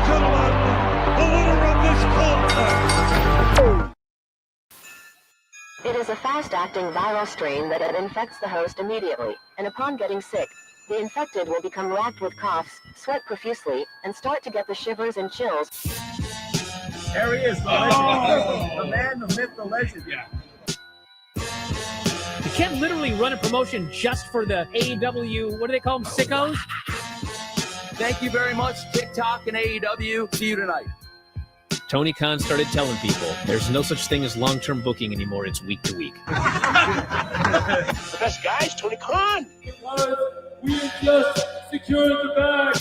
and gentlemen, the winner of this contest. It is a fast-acting viral strain that infects the host immediately, and upon getting sick, the infected will become racked with coughs, sweat profusely, and start to get the shivers and chills. There he is, the legend. The man, the myth, the legend. Yeah. You can't literally run a promotion just for the AEW, what do they call them, sickos? Thank you very much, TikTok and AEW. See you tonight. Tony Khan started telling people there's no such thing as long-term booking anymore. It's week to week. The best guy's Tony Khan. We just secured the bag.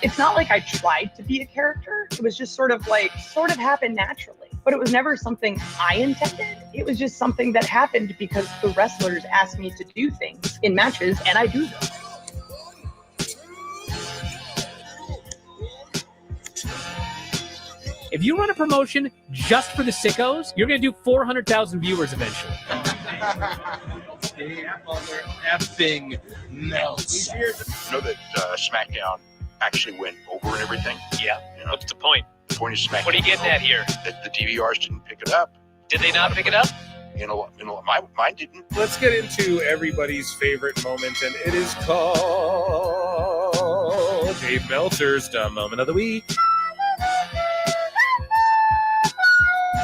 It's not like I tried to be a character. It was just sort of happened naturally. But it was never something I intended. It was just something that happened because the wrestlers asked me to do things in matches, and I do them. If you run a promotion just for the sickos, you're going to do 400,000 viewers eventually. Effing melts. You know that SmackDown actually went over and everything? Yeah. You know, What's the point? the point of SmackDown. What are you getting at here? That the DVRs didn't pick it up. Did they not pick it up? Mine didn't. Let's get into everybody's favorite moment, and it is called Dave Meltzer's Dumb Moment of the Week.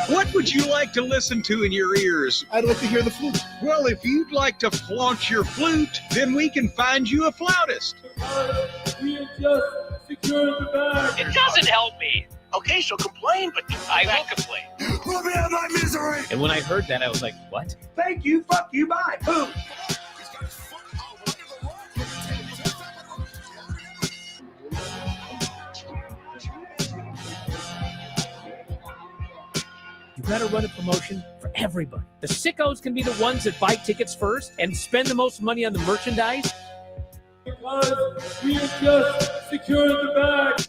What would you like to listen to in your ears? I'd like to hear the flute. Well, if you'd like to flaunt your flute, then we can find you a flautist. We have just secured the bag. It doesn't help me. Okay, so complain, but I will complain. Let me out of my misery. And when I heard that, I was like, what? Thank you, fuck you, bye. Boom. You got to run a promotion for everybody. The sickos can be the ones that buy tickets first and spend the most money on the merchandise. Because we have just secured the bag.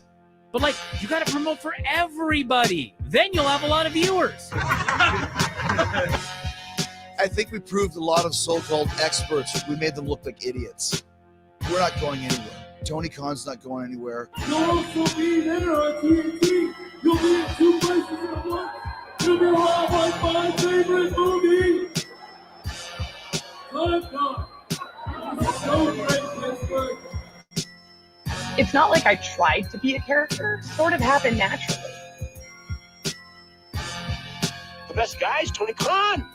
But, like, you got to promote for everybody. Then you'll have a lot of viewers. I think we proved a lot of so-called experts. We made them look like idiots. We're not going anywhere. Tony Khan's not going anywhere. You'll also be there on TNT. You'll be in two places at once. You'll be live like my favorite movie. Time Gone. So great, Pittsburgh. It's not like I tried to be a character. It sort of happened naturally. the best guy's Tony Khan.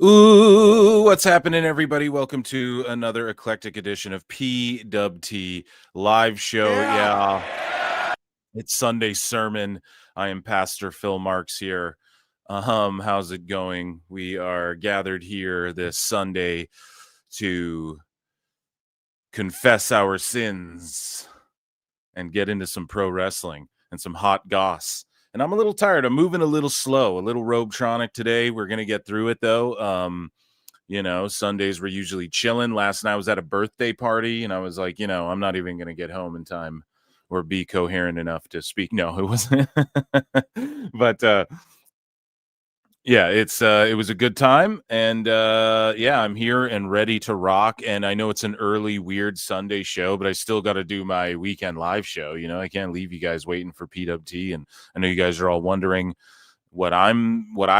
Ooh, what's happening, everybody? Welcome to another eclectic edition of PWT Live Show. Yeah. It's Sunday sermon. I am Pastor Phil Marks here. How's it going? We are gathered here this Sunday to confess our sins and get into some pro wrestling and some hot goss. And I'm a little tired. I'm moving a little slow, a little Robetronic today. We're going to get through it, though. Sundays we're usually chilling. Last night I was at a birthday party, and I was like, I'm not even going to get home in time or be coherent enough to speak. No, it wasn't. But, it was a good time. And, I'm here and ready to rock. And I know it's an early, weird Sunday show, but I still got to do my weekend live show. I can't leave you guys waiting for PWT. And I know you guys are all wondering what I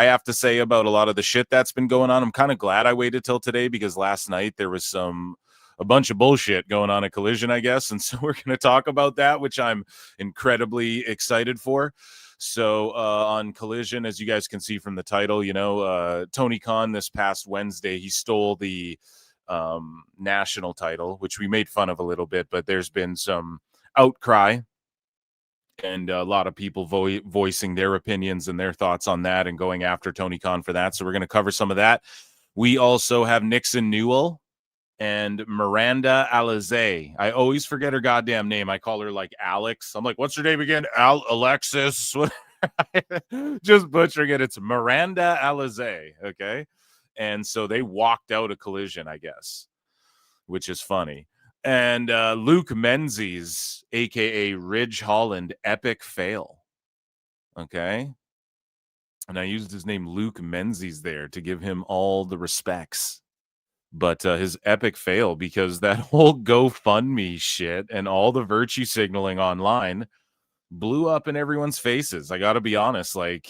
have to say about a lot of the shit that's been going on. I'm kind of glad I waited till today because last night there was a bunch of bullshit going on at Collision, I guess. And so we're going to talk about that, which I'm incredibly excited for. So on Collision, as you guys can see from the title, Tony Khan this past Wednesday, he stole the national title, which we made fun of a little bit, but there's been some outcry and a lot of people voicing their opinions and their thoughts on that and going after Tony Khan for that. So we're going to cover some of that. We also have Nixon Newell and Miranda Alizé. I always forget her goddamn name. I call her like Alex. I'm like, what's her name again? Alexis. Just butchering it. It's Miranda Alizé. Okay. And so they walked out of Collision, I guess, which is funny. And Luke Menzies, a.k.a. Ridge Holland, epic fail. Okay. And I used his name Luke Menzies there to give him all the respects. But his epic fail, because that whole GoFundMe shit and all the virtue signaling online blew up in everyone's faces. I got to be honest. Like,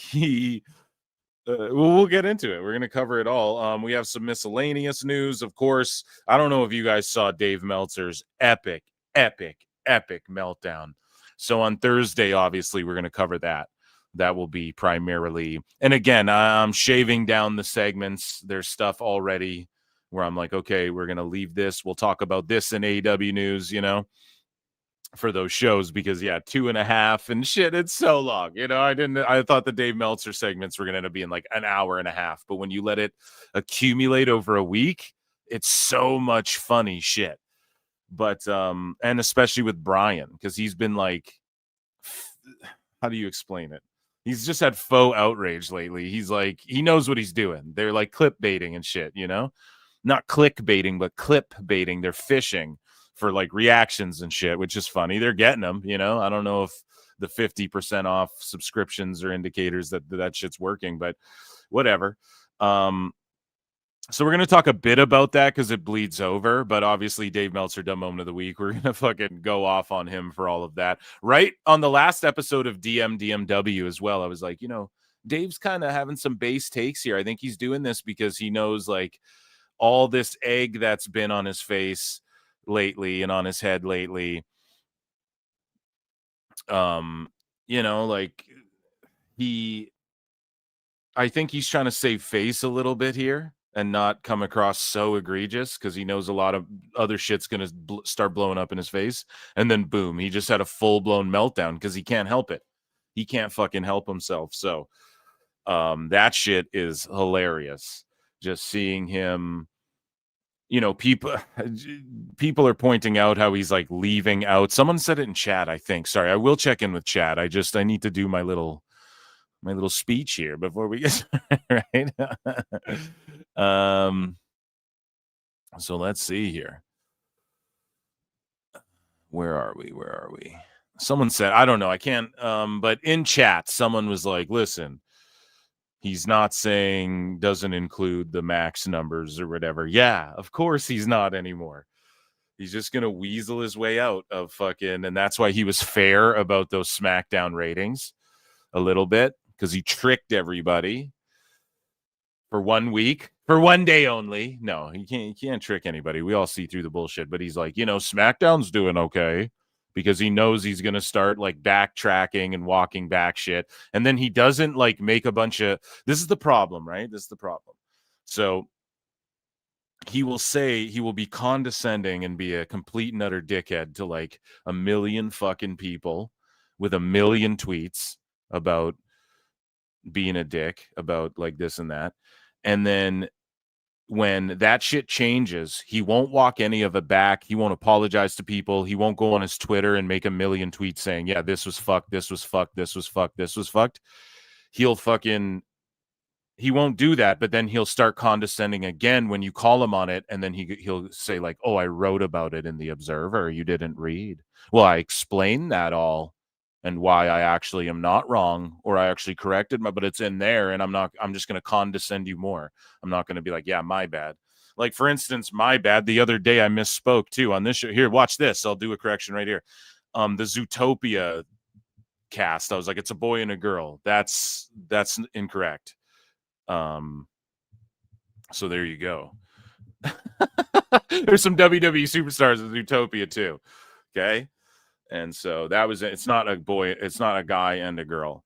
we'll get into it. We're going to cover it all. We have some miscellaneous news, of course. I don't know if you guys saw Dave Meltzer's epic meltdown. So on Thursday, obviously, we're going to cover that. That will be primarily. And again, I'm shaving down the segments. There's stuff already where I'm like, okay, we're going to leave this. We'll talk about this in AEW news, for those shows, because 2.5 and shit, it's so long. I thought the Dave Meltzer segments were going to end up being like an hour and a half, but when you let it accumulate over a week, it's so much funny shit. But and especially with Brian, because he's been like, how do you explain it? He's just had faux outrage lately. He's like, he knows what he's doing. They're like clip baiting and shit, not click baiting, but clip baiting. They're fishing for like reactions and shit, which is funny. They're getting them, I don't know if the 50% off subscriptions are indicators that shit's working, but whatever. So we're going to talk a bit about that because it bleeds over, but obviously Dave Meltzer, Dumb Moment of the Week, we're going to fucking go off on him for all of that. Right on the last episode of DMW as well, I was like, Dave's kind of having some base takes here. I think he's doing this because he knows like all this egg that's been on his face lately and on his head lately. Like I think he's trying to save face a little bit here and not come across so egregious, because he knows a lot of other shit's going to start blowing up in his face. And then boom, he just had a full-blown meltdown because he can't help it. He can't fucking help himself. So that shit is hilarious. Just seeing him, people are pointing out how he's like leaving out. Someone said it in chat, I think. Sorry, I will check in with chat. I need to do my little speech here before we get started, right? So let's see here. Where are we? Someone said, I don't know, I can't, but in chat, someone was like, listen, he's not saying doesn't include the max numbers or whatever. Yeah, of course he's not anymore. He's just going to weasel his way out of fucking, and that's why he was fair about those SmackDown ratings a little bit, because he tricked everybody for 1 week, for 1 day only. No, he can't trick anybody. We all see through the bullshit, but he's like, SmackDown's doing okay, because he knows he's going to start like backtracking and walking back shit. And then he doesn't like make a bunch of, this is the problem, right? This is the problem. So he will say, he will be condescending and be a complete and utter dickhead to like 1 million fucking people with 1 million tweets about being a dick about like this and that. And then when that shit changes, he won't walk any of it back. He won't apologize to people. He won't go on his Twitter and make 1 million tweets saying, yeah, this was fucked, this was fucked, this was fucked, this was fucked. He won't do that, but then he'll start condescending again when you call him on it, and then he'll say like, oh, I wrote about it in the Observer, you didn't read. Well, I explained that all and why I actually am not wrong, or I actually corrected but it's in there, and I'm just going to condescend you more. I'm not going to be like, yeah, my bad. Like, for instance, my bad. The other day I misspoke too on this show. Here, watch this. I'll do a correction right here. The Zootopia cast, I was like, it's a boy and a girl. That's incorrect. So there you go. There's some WWE superstars in Zootopia too. Okay. And so that was it. It's not a boy, it's not a guy and a girl.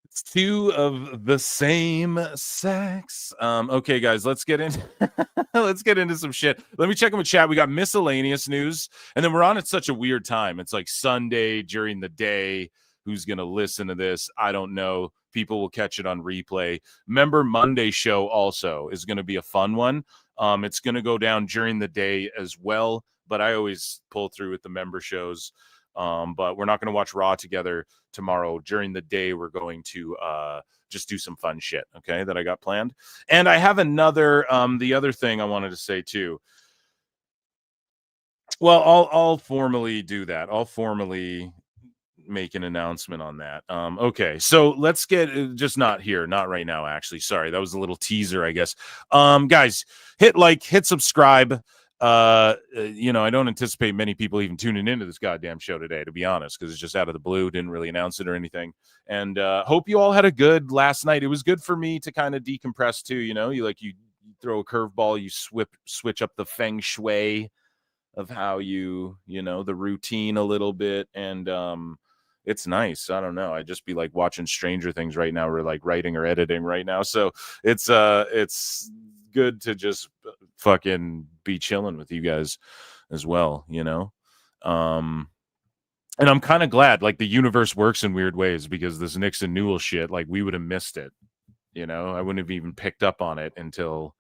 It's two of the same sex. Okay, guys, let's get into let's get into some shit. Let me check in with chat. We got miscellaneous news, and then we're on at such a weird time. It's like Sunday during the day. Who's gonna listen to this? I don't know. People will catch it on replay. Remember, Monday show also is going to be a fun one. It's going to go down during the day as well, but I always pull through with the member shows. But we're not going to watch Raw together tomorrow. During the day, we're going to just do some fun shit, okay, that I got planned. And I have another, the other thing I wanted to say too. Well, I'll formally do that. I'll formally make an announcement on that. Okay, so let's get just not right now. Actually, sorry, that was a little teaser, I guess. Guys, hit like, hit subscribe. I don't anticipate many people even tuning into this goddamn show today, to be honest, because it's just out of the blue. Didn't really announce it or anything. And hope you all had a good last night. It was good for me to kind of decompress too. You throw a curveball, you switch up the feng shui of how the routine a little bit, and it's nice. I don't know, I just be like watching Stranger Things right now, or like writing or editing right now, so it's good to just fucking be chilling with you guys as well, and I'm kind of glad, like, the universe works in weird ways, because this Nixon Newell shit, like, we would have missed it, I wouldn't have even picked up on it until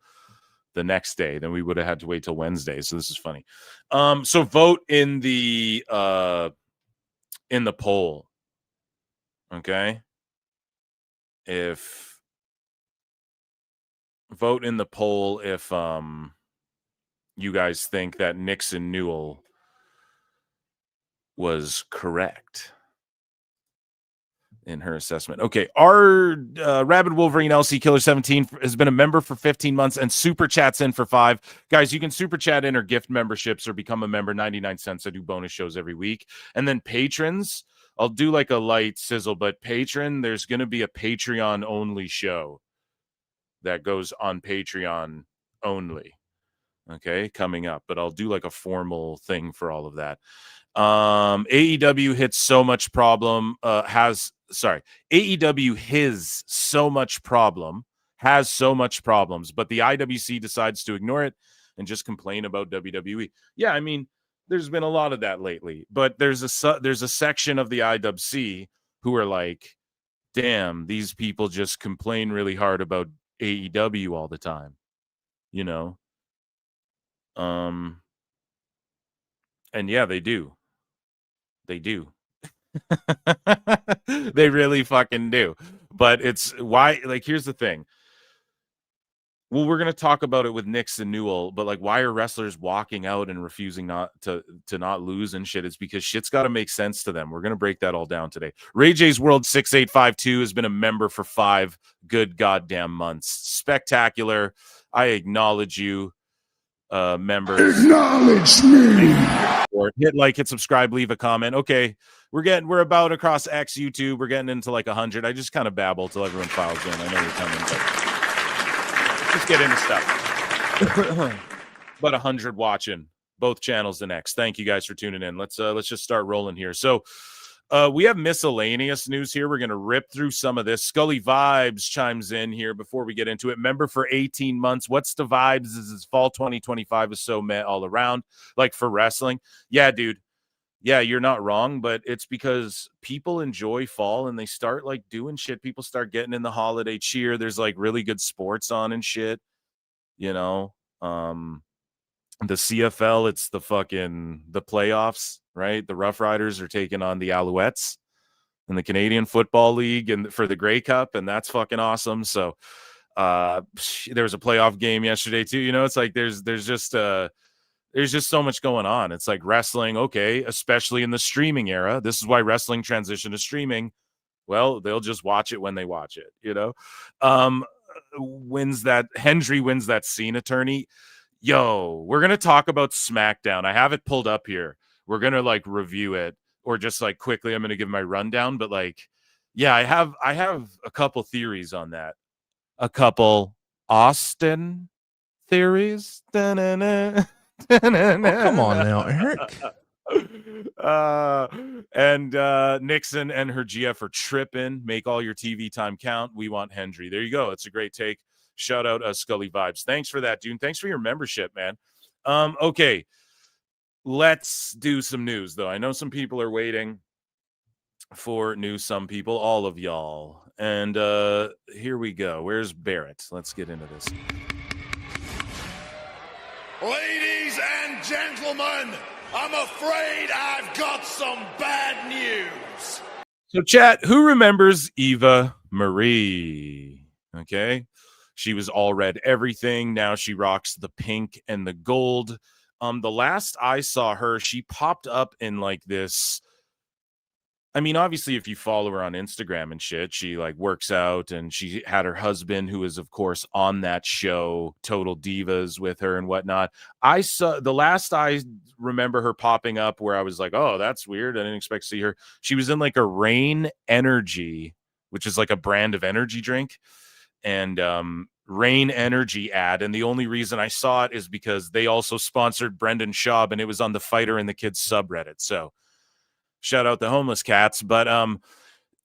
the next day. Then we would have had to wait till Wednesday. So this is funny. So vote in the poll. Okay. Vote in the poll if you guys think that Nixon Newell was correct in her assessment. Okay, our Rabid Wolverine LC Killer 17 has been a member for 15 months and super chats in for 5. Guys, you can super chat in or gift memberships or become a member, 99 cents. I do bonus shows every week. And then patrons, I'll do like a light sizzle, but patron, there's going to be a Patreon only show that goes on Patreon only. Okay, coming up, but I'll do like a formal thing for all of that. AEW hits so much problem, AEW has so much problems, but the IWC decides to ignore it and just complain about WWE. Yeah, I mean, there's been a lot of that lately, but there's a section of the IWC who are like, damn, these people just complain really hard about AEW all the time, and yeah, they do. They really fucking do. But it's why, like, here's the thing. Well, we're going to talk about it with Nixon Newell, but like, why are wrestlers walking out and refusing not to not lose and shit? It's because shit's got to make sense to them. We're going to break that all down today. Ray J's World 6852 has been a member for 5 good goddamn months. Spectacular. I acknowledge you, members. Acknowledge me. Or hit like, hit subscribe, leave a comment. Okay, we're about across X, YouTube. We're getting into like 100. I just kind of babble till everyone files in. I know you're coming, but let's get into stuff. About 100 watching both channels and X. Thank you guys for tuning in. Let's just start rolling here. So we have miscellaneous news here. We're going to rip through some of this. Scully Vibes chimes in here before we get into it. Member for 18 months. What's the vibes? Is fall 2025 is so met all around, like for wrestling. Yeah, dude. Yeah, you're not wrong, but it's because people enjoy fall and they start like doing shit. People start getting in the holiday cheer. There's like really good sports on and shit. The CFL, it's the playoffs. Right, the Rough Riders are taking on the Alouettes in the Canadian Football League and for the Grey Cup, and that's fucking awesome. So there was a playoff game yesterday too. It's like there's just so much going on. It's like wrestling, okay, especially in the streaming era. This is why wrestling transitioned to streaming. Well, they'll just watch it when they watch it. Hendry wins that scene attorney. Yo, we're gonna talk about SmackDown. I have it pulled up here. We're going to like review it, or just like quickly, I'm going to give my rundown, but like, yeah, I have a couple theories on that. A couple Austin theories. Oh, come on now, Eric. And Nixon and her GF are tripping. Make all your TV time count. We want Hendry. There you go. It's a great take. Shout out Scully Vibes. Thanks for that, dude. Thanks for your membership, man. Okay. Let's do some news, though. I know some people are waiting for news. Some people, all of y'all. And here we go. Where's Barrett? Let's get into this. Ladies and gentlemen, I'm afraid I've got some bad news. So, chat, who remembers Eva Marie? Okay. She was all red everything. Now she rocks the pink and the gold. The last I saw her, she popped up in like this I mean, obviously, if you follow her on Instagram and shit, she like works out, and she had her husband, who is of course on that show, Total Divas, with her and whatnot. I saw the last I remember her popping up where I was like, oh, that's weird. I didn't expect to see her. She was in like a Rain Energy, which is like a brand of energy drink, and Rain Energy ad. And the only reason I saw it is because they also sponsored Brendan Schaub, and it was on the Fighter and the Kids subreddit. So shout out the homeless cats. But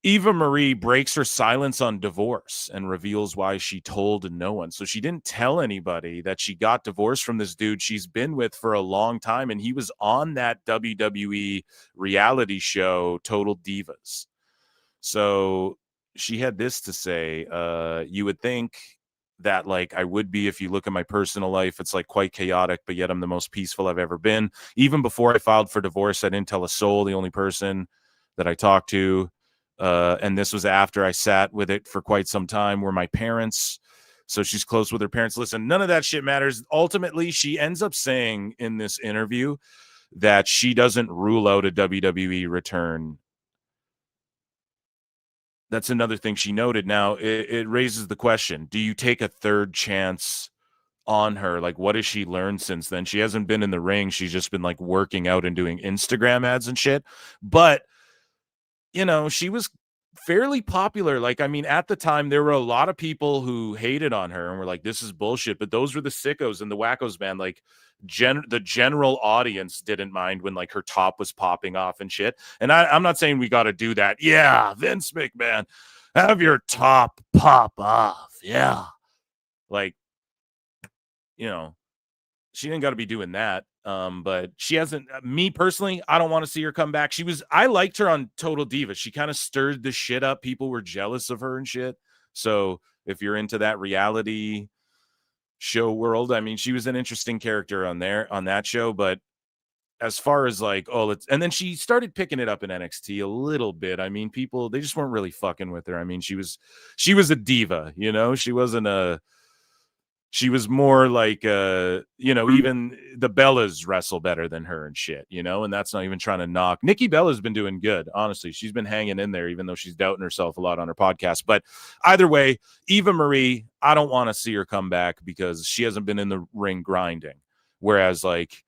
Eva Marie breaks her silence on divorce and reveals why she told no one. So she didn't tell anybody that she got divorced from this dude she's been with for a long time, and he was on that WWE reality show Total Divas. So she had this to say. You would think that like I would be if you look at my personal life. It's like quite chaotic, but yet I'm the most peaceful I've ever been. Even before I filed for divorce, I didn't tell a soul. The only person that I talked to, and this was after I sat with it for quite some time, were my parents. So she's close with her parents. Listen, none of that shit matters. Ultimately, she ends up saying in this interview that she doesn't rule out a WWE return. That's another thing she noted. Now, it raises the question, do you take a third chance on her? Like, what has she learned since then? She hasn't been in the ring. She's just been, like, working out and doing Instagram ads and shit. But, you know, she was fairly popular. Like, I mean, at the time, there were a lot of people who hated on her and were like, this is bullshit. But those were the sickos and the wackos, man. Like, the general audience didn't mind when like her top was popping off and shit. And I'm not saying we got to do that. Yeah, Vince McMahon, have your top pop off. Yeah, like, you know, she didn't got to be doing that. But she hasn't. Me personally, I don't want to see her come back. I liked her on Total Divas. She kind of stirred the shit up. People were jealous of her and shit. So if you're into that reality show world, I mean, she was an interesting character on that show. But as far as like, and then she started picking it up in NXT a little bit. I mean, people, they just weren't really fucking with her. I mean, she was a diva, you know. She was more like even the Bellas wrestle better than her and shit, you know. And that's not even trying to knock. Nikki Bella's been doing good, honestly. She's been hanging in there, even though she's doubting herself a lot on her podcast. But either way, Eva Marie, I don't want to see her come back because she hasn't been in the ring grinding. Whereas like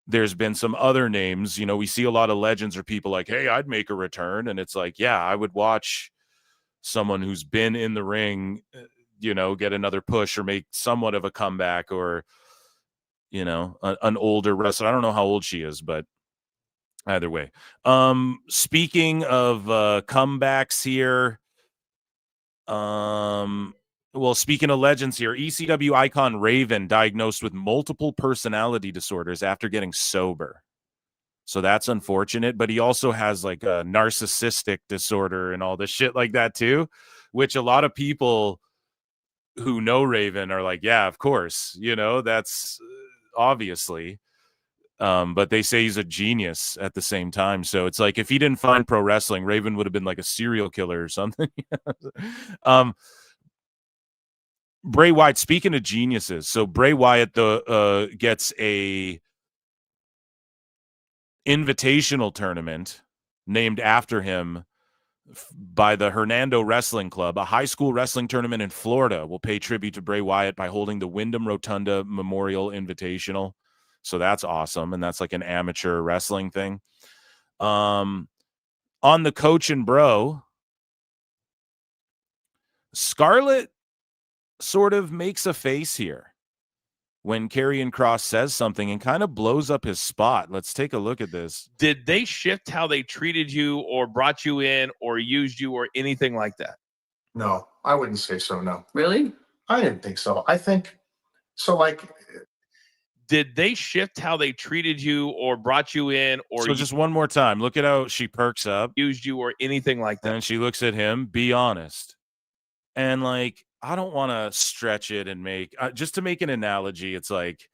there's been some other names, you know, we see a lot of legends or people like, hey, I'd make a return. And it's like, yeah, I would watch someone who's been in the ring, you know, get another push or make somewhat of a comeback, or, you know, an older wrestler. I don't know how old she is, but either way. Speaking of comebacks here, well, speaking of legends here, ECW icon Raven diagnosed with multiple personality disorders after getting sober. So that's unfortunate, but he also has like a narcissistic disorder and all this shit like that too, which a lot of people who know Raven are like, yeah, of course, you know, that's obviously. But they say he's a genius at the same time. So it's like, if he didn't find pro wrestling, Raven would have been like a serial killer or something. Bray Wyatt, speaking of geniuses, so Bray Wyatt gets a invitational tournament named after him by the Hernando Wrestling Club. A high school wrestling tournament in Florida will pay tribute to Bray Wyatt by holding the Wyndham Rotunda Memorial Invitational. So that's awesome, and that's like an amateur wrestling thing. On the Coach and Bro, Scarlett sort of makes a face here when Karrion Kross says something and kind of blows up his spot. Let's take a look at this. Did they shift how they treated you or brought you in or used you or anything like that? No, I wouldn't say so, no. Really? I didn't think so. I think, so like... Did they shift how they treated you or brought you in or... So just one more time. Look at how she perks up. Used you or anything like that. And she looks at him, be honest. And like, I don't want to stretch it and make just to make an analogy. It's like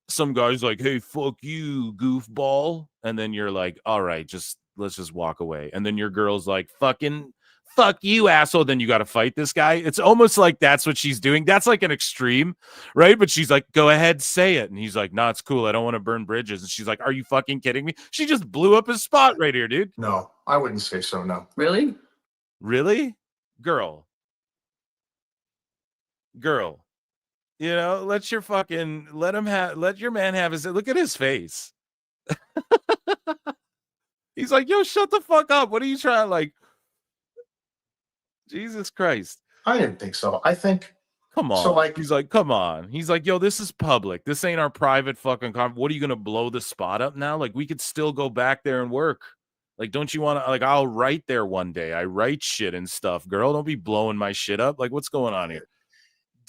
some guy's like, hey, fuck you, goofball. And then you're like, all right, let's just walk away. And then your girl's like, fucking fuck you, asshole, then you got to fight this guy. It's almost like that's what she's doing. That's like an extreme, right? But she's like, go ahead, say it. And he's like, no, it's cool. I don't want to burn bridges. And she's like, are you fucking kidding me? She just blew up his spot right here, dude. No, I wouldn't say so, no. Really? Really? Girl. You know, let your man have his, look at his face. He's like, yo, shut the fuck up. What are you trying? Like, Jesus Christ. I didn't think so. I think, come on. So like, he's like, come on. He's like, yo, this is public. This ain't our private fucking what are you going to blow the spot up now? Like, we could still go back there and work. Like, don't you want to, like, I'll write there one day. I write shit and stuff, girl. Don't be blowing my shit up. Like, what's going on here?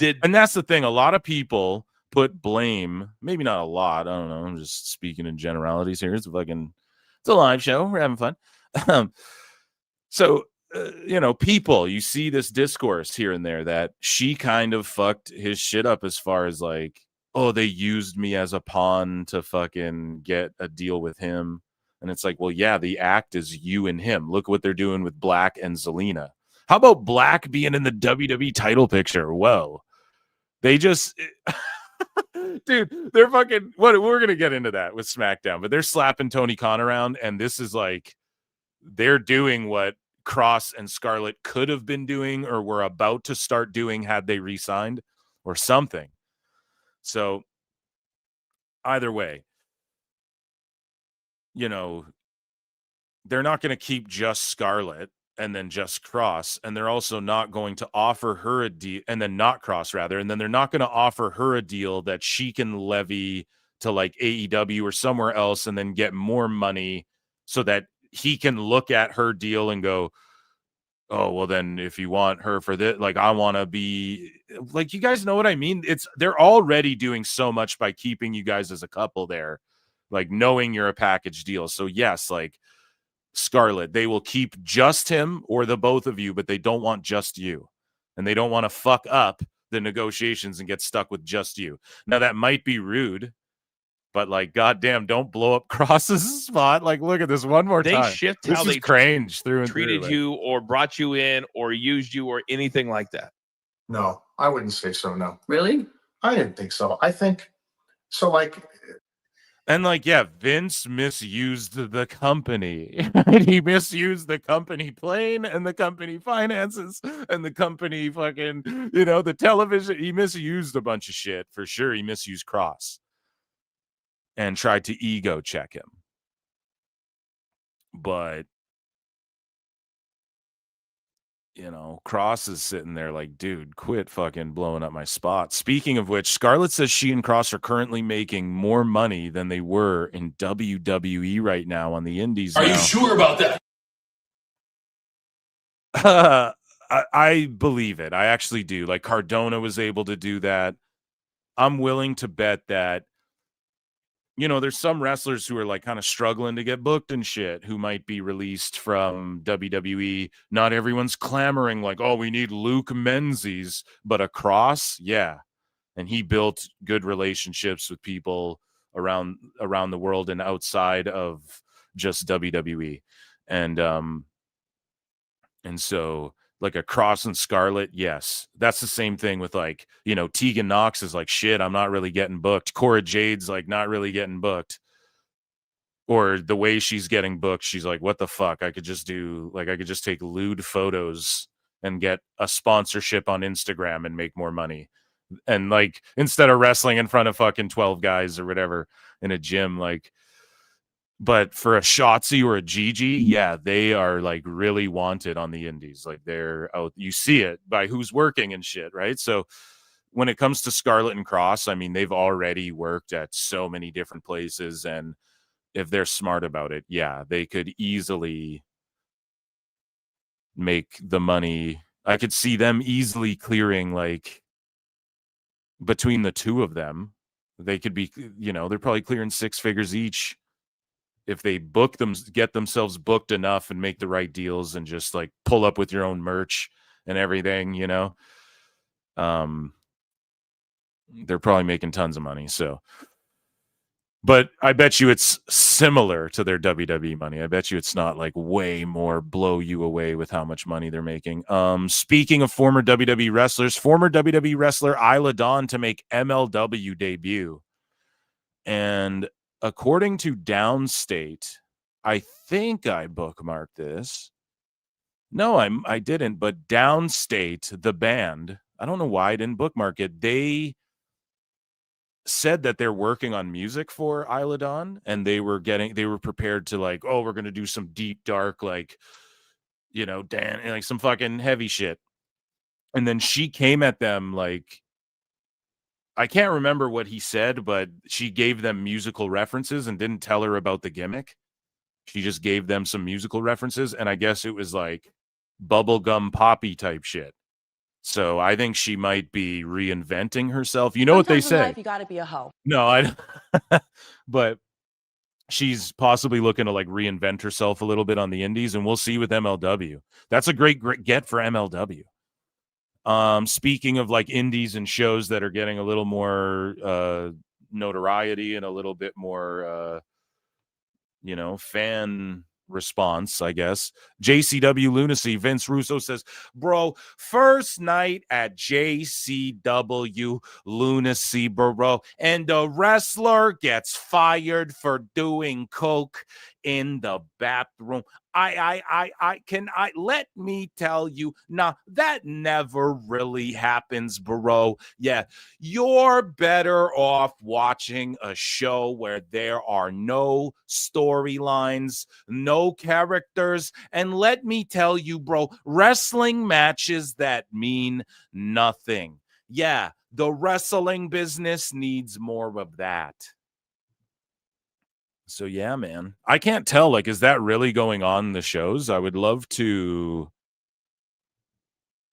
And that's the thing. A lot of people put blame, maybe not a lot. I don't know. I'm just speaking in generalities here. It's a live show. We're having fun. So, you know, people, you see this discourse here and there that she kind of fucked his shit up as far as like, oh, they used me as a pawn to fucking get a deal with him. And it's like, well, yeah, the act is you and him. Look what they're doing with Black and Zelina. How about Black being in the WWE title picture? Whoa. They just, dude, they're fucking, we're going to get into that with SmackDown, but they're slapping Tony Khan around. And this is like, they're doing what Cross and Scarlett could have been doing or were about to start doing had they re-signed or something. So either way, you know, they're not going to keep just Scarlett and then just Cross, and they're also not going to offer her a deal, and then not Cross rather, and then they're not going to offer her a deal that she can levy to like AEW or somewhere else and then get more money so that he can look at her deal and go, oh, well, then if you want her for this, like, I want to be like, you guys know what I mean? They're already doing so much by keeping you guys as a couple there, like knowing you're a package deal. So yes, like Scarlett, they will keep just him or the both of you, but they don't want just you. And they don't want to fuck up the negotiations and get stuck with just you. Now that might be rude, but like, goddamn, don't blow up Cross's spot. Like, look at this one more time. They shift this how is they cringe through and treated through, you or brought you in or used you or anything like that. No, I wouldn't say so, no. Really? I didn't think so. I think, so like, and like, yeah, Vince misused the company. He misused the company plane and the company finances and the company fucking, you know, the television. He misused a bunch of shit for sure. He misused Cross and tried to ego check him. But, you know, Cross is sitting there like, dude, quit fucking blowing up my spot. Speaking of which, Scarlett says she and Cross are currently making more money than they were in WWE right now on the indies. Are you sure about that? I believe it. I actually do. Like, Cardona was able to do that. I'm willing to bet that, you know, there's some wrestlers who are like kind of struggling to get booked and shit who might be released from WWE. Not everyone's clamoring like, oh, we need Luke Menzies, but a Cross. Yeah. And he built good relationships with people around the world and outside of just WWE. And so like a Cross and Scarlett, yes. That's the same thing with like, you know, Tegan Knox is like, shit, I'm not really getting booked. Cora Jade's like not really getting booked. Or the way she's getting booked, she's like, what the fuck? I could just take lewd photos and get a sponsorship on Instagram and make more money. And like, instead of wrestling in front of fucking 12 guys or whatever in a gym, like, but for a Shotzi or a Gigi, yeah, they are like really wanted on the indies. Like they're out, you see it by who's working and shit, right? So when it comes to Scarlett and Cross, I mean, they've already worked at so many different places, and if they're smart about it, yeah, they could easily make the money. I could see them easily clearing, like, between the two of them, they could be, you know, they're probably clearing 6 figures each if they book them, get themselves booked enough and make the right deals and just like pull up with your own merch and everything, you know. They're probably making tons of money. So But I bet you it's similar to their WWE money. I bet you it's not like way more blow you away with how much money they're making. Speaking of former WWE wrestlers, former WWE wrestler Isla Dawn to make MLW debut. And according to Downstate, I think I bookmarked this. No, I didn't, but Downstate, the band, I don't know why I didn't bookmark it. They said that they're working on music for Isla Dawn, and they were prepared to like, oh, we're gonna do some deep dark, like, you know, like some fucking heavy shit. And then she came at them like, I can't remember what he said, but she gave them musical references and didn't tell her about the gimmick. She just gave them some musical references, and I guess it was like bubblegum poppy type shit. So I think she might be reinventing herself. You know what they Sometimes in say? life, you gotta be a hoe. No, I but she's possibly looking to like reinvent herself a little bit on the indies, and we'll see with MLW. That's a great get for MLW. Speaking of like indies and shows that are getting a little more notoriety and a little bit more fan response, I guess. JCW Lunacy, Vince Russo says, bro, first night at JCW Lunacy, bro, and the wrestler gets fired for doing coke in the bathroom. Let me tell you, nah, that never really happens, bro. Yeah, you're better off watching a show where there are no storylines, no characters, and let me tell you, bro, wrestling matches that mean nothing. Yeah, the wrestling business needs more of that. So yeah, man. I can't tell, like, is that really going on in the shows? I would love to.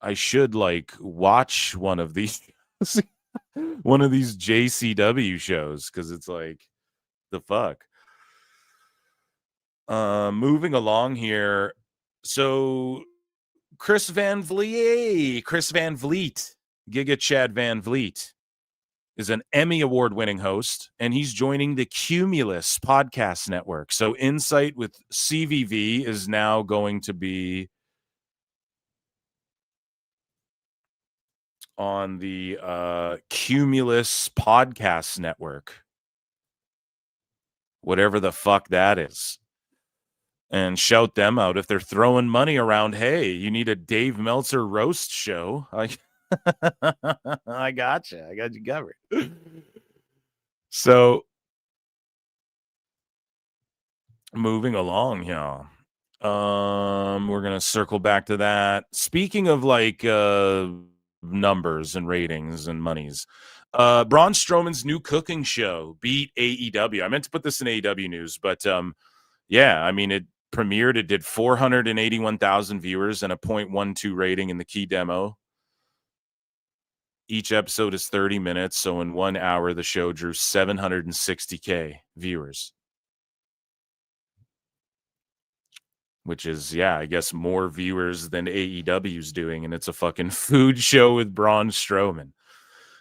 I should like watch one of these JCW shows, because it's like, the fuck. Moving along here. So Chris Van Vliet, Giga Chad Van Vliet, is an Emmy Award-winning host, and he's joining the Cumulus podcast network. So Insight with CVV is now going to be on the Cumulus podcast network, whatever the fuck that is. And shout them out if they're throwing money around. Hey, you need a Dave Meltzer roast show? I gotcha. I got you covered. So, moving along here. We're gonna circle back to that. Speaking of like numbers and ratings and monies, Braun Strowman's new cooking show beat AEW. I meant to put this in AEW news, but yeah, I mean, it premiered. It did 481,000 viewers and a 0.12 rating in the key demo. Each episode is 30 minutes, so in 1 hour, the show drew 760K viewers. Which is, yeah, I guess more viewers than AEW's doing, and it's a fucking food show with Braun Strowman.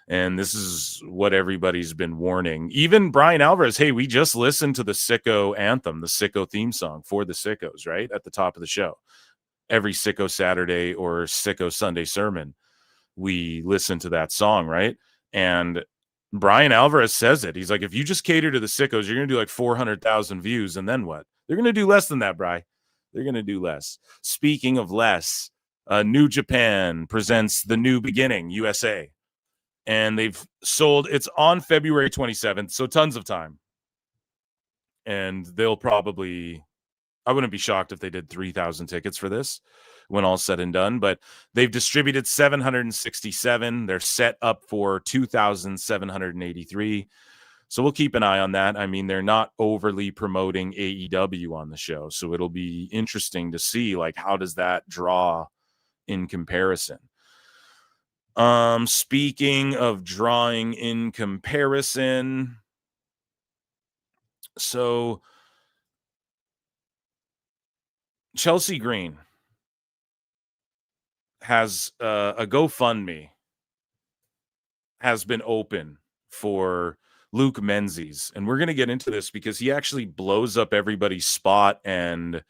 And this is what everybody's been warning. Even Brian Alvarez, hey, we just listened to the Sicko anthem, the Sicko theme song for the Sickos, right? At the top of the show. Every Sicko Saturday or Sicko Sunday sermon, we listen to that song, right? And Brian Alvarez says it. He's like, if you just cater to the Sickos, you're going to do like 400,000 views, and then what? They're going to do less than that, Bri. They're going to do less. Speaking of less, New Japan presents The New Beginning, USA. And they've sold, it's on February 27th, so tons of time. And they'll probably, I wouldn't be shocked if they did 3,000 tickets for this when all said and done, but they've distributed 767. They're set up for 2,783. So we'll keep an eye on that. I mean, they're not overly promoting AEW on the show, so it'll be interesting to see, like, how does that draw in comparison. Speaking of drawing in comparison, so Chelsea Green has a GoFundMe has been open for Luke Menzies. And we're going to get into this because he actually blows up everybody's spot and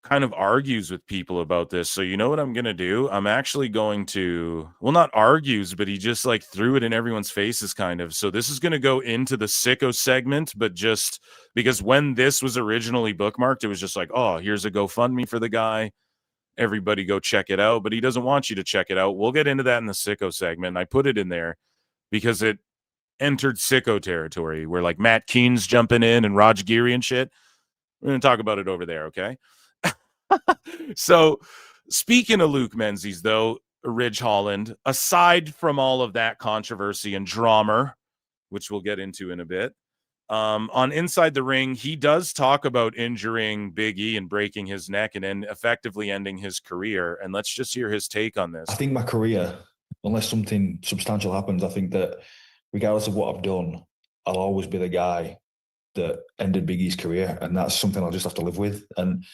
kind of argues with people about this. So you know what I'm going to do? I'm actually going to, well, not argues, but he just like threw it in everyone's faces kind of. So this is going to go into the sicko segment, but just because when this was originally bookmarked, it was just like, oh, here's a GoFundMe for the guy. Everybody go check it out. But he doesn't want you to check it out. We'll get into that in the sicko segment. I put it in there because it entered sicko territory where like Matt Keen's jumping in and Raj Giri and shit. We're going to talk about it over there, okay? So, speaking of Luke Menzies, though, Ridge Holland, aside from all of that controversy and drama, which we'll get into in a bit, on Inside the Ring, he does talk about injuring Big E and breaking his neck and then effectively ending his career. And let's just hear his take on this. I think my career, unless something substantial happens, I think that regardless of what I've done, I'll always be the guy that ended Big E's career. And that's something I'll just have to live with. And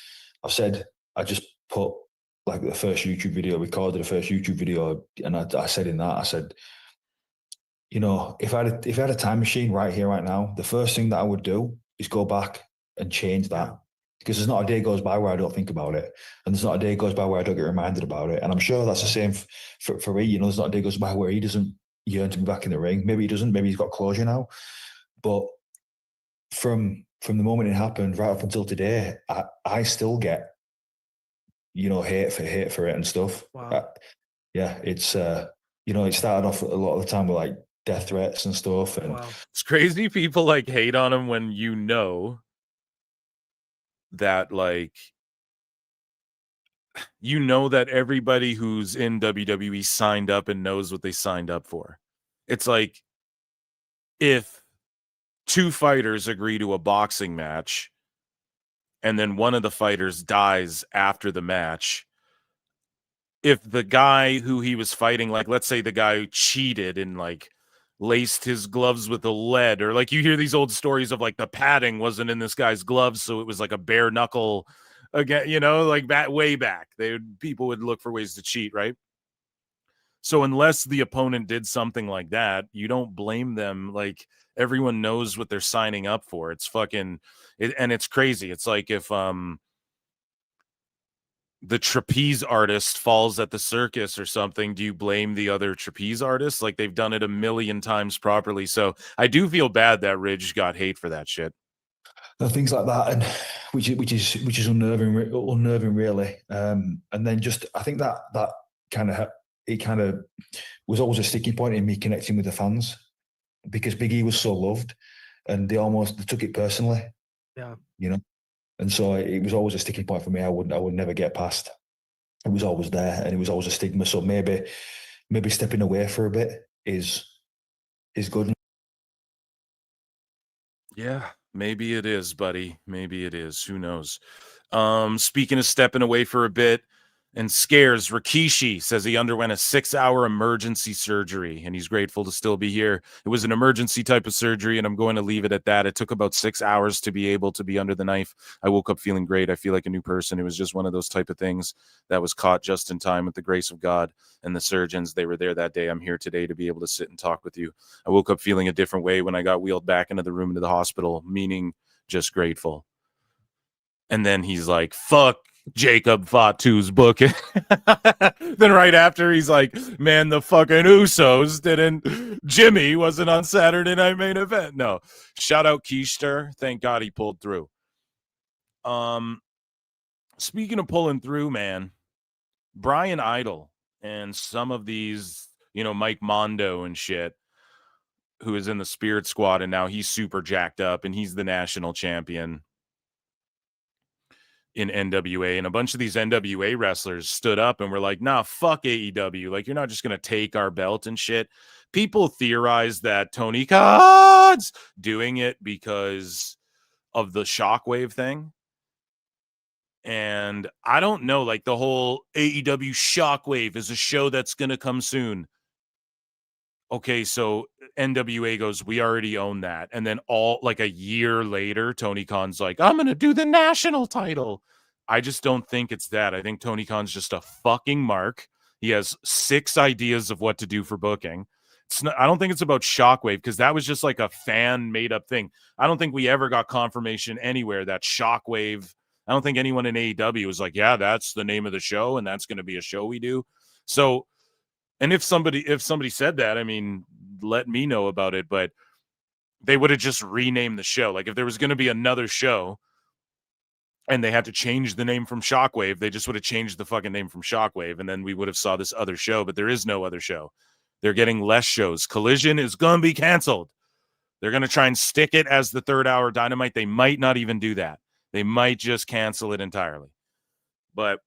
I've said, I just put like the first YouTube video, recorded the first YouTube video, and I said in that, I said, you know, if I had a time machine right here, right now, the first thing that I would do is go back and change that. Because there's not a day goes by where I don't think about it. And there's not a day goes by where I don't get reminded about it. And I'm sure that's the same for E. You know, there's not a day goes by where he doesn't yearn to be back in the ring. Maybe he doesn't. Maybe he's got closure now. But from the moment it happened right up until today, I still get, you know, hate for it and stuff. Wow. Yeah, it's you know, it started off a lot of the time with like death threats and stuff. And Wow. It's crazy people like hate on him when you know that, like, you know that everybody who's in WWE signed up and knows what they signed up for. It's like if two fighters agree to a boxing match and then one of the fighters dies after the match, if the guy who he was fighting, like, let's say the guy who cheated and like laced his gloves with a lead, or like you hear these old stories of like the padding wasn't in this guy's gloves, so it was like a bare knuckle again, you know, like that way back. People would look for ways to cheat, right? So unless the opponent did something like that, you don't blame them. Like, everyone knows what they're signing up for. It's fucking and it's crazy. It's like if the trapeze artist falls at the circus or something, do you blame the other trapeze artist? Like, they've done it a million times properly. So I do feel bad that Ridge got hate for that shit. Things like that, and which is unnerving really. And then just I think that kind of was always a sticking point in me connecting with the fans, because Big E was so loved, and they took it personally. Yeah, you know, and so it was always a sticking point for me. I would never get past. It was always there, and it was always a stigma. So maybe stepping away for a bit is good. Yeah, maybe it is, buddy. Maybe it is. Who knows? Speaking of stepping away for a bit and scares, Rikishi says he underwent a 6-hour emergency surgery and he's grateful to still be here. It was an emergency type of surgery, and I'm going to leave it at that. It took about 6 hours to be able to be under the knife. I woke up feeling great. I feel like a new person. It was just one of those type of things that was caught just in time with the grace of God and the surgeons. They were there that day. I'm here today to be able to sit and talk with you. I woke up feeling a different way when I got wheeled back into the room into the hospital, meaning just grateful. And then he's like, fuck Jacob Fatu's booking. Then right after, he's like, man, the fucking Usos Jimmy wasn't on Saturday Night Main Event. No. Shout out Keister. Thank God he pulled through. Speaking of pulling through, man, Brian Idol and some of these, you know, Mike Mondo and shit, who is in the Spirit Squad, and now he's super jacked up and he's the national champion in NWA, and a bunch of these NWA wrestlers stood up and were like, nah, fuck AEW. Like, you're not just going to take our belt and shit. People theorize that Tony Khan's doing it because of the Shockwave thing. And I don't know, like, the whole AEW Shockwave is a show that's going to come soon. Okay, so NWA goes, we already own that. And then like a year later, Tony Khan's like, I'm going to do the national title. I just don't think it's that. I think Tony Khan's just a fucking mark. He has 6 ideas of what to do for booking. I don't think it's about Shockwave, because that was just like a fan made up thing. I don't think we ever got confirmation anywhere that Shockwave. I don't think anyone in AEW was like, yeah, that's the name of the show and that's going to be a show we do. So, and if somebody said that, I mean, let me know about it, but they would have just renamed the show. Like if there was going to be another show and they had to change the name from Shockwave, they just would have changed the fucking name from Shockwave, and then we would have saw this other show, but there is no other show. They're getting less shows. Collision is going to be canceled. They're going to try and stick it as the 3rd hour Dynamite. They might not even do that. They might just cancel it entirely. But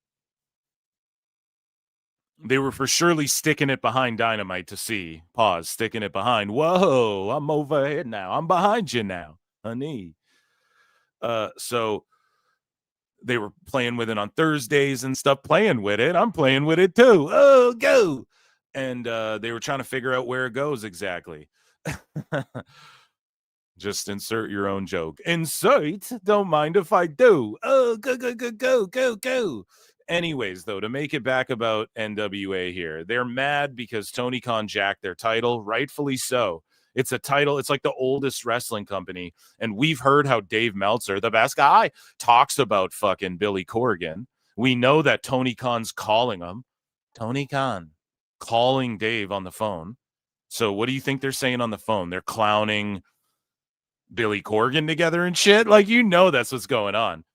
they were for surely sticking it behind Dynamite to see. Pause. Sticking it behind. Whoa, I'm over here now. I'm behind you now, honey. So they were playing with it on Thursdays and stuff. Playing with it. I'm playing with it too. Oh, go. And they were trying to figure out where it goes exactly. Just insert your own joke. Insert. Don't mind if I do. Oh, go. Anyways, though, to make it back about NWA here, they're mad because Tony Khan jacked their title, rightfully so. It's a title. It's like the oldest wrestling company. And we've heard how Dave Meltzer, the best guy, talks about fucking Billy Corgan. We know that Tony Khan's calling him. Tony Khan calling Dave on the phone. So what do you think they're saying on the phone? They're clowning Billy Corgan together and shit. Like, you know, that's what's going on.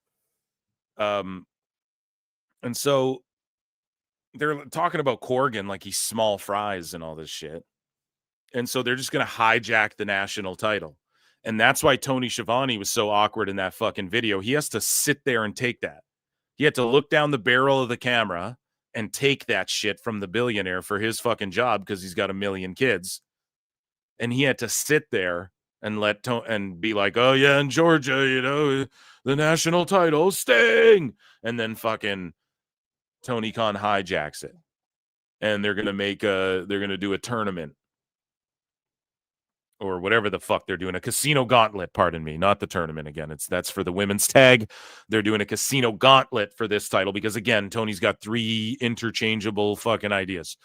And so they're talking about Corgan like he's small fries and all this shit. And so they're just going to hijack the national title. And that's why Tony Schiavone was so awkward in that fucking video. He has to sit there and take that. He had to look down the barrel of the camera and take that shit from the billionaire for his fucking job because he's got 1 million kids. And he had to sit there and and be like, oh yeah, in Georgia, you know, the national title, Sting. And then fucking Tony Khan hijacks it. And they're going to do a tournament or whatever the fuck they're doing, a casino gauntlet, pardon me, not the tournament again. That's for the women's tag. They're doing a casino gauntlet for this title because, again, Tony's got 3 interchangeable fucking ideas.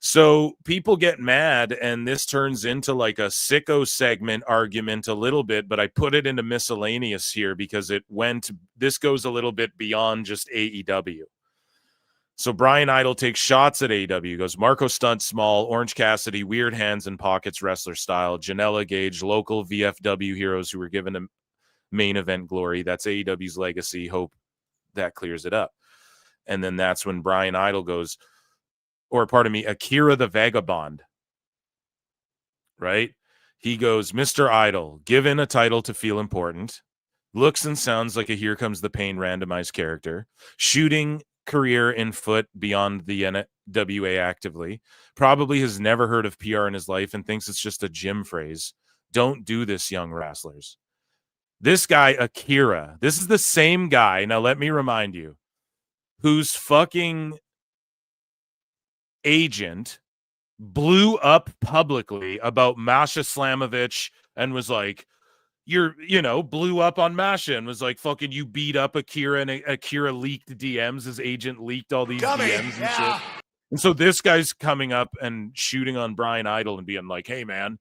So people get mad, and this turns into like a sicko segment argument a little bit, but I put it into miscellaneous here because this goes a little bit beyond just AEW. So Brian Idol takes shots at AEW, goes Marco Stunt small, Orange Cassidy, weird hands and pockets wrestler style, Janela Gage, local VFW heroes who were given a main event glory. That's AEW's legacy. Hope that clears it up. And then that's when Brian Idol goes, or pardon me, Akira the Vagabond, right? He goes, Mr. Idol, given a title to feel important, looks and sounds like a Here Comes the Pain randomized character, shooting career in foot beyond the NWA actively, probably has never heard of PR in his life and thinks it's just a gym phrase. Don't do this, young wrestlers. This guy, Akira, this is the same guy, now let me remind you, whose fucking agent blew up publicly about Masha Slamovich and was like, blew up on Masha and was like, fucking, you beat up Akira, and Akira leaked DMs. His agent leaked all these DMs and shit. And so this guy's coming up and shooting on Brian Idol and being like, hey man,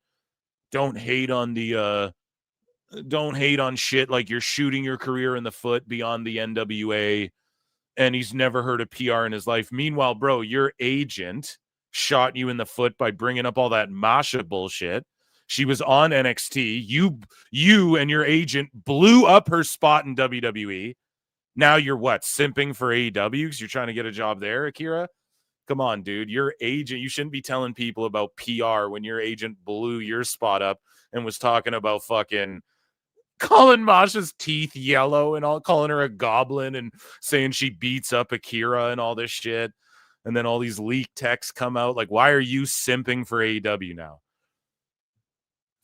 don't hate on shit. Like, you're shooting your career in the foot beyond the NWA. And he's never heard of PR in his life. Meanwhile, bro, your agent shot you in the foot by bringing up all that Masha bullshit. She was on NXT. You and your agent blew up her spot in WWE. Now you're what? Simping for AEW because you're trying to get a job there, Akira? Come on, dude. Your agent, you shouldn't be telling people about PR when your agent blew your spot up and was talking about fucking calling Masha's teeth yellow and all, calling her a goblin and saying she beats up Akira and all this shit. And then all these leaked texts come out. Like, why are you simping for AEW now?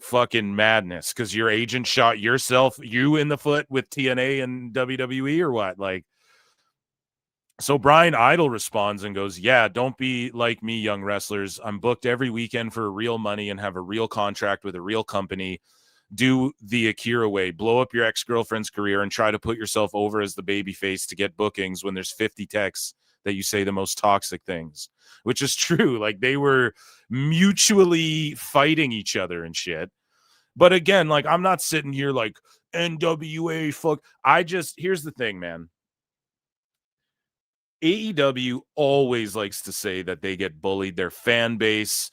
Fucking madness, because your agent shot you in the foot with TNA and WWE or what? Like, so Brian Idol responds and goes, yeah, don't be like me, young wrestlers. I'm booked every weekend for real money and have a real contract with a real company. Do the Akira way, blow up your ex-girlfriend's career and try to put yourself over as the babyface to get bookings when there's 50 texts that you say the most toxic things, which is true. Like, they were mutually fighting each other and shit. But again, like, I'm not sitting here like NWA fuck. Here's the thing, man. AEW always likes to say that they get bullied. Their fan base,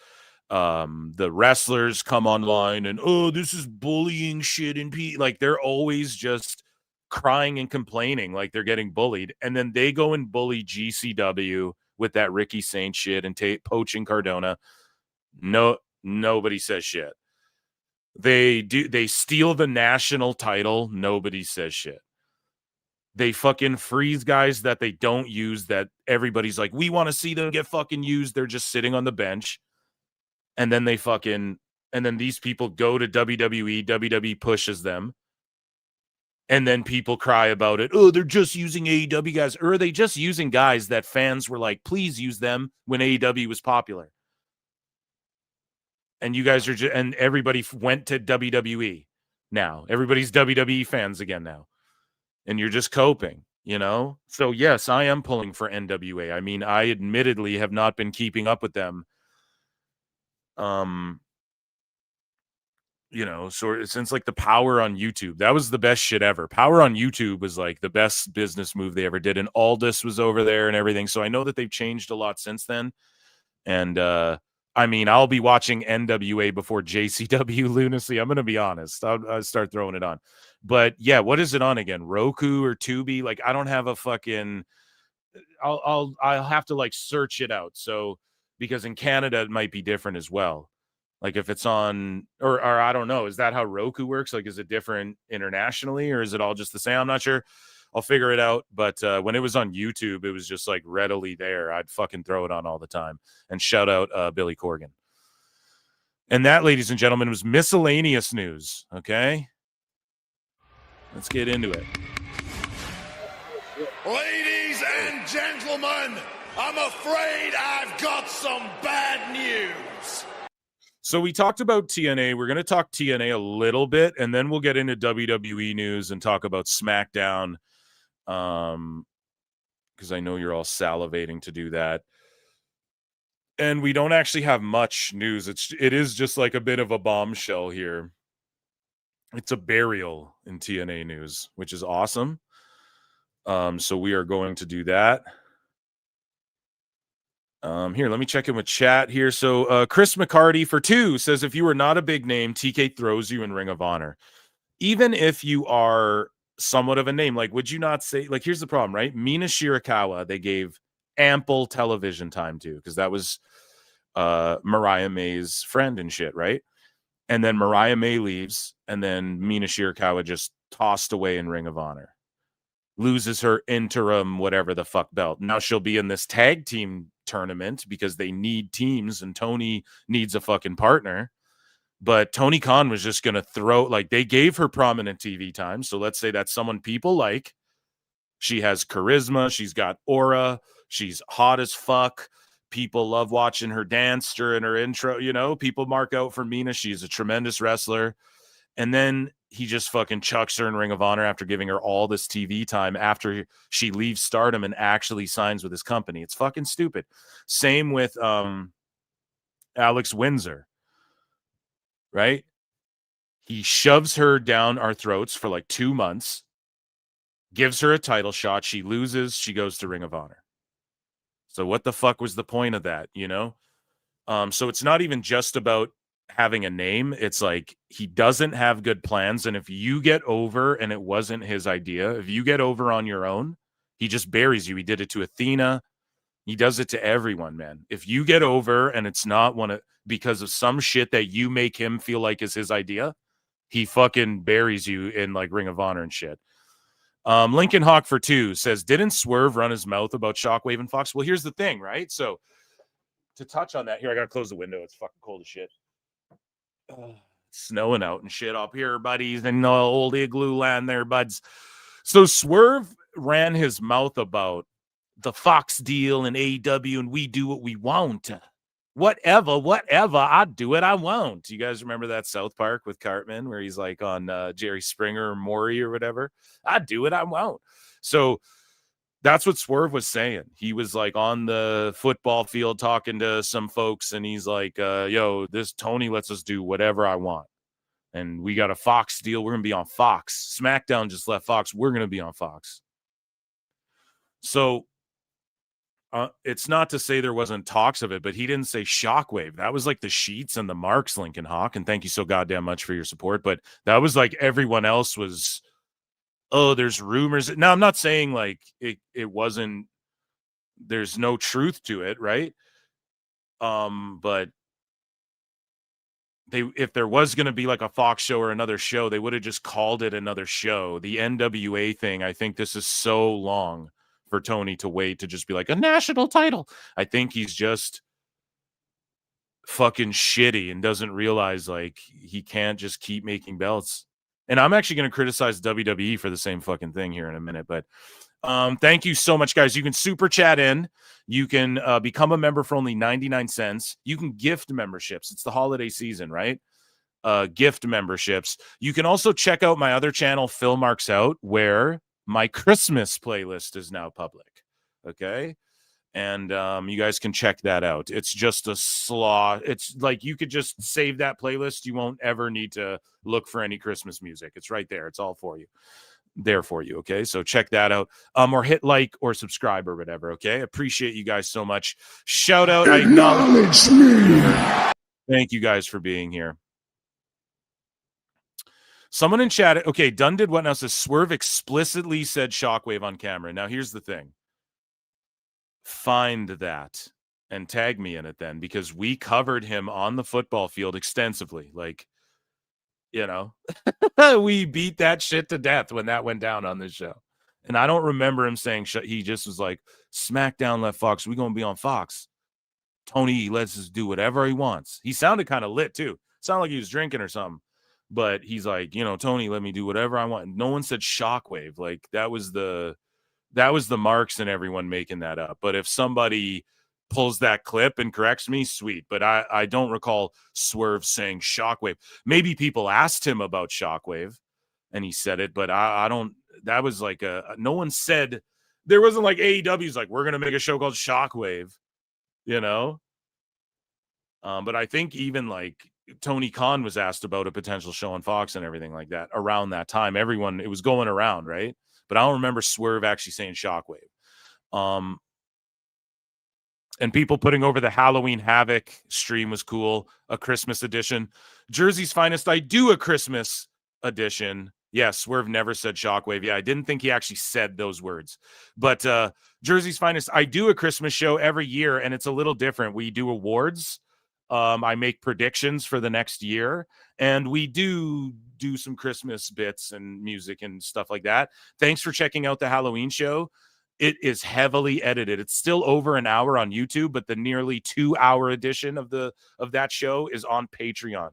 the wrestlers come online and, oh, this is bullying shit. And like, they're always just crying and complaining like they're getting bullied. And then they go and bully GCW with that Ricky Saint shit and poaching Cardona. No, nobody says shit. They steal the national title. Nobody says shit. They fucking freeze guys that they don't use, that everybody's like, we want to see them get fucking used. They're just sitting on the bench. And then these people go to WWE. WWE pushes them. And then people cry about it. Oh, they're just using AEW guys. Or are they just using guys that fans were like, please use them when AEW was popular? And you guys are and everybody went to WWE now. Everybody's WWE fans again now. And you're just coping, you know? So, yes, I am pulling for NWA. I mean, I admittedly have not been keeping up with them, you know, since like the Power on YouTube. That was the best shit ever. Power on YouTube was like the best business move they ever did. And Aldous was over there and everything. So I know that they've changed a lot since then. And, I mean, I'll be watching NWA before JCW lunacy. I'm going to be honest. I'll start throwing it on. But yeah, what is it on again? Roku or Tubi? Like, I don't have a fucking. I'll have to like search it out. So, because in Canada it might be different as well. Like if it's on, or I don't know. Is that how Roku works? Like, is it different internationally, or is it all just the same? I'm not sure. I'll figure it out. But when it was on YouTube, it was just like readily there. I'd fucking throw it on all the time. And shout out Billy Corgan. And that, ladies and gentlemen, was miscellaneous news. Okay. Let's get into it. Ladies and gentlemen, I'm afraid I've got some bad news. So we talked about TNA. We're going to talk TNA a little bit, and then we'll get into WWE news and talk about SmackDown, because I know you're all salivating to do that. And we don't actually have much news. It is just like a bit of a bombshell here. It's a burial in TNA news, which is awesome. So we are going to do that. Here, let me check in with chat here. So Chris McCarty for 2 says, if you are not a big name, TK throws you in Ring of Honor. Even if you are somewhat of a name, like, would you not say, like, here's the problem, right? Mina Shirakawa, they gave ample television time to, because that was Mariah May's friend and shit, right? And then Mariah May leaves, and then Mina Shirakawa just tossed away in Ring of Honor. Loses her interim whatever the fuck belt. Now she'll be in this tag team tournament because they need teams, and Tony needs a fucking partner. But Tony Khan was just going to throw, like, they gave her prominent TV time. So let's say that's someone people like. She has charisma. She's got aura. She's hot as fuck. People love watching her dance during her intro. You know, people mark out for Mina. She's a tremendous wrestler. And then he just fucking chucks her in Ring of Honor after giving her all this TV time after she leaves Stardom and actually signs with his company. It's fucking stupid. Same with Alex Windsor, right? He shoves her down our throats for like 2 months, gives her a title shot. She loses. She goes to Ring of Honor. So what the fuck was the point of that, you know? So it's not even just about having a name. It's like he doesn't have good plans. And if you get over and it wasn't his idea, if you get over on your own, he just buries you. He did it to Athena. He does it to everyone, man. If you get over and it's not because of some shit that you make him feel like is his idea, he fucking buries you in like Ring of Honor and shit. Lincoln Hawk for 2 says, didn't Swerve run his mouth about Shockwave and Fox? Well, here's the thing, right? So to touch on that, here, I got to close the window. It's fucking cold as shit. It's snowing out and shit up here, buddies, in the old igloo land there, buds. So Swerve ran his mouth about the Fox deal and AEW, and we do what we want. Whatever, I do what I want. You guys remember that South Park with Cartman where he's like on Jerry Springer or Maury or whatever? I do what I want. So That's what Swerve was saying. He was like on the football field talking to some folks, and he's like, yo, this Tony lets us do whatever I want. And we got a Fox deal. We're going to be on Fox. SmackDown just left Fox. We're going to be on Fox. So it's not to say there wasn't talks of it, but he didn't say Shockwave. That was like the Sheets and the Marks, Lincoln Hawk. And thank you so goddamn much for your support. But that was like everyone else was, oh, there's rumors. Now, I'm not saying like it wasn't, there's no truth to it, right? But if there was going to be like a Fox show or another show, they would have just called it another show. The NWA thing, I think this is so long for Tony to wait to just be like a national title. I think he's just fucking shitty and doesn't realize like he can't just keep making belts. And I'm actually going to criticize WWE for the same fucking thing here in a minute, but thank you so much, guys. You can super chat in. You can become a member for only 99 cents. You can gift memberships. It's the holiday season, right? Gift memberships. You can also check out my other channel, Phil Marks Out, where my Christmas playlist is now public. Okay. And you guys can check that out. It's just a slaw. It's like you could just save that playlist. You won't ever need to look for any Christmas music. It's right there. It's all for you. There for you. Okay. So check that out. Or hit like or subscribe or whatever. Okay. Appreciate you guys so much. Shout out. Acknowledge me. Thank you guys for being here. Someone in chat. Okay. Dunn did what now? Says Swerve explicitly said Shockwave on camera. Now here's the thing. Find that and tag me in it then, because we covered him on the football field extensively. Like, you know, we beat that shit to death when that went down on this show. And I don't remember him saying he just was like, SmackDown left Fox. We're going to be on Fox. Tony lets us do whatever he wants. He sounded kind of lit too. Sounded like he was drinking or something. But he's like, you know, Tony, let me do whatever I want. No one said Shockwave. Like that was the Marks and everyone making that up. But if somebody pulls that clip and corrects me, sweet. But I don't recall Swerve saying Shockwave. Maybe people asked him about Shockwave and he said it, but I don't. That was like no one said. There wasn't like AEW's like, we're going to make a show called Shockwave, you know? But I think even like Tony Khan was asked about a potential show on Fox and everything like that around that time. Everyone, it was going around, right? But I don't remember Swerve actually saying Shockwave. And people putting over the Halloween Havoc stream was cool. A Christmas edition. Jersey's Finest, I do a Christmas edition. Yeah, Swerve never said Shockwave. Yeah, I didn't think he actually said those words. But Jersey's Finest, I do a Christmas show every year, and it's a little different. We do awards. I make predictions for the next year, and we do some Christmas bits and music and stuff like that. Thanks for checking out the Halloween show. It is heavily edited. It's still over an hour on YouTube, but the nearly 2-hour edition of that show is on Patreon.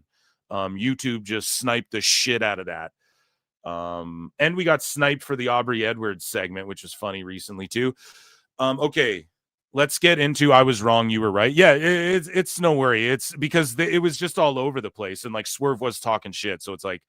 YouTube just sniped the shit out of that. And we got sniped for the Aubrey Edwards segment, which was funny recently too. Okay. Let's get into I was wrong, you were right. Yeah, it's no worry. It's because it was just all over the place, and like Swerve was talking shit. So it's like,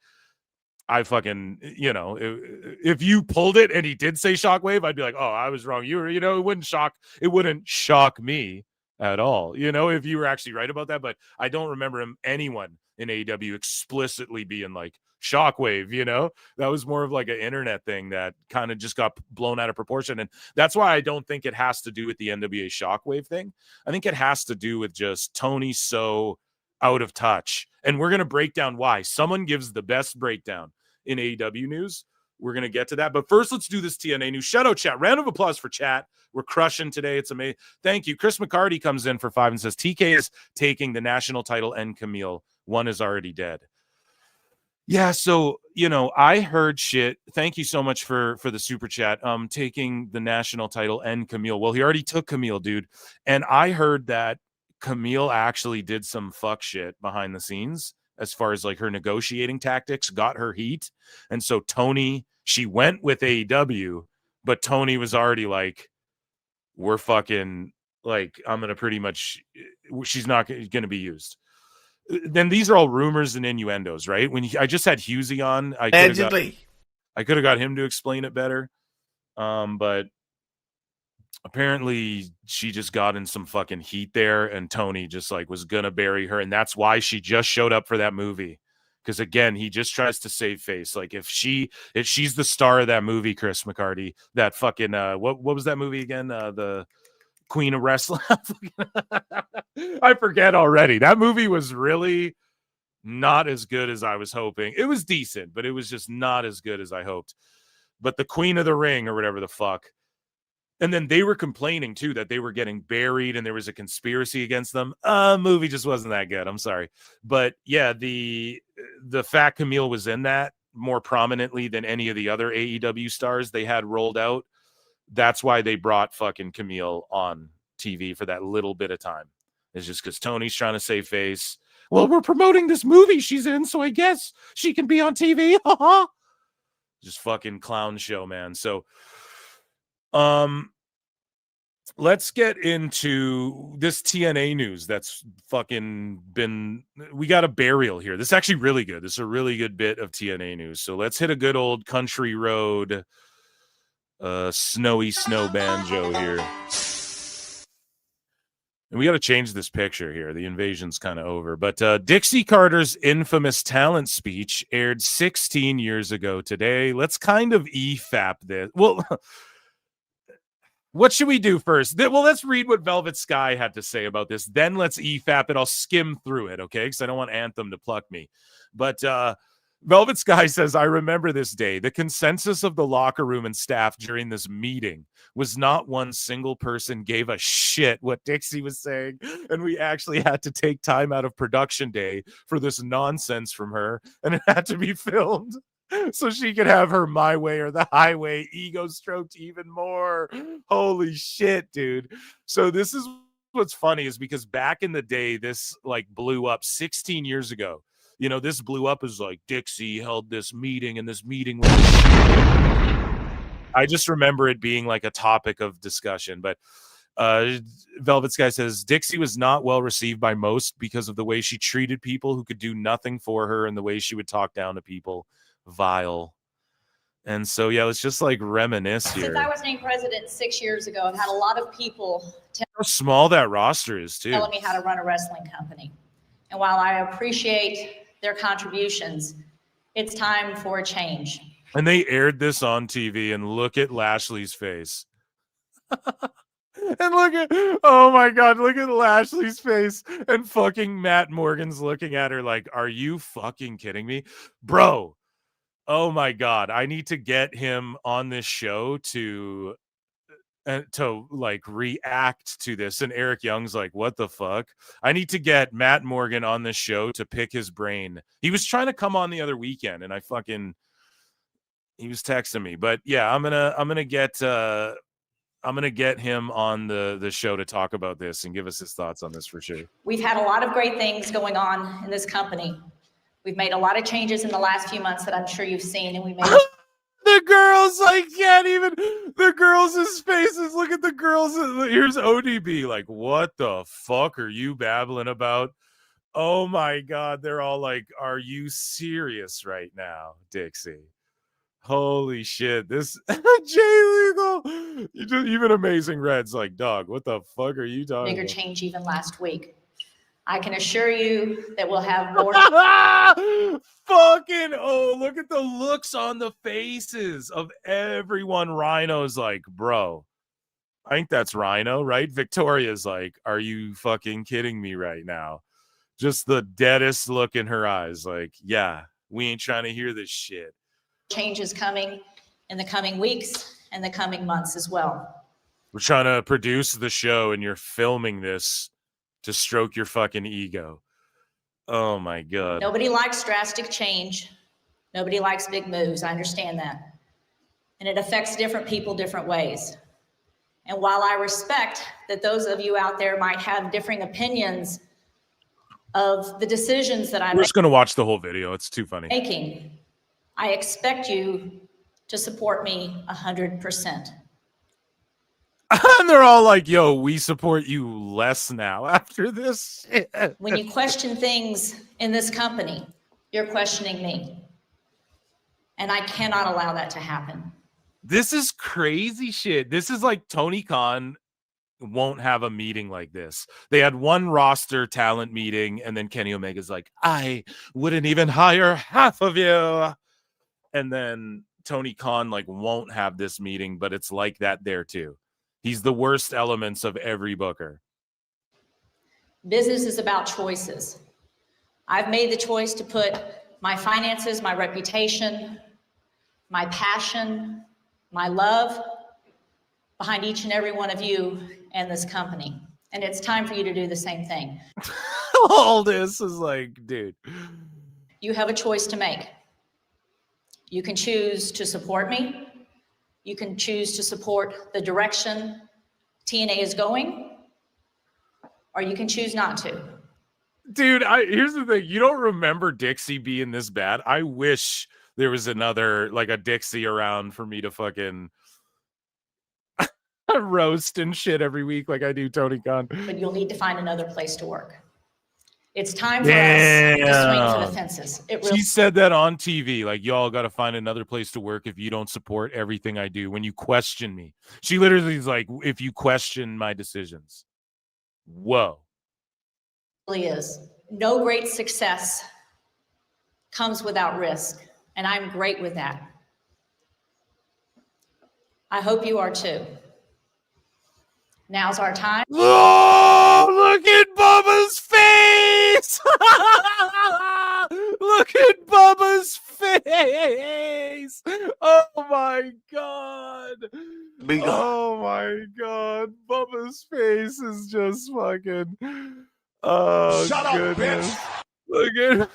I fucking, you know, if you pulled it and he did say Shockwave, I'd be like, oh, I was wrong. It wouldn't shock me at all, you know, if you were actually right about that. But I don't remember anyone in AEW explicitly being like Shockwave, you know. That was more of like an internet thing that kind of just got blown out of proportion. And that's why I don't think it has to do with the NWA Shockwave thing. I think it has to do with just Tony so out of touch. And we're going to break down why. Someone gives the best breakdown in AEW news. We're going to get to that. But first, let's do this TNA news. Shout out chat. Round of applause for chat. We're crushing today. It's amazing. Thank you. Chris McCarty comes in for 5 and says, TK is taking the national title and Camille. One is already dead. Yeah, so, you know, I heard shit. Thank you so much for the super chat. Taking the national title and Camille. Well, he already took Camille, dude. And I heard that Camille actually did some fuck shit behind the scenes as far as like her negotiating tactics, got her heat. And so Tony, she went with AEW, but Tony was already like, we're fucking like, I'm going to pretty much, she's not going to be used. Then these are all rumors and innuendos, right? I just had Husey on, I could have got him to explain it better. But apparently she just got in some fucking heat there, and Tony just like was gonna bury her, and that's why she just showed up for that movie. Because again, he just tries to save face. Like if she's the star of that movie, Chris McCarty, that fucking what was that movie again? The Queen of Wrestling. I forget already. That movie was really not as good as I was hoping. It was decent, but it was just not as good as I hoped. But the Queen of the Ring or whatever the fuck. And then they were complaining too that they were getting buried and there was a conspiracy against them. Movie just wasn't that good. I'm sorry. But yeah, the fact Camille was in that more prominently than any of the other AEW stars they had rolled out. That's why they brought fucking Camille on TV for that little bit of time. It's just because Tony's trying to save face. Well, we're promoting this movie she's in, so I guess she can be on TV. Just fucking clown show, man. So, let's get into this TNA news that's fucking been. We got a burial here. This is actually really good. This is a really good bit of TNA news. So let's hit a good old country road, snowy snow banjo here. And we got to change this picture here. The invasion's kind of over. But Dixie Carter's infamous talent speech aired 16 years ago today. Let's kind of EFAP this. Well, what should we do first? Well, let's read what Velvet Sky had to say about this. Then let's EFAP it. I'll skim through it, okay? Because I don't want Anthem to pluck me. But Velvet Sky says, I remember this day. The consensus of the locker room and staff during this meeting was not one single person gave a shit what Dixie was saying. And we actually had to take time out of production day for this nonsense from her. And it had to be filmed so she could have her my way or the highway ego stroked even more. Holy shit, dude. So this is what's funny is because back in the day, this like blew up 16 years ago. You know, this blew up as like Dixie held this meeting and this meeting was. I just remember it being like a topic of discussion. But Velvet Sky says Dixie was not well received by most because of the way she treated people who could do nothing for her and the way she would talk down to people. Vile. And so, yeah, let's just like reminisce here. Since I was named president 6 years ago, I've had a lot of people how small that roster is, too. Telling me how to run a wrestling company. And while I appreciate their contributions, it's time for a change. And they aired this on TV, and look at Lashley's face. And look at, oh my God, look at Lashley's face. And fucking Matt Morgan's looking at her like, are you fucking kidding me? Bro, oh my God, I need to get him on this show to like react to this. And Eric Young's like, what the fuck? I need to get Matt Morgan on this show to pick his brain. He was trying to come on the other weekend, and he was texting me. But yeah, I'm gonna get him on the show to talk about this and give us his thoughts on this for sure. We've had a lot of great things going on in this company. We've made a lot of changes in the last few months that I'm sure you've seen, and we made the girls like can't even. The girls' faces. Look at the girls. Here's ODB. Like, what the fuck are you babbling about? Oh my God, they're all like, are you serious right now, Dixie? Holy shit, this Jay Lethal, even Amazing Red's like, dog, what the fuck are you talking bigger about? change even last week. I can assure you that we'll have more. Fucking, oh, look at the looks on the faces of everyone. Rhino's like, bro, I think that's Rhino, right? Victoria's like, are you fucking kidding me right now? Just the deadest look in her eyes. Like, yeah, we ain't trying to hear this shit. Changes coming in the coming weeks and the coming months as well. We're trying to produce the show and you're filming this to stroke your fucking ego. Oh my God. Nobody likes drastic change. Nobody likes big moves. I understand that. And it affects different people different ways. And while I respect that those of you out there might have differing opinions of the decisions that I'm We're just going to watch the whole video. It's too funny. making, I expect you to support me 100%. And they're all like, yo, we support you less now after this. When you question things in this company, you're questioning me. And I cannot allow that to happen. This is crazy shit. This is like Tony Khan won't have a meeting like this. They had one roster talent meeting, and then Kenny Omega's like, I wouldn't even hire half of you. And then Tony Khan like won't have this meeting, but it's like that there too. He's the worst elements of every booker. Business is about choices. I've made the choice to put my finances, my reputation, my passion, my love behind each and every one of you and this company. And it's time for you to do the same thing. All this is like, dude. You have a choice to make. You can choose to support me. You can choose to support the direction TNA is going, or you can choose not to. Dude, here's the thing. You don't remember Dixie being this bad. I wish there was another, like a Dixie around for me to fucking roast and shit every week like I do Tony Khan. But you'll need to find another place to work. It's time for us to swing for the fences. She said that on TV, like, y'all got to find another place to work if you don't support everything I do. When you question me, she literally is like, if you question my decisions. Whoa. Really is. No great success comes without risk, and I'm great with that. I hope you are too. Now's our time. Oh, look at Bubba's face! Look at Bubba's face! Oh my god! Oh my god! Bubba's face is just fucking. Oh, Shut up, goodness. bitch! Look at.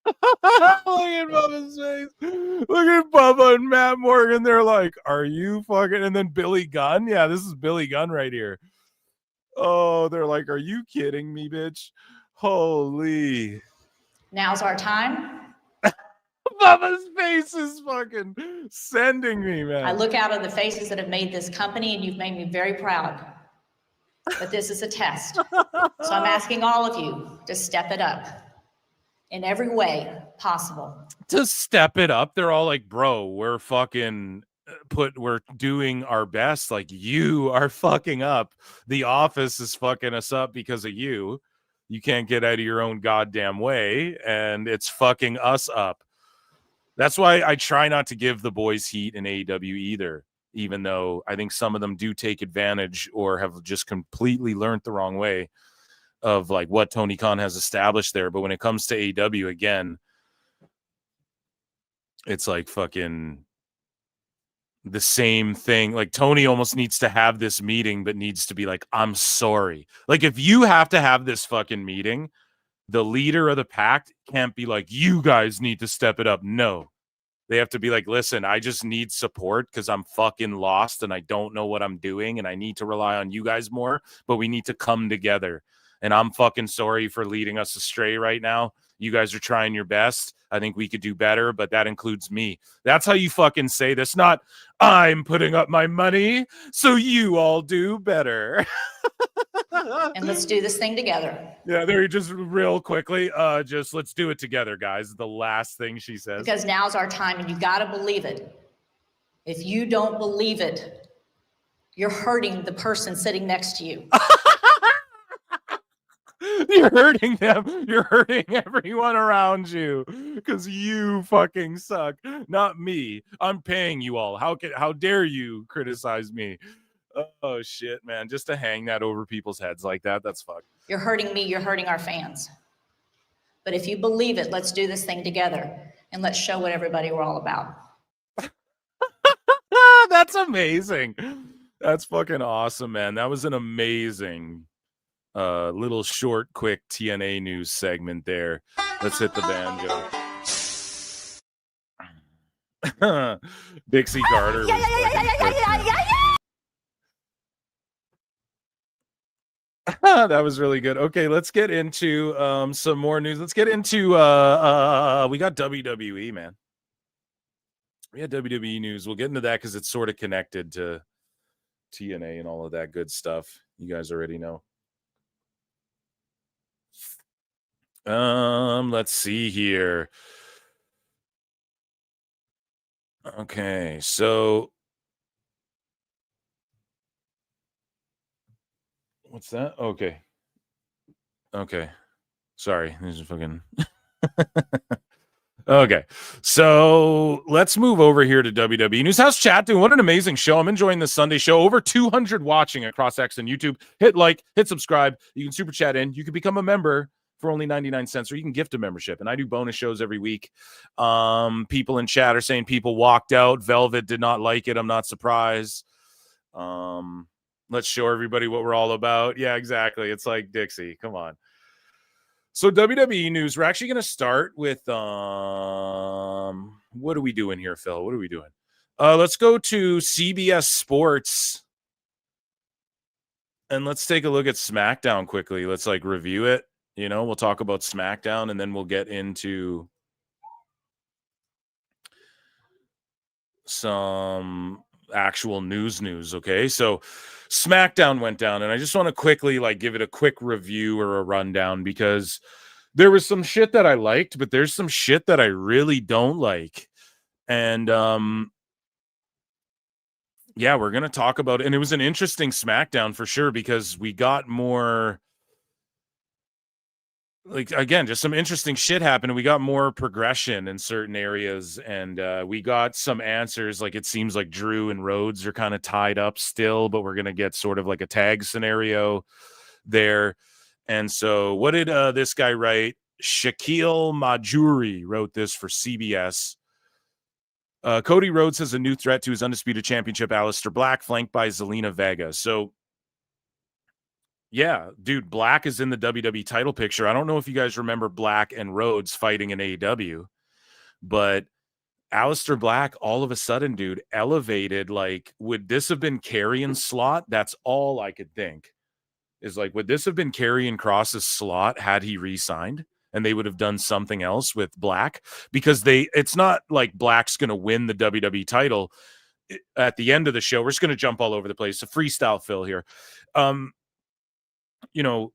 Look at Bubba's face. Look at Bubba and Matt Morgan. They're like, are you fucking? And then Billy Gunn. Yeah, this is Billy Gunn right here. Oh, they're like, are you kidding me, bitch? Holy. Now's our time. Bubba's face is fucking sending me, man. I look out at the faces that have made this company, and you've made me very proud. But this is a test. So I'm asking all of you to step it up in every way possible. To step it up, they're all like, bro, we're fucking we're doing our best. Like, you are fucking up. The office is fucking us up because of you. You can't get out of your own goddamn way, and it's fucking us up. That's why I try not to give the boys heat in AEW either, even though I think some of them do take advantage or have just completely learned the wrong way of like what Tony Khan has established there. But when it comes to AEW, again, it's like fucking the same thing. Like, Tony almost needs to have this meeting, but needs to be like, I'm sorry. Like, if you have to have this fucking meeting, the leader of the pack can't be like, you guys need to step it up. No, they have to be like, listen, I just need support because I'm fucking lost and I don't know what I'm doing and I need to rely on you guys more, but we need to come together. And I'm fucking sorry for leading us astray right now. You guys are trying your best. I think we could do better, but that includes me. That's how you fucking say this. Not, I'm putting up my money so you all do better. And let's do this thing together. Yeah, there, just real quickly, just let's do it together, guys. The last thing she says. Because now's our time, and you got to believe it. If you don't believe it, you're hurting the person sitting next to you. You're hurting them. You're hurting everyone around you because you fucking suck. Not me. I'm paying you all. How dare you criticize me? Oh shit, man. Just to hang that over people's heads like that, that's fucked. You're hurting me. You're hurting our fans. But if you believe it, let's do this thing together and let's show what everybody we're all about. That's amazing. That's fucking awesome, man. That was an amazing little short, quick TNA news segment there. Let's hit the banjo. Dixie Carter. That was really good. Okay, let's get into some more news. Let's get into we got WWE, man. We had WWE news. We'll get into that because it's sort of connected to TNA and all of that good stuff. You guys already know. Let's see here. Okay, so What's that? Okay. Sorry. This is fucking. Okay, so let's move over here to WWE News. How's chat doing? What an amazing show. I'm enjoying this Sunday show. Over 200 watching across X and YouTube. Hit like, hit subscribe. You can super chat in. You can become a member for only 99 cents, or you can gift a membership. And I do bonus shows every week. People in chat are saying people walked out. Velvet did not like it. I'm not surprised. Let's show everybody what we're all about. Yeah, exactly. It's like Dixie. Come on. So WWE news, we're actually going to start with, what are we doing here, Phil? What are we doing? Let's go to CBS Sports and let's take a look at SmackDown quickly. Let's like review it. You know, we'll talk about SmackDown and then we'll get into some actual news. Okay. So SmackDown went down and I just want to quickly like give it a quick review or a rundown because there was some shit that I liked, but there's some shit that I really don't like. And yeah, we're going to talk about it. And it was an interesting SmackDown for sure because we got more, like, again, just some interesting shit happened. We got more progression in certain areas and we got some answers. Like it seems like Drew and Rhodes are kind of tied up still, but we're going to get sort of like a tag scenario there. And so what did this guy write? Shaquille Majuri wrote this for CBS. Cody Rhodes has a new threat to his undisputed championship, Aleister Black, flanked by Zelina Vega. So yeah, dude, Black is in the WWE title picture. I don't know if you guys remember Black and Rhodes fighting in AEW, but Aleister Black, all of a sudden, dude, elevated. Like, would this have been Karrion's slot? That's all I could think. Is like, would this have been Karrion Kross's slot had he re-signed? And they would have done something else with Black? Because it's not like Black's going to win the WWE title at the end of the show. We're just going to jump all over the place. A freestyle Phil here. You know,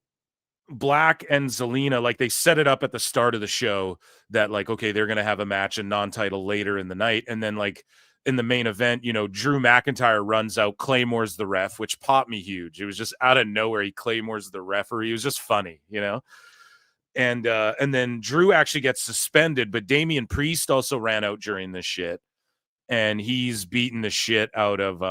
Black and Zelina, like they set it up at the start of the show that like, okay, they're going to have a match and non-title later in the night. And then like in the main event, you know, Drew McIntyre runs out, Claymore's the ref, which popped me huge. It was just out of nowhere. Claymore's the referee. It was just funny, you know? And then Drew actually gets suspended, but Damian Priest also ran out during this shit. And he's beating the shit out of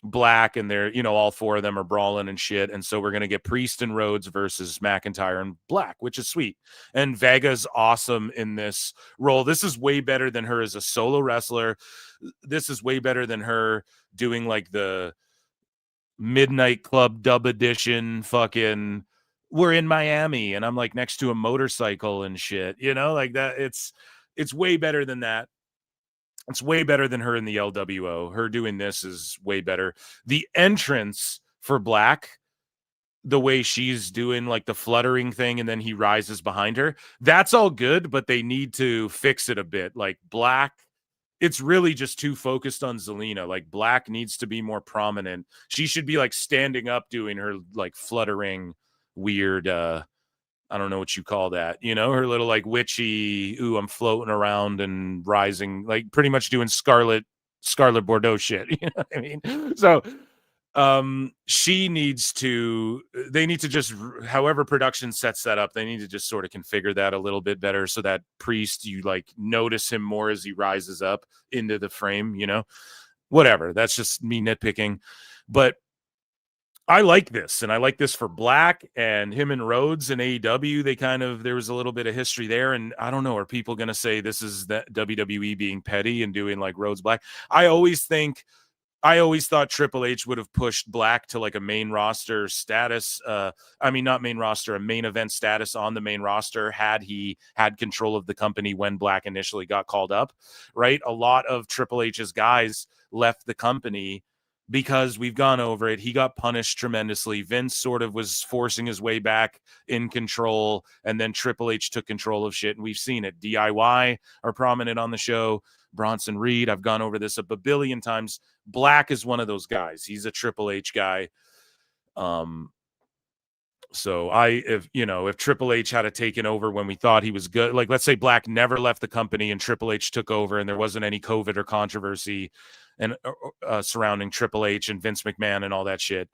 Black, and they're, you know, all four of them are brawling and shit. And so we're going to get Priest and Rhodes versus McIntyre and Black, which is sweet. And Vega's awesome in this role. This is way better than her as a solo wrestler. This is way better than her doing like the Midnight Club dub edition fucking we're in Miami and I'm like next to a motorcycle and shit, you know, like that. It's way better than that. It's way better than her in the LWO. Her doing this is way better. The entrance for Black, the way she's doing like the fluttering thing and then he rises behind her, that's all good, but they need to fix it a bit. Like Black, it's really just too focused on Zelina. Like Black needs to be more prominent. She should be like standing up doing her like fluttering weird I don't know what you call that, you know, her little like witchy, ooh, I'm floating around and rising, like pretty much doing Scarlet Bordeaux shit, you know what I mean? So they need to just, however production sets that up, they need to just sort of configure that a little bit better so that Priest, you like notice him more as he rises up into the frame, you know, whatever. That's just me nitpicking, but I like this, and I like this for Black and him and Rhodes and AEW. There was a little bit of history there, and I don't know, are people going to say this is that WWE being petty and doing like Rhodes Black? I always thought Triple H would have pushed Black to like a main roster status. Not main roster, a main event status on the main roster had he had control of the company when Black initially got called up, right? A lot of Triple H's guys left the company because we've gone over it. He got punished tremendously. Vince sort of was forcing his way back in control, and then Triple H took control of shit, and we've seen it. DIY are prominent on the show. Bronson Reed, I've gone over this a billion times. Black is one of those guys. He's a Triple H guy. So if Triple H had taken over when we thought he was good, like let's say Black never left the company and Triple H took over and there wasn't any COVID or controversy and surrounding Triple H and Vince McMahon and all that shit,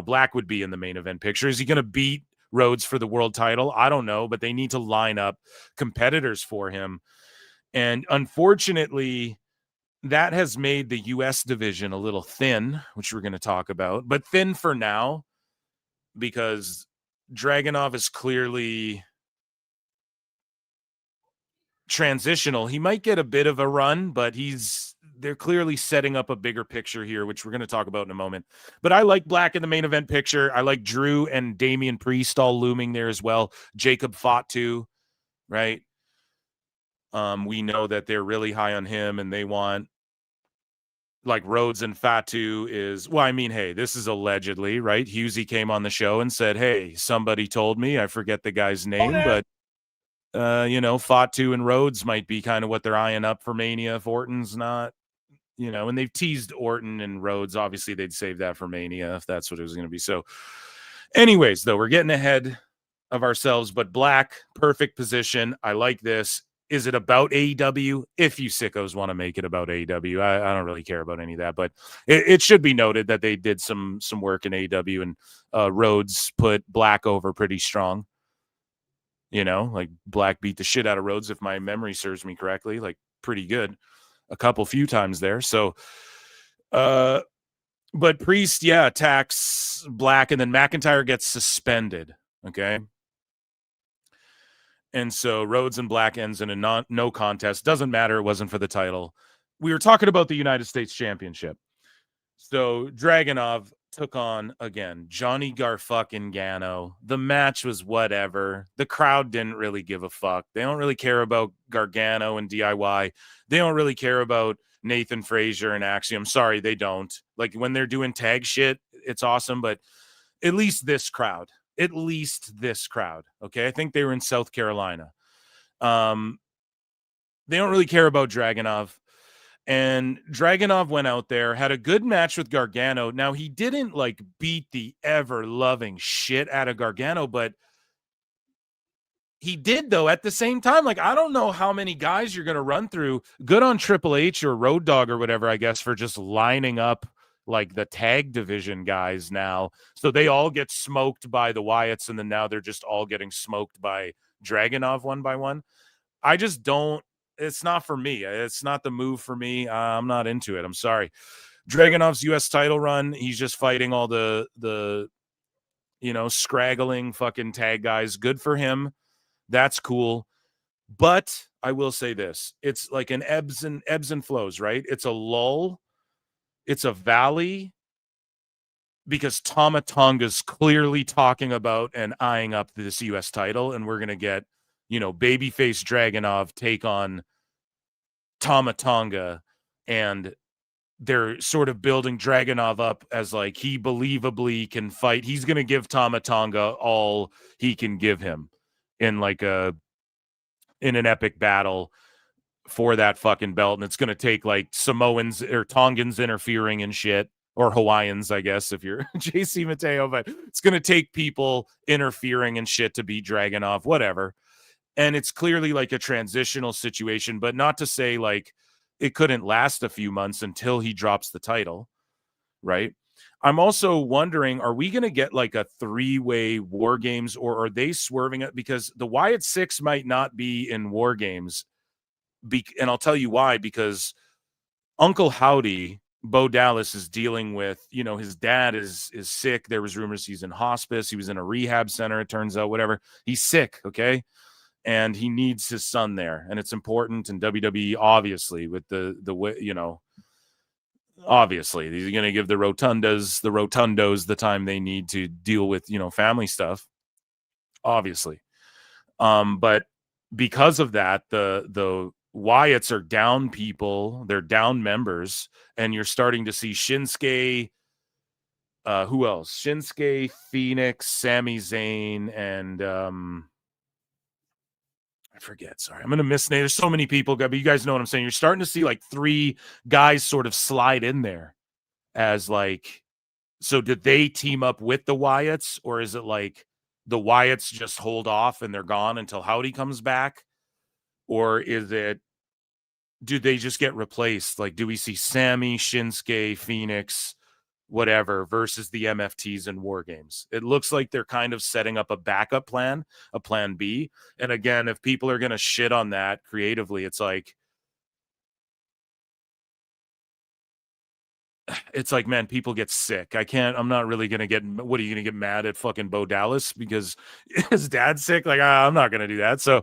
Black would be in the main event picture. Is he going to beat Rhodes for the world title? I don't know, but they need to line up competitors for him. And unfortunately, that has made the U.S. division a little thin, which we're going to talk about, but thin for now because Dragunov is clearly transitional. He might get a bit of a run, but they're clearly setting up a bigger picture here, which we're going to talk about in a moment. But I like Black in the main event picture. I like Drew and Damian Priest all looming there as well. Jacob Fatu, right? We know that they're really high on him, and they want like Rhodes and Fatu is, well, I mean, hey, this is allegedly, right? Husey came on the show and said, hey, somebody told me, I forget the guy's name, but Fatu and Rhodes might be kind of what they're eyeing up for Mania if Orton's not, and they've teased Orton and Rhodes. Obviously, they'd save that for Mania if that's what it was going to be. So anyways, though, we're getting ahead of ourselves, but Black, perfect position. I like this. Is it about AEW? If you sickos want to make it about AEW, I don't really care about any of that, but it should be noted that they did some work in AEW, and Rhodes put Black over pretty strong. Like Black beat the shit out of Rhodes, if my memory serves me correctly, like pretty good a few times there. So, but Priest, attacks Black, and then McIntyre gets suspended. Okay. And so Rhodes and Black ends in a no contest. Doesn't matter. It wasn't for the title. We were talking about the United States Championship. So Dragunov took on, again, Johnny Garfucking-Gano. The match was whatever. The crowd didn't really give a fuck. They don't really care about Gargano and DIY. They don't really care about Nathan Frazier and Axiom. Sorry, they don't. Like, when they're doing tag shit, it's awesome, but at least this crowd. Okay, I think they were in South Carolina. They don't really care about Dragunov. And Dragunov went out there, had a good match with Gargano. Now, he didn't beat the ever-loving shit out of Gargano, but he did, though, at the same time. I don't know how many guys you're going to run through. Good on Triple H or Road Dogg or whatever, I guess, for just lining up the tag division guys now. So they all get smoked by the Wyatts, and then now they're just all getting smoked by Dragunov one by one. I just don't. It's not for me. It's not the move for me. I'm not into it. I'm sorry. Dragunov's U.S. title run, he's just fighting all the scraggling fucking tag guys. Good for him. That's cool. But I will say this. It's like an ebbs and flows, right? It's a lull. It's a valley, because Tama Tonga's clearly talking about and eyeing up this U.S. title, and we're going to get, babyface Dragunov take on Tama Tonga, and they're sort of building Dragunov up as he believably can fight. He's going to give Tama Tonga all he can give him in in an epic battle for that fucking belt, and it's going to take Samoans or Tongans interfering and shit, or Hawaiians, I guess, if you're JC Mateo, but it's going to take people interfering and shit to beat Dragunov, whatever. And it's clearly a transitional situation, but not to say it couldn't last a few months until he drops the title, right? I'm also wondering, are we going to get a three-way War Games, or are they swerving it? Because the Wyatt Six might not be in War Games. And I'll tell you why, because Uncle Howdy, Bo Dallas, is dealing with, his dad is sick. There was rumors he's in hospice. He was in a rehab center, it turns out, whatever. He's sick, okay? And he needs his son there. And it's important. And WWE, obviously, with the way, obviously, he's going to give the Rotundos the time they need to deal with, family stuff, obviously. But because of that, the Wyatts are down people. They're down members. And you're starting to see Shinsuke, who else? Shinsuke, Phoenix, Sami Zayn, and I forget. Sorry, I'm going to miss names. There's so many people, but you guys know what I'm saying. You're starting to see three guys sort of slide in there as so did they team up with the Wyatts, or is it the Wyatts just hold off and they're gone until Howdy comes back? Or do they just get replaced? Do we see Sammy, Shinsuke, Phoenix, whatever versus the MFTs and War Games. It looks like they're kind of setting up a backup plan, a plan B. And again, if people are going to shit on that creatively, it's like, man, people get sick. I'm not really going to get, what are you going to get mad at fucking Bo Dallas because his dad's sick? Like, I'm not going to do that. So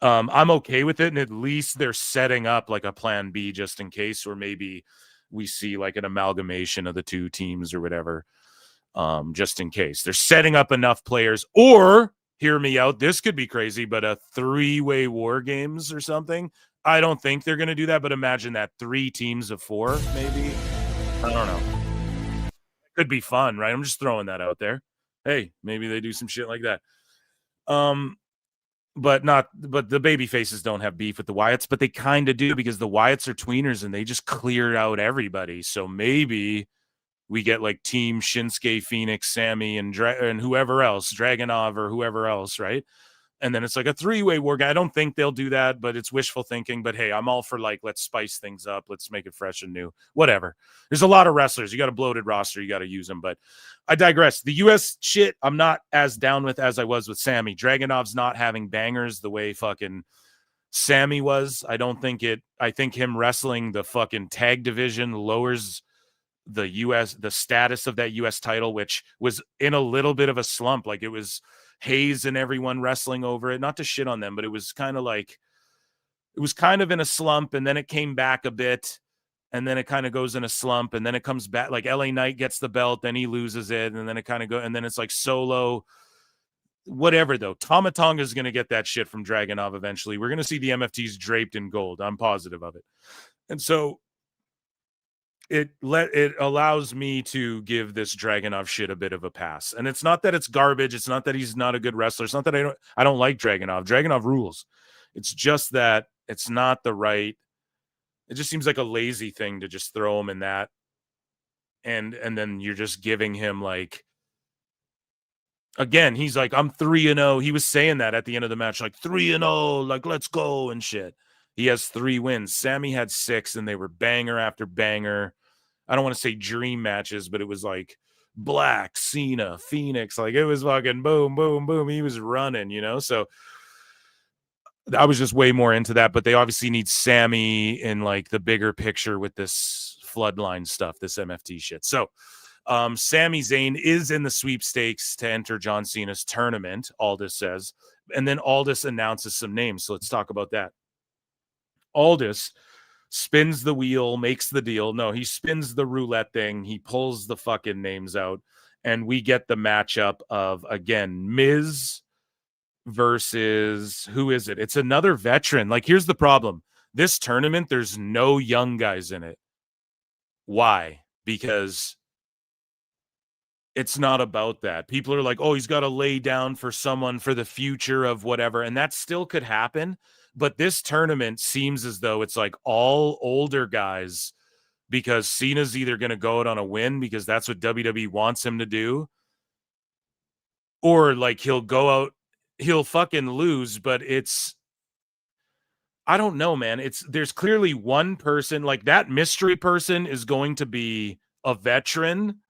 I'm okay with it. And at least they're setting up like a plan B just in case, or maybe we see like an amalgamation of the two teams or whatever, just in case. They're setting up enough players, or hear me out, this could be crazy, but a 3-way War Games or something. I don't think they're going to do that, but imagine that 3 teams of 4, maybe. I don't know. It could be fun, right? I'm just throwing that out there. Hey, maybe they do some shit like that. But the baby faces don't have beef with the Wyatts, but they kind of do because the Wyatts are tweeners and they just cleared out everybody. So maybe we get like Team Shinsuke, Phoenix, Sammy, and whoever else, Dragunov or whoever else, right? And then it's like a 3-way war guy. I don't think they'll do that, but it's wishful thinking. But hey, I'm all for like, let's spice things up. Let's make it fresh and new. Whatever. There's a lot of wrestlers. You got a bloated roster. You got to use them. But I digress. The U.S. shit, I'm not as down with as I was with Sammy. Dragunov's not having bangers the way fucking Sammy was. I think him wrestling the fucking tag division lowers the status of that U.S. title, which was in a little bit of a slump. Like it was Hayes and everyone wrestling over it, not to shit on them, but it was kind of in a slump, and then it came back a bit, and then it kind of goes in a slump, and then it comes back. Like LA Knight gets the belt, then he loses it, and then it kind of and then it's like Solo, whatever though. Tama Tonga is going to get that shit from Dragunov eventually. We're going to see the MFTs draped in gold. I'm positive of it. And so it allows me to give this Dragunov shit a bit of a pass. And it's not that it's garbage. It's not that he's not a good wrestler. It's not that I don't like Dragunov. Dragunov rules. It's just that it's not the right. It just seems like a lazy thing to just throw him in that. And then you're just giving him like, again, he's like, I'm 3-0. He was saying that at the end of the match, like 3-0, like let's go and shit. He has 3 wins. Sammy had 6, and they were banger after banger. I don't want to say dream matches, but it was like Black, Cena, Phoenix. Like it was fucking boom, boom, boom. He was running, So I was just way more into that. But they obviously need Sammy in like the bigger picture with this Floodline stuff, this MFT shit. So Sami Zayn is in the sweepstakes to enter John Cena's tournament, Aldis says. And then Aldis announces some names. So let's talk about that. Aldis spins the wheel, makes the deal. No, he spins the roulette thing. He pulls the fucking names out, and we get the matchup of, again, Miz versus, who is it? It's another veteran. Like, here's the problem. This tournament, there's no young guys in it. Why? Because it's not about that. People are like, oh, he's got to lay down for someone for the future of whatever, and that still could happen. But this tournament seems as though it's like all older guys, because Cena's either going to go out on a win because that's what WWE wants him to do, or like he'll go out, he'll fucking lose. But I don't know, man. There's clearly one person, like that mystery person is going to be a veteran.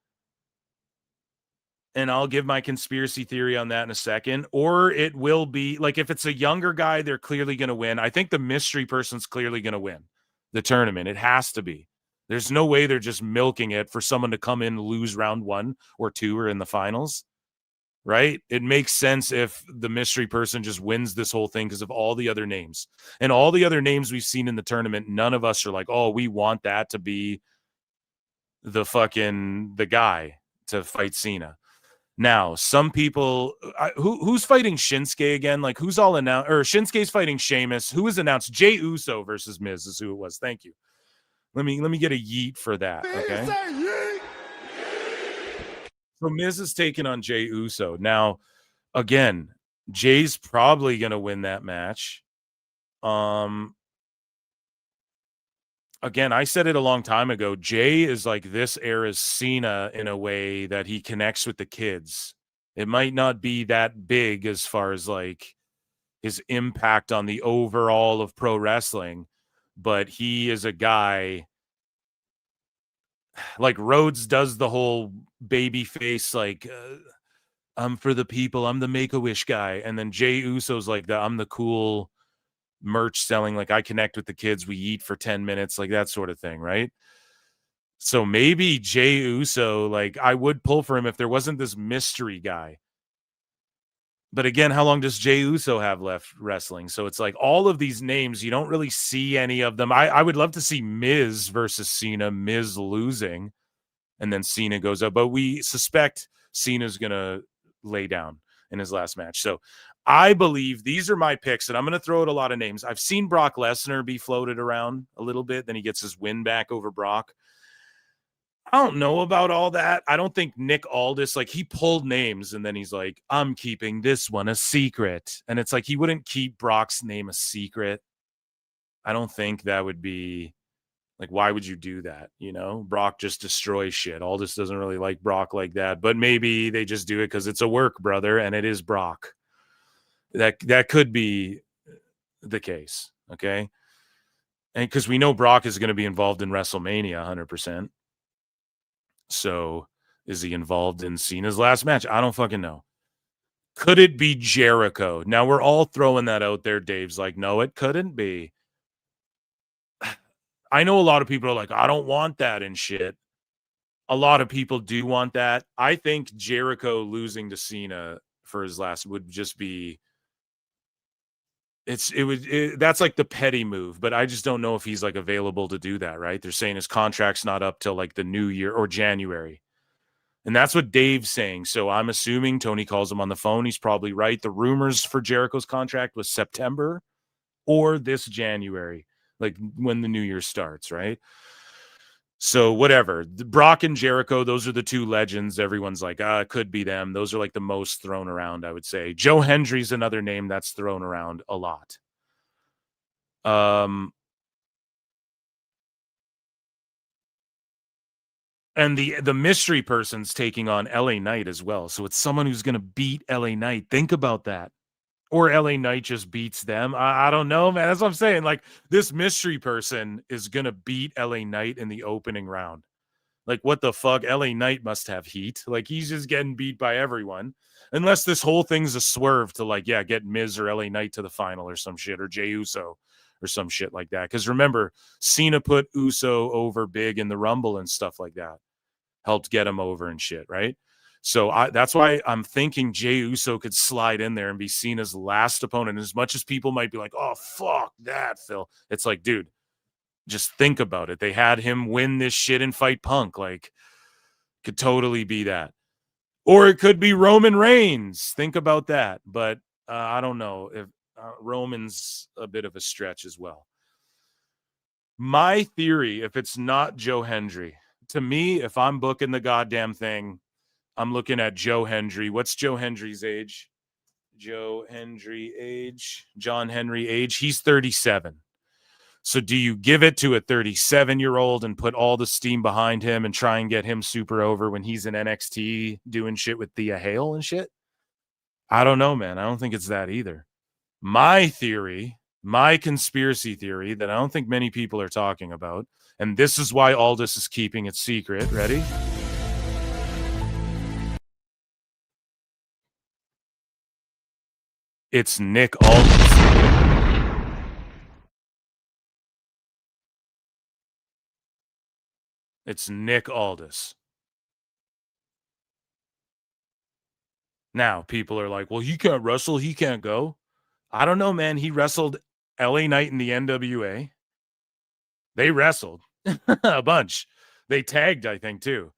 And I'll give my conspiracy theory on that in a second. Or it will be, like, if it's a younger guy, they're clearly going to win. I think the mystery person's clearly going to win the tournament. It has to be. There's no way they're just milking it for someone to come in, lose round 1 or 2 or in the finals, right? It makes sense if the mystery person just wins this whole thing because of all the other names. And all the other names we've seen in the tournament, none of us are like, oh, we want that to be the guy to fight Cena. Now, some people, who's fighting Shinsuke again? Like, who's all announced? Or Shinsuke's fighting Sheamus. Who was announced? Jey Uso versus Miz is who it was. Thank you. Let me get a yeet for that. Okay. So Miz is taking on Jey Uso. Now, again, Jay's probably going to win that match. Again, I said it a long time ago. Jay is like this era's Cena in a way that he connects with the kids. It might not be that big as far as like his impact on the overall of pro wrestling, but he is a guy. like Rhodes does the whole baby face, like I'm for the people, I'm the Make-A-Wish guy, and then Jey Uso's like I'm the cool merch selling, like I connect with the kids, we eat for 10 minutes, like that sort of thing, right? So maybe Jey Uso, like I would pull for him if there wasn't this mystery guy. But again, how long does Jey Uso have left wrestling? So it's like all of these names, you don't really see any of them. I would love to see Miz versus Cena, Miz losing, and then Cena goes up. But we suspect Cena's going to lay down in his last match. So I believe these are my picks, and I'm going to throw out a lot of names. I've seen Brock Lesnar be floated around a little bit. Then he gets his win back over Brock. I don't know about all that. I don't think Nick Aldis, like he pulled names and then he's like, I'm keeping this one a secret. And it's like, he wouldn't keep Brock's name a secret. I don't think that would be like, why would you do that? You know, Brock just destroys shit. Aldis doesn't really like Brock like that, but maybe they just do it because it's a work, brother. And it is Brock. That could be the case. Okay. And because we know Brock is going to be involved in WrestleMania 100%. So is he involved in Cena's last match? I don't fucking know. Could it be Jericho? Now we're all throwing that out there. Dave's like, no, it couldn't be. I know a lot of people are like, I don't want that and shit. A lot of people do want that. I think Jericho losing to Cena for his last would just be, that's like the petty move, but I just don't know if he's like available to do that, right? They're saying his contract's not up till like the new year or January. And that's what Dave's saying. So I'm assuming Tony calls him on the phone. He's probably right. The rumors for Jericho's contract was September or this January, like when the new year starts, right? So whatever. Brock and Jericho, those are the two legends. Everyone's like, it could be them. Those are like the most thrown around, I would say. Joe Hendry's another name that's thrown around a lot. And the mystery person's taking on LA Knight as well. So it's someone who's going to beat LA Knight. Think about that. Or LA Knight just beats them. I don't know, man. That's what I'm saying. Like, this mystery person is going to beat LA Knight in the opening round. Like, what the fuck? LA Knight must have heat. Like, he's just getting beat by everyone. Unless this whole thing's a swerve to, like, yeah, get Miz or LA Knight to the final or some shit, or Jey Uso or some shit like that. Because remember, Cena put Uso over big in the Rumble and stuff like that. Helped get him over and shit, right? So that's why I'm thinking Jey Uso could slide in there and be Cena's last opponent. As much as people might be like, oh, fuck that, Phil. It's like, dude, just think about it. They had him win this shit and fight Punk. Like, could totally be that. Or it could be Roman Reigns. Think about that. But I don't know if Roman's a bit of a stretch as well. My theory, if it's not Joe Hendry, to me, if I'm booking the goddamn thing, I'm looking at Joe Hendry. What's Joe Hendry's age? John Henry age. He's 37. So do you give it to a 37-year-old and put all the steam behind him and try and get him super over when he's in NXT doing shit with Thea Hale and shit? I don't know, man. I don't think it's that either. My theory, my conspiracy theory that I don't think many people are talking about, and this is why Aldis is keeping it secret. Ready? It's Nick Aldis. It's Nick Aldis. Now, people are like, well, he can't wrestle. He can't go. I don't know, man. He wrestled LA Knight in the NWA. They wrestled a bunch. They tagged, I think, too.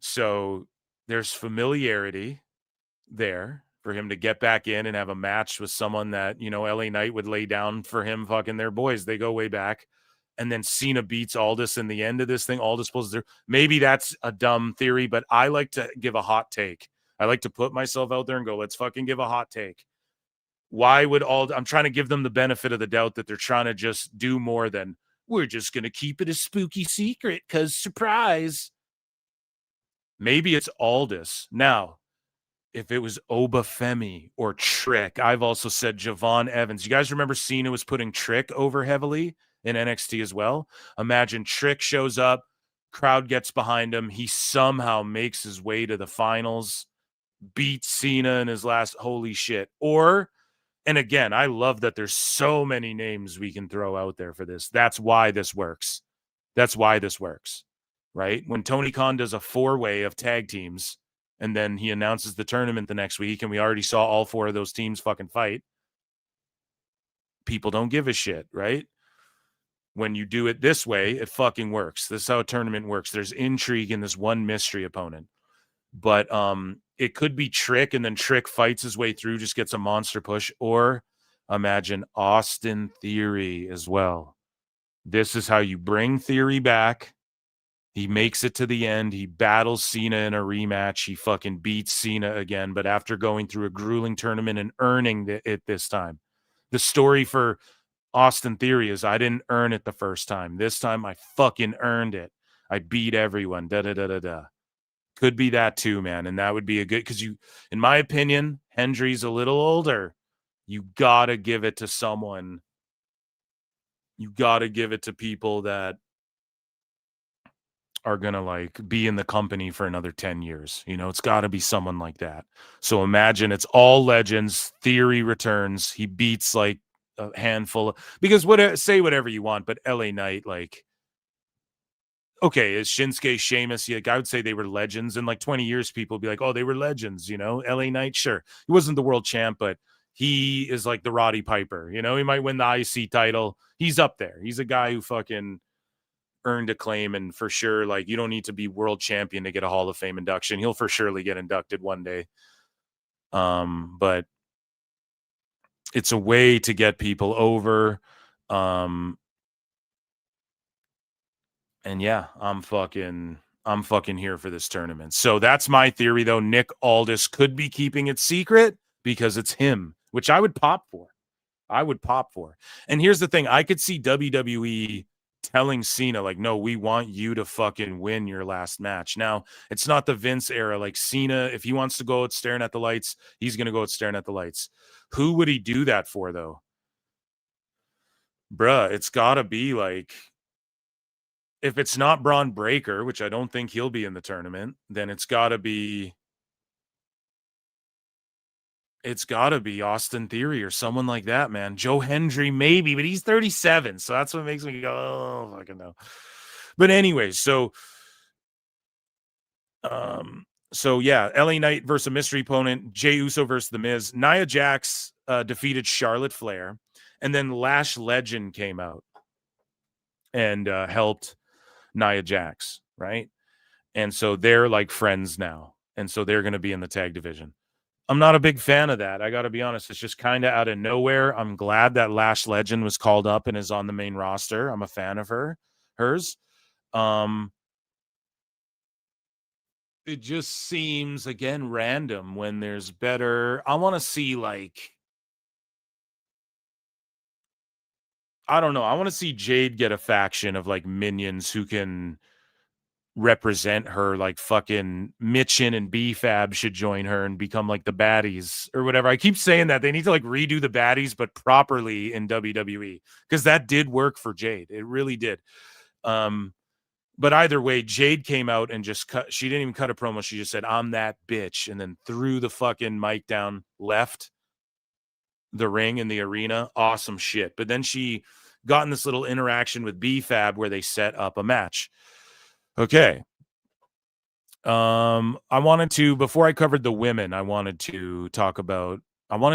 So there's familiarity there for him to get back in and have a match with someone that, you know, LA Knight would lay down for him. Fucking their boys. They go way back. And then Cena beats Aldis in the end of this thing. Aldis pulls there. Maybe that's a dumb theory, but I like to give a hot take. I like to put myself out there and go, let's fucking give a hot take. Why would I'm trying to give them the benefit of the doubt that they're trying to just do more than we're just going to keep it a spooky secret because surprise. Maybe it's Aldis. Now, if it was Obafemi or Trick, I've also said Javon Evans. You guys remember Cena was putting Trick over heavily in NXT as well? Imagine Trick shows up, Crowd gets behind him. He somehow makes his way to the finals, beats Cena in his last, holy shit. Or, and again, I love that there's so many names we can throw out there for this. That's why this works. That's why this works, right? When Tony Khan does a 4-way of tag teams and then he announces the tournament the next week and we already saw all 4 of those teams fucking fight, people don't give a shit, right? When you do it this way, it fucking works. This is how a tournament works. There's intrigue in this one mystery opponent. But it could be Trick, and then Trick fights his way through, just gets a monster push. Or imagine Austin Theory as well. This is how you bring Theory back. He makes it to the end. He battles Cena in a rematch. He fucking beats Cena again, but after going through a grueling tournament and earning it this time. The story for Austin Theory is I didn't earn it the first time. This time I fucking earned it. I beat everyone. Da-da-da-da-da. Could be that too, man. And that would be a good, because you, in my opinion, Hendry's a little older. You got to give it to someone. You got to give it to people that are going to like be in the company for another 10 years. You know, it's got to be someone like that. So imagine it's all legends. Theory returns. He beats like a handful of, because say whatever you want, but LA Knight, like, okay, is Shinsuke, Sheamus, like, I would say they were legends. In like 20 years, people would be like, oh, they were legends, you know? LA Knight, sure. He wasn't the world champ, but he is like the Roddy Piper, you know? He might win the IC title. He's up there. He's a guy who fucking earned acclaim, and for sure, like, you don't need to be world champion to get a Hall of Fame induction. He'll for surely get inducted one day. But it's a way to get people over. And yeah, I'm fucking here for this tournament. So that's my theory, though. Nick Aldis could be keeping it secret because it's him, which I would pop for. And here's the thing. I could see WWE telling Cena, like, no, we want you to fucking win your last match. Now, it's not the Vince era. Like, Cena, if he wants to go out staring at the lights, he's going to go out staring at the lights. Who would he do that for, though? Bruh, it's got to be like, if it's not Braun Breaker, which I don't think he'll be in the tournament, then it's got to be Austin Theory or someone like that, man. Joe Hendry, maybe, but he's 37. So that's what makes me go, oh, fucking no. But anyway, so yeah, LA Knight versus a mystery opponent, Jey Uso versus The Miz. Nia Jax defeated Charlotte Flair, and then Lash Legend came out and helped Nia Jax, right? And so they're like friends now. And so they're going to be in the tag division. I'm not a big fan of that. I got to be honest. It's just kind of out of nowhere. I'm glad that Lash Legend was called up and is on the main roster. I'm a fan of hers. It just seems, again, random when there's better. I want to see, like, I don't know. I want to see Jade get a faction of like minions who can represent her, like fucking Mitchin and B-Fab should join her and become like the baddies or whatever. I keep saying that they need to like redo the baddies, but properly in WWE, because that did work for Jade. It really did. But either way, Jade came out and just she didn't even cut a promo. She just said, I'm that bitch. And then threw the fucking mic down, left the ring in the arena. Awesome shit. But then she got in this little interaction with B-Fab where they set up a match. Okay. I wanted to, before I covered the women, I wanted to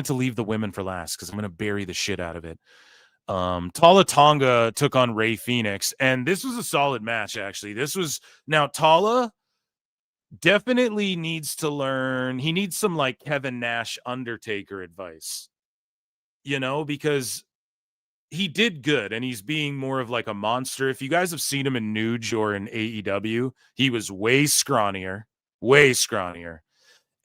leave the women for last because I'm going to bury the shit out of it. Tala Tonga took on Rey Fenix, and this was a solid match, actually. Now Tala definitely needs to learn. He needs some like Kevin Nash Undertaker advice, you know, because he did good and he's being more of like a monster. If you guys have seen him in Nuge or in AEW, he was way scrawnier,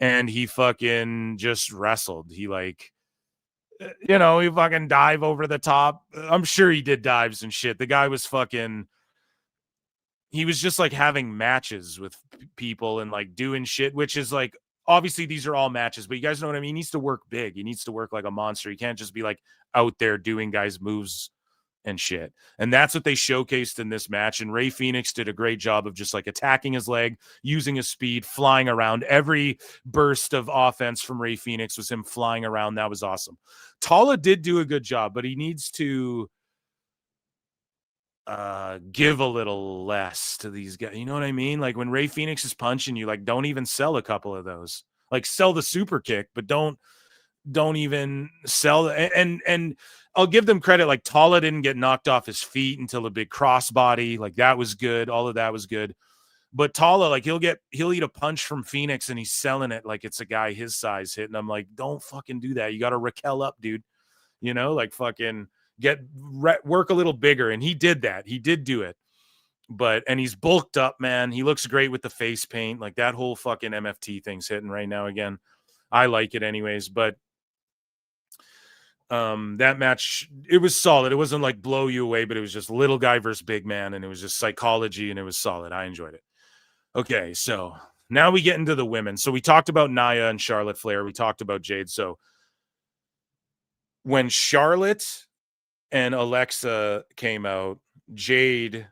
and he fucking just wrestled. He like, you know, he fucking dive over the top. I'm sure he did dives and shit. The guy was fucking, he was just like having matches with people and like doing shit, which is like, obviously these are all matches, but you guys know what I mean? He needs to work big. He needs to work like a monster. He can't just be like out there doing guys' moves and shit. And that's what they showcased in this match. And Rey Fenix did a great job of just like attacking his leg, using his speed, flying around. Every burst of offense from Rey Fenix was him flying around. That was awesome. Tala did do a good job, but he needs to give a little less to these guys. You know what I mean? Like when Rey Fenix is punching you, like don't even sell a couple of those. Like sell the super kick, but don't even sell. And I'll give them credit. Like Tala didn't get knocked off his feet until a big crossbody. Like that was good. All of that was good. But Tala, like he'll eat a punch from Phoenix and he's selling it like it's a guy his size hitting. I'm like, don't fucking do that. You got to Raquel up, dude. You know, like fucking work a little bigger. And he did that. He did do it. And he's bulked up, man. He looks great with the face paint. Like that whole fucking MFT thing's hitting right now again. I like it anyways, but that match, it was solid. It wasn't like blow you away, but it was just little guy versus big man, and it was just psychology, and it was solid. I enjoyed it. Okay, so now we get into the women. So we talked about Nia and Charlotte Flair. We talked about Jade. So when Charlotte and Alexa came out, Jade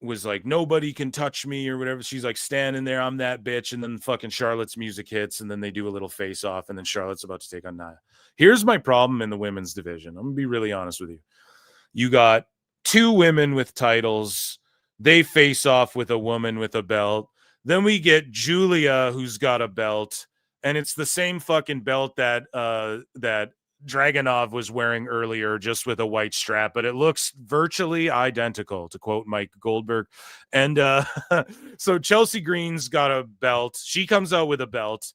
was like, nobody can touch me or whatever. She's like standing there, I'm that bitch. And then fucking Charlotte's music hits, and then they do a little face off, and then Charlotte's about to take on Nia. Here's my problem in the women's division. I'm gonna be really honest with you. You got two women with titles. They face off with a woman with a belt. Then we get Julia, who's got a belt, and it's the same fucking belt that that Dragunov was wearing earlier, just with a white strap, but it looks virtually identical, to quote Mike Goldberg. And so Chelsea Green's got a belt. She comes out with a belt,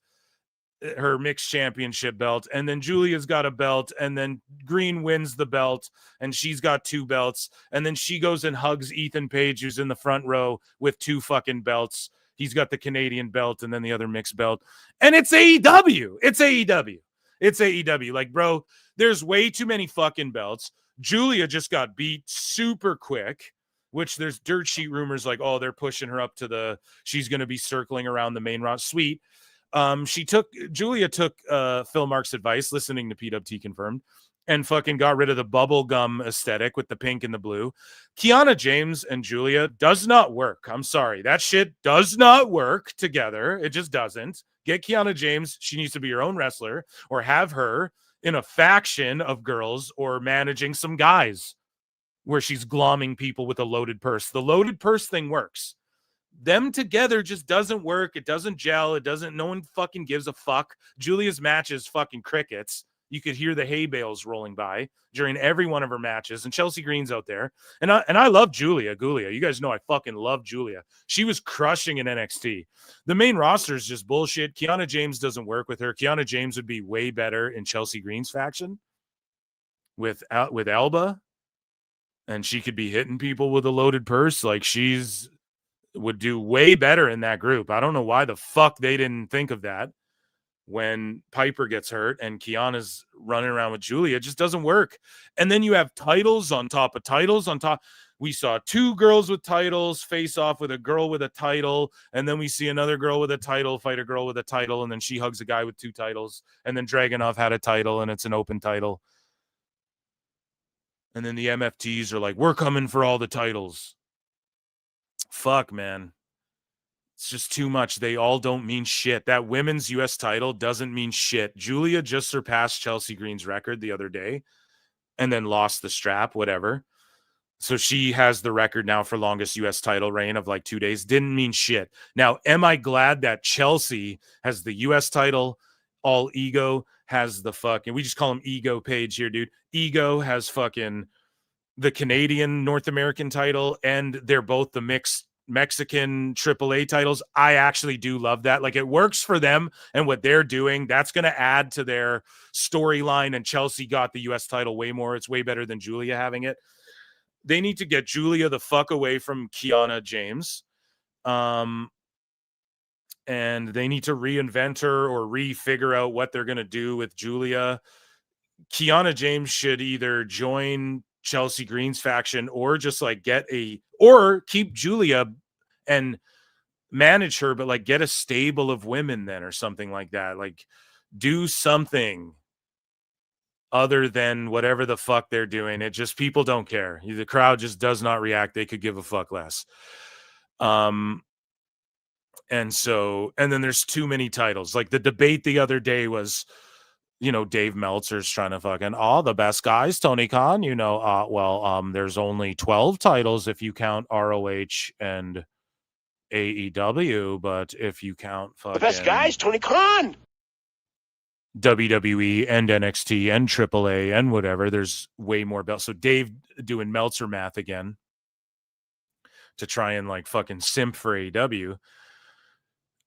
her mixed championship belt, and then Julia's got a belt, and then Green wins the belt, and she's got two belts, and then she goes and hugs Ethan Page, who's in the front row with two fucking belts. He's got the Canadian belt and then the other mixed belt, and it's AEW. It's AEW. It's AEW. Like, bro, there's way too many fucking belts. Julia just got beat super quick, which there's dirt sheet rumors like, oh, they're pushing her up to she's going to be circling around the main roster. Sweet. Julia took Phil Mark's advice, listening to PWT Confirmed, and fucking got rid of the bubblegum aesthetic with the pink and the blue. Kiana James and Julia does not work. I'm sorry. That shit does not work together. It just doesn't. Get Kiana James. She needs to be her own wrestler, or have her in a faction of girls or managing some guys where she's glomming people with a loaded purse. The loaded purse thing works. Them together just doesn't work. It doesn't gel. No one fucking gives a fuck. Julia's match is fucking crickets. You could hear the hay bales rolling by during every one of her matches. And Chelsea Green's out there. And I love Julia. You guys know I fucking love Julia. She was crushing in NXT. The main roster is just bullshit. Kiana James doesn't work with her. Kiana James would be way better in Chelsea Green's faction with Elba. And she could be hitting people with a loaded purse. Like, would do way better in that group. I don't know why the fuck they didn't think of that when Piper gets hurt and Kiana's running around with Julia. It just doesn't work. And then you have titles on top of titles on top. We saw two girls with titles face off with a girl with a title, and then we see another girl with a title fight a girl with a title, and then she hugs a guy with two titles, and then Dragunov had a title, and it's an open title. And then the MFTs are like, we're coming for all the titles. Fuck, man. It's just too much. They all don't mean shit. That women's U.S. title doesn't mean shit. Julia just surpassed Chelsea Green's record the other day and then lost the strap, whatever. So she has the record now for longest U.S. title reign of like 2 days. Didn't mean shit. Now, am I glad that Chelsea has the U.S. title? All Ego has the fucking, we just call him Ego Page here, dude. Ego has fucking the Canadian North American title, and they're both the mixed Mexican AAA titles. I actually do love that. Like, it works for them and what they're doing. That's going to add to their storyline, and Chelsea got the U.S. title way more. It's way better than Julia having it. They need to get Julia the fuck away from Kiana James. And they need to reinvent her or refigure out what they're going to do with Julia. Kiana James should either join Chelsea Green's faction or just like or keep Julia and manage her, but like get a stable of women then or something like that. Like, do something. other than whatever the fuck they're doing. It just, people don't care. The crowd just does not react. They could give a fuck less. And then there's too many titles. Like the debate the other day was, Dave Meltzer's trying to fucking, the best guys, Tony Khan, there's only 12 titles if you count ROH and AEW, but if you count fucking The best guys, Tony Khan. WWE and NXT and AAA and whatever, there's way more belts. So Dave doing Meltzer math again to try and like fucking simp for AEW.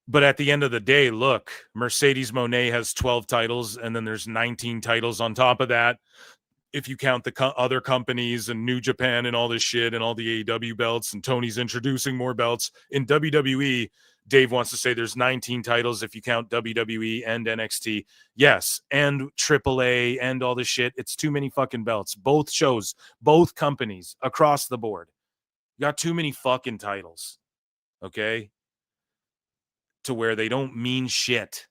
But at the end of the day, look, Mercedes Moné has 12 titles, and then there's 19 titles on top of that. If you count the other companies and New Japan and all this shit and all the AEW belts, and Tony's introducing more belts. In WWE, Dave wants to say there's 19 titles if you count WWE and NXT. Yes, and AAA and all this shit. It's too many fucking belts. Both shows, both companies, across the board. You got too many fucking titles, okay? To where they don't mean shit.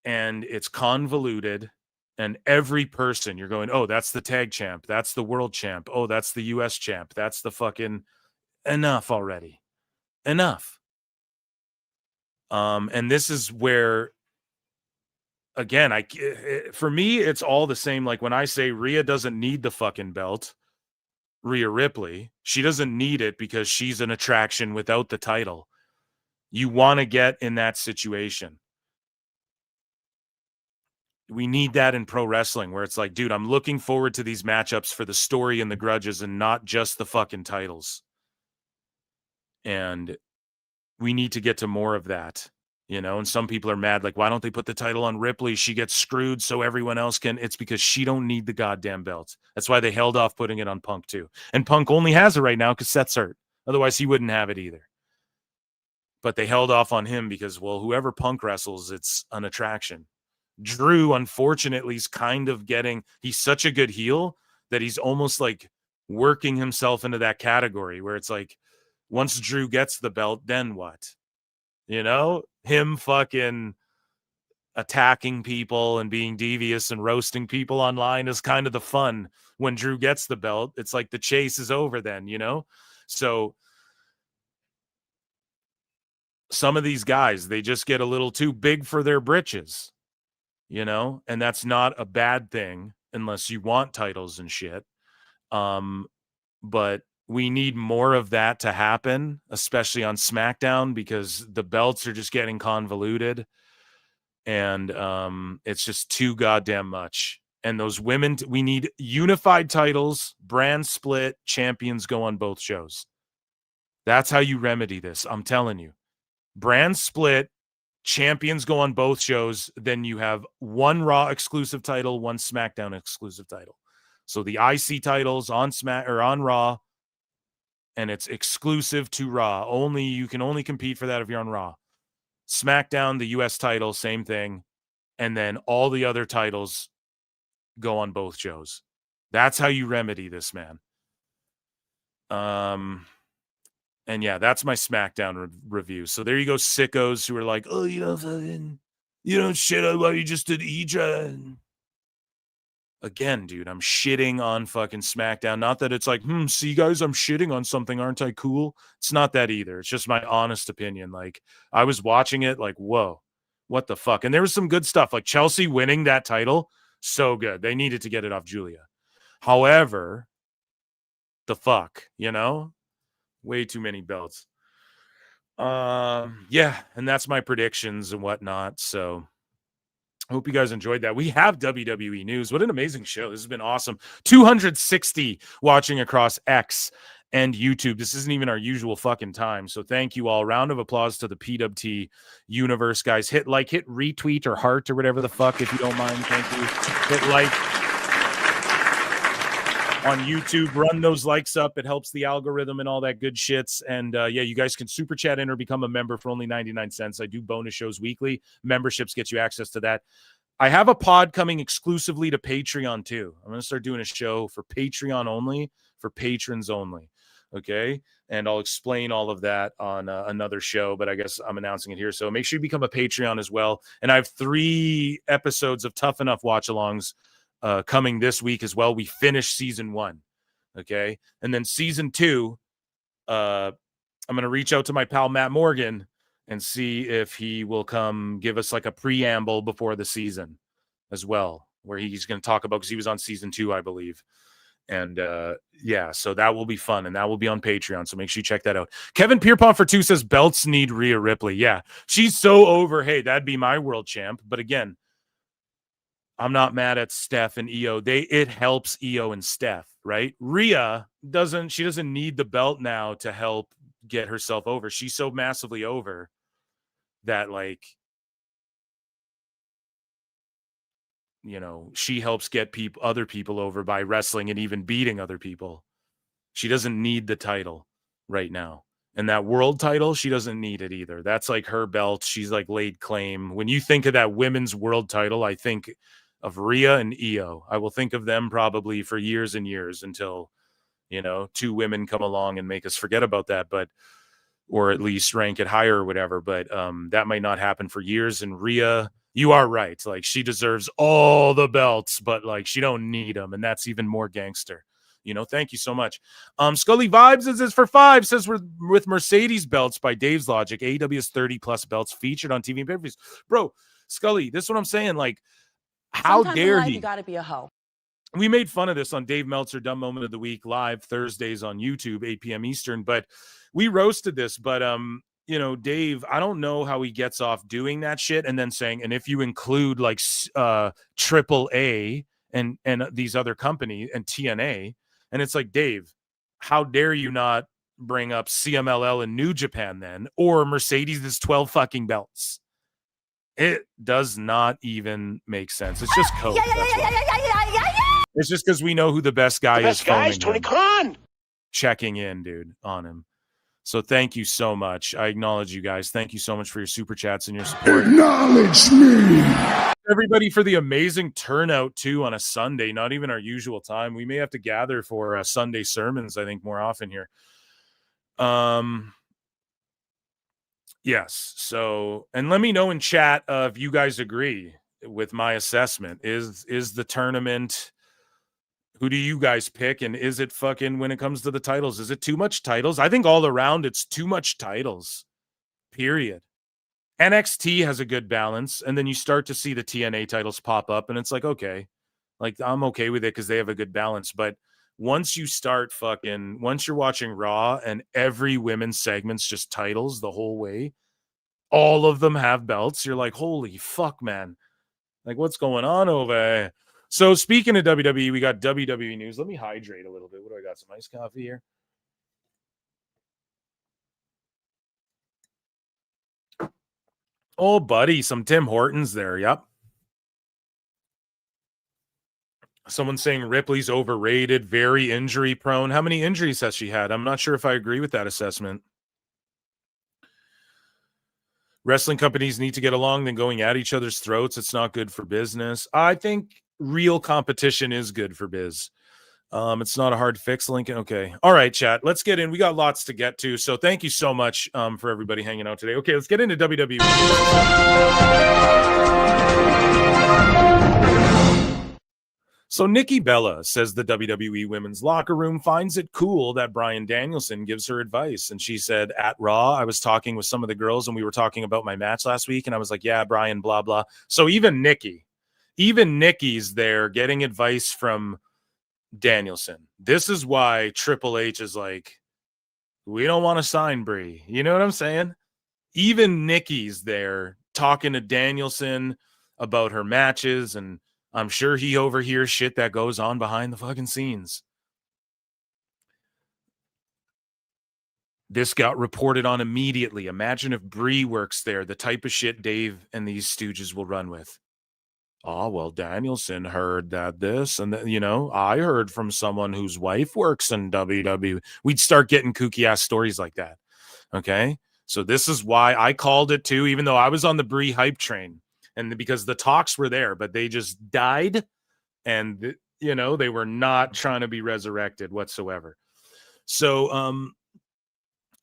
And it's convoluted. And every person, you're going, oh, that's the tag champ. That's the world champ. Oh, that's the US champ. That's the fucking... Enough already. Enough. And this is where, again, for me, it's all the same. Like when I say Rhea doesn't need the fucking belt, Rhea Ripley, she doesn't need it because she's an attraction without the title. You want to get in that situation. We need that in pro wrestling where it's like, dude, I'm looking forward to these matchups for the story and the grudges and not just the fucking titles. And we need to get to more of that, and some people are mad. Like, why don't they put the title on Ripley? She gets screwed so everyone else can. It's because she don't need the goddamn belt. That's why they held off putting it on Punk too. And Punk only has it right now because Seth's hurt. Otherwise he wouldn't have it either. But they held off on him because, well, whoever Punk wrestles, it's an attraction. Drew, unfortunately, is kind of he's such a good heel that he's almost like working himself into that category where it's like, once Drew gets the belt, then what? Him fucking attacking people and being devious and roasting people online is kind of the fun. When Drew gets the belt, it's like the chase is over then, So some of these guys, they just get a little too big for their britches, and that's not a bad thing unless you want titles and shit. But we need more of that to happen, especially on SmackDown, because the belts are just getting convoluted and it's just too goddamn much. And those women, we need unified titles, brand split, champions go on both shows. That's how you remedy this. I'm telling you. Brand split, champions go on both shows, then you have one Raw exclusive title, one SmackDown exclusive title. So the IC titles on on Raw, and it's exclusive to Raw. You can only compete for that if you're on Raw. SmackDown, the US title, same thing. And then all the other titles go on both shows. That's how you remedy this, man. And yeah, that's my SmackDown review. So there you go, sickos who are like, oh, you don't shit on what you just did, Idra. Again, dude, I'm shitting on fucking SmackDown. Not that it's like, see, guys, I'm shitting on something. Aren't I cool? It's not that either. It's just my honest opinion. Like, I was watching it like, whoa, what the fuck? And there was some good stuff. Like Chelsea winning that title, so good. They needed to get it off Julia. However, the fuck, way too many belts. Yeah, and that's my predictions and whatnot. So I hope you guys enjoyed that. We have WWE news. What an amazing show. This has been awesome. 260 watching across X and YouTube. This isn't even our usual fucking time. So thank you all. Round of applause to the PWT universe, guys. Hit like, hit retweet or heart or whatever the fuck, if you don't mind. Thank you. Hit like on YouTube. Run those likes up. It helps the algorithm and all that good shits. And yeah, you guys can super chat in or become a member for only 99 cents. I do bonus shows weekly. Memberships get you access to that. I have a pod coming exclusively to Patreon too. I'm going to start doing a show for Patreon only, for patrons only. Okay. And I'll explain all of that on another show, but I guess I'm announcing it here. So make sure you become a Patreon as well. And I have 3 episodes of Tough Enough watch-alongs coming this week as well. We finished season 1. Okay. And then season 2, I'm going to reach out to my pal Matt Morgan and see if he will come give us like a preamble before the season as well, where he's going to talk about, because he was on season 2, I believe. And yeah, so that will be fun, and that will be on Patreon. So make sure you check that out. Kevin Pierpont for 2 says belts need Rhea Ripley. Yeah, she's so over. Hey, that'd be my world champ. But again, I'm not mad at Steph and Io. It helps Io and Steph, right? Rhea doesn't need the belt now to help get herself over. She's so massively over that, like, you know, she helps get other people over by wrestling and even beating other people. She doesn't need the title right now. And that world title, she doesn't need it either. That's like her belt. She's like laid claim. When you think of that women's world title, I think of Rhea and Io. I will think of them probably for years and years until, you know, 2 women come along and make us forget about that, but, or at least rank it higher or whatever. But that might not happen for years. And Rhea, you are right. Like, she deserves all the belts, but like, she don't need them. And that's even more gangster. You know, thank you so much. Scully Vibes is for 5, says we're with Mercedes belts by Dave's Logic. AEW has 30 plus belts featured on TV and pay-per-views. Bro, Scully, this is what I'm saying. Like, how Sometimes dare in life, he? you gotta be a hoe. We made fun of this on Dave Meltzer Dumb Moment of the Week live Thursdays on YouTube, 8 p.m. Eastern, but we roasted this. But you know, Dave, I don't know how he gets off doing that shit and then saying, and if you include like AAA and these other companies and TNA, and it's like, Dave, how dare you not bring up CMLL and New Japan then, or Mercedes is 12 fucking belts? It does not even make sense. It's just code. It's just because we know who the best guy is. Tony Khan. Checking in, dude, on him. So thank you so much. I acknowledge you guys. Thank you so much for your super chats and your support. Acknowledge me. Everybody for the amazing turnout too on a Sunday, not even our usual time. We may have to gather for Sunday sermons, I think, more often here. Yes. So, and let me know in chat if you guys agree with my assessment. Is the tournament, who do you guys pick? And is it fucking, when it comes to the titles, is it too much titles? I think all around it's too much titles, period. NXT has a good balance. And then you start to see the TNA titles pop up and it's like, okay, like I'm okay with it because they have a good balance. But once you're watching Raw and every women's segment's just titles the whole way, all of them have belts, you're like, holy fuck, man. Like, what's going on over there? So speaking of WWE, we got WWE news. Let me hydrate a little bit. What do I got? Some iced coffee here. Oh, buddy, some Tim Hortons there. Yep. Someone saying Ripley's overrated, very injury prone. How many injuries has she had? I'm not sure if I agree with that assessment. Wrestling companies need to get along than going at each other's throats. It's not good for business. I think real competition is good for biz. It's not a hard fix, Lincoln. Okay. All right, chat. Let's get in. We got lots to get to. So thank you so much for everybody hanging out today. Okay, let's get into WWE. So Nikki Bella says the WWE women's locker room finds it cool that Bryan Danielson gives her advice. And she said, at Raw, I was talking with some of the girls and we were talking about my match last week. And I was like, yeah, Bryan, blah, blah. So even Nikki's there getting advice from Danielson. This is why Triple H is like, we don't want to sign Brie. You know what I'm saying? Even Nikki's there talking to Danielson about her matches, and I'm sure he overhears shit that goes on behind the fucking scenes. This got reported on immediately. Imagine if Brie works there, the type of shit Dave and these stooges will run with. Oh, well, Danielson heard that this and that, you know, I heard from someone whose wife works in WWE. We'd start getting kooky ass stories like that. Okay. So this is why I called it too, even though I was on the Brie hype train, and because the talks were there, but they just died and, you know, they were not trying to be resurrected whatsoever. So,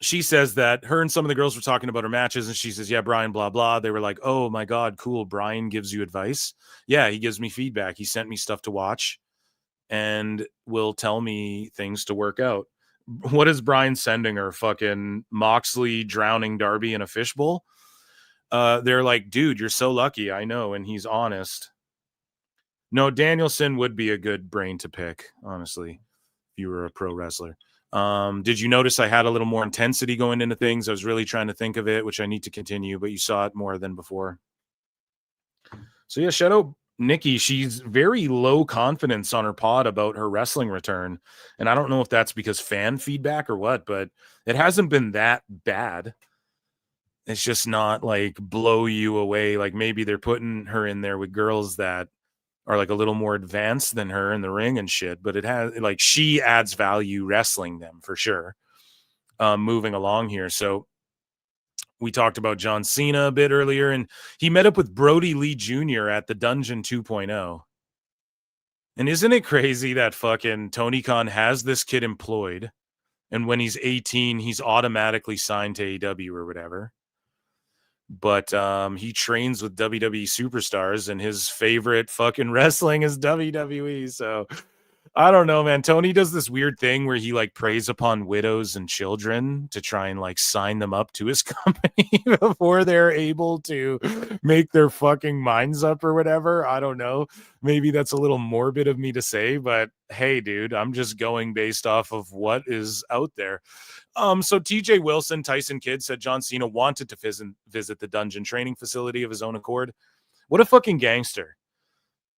she says that her and some of the girls were talking about her matches, and she says, yeah, Brian, blah, blah. They were like, oh my God, cool. Brian gives you advice. Yeah, he gives me feedback. He sent me stuff to watch and will tell me things to work out. What is Brian sending her? Fucking Moxley drowning Darby in a fishbowl? They're like, dude, you're so lucky. I know. And he's honest. No, Danielson would be a good brain to pick, honestly, if you were a pro wrestler. Did you notice I had a little more intensity going into things? I was really trying to think of it, which I need to continue, but you saw it more than before. So yeah, shout out Nikki. She's very low confidence on her pod about her wrestling return. And I don't know if that's because fan feedback or what, but it hasn't been that bad. It's just not like blow you away. Like maybe they're putting her in there with girls that are like a little more advanced than her in the ring and shit, but it has like she adds value wrestling them for sure. Moving along here. So we talked about John Cena a bit earlier, and he met up with Brody Lee Jr. at the Dungeon 2.0. And isn't it crazy that fucking Tony Khan has this kid employed, and when he's 18, he's automatically signed to AEW or whatever. But he trains with WWE superstars, and his favorite fucking wrestling is WWE. So I don't know, man. Tony does this weird thing where he like preys upon widows and children to try and like sign them up to his company before they're able to make their fucking minds up or whatever. I don't know. Maybe that's a little morbid of me to say, but hey, dude, I'm just going based off of what is out there. So TJ Wilson, Tyson Kidd, said John Cena wanted to visit the dungeon training facility of his own accord. What a fucking gangster.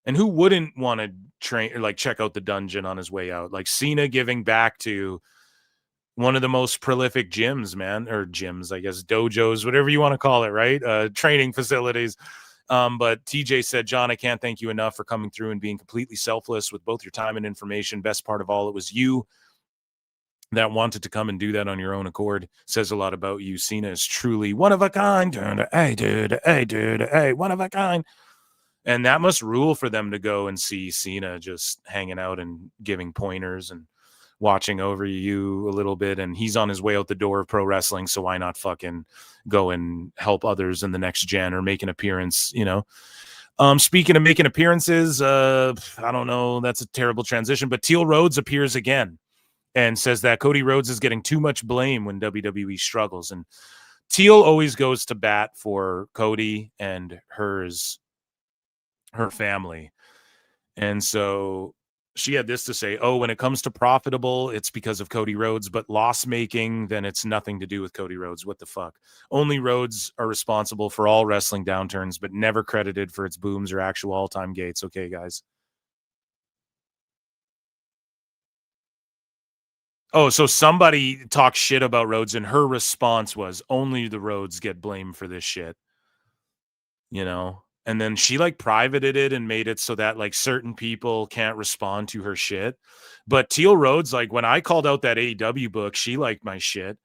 And who wouldn't want to train or like check out the dungeon on his way out? Like Cena giving back to one of the most prolific gyms, man, or gyms, I guess, dojos, whatever you want to call it, right? Training facilities. But TJ said, John, I can't thank you enough for coming through and being completely selfless with both your time and information. Best part of all, it was you that wanted to come and do that on your own accord. Says a lot about you. Cena is truly one of a kind. Hey, dude. Hey, dude. Hey, one of a kind. And that must rule for them to go and see Cena just hanging out and giving pointers and watching over you a little bit. And he's on his way out the door of pro wrestling. So why not fucking go and help others in the next gen or make an appearance, you know? Speaking of making appearances, I don't know. That's a terrible transition, but Teal Rhodes appears again and says that Cody Rhodes is getting too much blame when WWE struggles. And Teal always goes to bat for Cody and her family. And so she had this to say, oh, when it comes to profitable, it's because of Cody Rhodes, but loss making, then it's nothing to do with Cody Rhodes. What the fuck? Only Rhodes are responsible for all wrestling downturns, but never credited for its booms or actual all-time gates. Okay, guys. Oh, so somebody talked shit about Rhodes, and her response was, only the Rhodes get blamed for this shit. You know? And then she like privated it and made it so that like certain people can't respond to her shit. But Teal Rhodes, like when I called out that AEW book, she liked my shit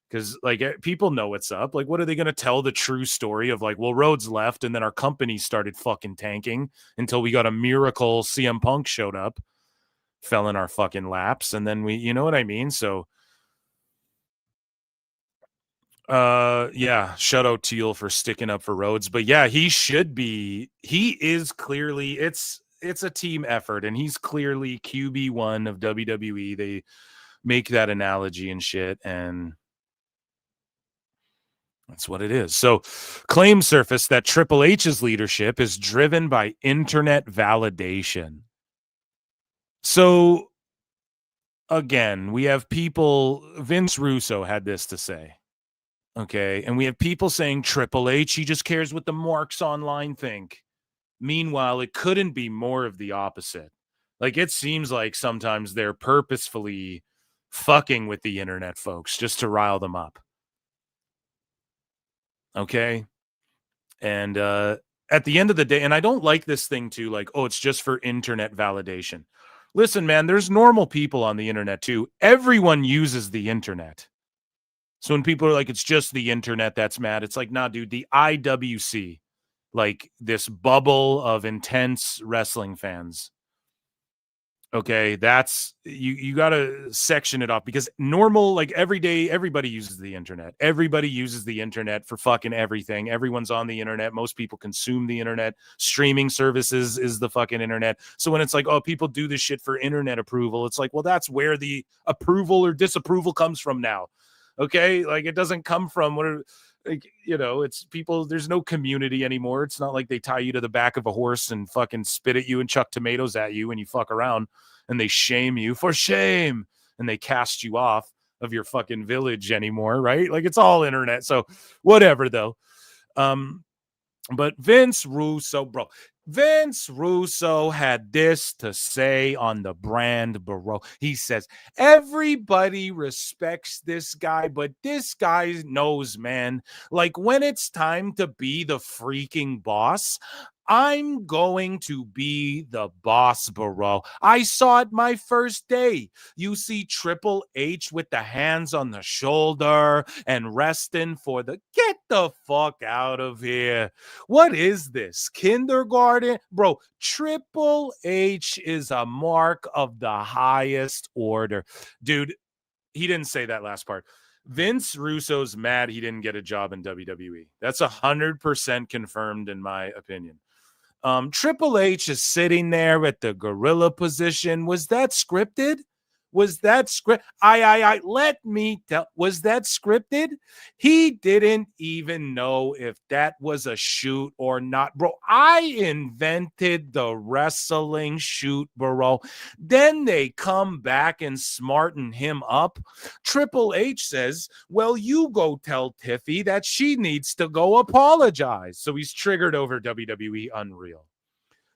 because like people know what's up. Like, what are they going to tell the true story of like, well, Rhodes left and then our company started fucking tanking until we got a miracle CM Punk showed up, fell in our fucking laps. And then we, you know what I mean? So yeah, shout out Teal for sticking up for Rhodes. But yeah, he is clearly it's a team effort, and he's clearly QB1 of WWE. They make that analogy and shit, and that's what it is. So claims surfaced that Triple H's leadership is driven by internet validation. So again, we have people, Vince Russo had this to say. Okay, and we have people saying Triple H, he just cares what the marks online think. Meanwhile, it couldn't be more of the opposite. Like, it seems like sometimes they're purposefully fucking with the internet folks just to rile them up. Okay? And at the end of the day, and I don't like this thing too, like, oh, it's just for internet validation. Listen, man, there's normal people on the internet too. Everyone uses the internet. So when people are like, it's just the internet that's mad, it's like, nah, dude, the IWC, like this bubble of intense wrestling fans, Okay, that's you got to section it off, because normal, like every day, everybody uses the internet. Everybody uses the internet for fucking everything. Everyone's on the internet. Most people consume the internet. Streaming services is the fucking internet. So when it's like, oh, people do this shit for internet approval, it's like, well, that's where the approval or disapproval comes from now. Okay, like it doesn't come from what. Like, it's people, there's no community anymore. It's not like they tie you to the back of a horse and fucking spit at you and chuck tomatoes at you and you fuck around and they shame you for shame and they cast you off of your fucking village anymore, right? Like, it's all internet. So whatever, though. But Vince Russo had this to say on the brand, bro. He says, everybody respects this guy, but this guy knows, man, like when it's time to be the freaking boss, I'm going to be the boss, bro. I saw it my first day. You see Triple H with the hands on the shoulder and resting for the get the fuck out of here. What is this? Kindergarten? Bro, Triple H is a mark of the highest order. Dude, he didn't say that last part. Vince Russo's mad he didn't get a job in WWE. That's 100% confirmed in my opinion. Triple H is sitting there at the gorilla position. Was that scripted? Was that script? Let me tell. Was that scripted? He didn't even know if that was a shoot or not, bro. I invented the wrestling shoot, bro. Then they come back and smarten him up. Triple H says, well, you go tell Tiffy that she needs to go apologize. So he's triggered over WWE Unreal.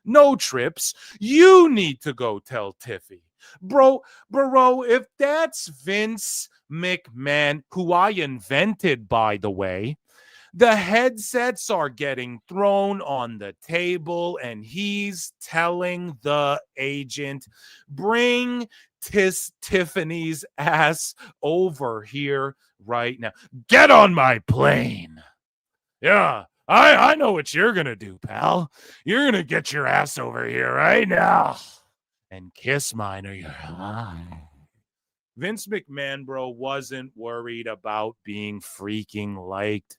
No, Trips, you need to go tell Tiffy. Bro, if that's Vince McMahon, who I invented, by the way, the headsets are getting thrown on the table and he's telling the agent, bring Tiffany's ass over here right now. Get on my plane. Yeah. I know what you're going to do, pal. You're going to get your ass over here right now and kiss mine or your eye. Vince McMahon, bro, wasn't worried about being freaking liked.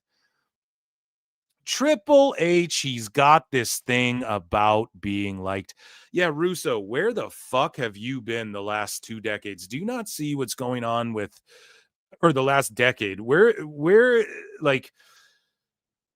Triple H, he's got this thing about being liked. Yeah, Russo, where the fuck have you been the last 2 decades? Do you not see what's going on with, or the last decade? Where like,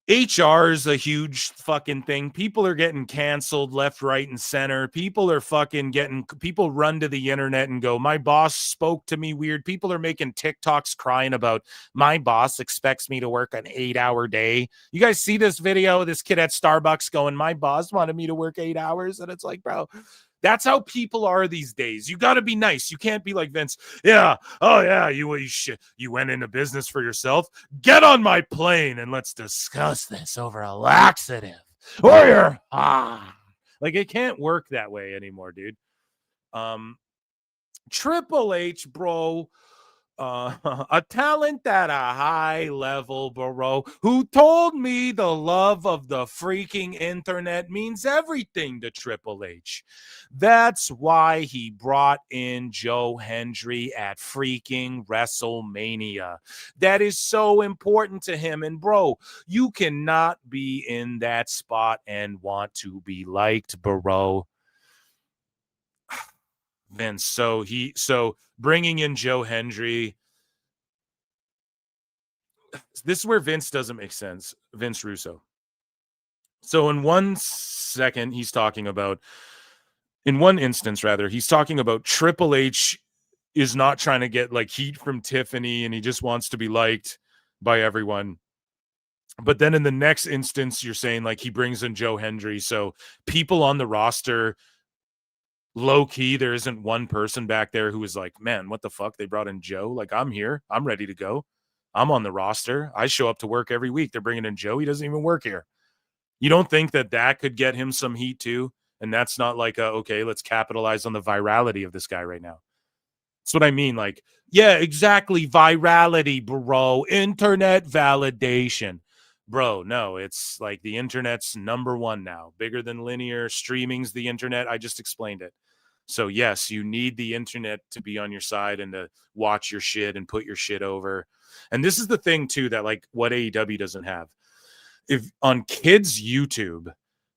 HR is a huge fucking thing. People are getting canceled left, right, and center. People are fucking people run to the internet and go, my boss spoke to me weird. People are making TikToks crying about, my boss expects me to work an 8-hour day. You guys see this video? This kid at Starbucks going, my boss wanted me to work 8 hours. And it's like, bro, that's how people are these days. You got to be nice. You can't be like Vince. Yeah. Oh, yeah. You went into business for yourself. Get on my plane and let's discuss this over a laxative. Or you're like, it can't work that way anymore, dude. Triple H, bro. A talent at a high level, bro, who told me the love of the freaking internet means everything to Triple H. That's why he brought in Joe Hendry at freaking WrestleMania. That is so important to him. And bro, you cannot be in that spot and want to be liked, bro. Vince, so bringing in Joe Hendry, this is where Vince doesn't make sense. Vince Russo. So in one instance, he's talking about Triple H is not trying to get like heat from Tiffany and he just wants to be liked by everyone. But then in the next instance, you're saying like he brings in Joe Hendry. So people on the roster, low key, there isn't one person back there who is like, man, what the fuck? They brought in Joe. Like, I'm here. I'm ready to go. I'm on the roster. I show up to work every week. They're bringing in Joe. He doesn't even work here. You don't think that could get him some heat too? And that's not like, okay, let's capitalize on the virality of this guy right now. That's what I mean. Like, yeah, exactly. Virality, bro. Internet validation. Bro, no, it's like the internet's number one now. Bigger than linear. Streaming's the internet. I just explained it. So yes, you need the internet to be on your side and to watch your shit and put your shit over. And this is the thing too, that like what AEW doesn't have. If on kids YouTube,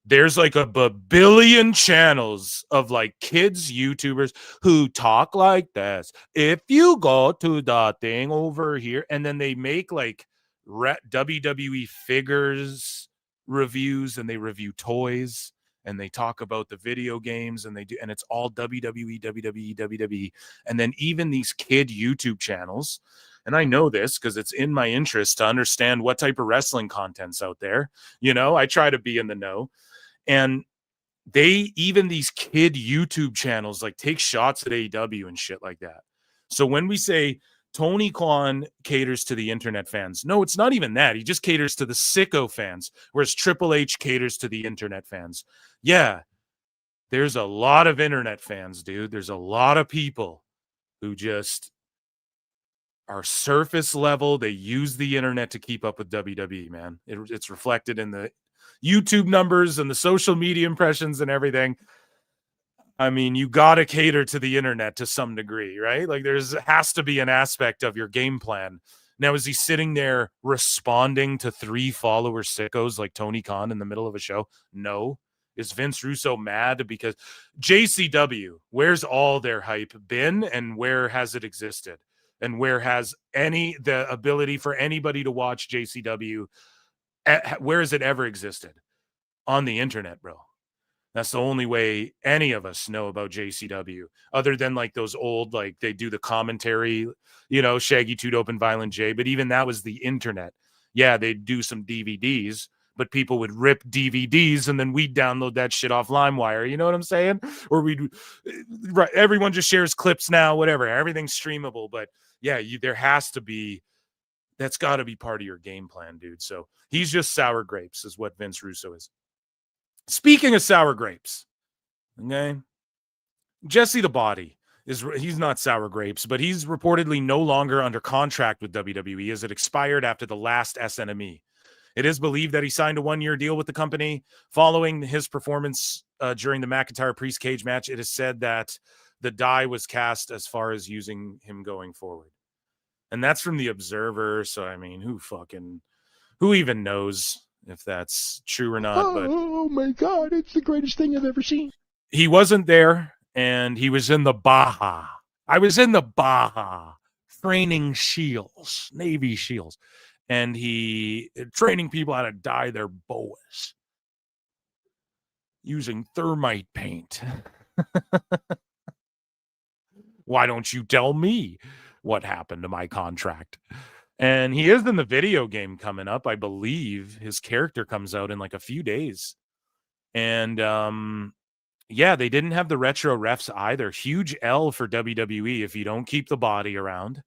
there's like a billion channels of like kids YouTubers who talk like this. If you go to the thing over here, and then they make like WWE figures reviews, and they review toys, and they talk about the video games, and and it's all WWE, WWE, WWE. And then even these kid YouTube channels, and I know this because it's in my interest to understand what type of wrestling content's out there. You know, I try to be in the know. And even these kid YouTube channels like take shots at AEW and shit like that. So when we say Tony Khan caters to the internet fans, no, it's not even that. He just caters to the sicko fans, whereas Triple H caters to the internet fans. Yeah, there's a lot of internet fans, dude. There's a lot of people who just are surface level. They use the internet to keep up with WWE, man. It's reflected in the YouTube numbers and the social media impressions and everything. I mean, you got to cater to the internet to some degree, right? Like has to be an aspect of your game plan. Now, is he sitting there responding to 3 follower sickos like Tony Khan in the middle of a show? No. Is Vince Russo mad because JCW, where's all their hype been, and where has it existed? And where has the ability for anybody to watch JCW, where has it ever existed? On the internet, bro. That's the only way any of us know about JCW, other than like those old, like they do the commentary, you know, Shaggy 2 Dope and Violent J, but even that was the internet. Yeah, they'd do some DVDs, but people would rip DVDs and then we'd download that shit off LimeWire. You know what I'm saying? Or everyone just shares clips now, whatever. Everything's streamable. But yeah, there has to be, that's got to be part of your game plan, dude. So he's just sour grapes is what Vince Russo is. Speaking of sour grapes, okay, Jesse the Body he's not sour grapes, but he's reportedly no longer under contract with WWE as it expired after the last SNME. It is believed that he signed a 1-year deal with the company following his performance during the McIntyre Priest cage match. It is said that the die was cast as far as using him going forward. And that's from the Observer. So, I mean, who even knows if that's true or not? But oh my God, it's the greatest thing I've ever seen. He wasn't there, and he was in the Baja. I was in the Baja training SEALs, Navy SEALs, and he training people how to dye their boas using thermite paint. Why don't you tell me what happened to my contract? And he is in the video game coming up. I believe his character comes out in like a few days. And yeah, they didn't have the retro refs either. Huge L for WWE if you don't keep the body around.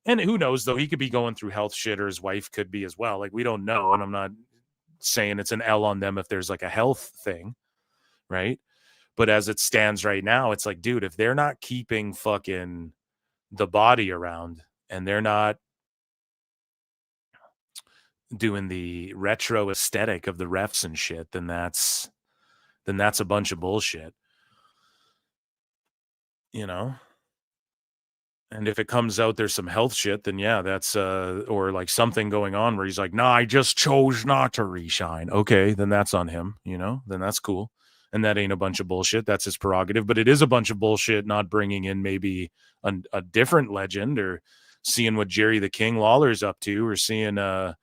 And who knows, though, he could be going through health shit, or his wife could be as well. Like, we don't know. And I'm not saying it's an L on them if there's like a health thing, right? But as it stands right now, it's like, dude, if they're not keeping fucking the body around and they're not doing the retro aesthetic of the refs and shit, then that's a bunch of bullshit, you know? And if it comes out there's some health shit, then yeah, that's or like something going on where he's like, nah, I just chose not to re-shine. Okay, then that's on him, you know? Then that's cool. And that ain't a bunch of bullshit. That's his prerogative. But it is a bunch of bullshit not bringing in maybe a different legend, or seeing what Jerry the King Lawler's up to, or seeing I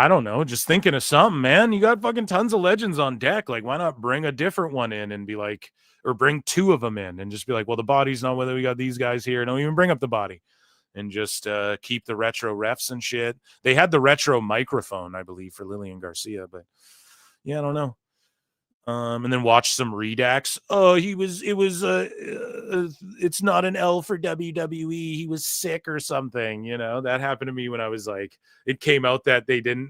don't know, just thinking of something, man. You got fucking tons of legends on deck. Like, why not bring a different one in and be like, or bring 2 of them in and just be like, well, the body's not whether we got these guys here. Don't even bring up the body, and just keep the retro refs and shit. They had the retro microphone, I believe, for Lillian Garcia, but yeah, I don't know. And then watch some redacts. Oh, it's not an L for WWE. He was sick or something. You know, that happened to me when I was like, it came out that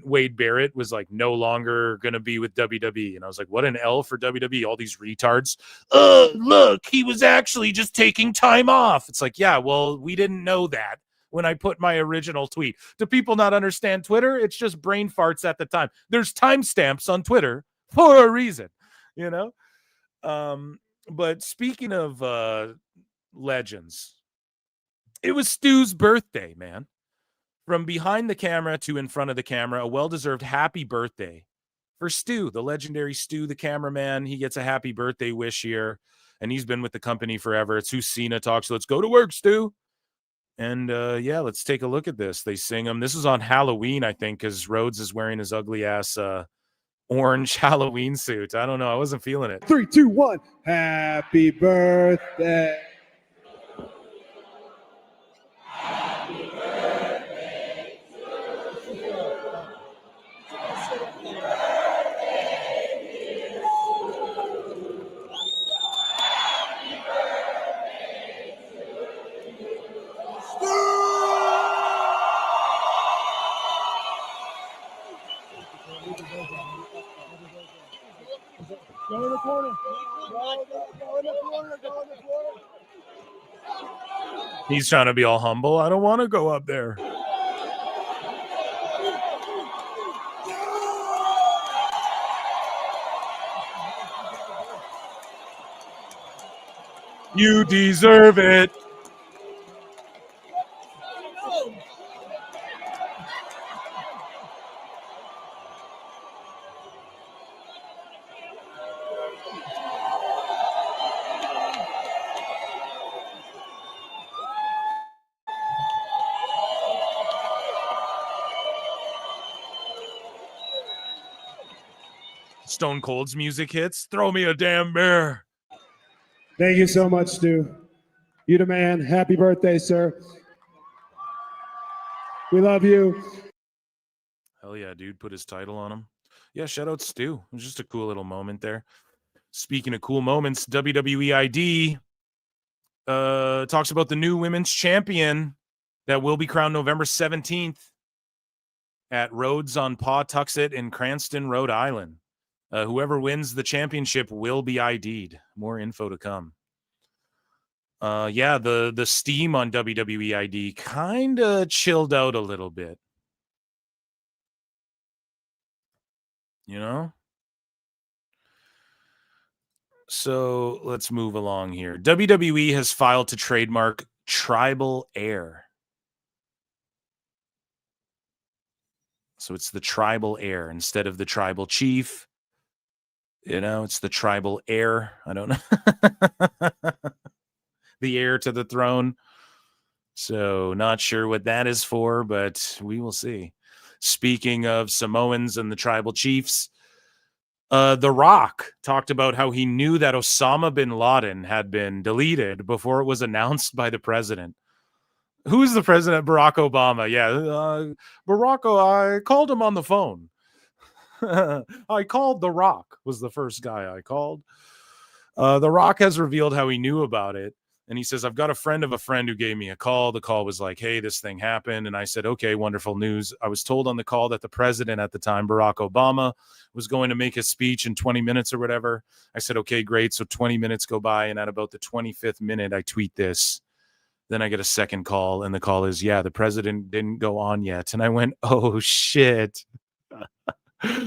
Wade Barrett was like no longer going to be with WWE. And I was like, what an L for WWE. All these retards. Look, he was actually just taking time off. It's like, yeah, well, we didn't know that when I put my original tweet. Do people not understand Twitter? It's just brain farts at the time. There's timestamps on Twitter for a reason. You know, But speaking of legends, it was Stu's birthday, man. From behind the camera to in front of the camera, a well-deserved happy birthday for Stu, the legendary Stu, the cameraman. He gets a happy birthday wish here, and he's been with the company forever. It's who Cena talks. Let's go to work, Stu. And yeah, let's take a look at this. They sing him. This is on Halloween, I think, because Rhodes is wearing his ugly ass orange Halloween suit. I don't know. I wasn't feeling it. 3, 2, 1. Happy birthday. Go in the corner. Go in the corner. Go in the corner. He's trying to be all humble. I don't want to go up there. You deserve it. Stone Cold's music hits. Throw me a damn bear. Thank you so much, Stu. You the man. Happy birthday, sir. We love you. Hell yeah, dude. Put his title on him. Yeah, shout out Stu. It was just a cool little moment there. Speaking of cool moments, WWE ID talks about the new women's champion that will be crowned November 17th at Rhodes on Pawtuxet in Cranston, Rhode Island. Whoever wins the championship will be ID'd. More info to come. Yeah, the steam on WWE ID kind of chilled out a little bit. You know? So let's move along here. WWE has filed to trademark Tribal Air. So it's the Tribal Air instead of the Tribal Chief. You know, it's the Tribal Heir. I don't know. The heir to the throne. So not sure what that is for, but we will see. Speaking of Samoans and the Tribal Chiefs, The Rock talked about how he knew that Osama bin Laden had been deleted before it was announced by the president. Who is the president? Barack Obama. Yeah, I called him on the phone. I called The Rock, was the first guy I called. The Rock has revealed how he knew about it. And he says, I've got a friend of a friend who gave me a call. The call was like, hey, this thing happened. And I said, okay, wonderful news. I was told on the call that the president at the time, Barack Obama, was going to make his speech in 20 minutes or whatever. I said, okay, great. So 20 minutes go by. And at about the 25th minute, I tweet this. Then I get a second call. And the call is, yeah, the president didn't go on yet. And I went, oh, shit.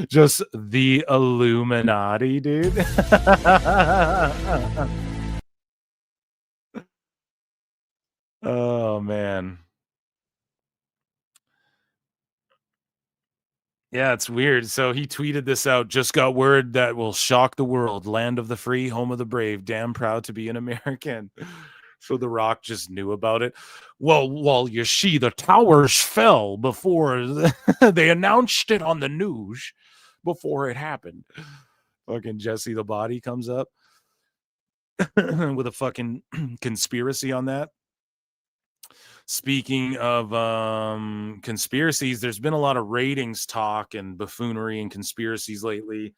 Just the Illuminati, dude. Oh, man. Yeah, it's weird. So he tweeted this out. Just got word that will shock the world. Land of the free, home of the brave. Damn proud to be an American. So The Rock just knew about it. Well, you see, the towers fell before they announced it on the news before it happened. Fucking Jesse the Body comes up with a fucking conspiracy on that. Speaking of conspiracies, there's been a lot of ratings talk and buffoonery and conspiracies lately.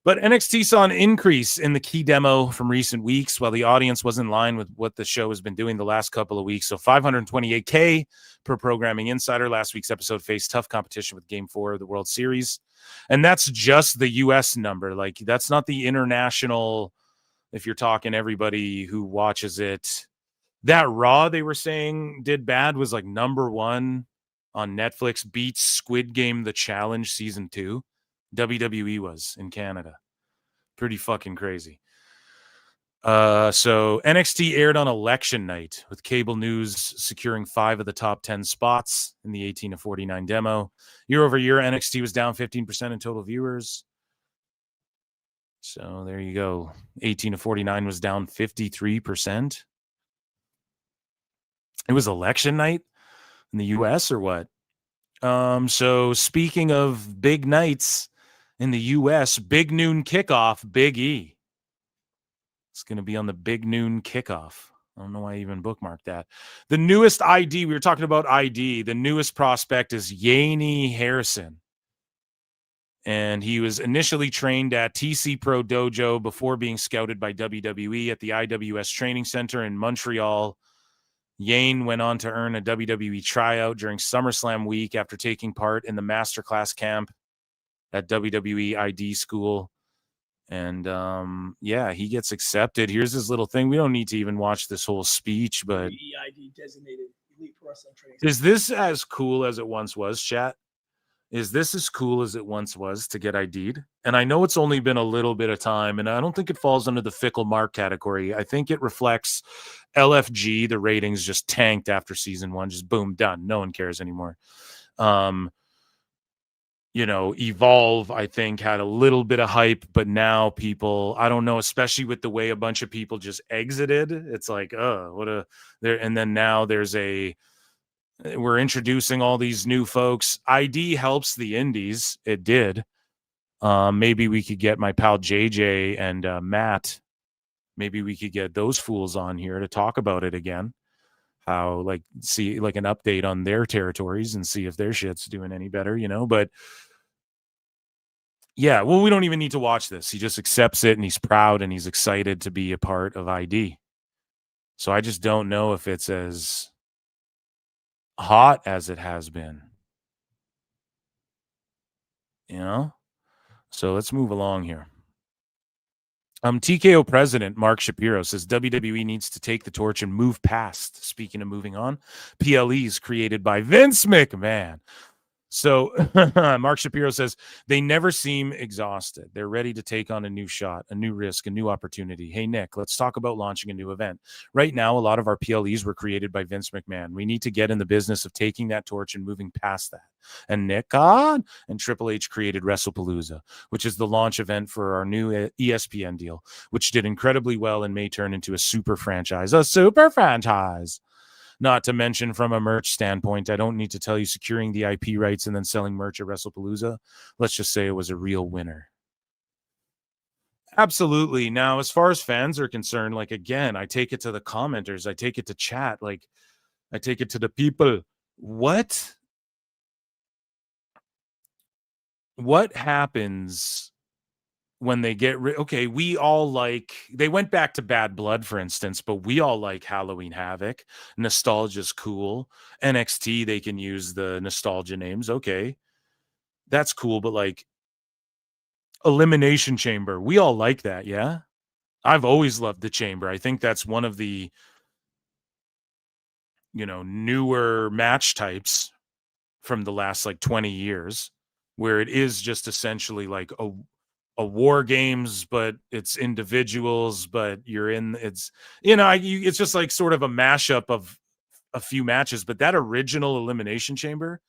But NXT saw an increase in the key demo from recent weeks, while the audience was in line with what the show has been doing the last couple of weeks. So 528K per Programming Insider. Last week's episode faced tough competition with Game 4 of the World Series. And that's just the U.S. number. Like, that's not the international, if you're talking everybody who watches it. That Raw, they were saying, did bad, was like number 1 on Netflix, beats Squid Game The Challenge Season 2. WWE was in Canada. Pretty fucking crazy. So NXT aired on election night with cable news securing 5 of the top 10 spots in the 18 to 49 demo. Year over year, NXT was down 15% in total viewers. So there you go. 18 to 49 was down 53%. It was election night in the US or what? So speaking of big nights in the US, big noon kickoff, Big E. It's going to be on the big noon kickoff. I don't know why I even bookmarked that. The newest ID, we were talking about ID. The newest prospect is Yaney Harrison. And he was initially trained at TC Pro Dojo before being scouted by WWE at the IWS Training Center in Montreal. Yane went on to earn a WWE tryout during SummerSlam week after taking part in the Masterclass camp at WWE ID school. And yeah, he gets accepted. Here's his little thing. We don't need to even watch this whole speech, but EID designated elite pro wrestling training. is this as cool as it once was, chat? Is this as cool as it once was to get ID'd? And I know it's only been a little bit of time, and I don't think it falls under the fickle mark category. I think it reflects LFG. The ratings just tanked after season 1. Just boom, done. No one cares anymore. Evolve, I think, had a little bit of hype, but now people, I don't know, especially with the way a bunch of people just exited. It's like, and then now we're introducing all these new folks. ID helps the indies. It did. Maybe we could get my pal JJ and Matt. Maybe we could get those fools on here to talk about it again. How, see an update on their territories and see if their shit's doing any better, but yeah, well, we don't even need to watch this. He just accepts it and he's proud and he's excited to be a part of ID. So I just don't know if it's as hot as it has been. So let's move along here. TKO president Mark Shapiro says WWE needs to take the torch and move past. Speaking of moving on, PLEs created by Vince McMahon. So Mark Shapiro says they never seem exhausted. They're ready to take on a new shot, a new risk, a new opportunity. Hey, Nick, let's talk about launching a new event. Right now, a lot of our PLEs were created by Vince McMahon. We need to get in the business of taking that torch and moving past that. And Nick and Triple H created WrestlePalooza, which is the launch event for our new ESPN deal, which did incredibly well and may turn into a super franchise. A super franchise. Not to mention, from a merch standpoint, I don't need to tell you securing the IP rights and then selling merch at WrestlePalooza. Let's just say it was a real winner. Absolutely. Now, as far as fans are concerned, again, I take it to the commenters. I take it to chat. I take it to the people. What happens when they get okay, we all they went back to Bad Blood, for instance, but we all like Halloween Havoc. Nostalgia's cool. NXT, they can use the nostalgia names. Okay, that's cool, but Elimination Chamber, we all like that. Yeah, I've always loved the Chamber. I think that's one of the newer match types from the last 20 years, where it is just essentially a war games, but it's individuals, but it's just sort of a mashup of a few matches. But that original Elimination Chamber,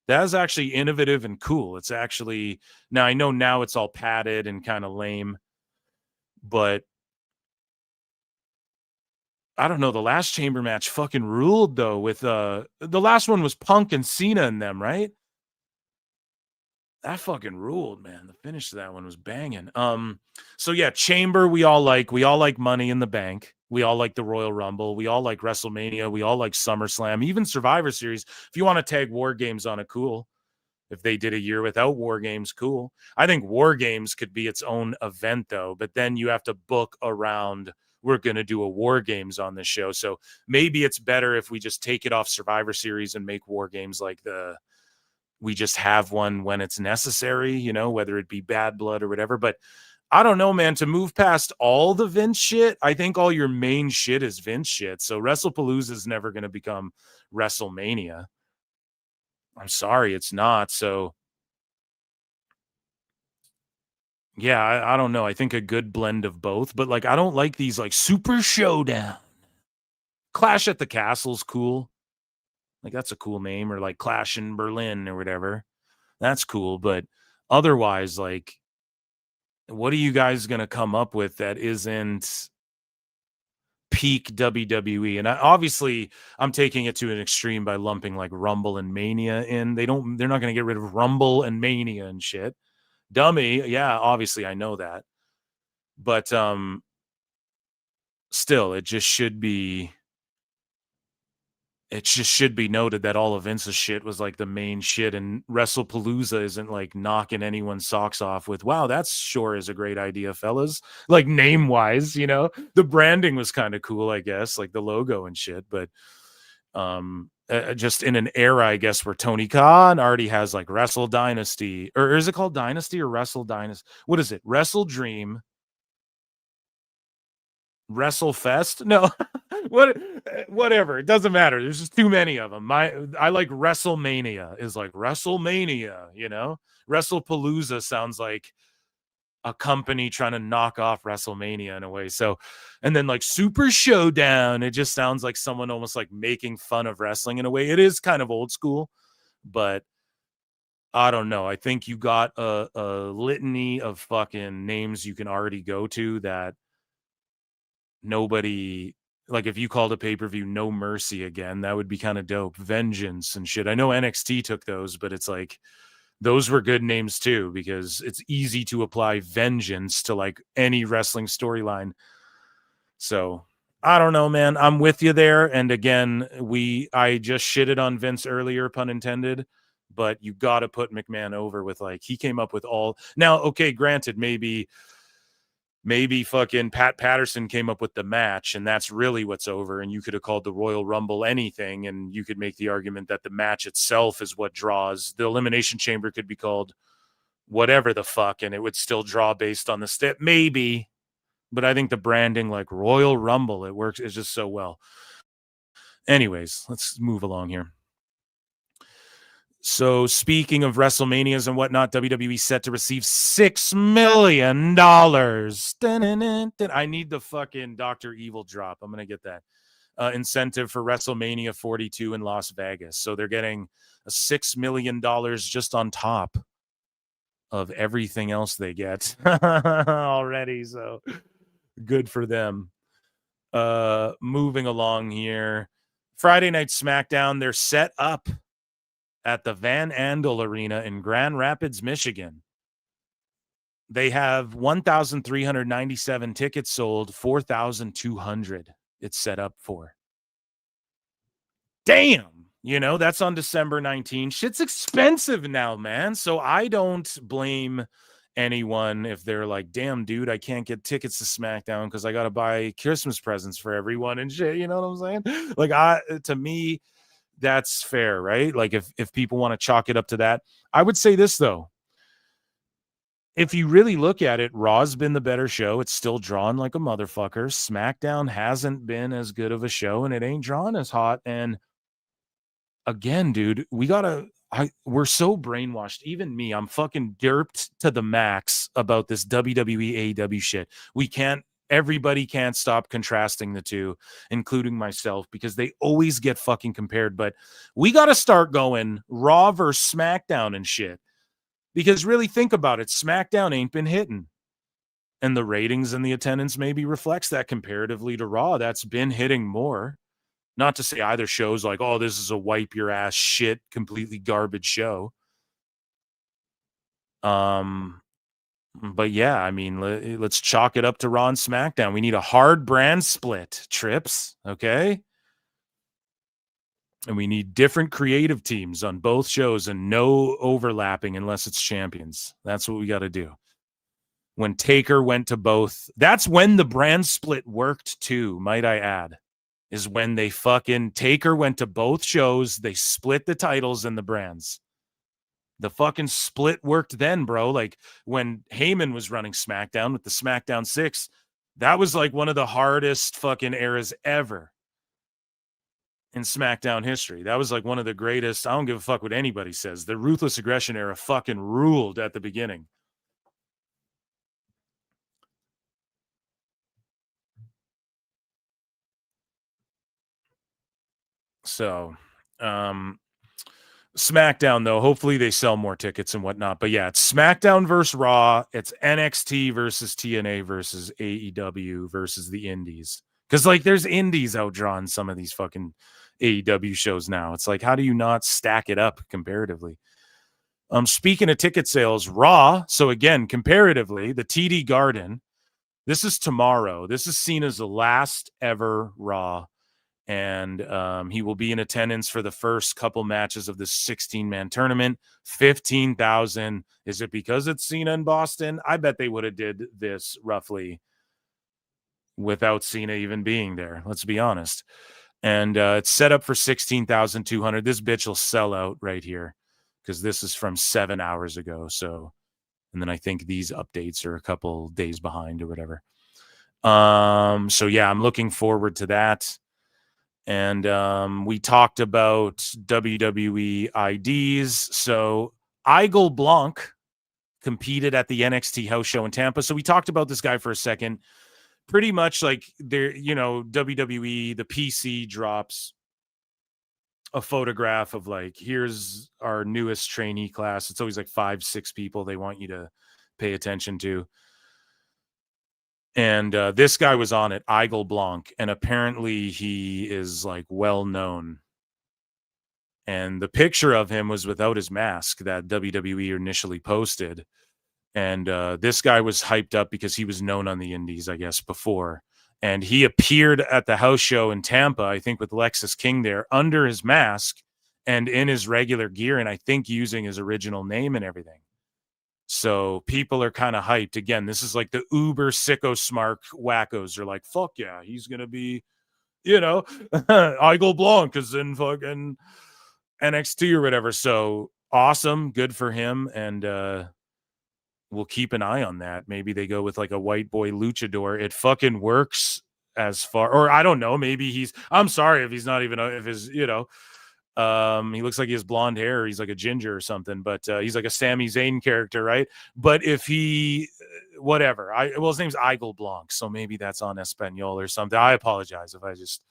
that is actually innovative and cool. It's actually, now I know now it's all padded and kind of lame, but I don't know. The last Chamber match fucking ruled though. With the last one was Punk and Cena in them, right? That fucking ruled, man. The finish to that one was banging. So yeah, Chamber, we all like Money in the Bank. We all like the Royal Rumble. We all like WrestleMania. We all like SummerSlam, even Survivor Series. If you want to tag War Games on it, cool. If they did a year without War Games, cool. I think War Games could be its own event though, but then you have to book around, we're going to do a War Games on this show. So maybe it's better if we just take it off Survivor Series and make War Games we just have one when it's necessary, whether it be Bad Blood or whatever. But I don't know, man, to move past all the Vince shit, I think all your main shit is Vince shit. So WrestlePalooza is never going to become WrestleMania. I'm sorry, it's not. So Yeah, I don't know. I think a good blend of both, but like I don't like these like Super Showdown. Clash at the Castle's cool. Like that's a cool name, or like Clash in Berlin or whatever. That's cool, but otherwise, like, what are you guys gonna come up with that isn't peak WWE? And obviously, I'm taking it to an extreme by lumping like Rumble and Mania in. They're not gonna get rid of Rumble and Mania and shit. Dummy, yeah, obviously I know that, but still, it just should be noted that all of Vince's shit was like the main shit, and WrestlePalooza isn't like knocking anyone's socks off with, wow, that's sure is a great idea, fellas. Like name wise, the branding was kind of cool, I guess, like the logo and shit. But just in an era, I guess, where Tony Khan already has like Wrestle Dynasty, or is it called Dynasty or Wrestle Dynasty? What is it? Wrestle Dream, Wrestle Fest? No, whatever. It doesn't matter. There's just too many of them. I like WrestleMania is like WrestleMania. WrestlePalooza sounds like a company trying to knock off WrestleMania in a way. So, and then like Super Showdown, it just sounds like someone almost like making fun of wrestling in a way. It is kind of old school, but I don't know. I think you got a litany of fucking names you can already go to that nobody, like if you called a pay-per-view No Mercy again, that would be kind of dope. Vengeance and shit. I know NXT took those, but it's like those were good names too, because it's easy to apply vengeance to like any wrestling storyline. So I don't know, man. I'm with you there. And again, I just shitted on Vince earlier, pun intended, but you got to put McMahon over with like, he came up with all. Now, okay, granted, maybe fucking Pat Patterson came up with the match, and that's really what's over. And you could have called the Royal Rumble anything, and you could make the argument that the match itself is what draws. The Elimination Chamber could be called whatever the fuck, and it would still draw based on the step, maybe. But I think the branding, like Royal Rumble, it works. It's just so well. Anyways, let's move along here. So speaking of WrestleManias and whatnot, WWE set to receive $6 million. I need the fucking Dr. Evil drop. I'm going to get that. Incentive for WrestleMania 42 in Las Vegas. So they're getting $6 million just on top of everything else they get already. So good for them. Moving along here. Friday Night SmackDown, they're set up at the Van Andel Arena in Grand Rapids, Michigan. They have 1,397 tickets sold, 4,200 it's set up for. Damn, that's on December 19th. Shit's expensive now, man. So I don't blame anyone if they're like, damn, dude, I can't get tickets to SmackDown because I got to buy Christmas presents for everyone and shit. You know what I'm saying? Like, to me, that's fair, right? Like if people want to chalk it up to that, I would say this though. If you really look at it, Raw's been the better show. It's still drawn like a motherfucker. SmackDown hasn't been as good of a show, and it ain't drawn as hot. And again, dude, we're so brainwashed. Even me, I'm fucking derped to the max about this WWE AEW shit. Everybody can't stop contrasting the two, including myself, because they always get fucking compared. But we got to start going Raw versus SmackDown and shit. Because really think about it, SmackDown ain't been hitting. And the ratings and the attendance maybe reflects that comparatively to Raw. That's been hitting more. Not to say either show's like, oh, this is a wipe your ass shit, completely garbage show. But yeah, I mean, let's chalk it up to Raw and SmackDown. We need a hard brand split, Trips, okay? And we need different creative teams on both shows and no overlapping unless it's champions. That's what we got to do. When Taker went to both, that's when the brand split worked too, might I add, is when they fucking Taker went to both shows. They split the titles and the brands. The fucking split worked then, bro. Like when Heyman was running SmackDown with the SmackDown 6, that was like one of the hardest fucking eras ever in SmackDown history. That was like one of the greatest. I don't give a fuck what anybody says. The Ruthless Aggression era fucking ruled at the beginning. So, SmackDown, though, hopefully they sell more tickets and whatnot. But yeah, it's SmackDown versus Raw. It's NXT versus TNA versus AEW versus the Indies. Because, like, there's Indies outdrawing some of these fucking AEW shows now. It's like, how do you not stack it up comparatively? Speaking of ticket sales, Raw. So, again, comparatively, the TD Garden. This is tomorrow. This is seen as the last ever Raw. And he will be in attendance for the first couple matches of this 16-man tournament. 15,000. Is it because it's Cena in Boston? I bet they would have did this roughly without Cena even being there. Let's be honest. And it's set up for 16,200. This bitch will sell out right here because this is from 7 hours ago. So, and then I think these updates are a couple days behind or whatever. So yeah, I'm looking forward to that. And we talked about WWE IDs. So Igel Blanc competed at the NXT house show in Tampa. So we talked about this guy for a second. Pretty much like there, WWE, the PC drops a photograph of like, here's our newest trainee class. It's always like 5-6 people they want you to pay attention to. And this guy was on it, Igel Blanc, and apparently he is like well known. And the picture of him was without his mask that WWE initially posted. And this guy was hyped up because he was known on the indies, I guess, before. And he appeared at the house show in Tampa, I think with Lexus King there, under his mask and in his regular gear, and I think using his original name and everything. So people are kind of hyped. Again, this is like the uber sicko smart wackos. They're like, fuck yeah, he's going to be, Igel Blanc is in fucking NXT or whatever. So awesome. Good for him. And we'll keep an eye on that. Maybe they go with like a white boy luchador. It fucking works as far, or I don't know. Maybe I'm sorry if he's not even, if his, he looks like he has blonde hair. He's like a ginger or something, but he's like a Sami Zayn character, right? But if he, whatever, his name's Igel Blanc, so maybe that's on Espanol or something. I apologize if I just,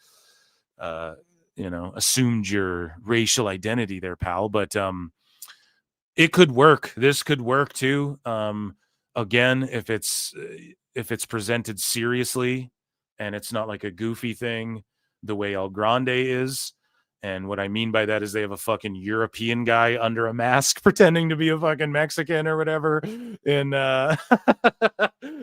assumed your racial identity there, pal. But it could work. This could work too. Again, if it's presented seriously and it's not like a goofy thing, the way El Grande is. And what I mean by that is they have a fucking European guy under a mask pretending to be a fucking Mexican or whatever in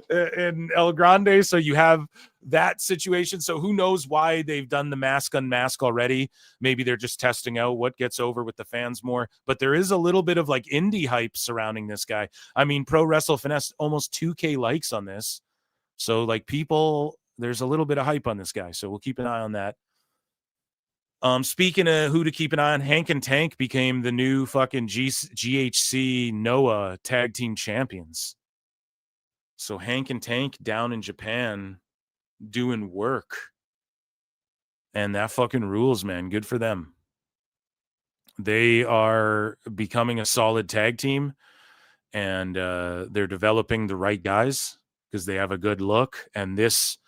in El Grande. So you have that situation. So who knows why they've done the mask unmask already? Maybe they're just testing out what gets over with the fans more. But there is a little bit of like indie hype surrounding this guy. I mean, Pro Wrestle Finesse, almost 2K likes on this. So like there's a little bit of hype on this guy. So we'll keep an eye on that. Speaking of who to keep an eye on, Hank and Tank became the new fucking GHC Noah tag team champions. So Hank and Tank down in Japan doing work. And that fucking rules, man. Good for them. They are becoming a solid tag team. And they're developing the right guys because they have a good look. And this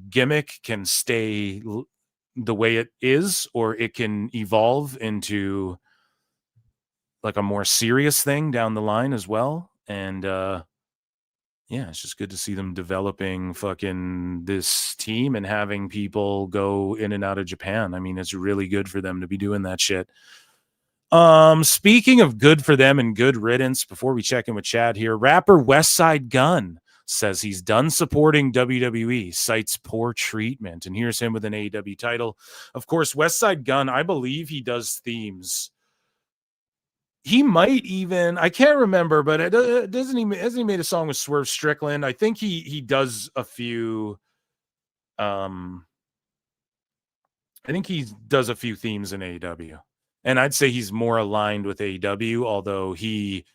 gimmick can stay the way it is, or it can evolve into like a more serious thing down the line as well. And it's just good to see them developing fucking this team and having people go in and out of Japan. I mean, it's really good for them to be doing that shit. Speaking of good for them and good riddance, before we check in with Chad here, rapper Westside Gunn says he's done supporting WWE, cites poor treatment. And here's him with an AEW title. Of course, Westside Gunn, I believe he does themes. He might even, I can't remember, but hasn't he made a song with Swerve Strickland? I think he does a few. I think he does a few themes in AEW. And I'd say he's more aligned with AEW, although he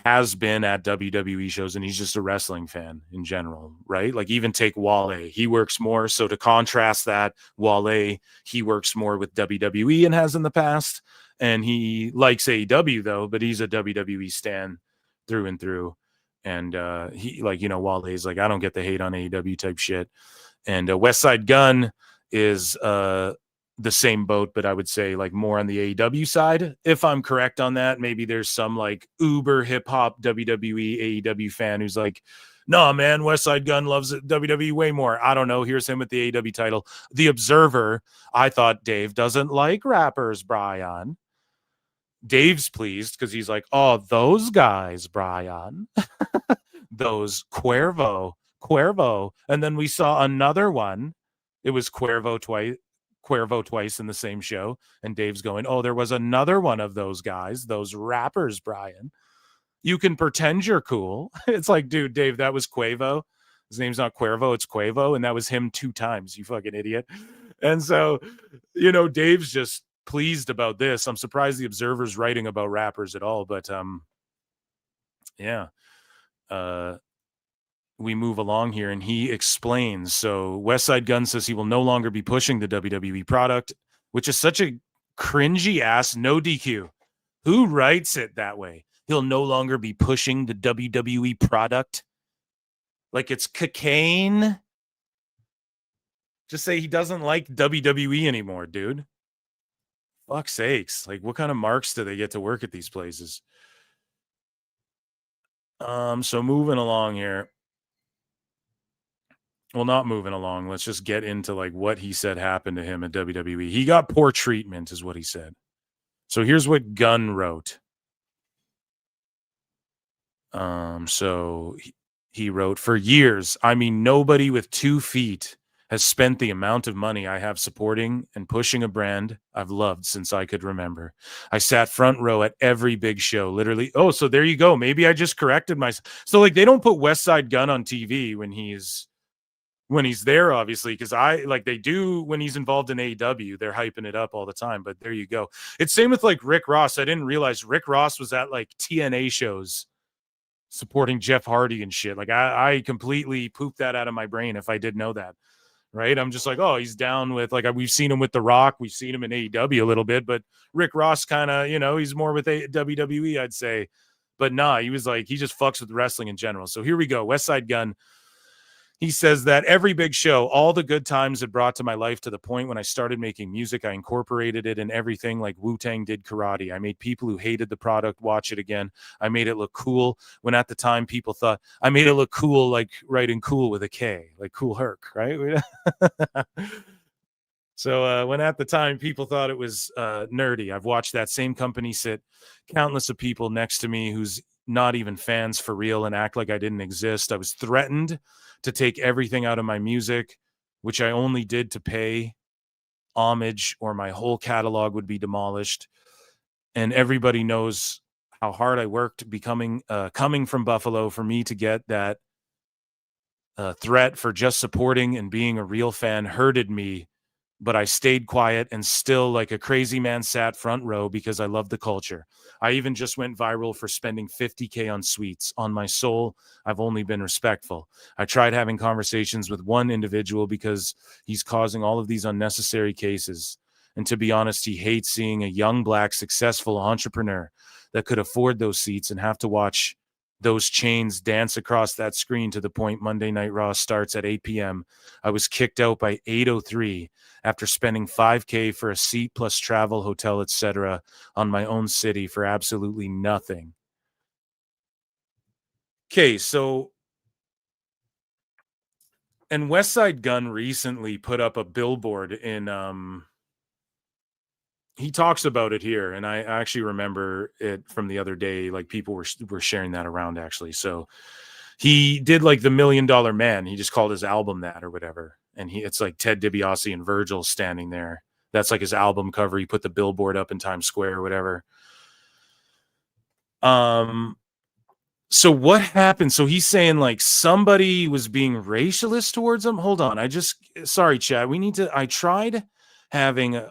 has been at WWE shows and he's just a wrestling fan in general, right? Like even take Wale. He works more. So to contrast that, Wale, he works more with WWE and has in the past. And he likes AEW though, but he's a WWE stan through and through. And he Wale is like, I don't get the hate on AEW type shit. And Westside Gunn is the same boat, but I would say like more on the AEW side. If I'm correct on that, maybe there's some like uber hip hop WWE AEW fan who's like, no, man, Westside Gunn loves WWE way more. I don't know. Here's him with the AEW title. The Observer, I thought Dave doesn't like rappers, Brian. Dave's pleased because he's like, oh, those guys, Brian. Those Cuervo. And then we saw another one. It was Cuervo twice in the same show. And Dave's going, oh, there was another one of those guys, those rappers, Brian. You can pretend you're cool. It's like, dude, Dave, that was Quavo. His name's not Cuervo, it's Quavo. And that was him 2 times, you fucking idiot. And so, Dave's just pleased about this. I'm surprised the Observer's writing about rappers at all. But, yeah. We move along here and he explains. So Westside Gunn says he will no longer be pushing the WWE product, which is such a cringy ass no DQ. Who writes it that way? He'll no longer be pushing the WWE product. Like it's cocaine. Just say he doesn't like WWE anymore, dude. Fuck's sakes. Like what kind of marks do they get to work at these places? So moving along here. Well, not moving along. Let's just get into like what he said happened to him at WWE. He got poor treatment is what he said. So here's what Gunn wrote. So he wrote, for years, I mean, nobody with 2 feet has spent the amount of money I have supporting and pushing a brand I've loved since I could remember. I sat front row at every big show, literally. Oh, so there you go. Maybe I just corrected myself. So like they don't put Westside Gunn on TV when he's there, obviously, because they do when he's involved in AEW, they're hyping it up all the time. But there you go. It's same with like Rick Ross. I didn't realize Rick Ross was at like TNA shows supporting Jeff Hardy and shit. Like I completely pooped that out of my brain if I did know that. Right. I'm just like, oh, he's down with like we've seen him with The Rock. We've seen him in AEW a little bit, but Rick Ross kind of, he's more with WWE, I'd say. But nah, he was like, he just fucks with wrestling in general. So here we go. Westside Gunn. He says that every big show, all the good times it brought to my life to the point when I started making music, I incorporated it in everything like Wu-Tang did karate. I made people who hated the product watch it again. I made it look cool when at the time people thought I made it look cool, like writing cool with a K, like Cool Herc, right? So when at the time people thought it was nerdy, I've watched that same company sit countless of people next to me who's not even fans for real and act like I didn't exist. I was threatened to take everything out of my music, which I only did to pay homage, or my whole catalog would be demolished. And everybody knows how hard I worked coming from Buffalo for me to get that threat for just supporting and being a real fan hurted me. But I stayed quiet and still like a crazy man sat front row because I love the culture. I even just went viral for spending $50K on sweets. On my soul, I've only been respectful. I tried having conversations with one individual because he's causing all of these unnecessary cases. And to be honest, he hates seeing a young, black, successful entrepreneur that could afford those seats and have to watch those chains dance across that screen to the point Monday Night Raw starts at 8 p.m. I was kicked out by 8:03 after spending $5K for a seat plus travel, hotel, etc. on my own city for absolutely nothing. Okay, so and Westside Gunn recently put up a billboard in he talks about it here, and I actually remember it from the other day. Like people were sharing that around actually. So he did like the $1 Million Man. He just called his album that or whatever. And it's like Ted DiBiase and Virgil standing there. That's like his album cover. He put the billboard up in Times Square or whatever. So what happened? So he's saying like somebody was being racialist towards him. Hold on. Sorry, Chad. I tried having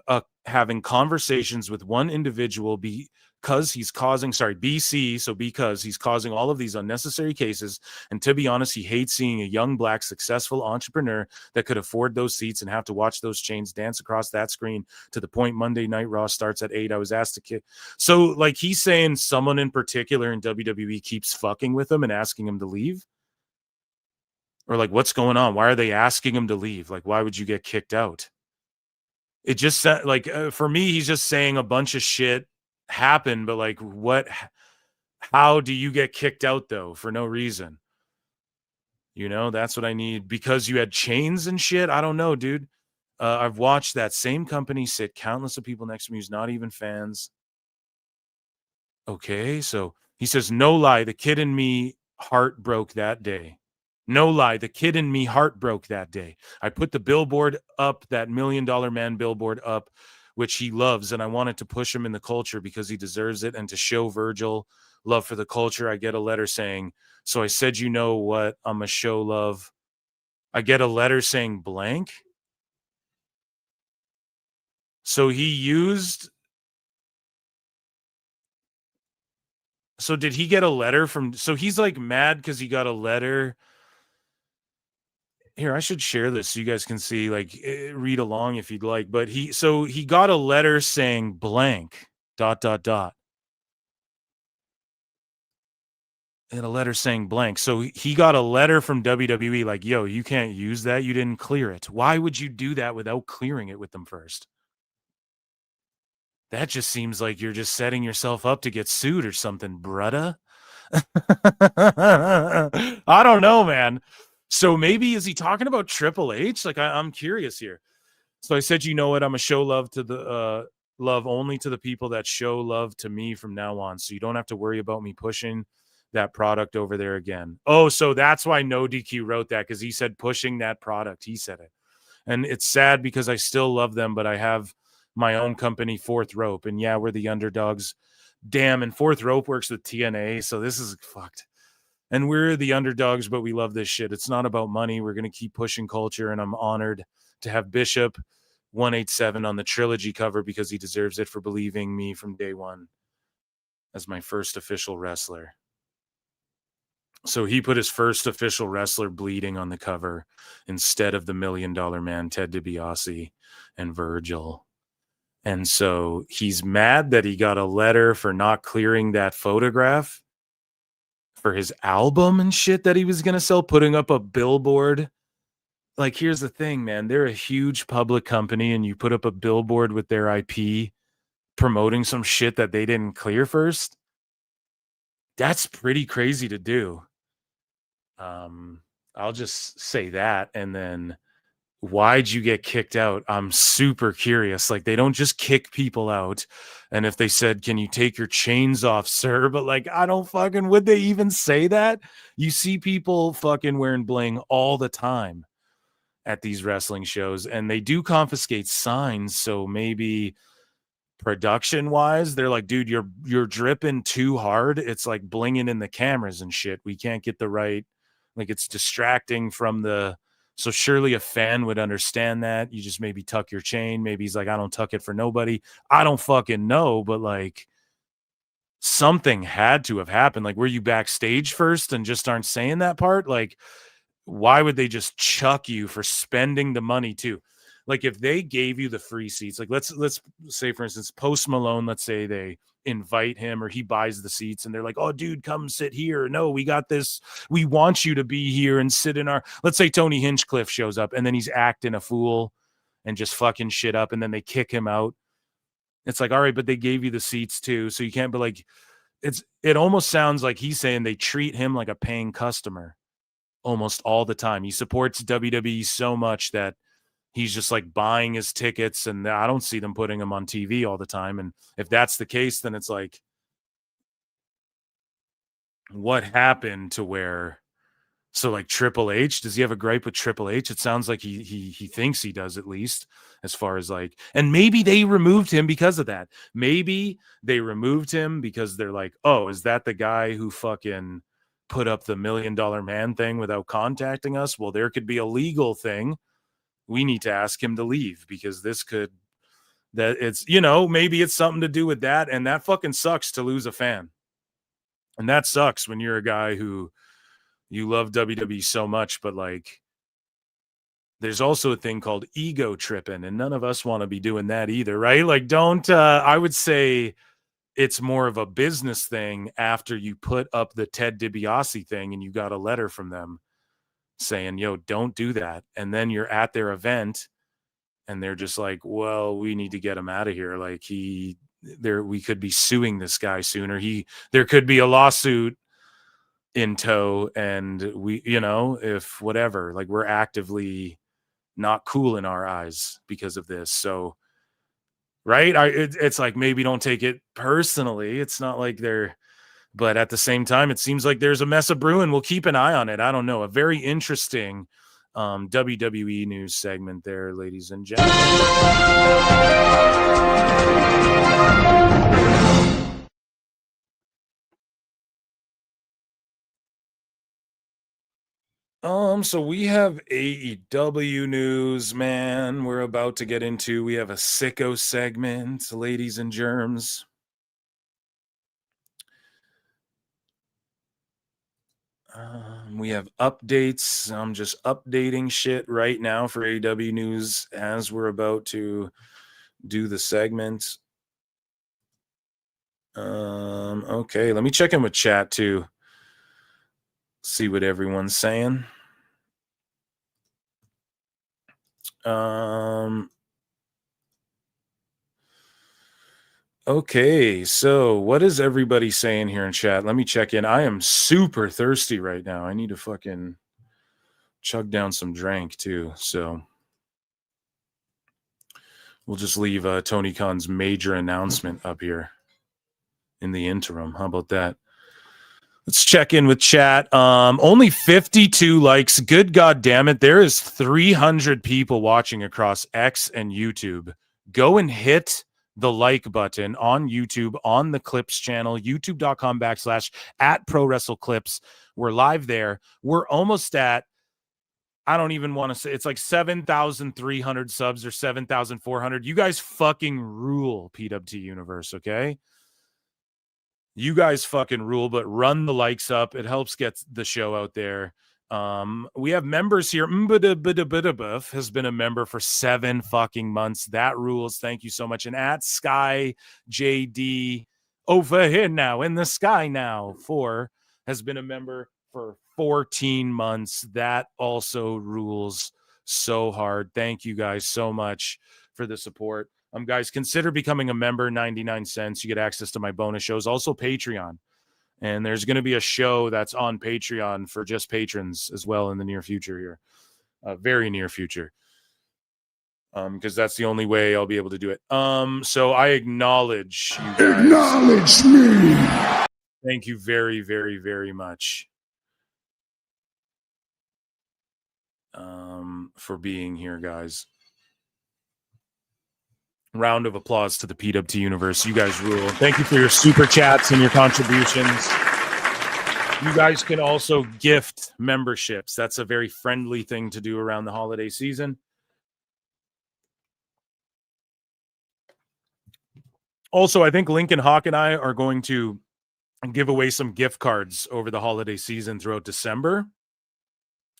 having conversations with one individual because he's causing all of these unnecessary cases. And to be honest, he hates seeing a young, black, successful entrepreneur that could afford those seats and have to watch those chains dance across that screen to the point Monday Night Raw starts at 8. I was asked to kick. So like he's saying someone in particular in WWE keeps fucking with him and asking him to leave. Or like, what's going on? Why are they asking him to leave? Like, why would you get kicked out? it just like for me, he's just saying a bunch of shit happened, but like how do you get kicked out though for no reason? You know, that's what I need because you had chains and shit. I don't know, dude. I've watched that same company sit countless of people next to me who's not even fans. Okay, so he says, no lie, the kid in me heart broke that day. No lie, the kid in me heart broke that day. I put the billboard up, that $1 Million Man billboard up, which he loves, and I wanted to push him in the culture because he deserves it and to show Virgil love for the culture. I get a letter saying, so I said, you know what, I'm a show love. I get a letter saying blank. So he used... So did he get a letter from... So he's like mad because he got a letter... Here, I should share this so you guys can see, like, read along if you'd like. But he got a letter saying blank, ... And a letter saying blank. So he got a letter from WWE like, yo, you can't use that. You didn't clear it. Why would you do that without clearing it with them first? That just seems like you're just setting yourself up to get sued or something, brudda. I don't know, man. So maybe is he talking about Triple H? Like I'm curious here. So I said, you know what? I'm gonna show love to the love only to the people that show love to me from now on. So you don't have to worry about me pushing that product over there again. Oh, so that's why No DQ wrote that, because he said pushing that product. He said it. And it's sad because I still love them, but I have my own company, Fourth Rope. And yeah, we're the underdogs. Damn, and Fourth Rope works with TNA, so this is fucked. And we're the underdogs, but we love this shit. It's not about money. We're going to keep pushing culture, and I'm honored to have Bishop 187 on the trilogy cover because he deserves it for believing me from day one as my first official wrestler. So he put his first official wrestler bleeding on the cover instead of the $1 Million Man, Ted DiBiase, and Virgil. And so he's mad that he got a letter for not clearing that photograph for his album and shit that he was going to sell, putting up a billboard. Like, here's the thing, man. They're a huge public company, and you put up a billboard with their IP promoting some shit that they didn't clear first. That's pretty crazy to do. I'll just say that. And then why'd you get kicked out? I'm super curious. Like, they don't just kick people out. And if they said, can you take your chains off, sir? But like, I don't fucking, would they even say that? You see people fucking wearing bling all the time at these wrestling shows, and they do confiscate signs. So maybe production wise, they're like, dude, you're dripping too hard. It's like blinging in the cameras and shit. We can't get the right, like, it's distracting from the... So surely a fan would understand that. You just maybe tuck your chain. Maybe he's like, I don't tuck it for nobody. I don't fucking know, but like, something had to have happened. Like, were you backstage first and just aren't saying that part? Like, why would they just chuck you for spending the money too? Like, if they gave you the free seats, like let's say, for instance, Post Malone, let's say they invite him or he buys the seats and they're like, oh, dude, come sit here. No, we got this. We want you to be here and sit in our... Let's say Tony Hinchcliffe shows up and then he's acting a fool and just fucking shit up, and then they kick him out. It's like, all right, but they gave you the seats too, so you can't... But like, it almost sounds like he's saying they treat him like a paying customer almost all the time. He supports WWE so much that he's just like buying his tickets, and I don't see them putting him on TV all the time. And if that's the case, then it's like, what happened to where... So like Triple H, does he have a gripe with Triple H? It sounds like he thinks he does, at least as far as like... And maybe they removed him because of that. Maybe they removed him because they're like, oh, is that the guy who fucking put up the $1 Million Man thing without contacting us? Well, there could be a legal thing. We need to ask him to leave because this could... That it's, you know, maybe it's something to do with that. And that fucking sucks to lose a fan. And that sucks when you're a guy who... You love WWE so much, but like, there's also a thing called ego tripping, and none of us want to be doing that either, right? Like, don't... I would say it's more of a business thing after you put up the Ted DiBiase thing and you got a letter from them saying, yo, don't do that. And then you're at their event and they're just like, well, we need to get him out of here. Like we could be suing this guy soon, or there could be a lawsuit in tow, and we, if whatever, like we're actively not cool in our eyes because of this. So, right. It's like, maybe don't take it personally. It's not like but at the same time, it seems like there's a mess of brewing. We'll keep an eye on it. I don't know. A very interesting WWE news segment there, ladies and gentlemen. So we have AEW news, man. We're about to get into. We have a sicko segment, ladies and germs. We have updates. I'm just updating shit right now for AEW news as we're about to do the segment. Okay, let me check in with chat too. See what everyone's saying. Okay, so what is everybody saying here in chat? Let me check in. I am super thirsty right now. I need to fucking chug down some drink too. So we'll just leave Tony Khan's major announcement up here in the interim. How about that? Let's check in with chat. Only 52 likes. Good God damn it. There is 300 people watching across X and YouTube. Go and hit the like button on YouTube, on the Clips channel, youtube.com/@ProWrestleClips. We're live there. We're almost at, I don't even want to say, it's like 7,300 subs or 7,400. You guys fucking rule, PWT Universe, okay? You guys fucking rule, but run the likes up. It helps get the show out there. We have members here. Mbada has been a member for 7 fucking months. That rules. Thank you so much. And at Sky JD over here now in the sky now 4 has been a member for 14 months. That also rules so hard. Thank you guys so much for the support. Guys, consider becoming a member. 99 cents. You get access to my bonus shows. Also Patreon. And there's going to be a show that's on Patreon for just patrons as well in the near future here. Very near future. Because that's the only way I'll be able to do it. So I acknowledge you guys. Acknowledge me. Thank you very, very, very much. For being here, guys. Round of applause to the PWT Universe. You guys rule. Thank you for your super chats and your contributions. You guys can also gift memberships. That's a very friendly thing to do around the holiday season. Also, I think Lincoln Hawk and I are going to give away some gift cards over the holiday season throughout December.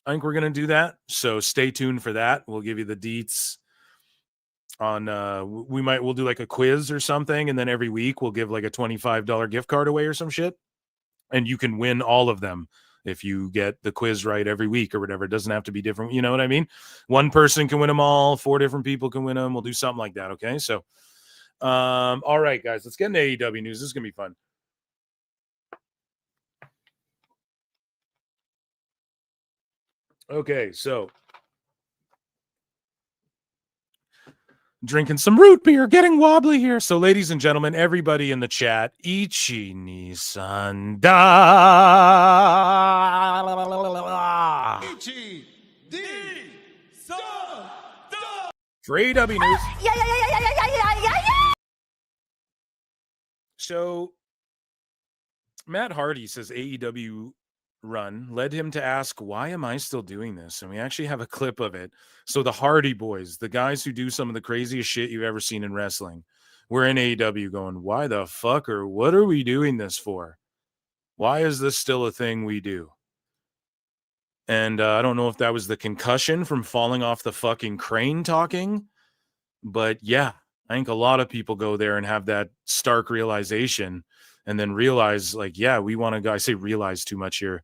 I think we're going to do that. So stay tuned for that. We'll give you the deets on we'll do like a quiz or something, and then every week we'll give like a $25 gift card away or some shit, and you can win all of them if you get the quiz right every week or whatever. It doesn't have to be different, you know what I mean? One person can win them all, 4 different people can win them. We'll do something like that. Okay, so all right guys, let's get into AEW news. This is gonna be fun. Okay, so drinking some root beer, getting wobbly here. So, ladies and gentlemen, everybody in the chat, Ichi ni Sanda. Ichi ni Sanda. For AEW news. So, Matt Hardy says AEW run led him to ask, why am I still doing this? And we actually have a clip of it. So the Hardy Boys, the guys who do some of the craziest shit you've ever seen in wrestling, we're in AEW going, why the fuck, or what are we doing this for? Why is this still a thing we do? And I don't know if that was the concussion from falling off the fucking crane talking, but yeah, I think a lot of people go there and have that stark realization and then realize, like, yeah, we want to go. I say realize too much here.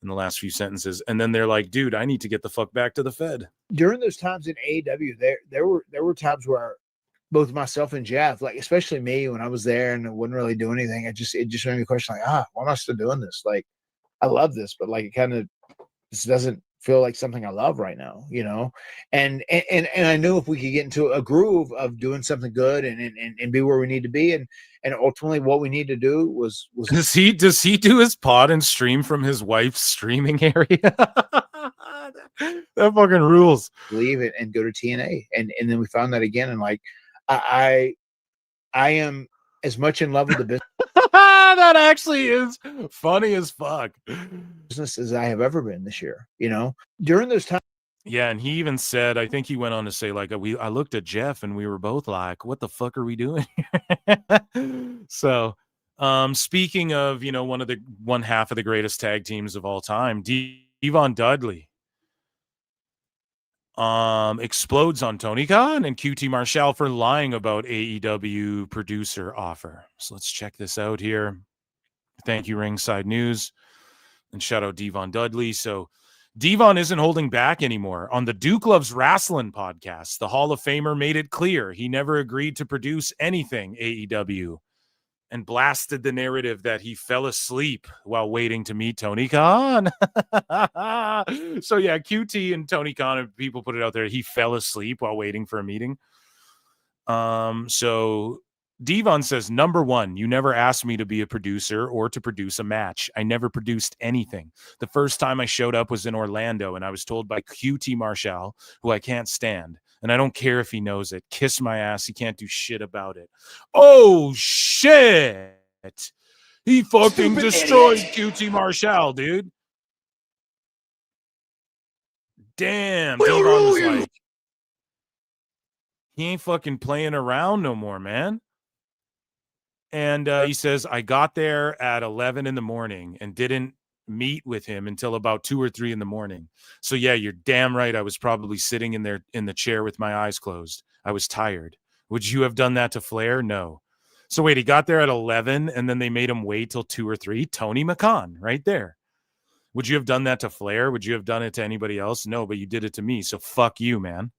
in the last few sentences. And then they're like, dude, I need to get the fuck back to the Fed. During those times in AEW, there were times where both myself and Jeff, like especially me, when I was there and I wouldn't really do anything, it just made me question, like, why am I still doing this? Like, I love this, but like it kind of just doesn't feel like something I love right now, you know? And I knew if we could get into a groove of doing something good and be where we need to be, and ultimately what we need to do was does he do his pod and stream from his wife's streaming area? That fucking rules. Leave it and go to TNA. And then we found that again, and like I am as much in love with the business. That actually is funny as fuck. Business as I have ever been this year, you know, during those times. Yeah, and he even said, I think he went on to say, like, I looked at Jeff and we were both like, what the fuck are we doing here? So, speaking of, you know, one half of the greatest tag teams of all time, Devon Dudley explodes on Tony Khan and QT Marshall for lying about AEW producer offer. So let's check this out here. Thank you, Ringside News, and shout out Devon Dudley. So Devon isn't holding back anymore. On the Duke Loves Wrestling podcast, the Hall of Famer made it clear he never agreed to produce anything AEW and blasted the narrative that he fell asleep while waiting to meet Tony Khan. So yeah, QT and Tony Khan, and people put it out there, he fell asleep while waiting for a meeting. So Devon says, number one, you never asked me to be a producer or to produce a match. I never produced anything. The first time I showed up was in Orlando, and I was told by QT Marshall, who I can't stand, and I don't care if he knows it. Kiss my ass. He can't do shit about it. Oh, shit. He fucking Stupid destroyed idiot. QT Marshall, dude. Damn. We'll Devon rule was you. like, he ain't fucking playing around no more, man. And he says, I got there at 11 in the morning and didn't meet with him until about 2 or 3 in the morning. So yeah, you're damn right. I was probably sitting in the chair with my eyes closed. I was tired. Would you have done that to Flair? No. So wait, he got there at 11 and then they made him wait till 2 or 3. Tony McCann right there. Would you have done that to Flair? Would you have done it to anybody else? No, but you did it to me. So fuck you, man.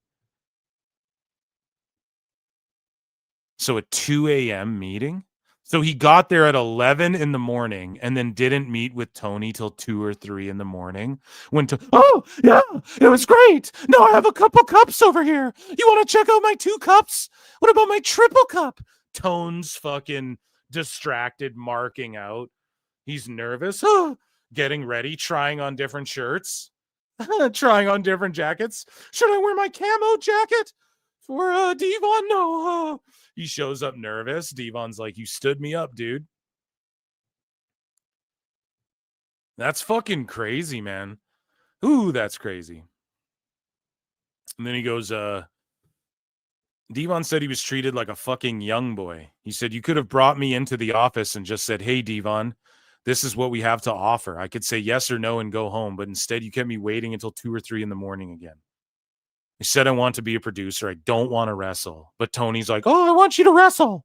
So a 2 a.m. meeting? So he got there at 11 in the morning and then didn't meet with Tony till 2 or 3 in the morning. Oh, yeah, it was great. No, I have a couple cups over here. You want to check out my 2 cups? What about my triple cup? Tone's fucking distracted, marking out. He's nervous, getting ready, trying on different shirts, trying on different jackets. Should I wear my camo jacket for Devon? No. He shows up nervous. Devon's like, you stood me up, dude. That's fucking crazy, man. Ooh, that's crazy. And then he goes, Devon said he was treated like a fucking young boy. He said, you could have brought me into the office and just said, hey, Devon, this is what we have to offer. I could say yes or no and go home, but instead you kept me waiting until 2 or 3 in the morning again. I said I want to be a producer. I don't want to wrestle. But Tony's like, oh, I want you to wrestle.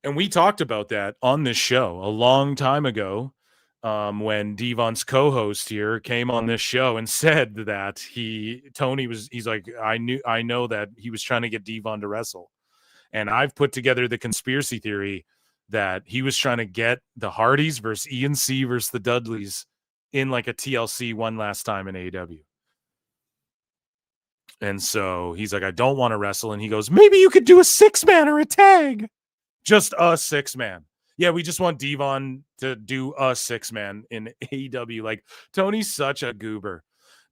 And we talked about that on this show a long time ago when Devon's co-host here came on this show and said that he's like, I know that he was trying to get Devon to wrestle. And I've put together the conspiracy theory that he was trying to get the Hardys versus ENC versus the Dudleys in like a TLC one last time in AEW. And so he's like, I don't want to wrestle. And he goes, maybe you could do a 6-man or a tag. Just a 6-man. Yeah, we just want Devon to do a 6-man in AEW. Like, Tony's such a goober.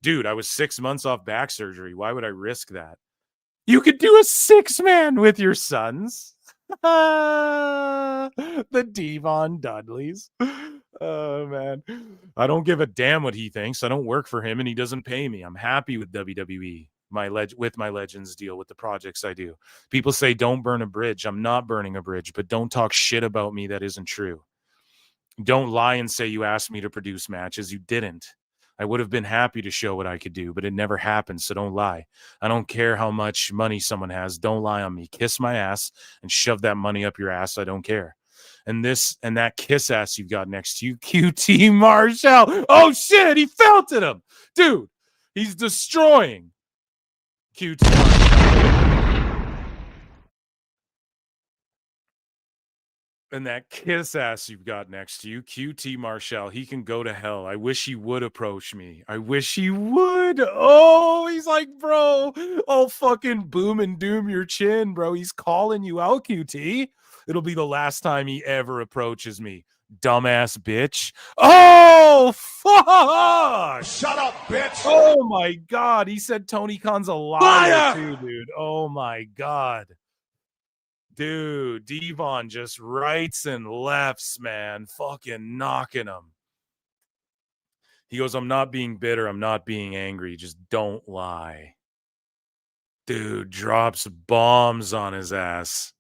Dude, I was 6 months off back surgery. Why would I risk that? You could do a 6-man with your sons. The Devon Dudleys. Oh, man. I don't give a damn what he thinks. I don't work for him, and he doesn't pay me. I'm happy with WWE. With my Legends deal, with the projects I do. People say don't burn a bridge. I'm not burning a bridge, but don't talk shit about me that isn't true. Don't lie and say you asked me to produce matches. You didn't. I would have been happy to show what I could do, but it never happened, so don't lie. I don't care how much money someone has. Don't lie on me. Kiss my ass and shove that money up your ass. I don't care. And that kiss ass you've got next to you, QT Marshall. Oh shit, he felt at him. Dude, he's destroying QT Marshall. And that kiss ass you've got next to you, QT Marshall, he can go to hell. I wish he would approach me. I wish he would. Oh, he's like, bro, I'll fucking boom and doom your chin, bro. He's calling you out, QT. It'll be the last time he ever approaches me. Dumbass bitch. Oh, fuck. Shut up, bitch. Oh, my God. He said Tony Khan's a liar, too, dude. Oh, my God. Dude, Devon just rights and lefts, man. Fucking knocking him. He goes, I'm not being bitter. I'm not being angry. Just don't lie. Dude drops bombs on his ass.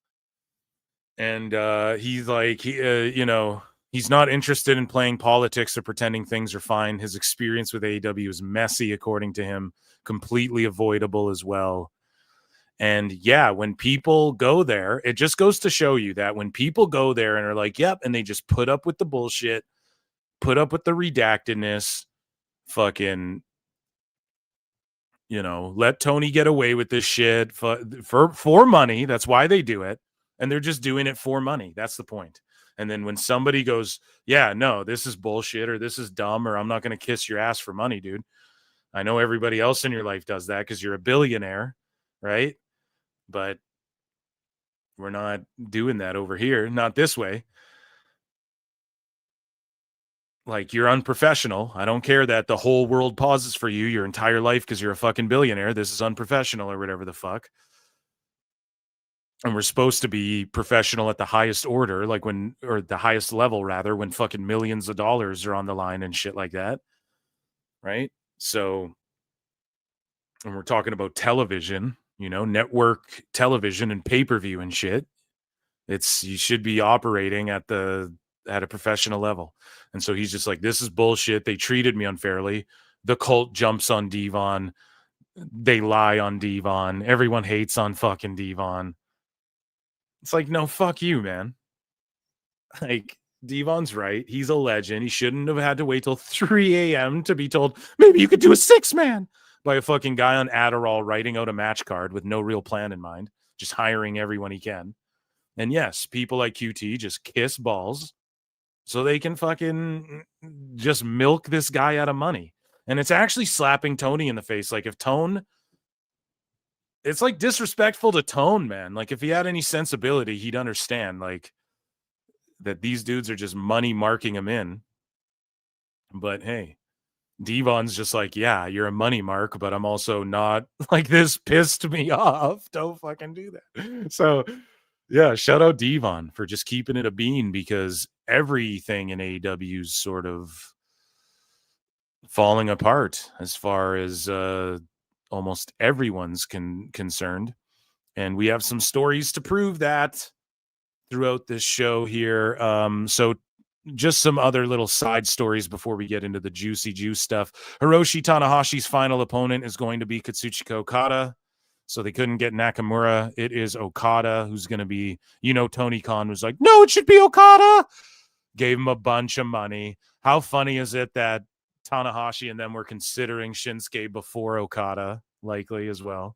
And he's like, he's not interested in playing politics or pretending things are fine. His experience with AEW is messy, according to him. Completely avoidable as well. And yeah, when people go there, it just goes to show you that when people go there and are like, yep, and they just put up with the bullshit, put up with the redactedness, fucking, let Tony get away with this shit for money. That's why they do it. And they're just doing it for money. That's the point. And then when somebody goes, yeah, no, this is bullshit or this is dumb or I'm not going to kiss your ass for money, dude. I know everybody else in your life does that because you're a billionaire, right? But we're not doing that over here. Not this way. Like, you're unprofessional. I don't care that the whole world pauses for you your entire life because you're a fucking billionaire. This is unprofessional or whatever the fuck. And we're supposed to be professional at the highest order, or the highest level, rather, when fucking millions of dollars are on the line and shit like that. Right? So, and we're talking about television, network television and pay-per-view and shit. You should be operating at a professional level. And so he's just like, this is bullshit. They treated me unfairly. The cult jumps on Devon. They lie on Devon. Everyone hates on fucking Devon. It's like, no, fuck you, man. Like, Devon's right. He's a legend. He shouldn't have had to wait till 3 a.m. to be told, maybe you could do a 6-man by a fucking guy on Adderall writing out a match card with no real plan in mind, just hiring everyone he can. And yes, people like QT just kiss balls so they can fucking just milk this guy out of money. And it's actually slapping Tony in the face. Like, if Tone, it's like disrespectful to Tone, man. Like, if he had any sensibility, he'd understand, like, that these dudes are just money marking him in. But hey, Devon's just like, yeah, you're a money mark, but I'm also not, like, this pissed me off. Don't fucking do that. So yeah, shout out Devon for just keeping it a bean, because everything in AEW's sort of falling apart as far as almost everyone's concerned. And we have some stories to prove that throughout this show here. So just some other little side stories before we get into the juicy juice stuff. Hiroshi Tanahashi's final opponent is going to be Katsuchika Okada. So they couldn't get Nakamura. It is Okada who's going to be, Tony Khan was like, no, it should be Okada. Gave him a bunch of money. How funny is it that Tanahashi and them were considering Shinsuke before Okada, likely as well?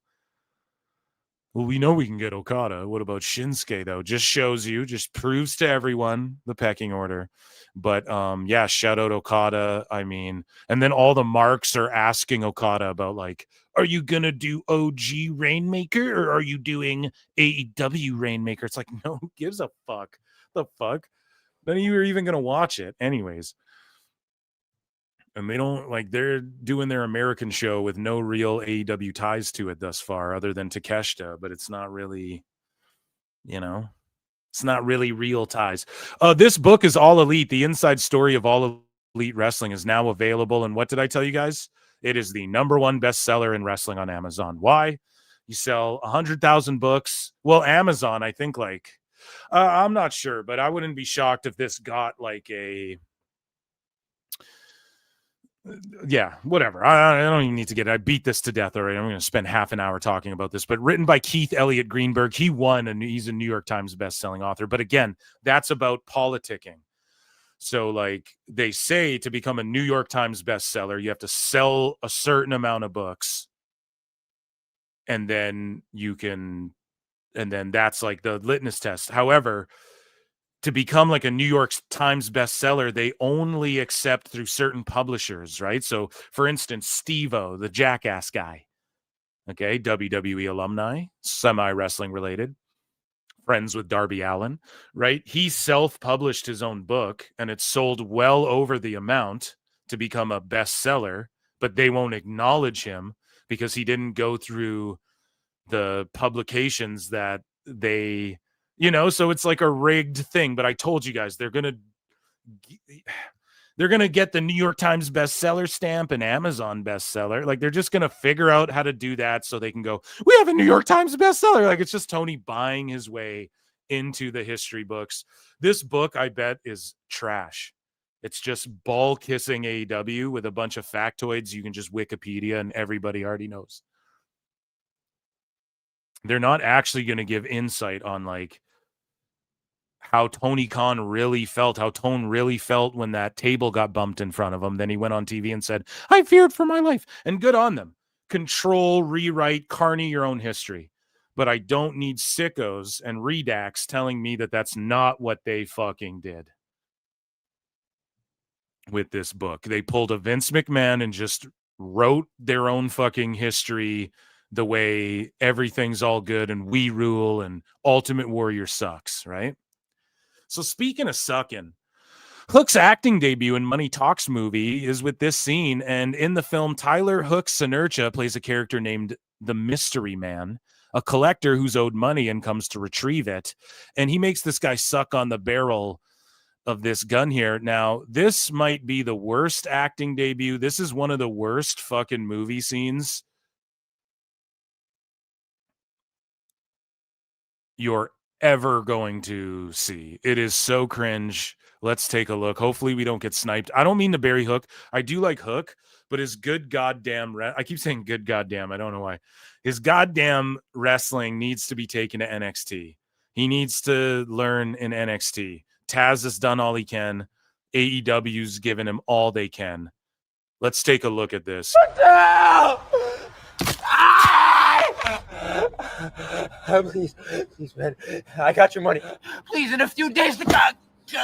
Well, we know we can get Okada. What about Shinsuke, though? Just proves to everyone the pecking order. But, yeah, shout out Okada. I mean, and then all the marks are asking Okada about, like, are you going to do OG Rainmaker or are you doing AEW Rainmaker? It's like, no, who gives a fuck? The fuck? None of you are even going to watch it anyways. And they don't, like, they're doing their American show with no real AEW ties to it thus far, other than Takeshita, but it's not really, it's not really real ties. This book is All Elite. The inside story of All Elite Wrestling is now available. And what did I tell you guys? It is the #1 bestseller in wrestling on Amazon. Why? You sell 100,000 books. Well, Amazon, I think, like, I'm not sure, but I wouldn't be shocked if this got like yeah, whatever. I don't even need to get it. I beat this to death already. I'm going to spend half an hour talking about this, but written by Keith Elliott Greenberg. He won, and he's a New York Times best-selling author. But again, that's about politicking. So like they say, to become a New York Times bestseller, you have to sell a certain amount of books, and then that's like the litmus test. However, to become like a New York Times bestseller, they only accept through certain publishers, right? So, for instance, Steve-O, the Jackass guy, okay, WWE alumni, semi-wrestling related, friends with Darby Allin, right? He self-published his own book, and it sold well over the amount to become a bestseller, but they won't acknowledge him because he didn't go through the publications that they... so it's like a rigged thing. But I told you guys, they're gonna get the New York Times bestseller stamp and Amazon bestseller. Like, they're just gonna figure out how to do that so they can go, we have a New York Times bestseller. Like, it's just Tony buying his way into the history books. This book, I bet, is trash. It's just ball kissing AEW with a bunch of factoids you can just Wikipedia and everybody already knows. They're not actually going to give insight on like how Tony Khan really felt, how Tone really felt when that table got bumped in front of him. Then he went on TV and said, I feared for my life. And good on them. Control, rewrite, Carney your own history. But I don't need sickos and redacts telling me that that's not what they fucking did with this book. They pulled a Vince McMahon and just wrote their own fucking history the way everything's all good and we rule and Ultimate Warrior sucks, right? So speaking of sucking, Hook's acting debut in Money Talks movie is with this scene, and in the film, Tyler Hook Senercha plays a character named the Mystery Man, a collector who's owed money and comes to retrieve it, and he makes this guy suck on the barrel of this gun here. Now, this might be the worst acting debut. This is one of the worst fucking movie scenes you're ever going to see. It is so cringe. Let's take a look. Hopefully we don't get sniped. I don't mean to bury Hook. I do like Hook, but his good goddamn I keep saying good goddamn. I don't know why. His goddamn wrestling needs to be taken to NXT. He needs to learn in NXT. Taz has done all he can. AEW's given him all they can. Let's take a look at this. Please, man. I got your money. Please, in a few days to God.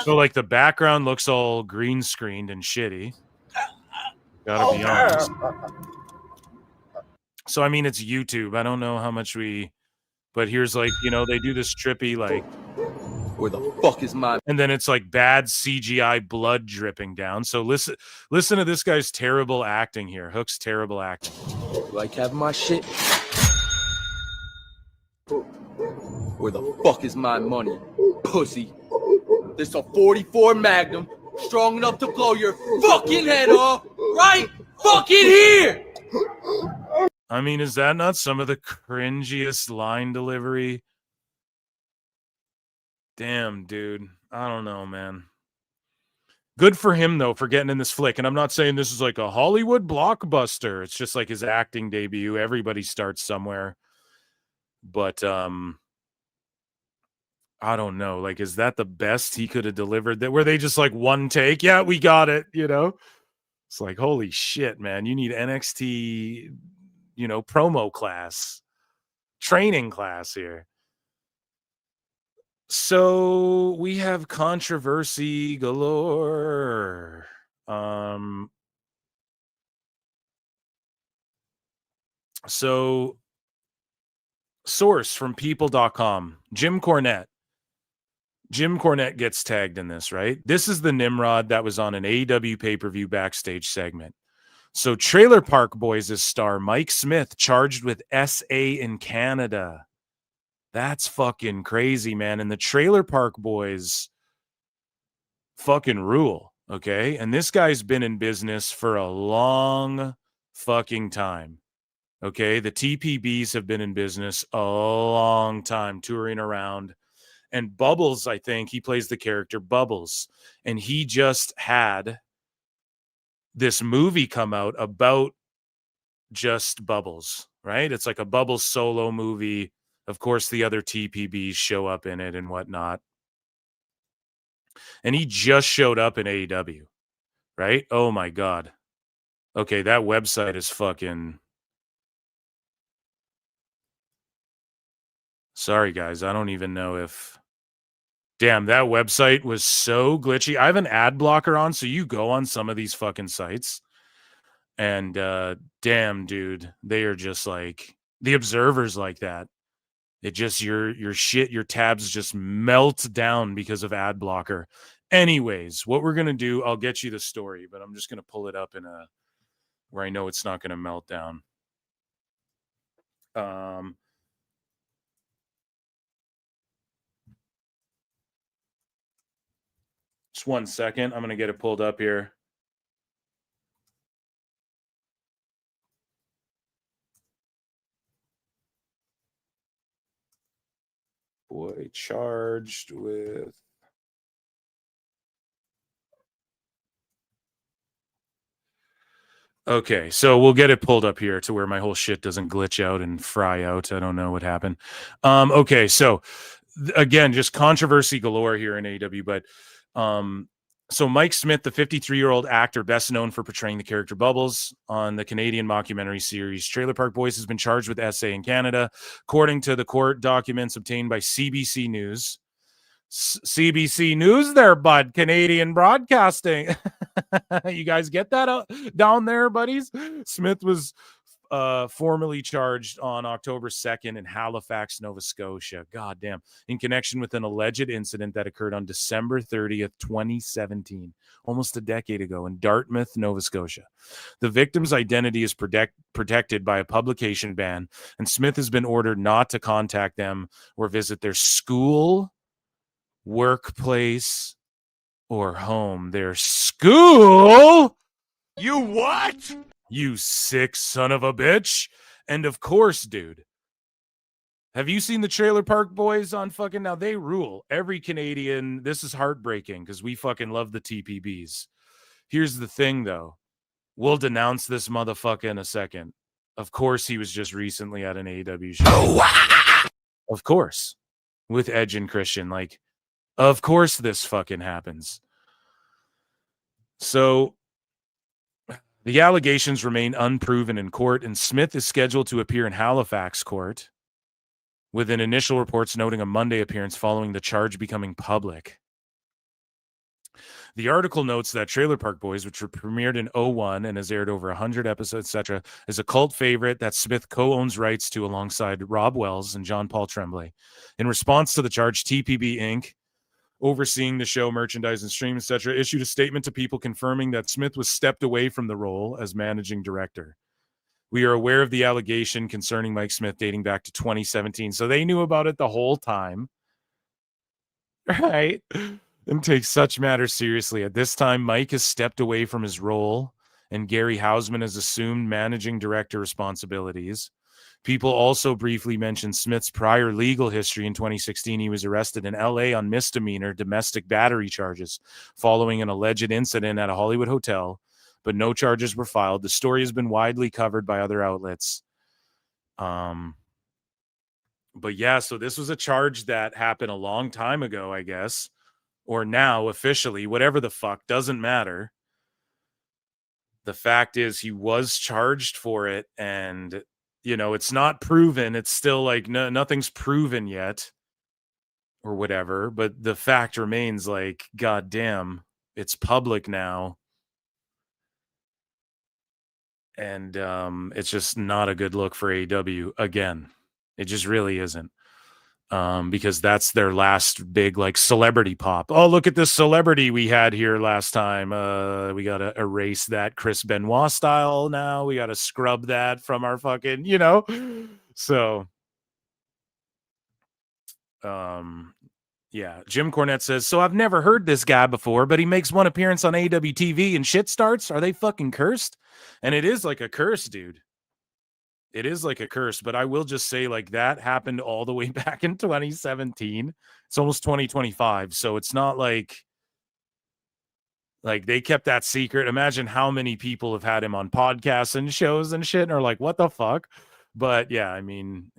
So, like, the background looks all green screened and shitty. Gotta be honest. So, I mean, it's YouTube. I don't know how much but here's like, they do this trippy, like, where the fuck is my... And then it's like bad CGI blood dripping down. So listen to this guy's terrible acting here. Hook's terrible acting. Like having my shit? Where the fuck is my money, pussy? This a 44 Magnum, strong enough to blow your fucking head off, right fucking here! I mean, is that not some of the cringiest line delivery? Damn, dude. I don't know, man. Good for him, though, for getting in this flick. And I'm not saying this is like a Hollywood blockbuster. It's just like his acting debut. Everybody starts somewhere. But I don't know. Like, is that the best he could have delivered? That were they just like one take? Yeah, we got it. It's like, holy shit, man. You need NXT, promo class, training class here. So we have controversy galore. So source from people.com, Jim Cornette gets tagged in this, right? This is the Nimrod that was on an AEW pay-per-view backstage segment. So Trailer Park Boys' star Mike Smith charged with SA in Canada. That's fucking crazy, man. And the Trailer Park Boys fucking rule, okay? And this guy's been in business for a long fucking time, okay? The TPBs have been in business a long time, touring around. And Bubbles, I think, he plays the character Bubbles. And he just had this movie come out about just Bubbles, right? It's like a Bubbles solo movie. Of course, the other TPBs show up in it and whatnot. And he just showed up in AEW, right? Oh my God. Okay, that website is fucking... Sorry, guys. I don't even know if... Damn, that website was so glitchy. I have an ad blocker on, so you go on some of these fucking sites. And damn, dude, they are just like... The Observer's like that. It just... Your shit, your tabs just melt down because of ad blocker. Anyways, what we're going to do... I'll get you the story, but I'm just going to pull it up in a... where I know it's not going to melt down. Just 1 second. I'm going to get it pulled up here. Boy charged with... Okay, so we'll get it pulled up here to where my whole shit doesn't glitch out and fry out. I don't know what happened. Okay, so again, just controversy galore here in AEW, but so Mike Smith, the 53-year-old actor best known for portraying the character Bubbles on the Canadian mockumentary series Trailer Park Boys, has been charged with SA in Canada, according to the court documents obtained by CBC News. CBC News there, bud. Canadian Broadcasting. You guys get that down there, buddies? Smith was formally charged on October 2nd in Halifax, Nova Scotia. God damn. In connection with an alleged incident that occurred on December 30th, 2017, almost a decade ago in Dartmouth, Nova Scotia. The victim's identity is protected by a publication ban, and Smith has been ordered not to contact them or visit their school, workplace, or home. Their school? You what? You sick son of a bitch. And of course, dude, have you seen the Trailer Park Boys on fucking... Now they rule. Every Canadian, this is heartbreaking because we fucking love the TPBs. Here's the thing, though. We'll denounce this motherfucker in a second. Of course, he was just recently at an AEW show. Of course. With Edge and Christian. Like, of course this fucking happens. So the allegations remain unproven in court, and Smith is scheduled to appear in Halifax court, with an initial reports noting a Monday appearance following the charge becoming public. The article notes that Trailer Park Boys, which were premiered in 2001 and has aired over 100 episodes, etc., is a cult favorite that Smith co-owns rights to alongside Rob Wells and John Paul Tremblay. In response to the charge, TPB Inc., overseeing the show, merchandise, and stream, etc., issued a statement to people confirming that Smith was stepped away from the role as managing director. We are aware of the allegation concerning Mike Smith dating back to 2017. So they knew about it the whole time, right? And take such matters seriously. At this time, Mike has stepped away from his role, and Gary Hausman has assumed managing director responsibilities. People also briefly mentioned Smith's prior legal history. In 2016, he was arrested in LA on misdemeanor domestic battery charges following an alleged incident at a Hollywood hotel, but no charges were filed. The story has been widely covered by other outlets. But yeah, so this was a charge that happened a long time ago, I guess, or now officially, whatever the fuck, doesn't matter. The fact is he was charged for it, and you know, it's not proven. It's still like nothing's proven yet or whatever. But the fact remains, like, goddamn, it's public now. And it's just not a good look for AEW again. It just really isn't. Because that's their last big, like, celebrity pop. Oh, look at this celebrity we had here last time. We got to erase that Chris Benoit style now. We got to scrub that from our fucking, you know. So, yeah. Jim Cornette says, so I've never heard this guy before, but he makes one appearance on AEW TV and shit starts. Are they fucking cursed? And it is like a curse, dude. It is like a curse, but I will just say, like, that happened all the way back in 2017. It's almost 2025, so it's not like Like, they kept that secret. Imagine how many people have had him on podcasts and shows and shit and are like, what the fuck? But yeah, I mean,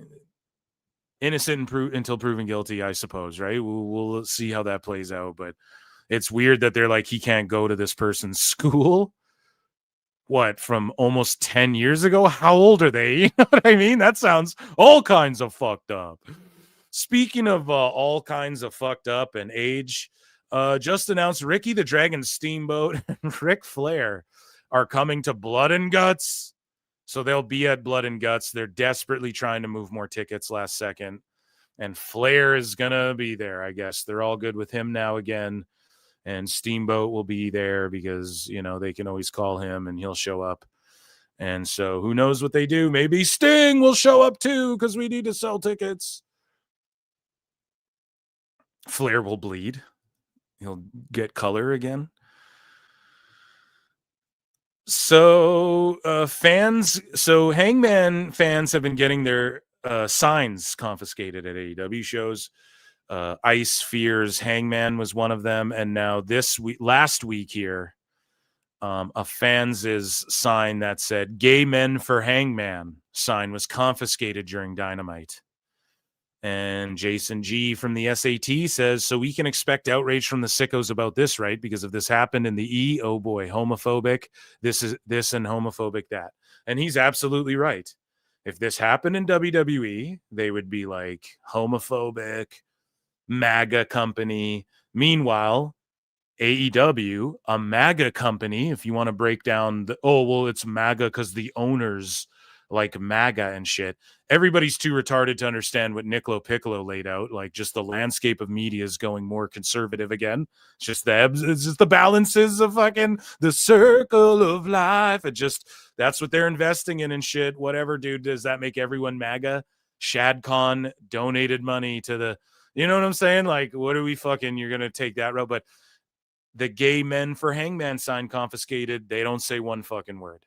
innocent until proven guilty, I suppose, right? We'll see how that plays out. But it's weird that they're like, he can't go to this person's school. What, from almost 10 years ago? How old are they? You know what I mean? That sounds all kinds of fucked up. Speaking of all kinds of fucked up and age, just announced Ricky the Dragon Steamboat and Ric Flair are coming to Blood and Guts. So they'll be at Blood and Guts. They're desperately trying to move more tickets last second. And Flair is going to be there, I guess. They're all good with him now again. And Steamboat will be there because, you know, they can always call him and he'll show up. And so who knows what they do? Maybe Sting will show up too because we need to sell tickets. Flair will bleed. He'll get color again. So Hangman fans have been getting their signs confiscated at AEW shows. Ice fears Hangman was one of them, and now last week here, a fans' sign that said "Gay Men for Hangman" sign was confiscated during Dynamite. And Jason G from the SAT says, so we can expect outrage from the sickos about this, right? Because if this happened in the E, oh boy, homophobic, this and homophobic that. And he's absolutely right. If this happened in WWE, they would be like homophobic, MAGA company. Meanwhile, AEW, a MAGA company, if you want to break down it's MAGA because the owners like MAGA and shit. Everybody's too retarded to understand what Niccolo Piccolo laid out. Like, just the landscape of media is going more conservative again. It's just the balances of fucking the circle of life. That's what they're investing in and shit. Whatever, dude. Does that make everyone MAGA? Shad Khan donated money to the, you know what I'm saying? Like, what are we fucking, you're going to take that road? But the Gay Men for Hangman sign confiscated. They don't say one fucking word.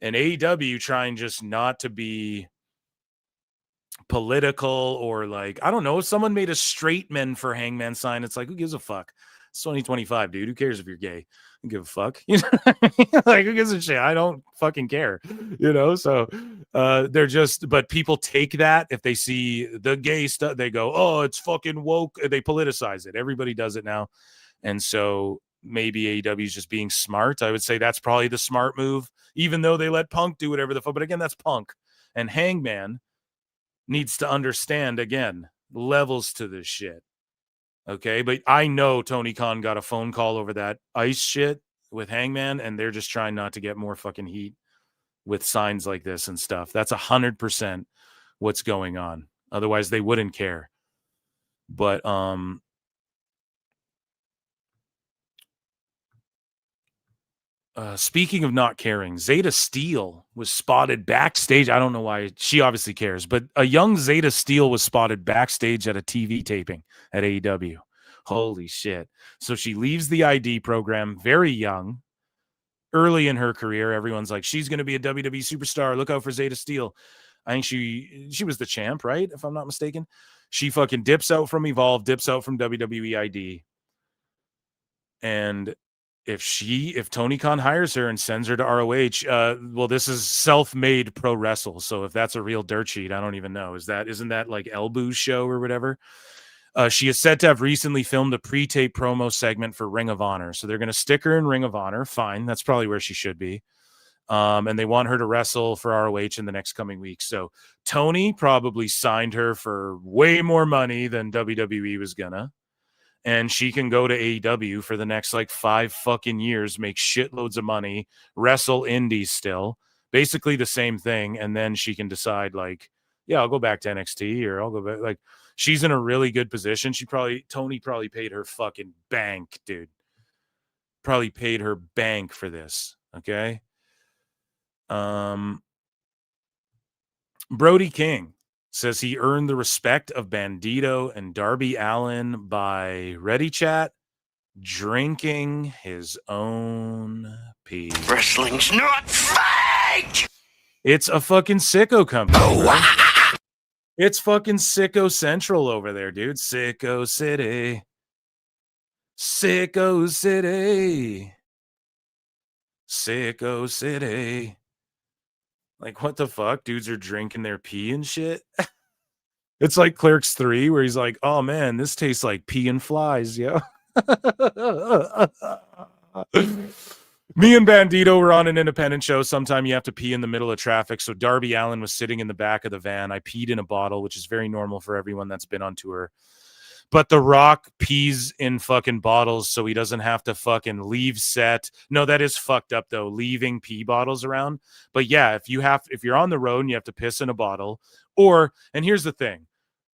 And AEW trying just not to be political or like, I don't know, if someone made a straight Men for Hangman sign, it's like, who gives a fuck? It's 2025, dude. Who cares if you're gay? I don't give a fuck. You know what I mean? Like, who gives a shit? I don't fucking care. You know, so they're just, but people take that if they see the gay stuff, they go, oh, it's fucking woke. They politicize it. Everybody does it now. And so maybe AEW is just being smart. I would say that's probably the smart move, even though they let Punk do whatever the fuck. But again, that's Punk. And Hangman needs to understand, again, levels to this shit. Okay? But I know Tony Khan got a phone call over that ice shit with Hangman, and they're just trying not to get more fucking heat with signs like this and stuff. That's 100% what's going on. Otherwise, they wouldn't care. But, speaking of not caring, Zeta Steele was spotted backstage. I don't know why. She obviously cares, but a young Zeta Steele was spotted backstage at a TV taping at AEW. Holy shit. So she leaves the ID program very young, early in her career. Everyone's like, she's going to be a WWE superstar. Look out for Zeta Steele. I think she was the champ, right? If I'm not mistaken. She fucking dips out from Evolve, dips out from WWE ID. And if Tony Khan hires her and sends her to ROH, well, this is self-made pro wrestle. So if that's a real dirt sheet, I don't even know. Isn't that like Elboo's show or whatever? She is said to have recently filmed a pre-tape promo segment for Ring of Honor. So they're going to stick her in Ring of Honor. Fine. That's probably where she should be. And they want her to wrestle for ROH in the next coming weeks. So Tony probably signed her for way more money than WWE was gonna. And she can go to AEW for the next like 5 fucking years, make shitloads of money, wrestle indies still, basically the same thing. And then she can decide like, yeah, I'll go back to NXT or I'll go back. Like, she's in a really good position. Tony probably paid her fucking bank, dude. Probably paid her bank for this. Okay. Brody King says he earned the respect of Bandito and Darby Allin by, ready chat, drinking his own pee. Wrestling's not fake! It's a fucking sicko company. Oh, right? It's fucking Sicko Central over there, dude. Sicko City. Sicko City. Sicko City. Like, what the fuck? Dudes are drinking their pee and shit. It's like Clerks 3, where he's like, oh man, this tastes like pee and flies, yo. Me and Bandito were on an independent show. Sometime you have to pee in the middle of traffic. So Darby Allin was sitting in the back of the van. I peed in a bottle, which is very normal for everyone that's been on tour. But The Rock pees in fucking bottles so he doesn't have to fucking leave set. No, that is fucked up though, leaving pee bottles around. But yeah, if you're on the road and you have to piss in a bottle, and here's the thing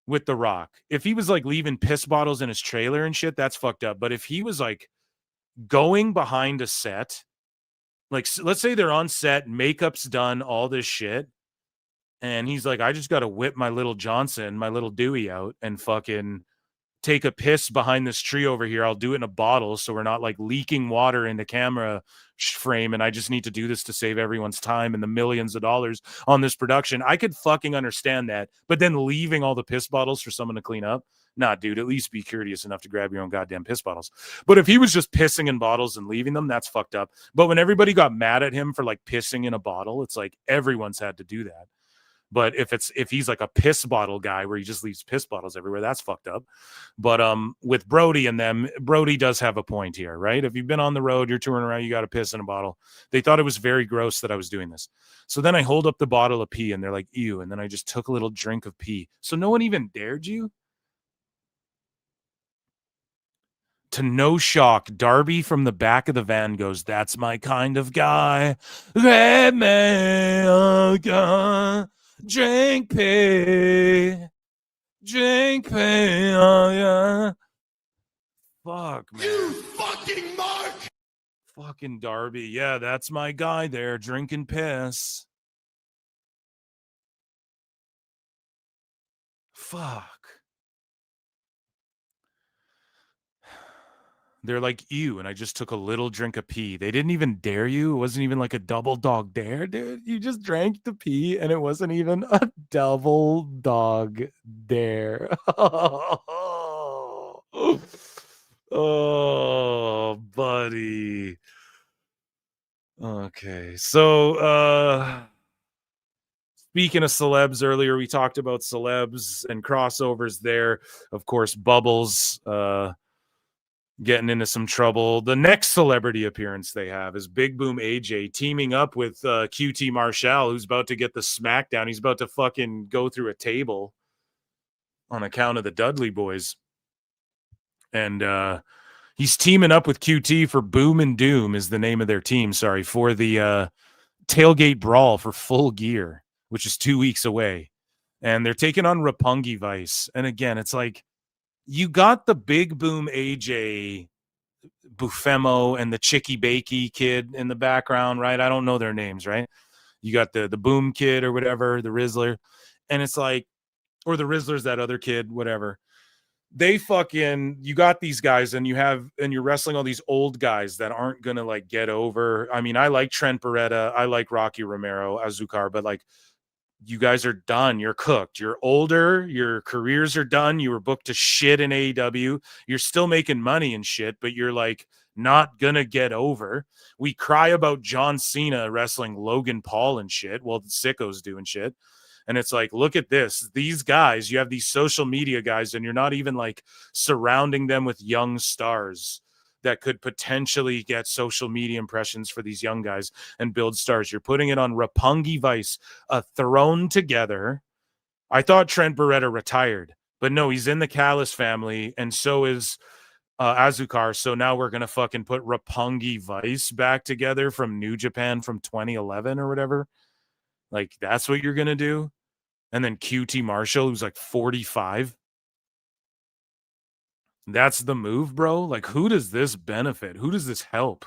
with The Rock, if he was like leaving piss bottles in his trailer and shit, that's fucked up. But if he was like going behind a set, like let's say they're on set, makeup's done, all this shit, and he's like, I just got to whip my little Johnson, my little Dewey out and fucking take a piss behind this tree over here. I'll do it in a bottle so we're not like leaking water in the camera frame, and I just need to do this to save everyone's time and the millions of dollars on this production. I could fucking understand that, but then leaving all the piss bottles for someone to clean up, nah, dude, at least be courteous enough to grab your own goddamn piss bottles. But if he was just pissing in bottles and leaving them, that's fucked up. But when everybody got mad at him for like pissing in a bottle, it's like everyone's had to do that. But if he's like a piss bottle guy where he just leaves piss bottles everywhere, that's fucked up. But with Brody and them, Brody does have a point here, right? If you've been on the road, you're touring around, you got to piss in a bottle. They thought it was very gross that I was doing this. So then I hold up the bottle of pee and they're like, ew. And then I just took a little drink of pee. So no one even dared you? To no shock, Darby from the back of the van goes, that's my kind of guy. Let me go. Drink pee. Drink pee. Oh, yeah. Fuck, man. You fucking Mark. Fucking Darby. Yeah, that's my guy there drinking piss. Fuck. They're like, ew, and I just took a little drink of pee. They didn't even dare you. It wasn't even like a double dog dare, dude. You just drank the pee, and it wasn't even a double dog dare. Oh, buddy. Okay, so speaking of celebs, earlier we talked about celebs and crossovers there. Of course, Bubbles getting into some trouble. The next celebrity appearance they have is Big Boom AJ teaming up with QT Marshall, who's about to get the smackdown. He's about to fucking go through a table on account of the Dudley Boys. And he's teaming up with QT for Boom and Doom is the name of their team, for the Tailgate Brawl for Full Gear, which is 2 weeks away. And they're taking on Roppongi Vice. And again, it's like, you got the Big Boom AJ Bufemo and the Chicky Bakey kid in the background, right? I don't know their names, right? You got the Boom kid or whatever, the Rizzler. And it's like, or the Rizzler's that other kid, whatever. You got these guys and you're wrestling all these old guys that aren't going to like get over. I mean, I like Trent Beretta. I like Rocky Romero, Azúcar, but like, you guys are done. You're cooked. You're older. Your careers are done. You were booked to shit in AEW. You're still making money and shit, but you're like not gonna get over. We cry about John Cena wrestling Logan Paul and shit while the Sickos doing shit. And it's like, look at this. These guys, you have these social media guys, and you're not even like surrounding them with young stars that could potentially get social media impressions for these young guys and build stars. You're putting it on Roppongi Vice, thrown together. I thought Trent Beretta retired, but no, he's in the Callis family, and so is Azúcar. So now we're going to fucking put Roppongi Vice back together from New Japan from 2011 or whatever. Like, that's what you're going to do? And then QT Marshall, who's like 45. That's the move, bro. Like, who does this benefit? Who does this help?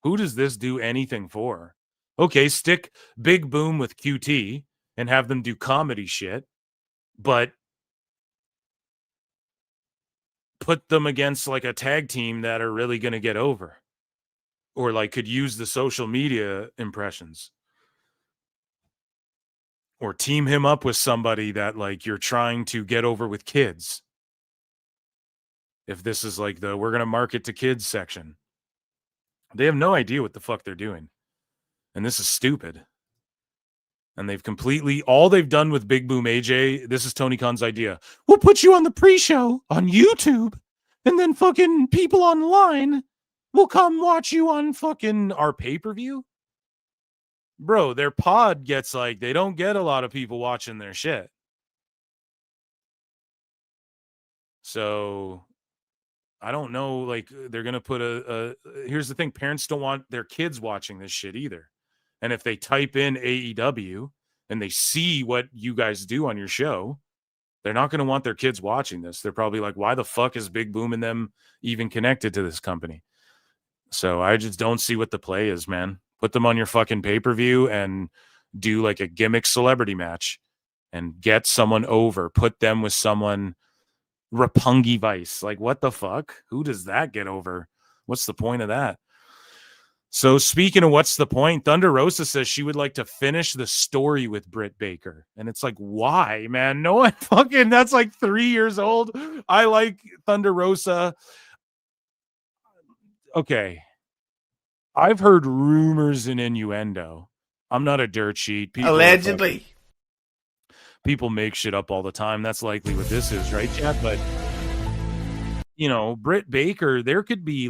Who does this do anything for? Okay, stick Big Boom with QT and have them do comedy shit, but put them against like a tag team that are really going to get over or like could use the social media impressions. Or team him up with somebody that like you're trying to get over with kids. if this is like we're going to market to kids section. They have no idea what the fuck they're doing. And this is stupid. And all they've done with Big Boom AJ, this is Tony Khan's idea. We'll put you on the pre-show on YouTube, and then fucking people online will come watch you on fucking our pay-per-view. Bro, their pod gets they don't get a lot of people watching their shit. So I don't know, they're going to put here's the thing. Parents don't want their kids watching this shit either. And if they type in AEW and they see what you guys do on your show, they're not going to want their kids watching this. They're probably like, why the fuck is Big Boom and them even connected to this company? So I just don't see what the play is, man. Put them on your fucking pay-per-view and do a gimmick celebrity match and get someone over. Put them with someone. Roppongi Vice. What the fuck? Who does that get over? What's the point of that? So speaking of what's the point, Thunder Rosa says she would like to finish the story with Britt Baker. And it's why, man? No one fucking, that's 3 years old. I like Thunder Rosa. Okay. I've heard rumors and innuendo. I'm not a dirt sheet. Allegedly. People make shit up all the time. That's likely what this is, right, Chad? But, Britt Baker, there could be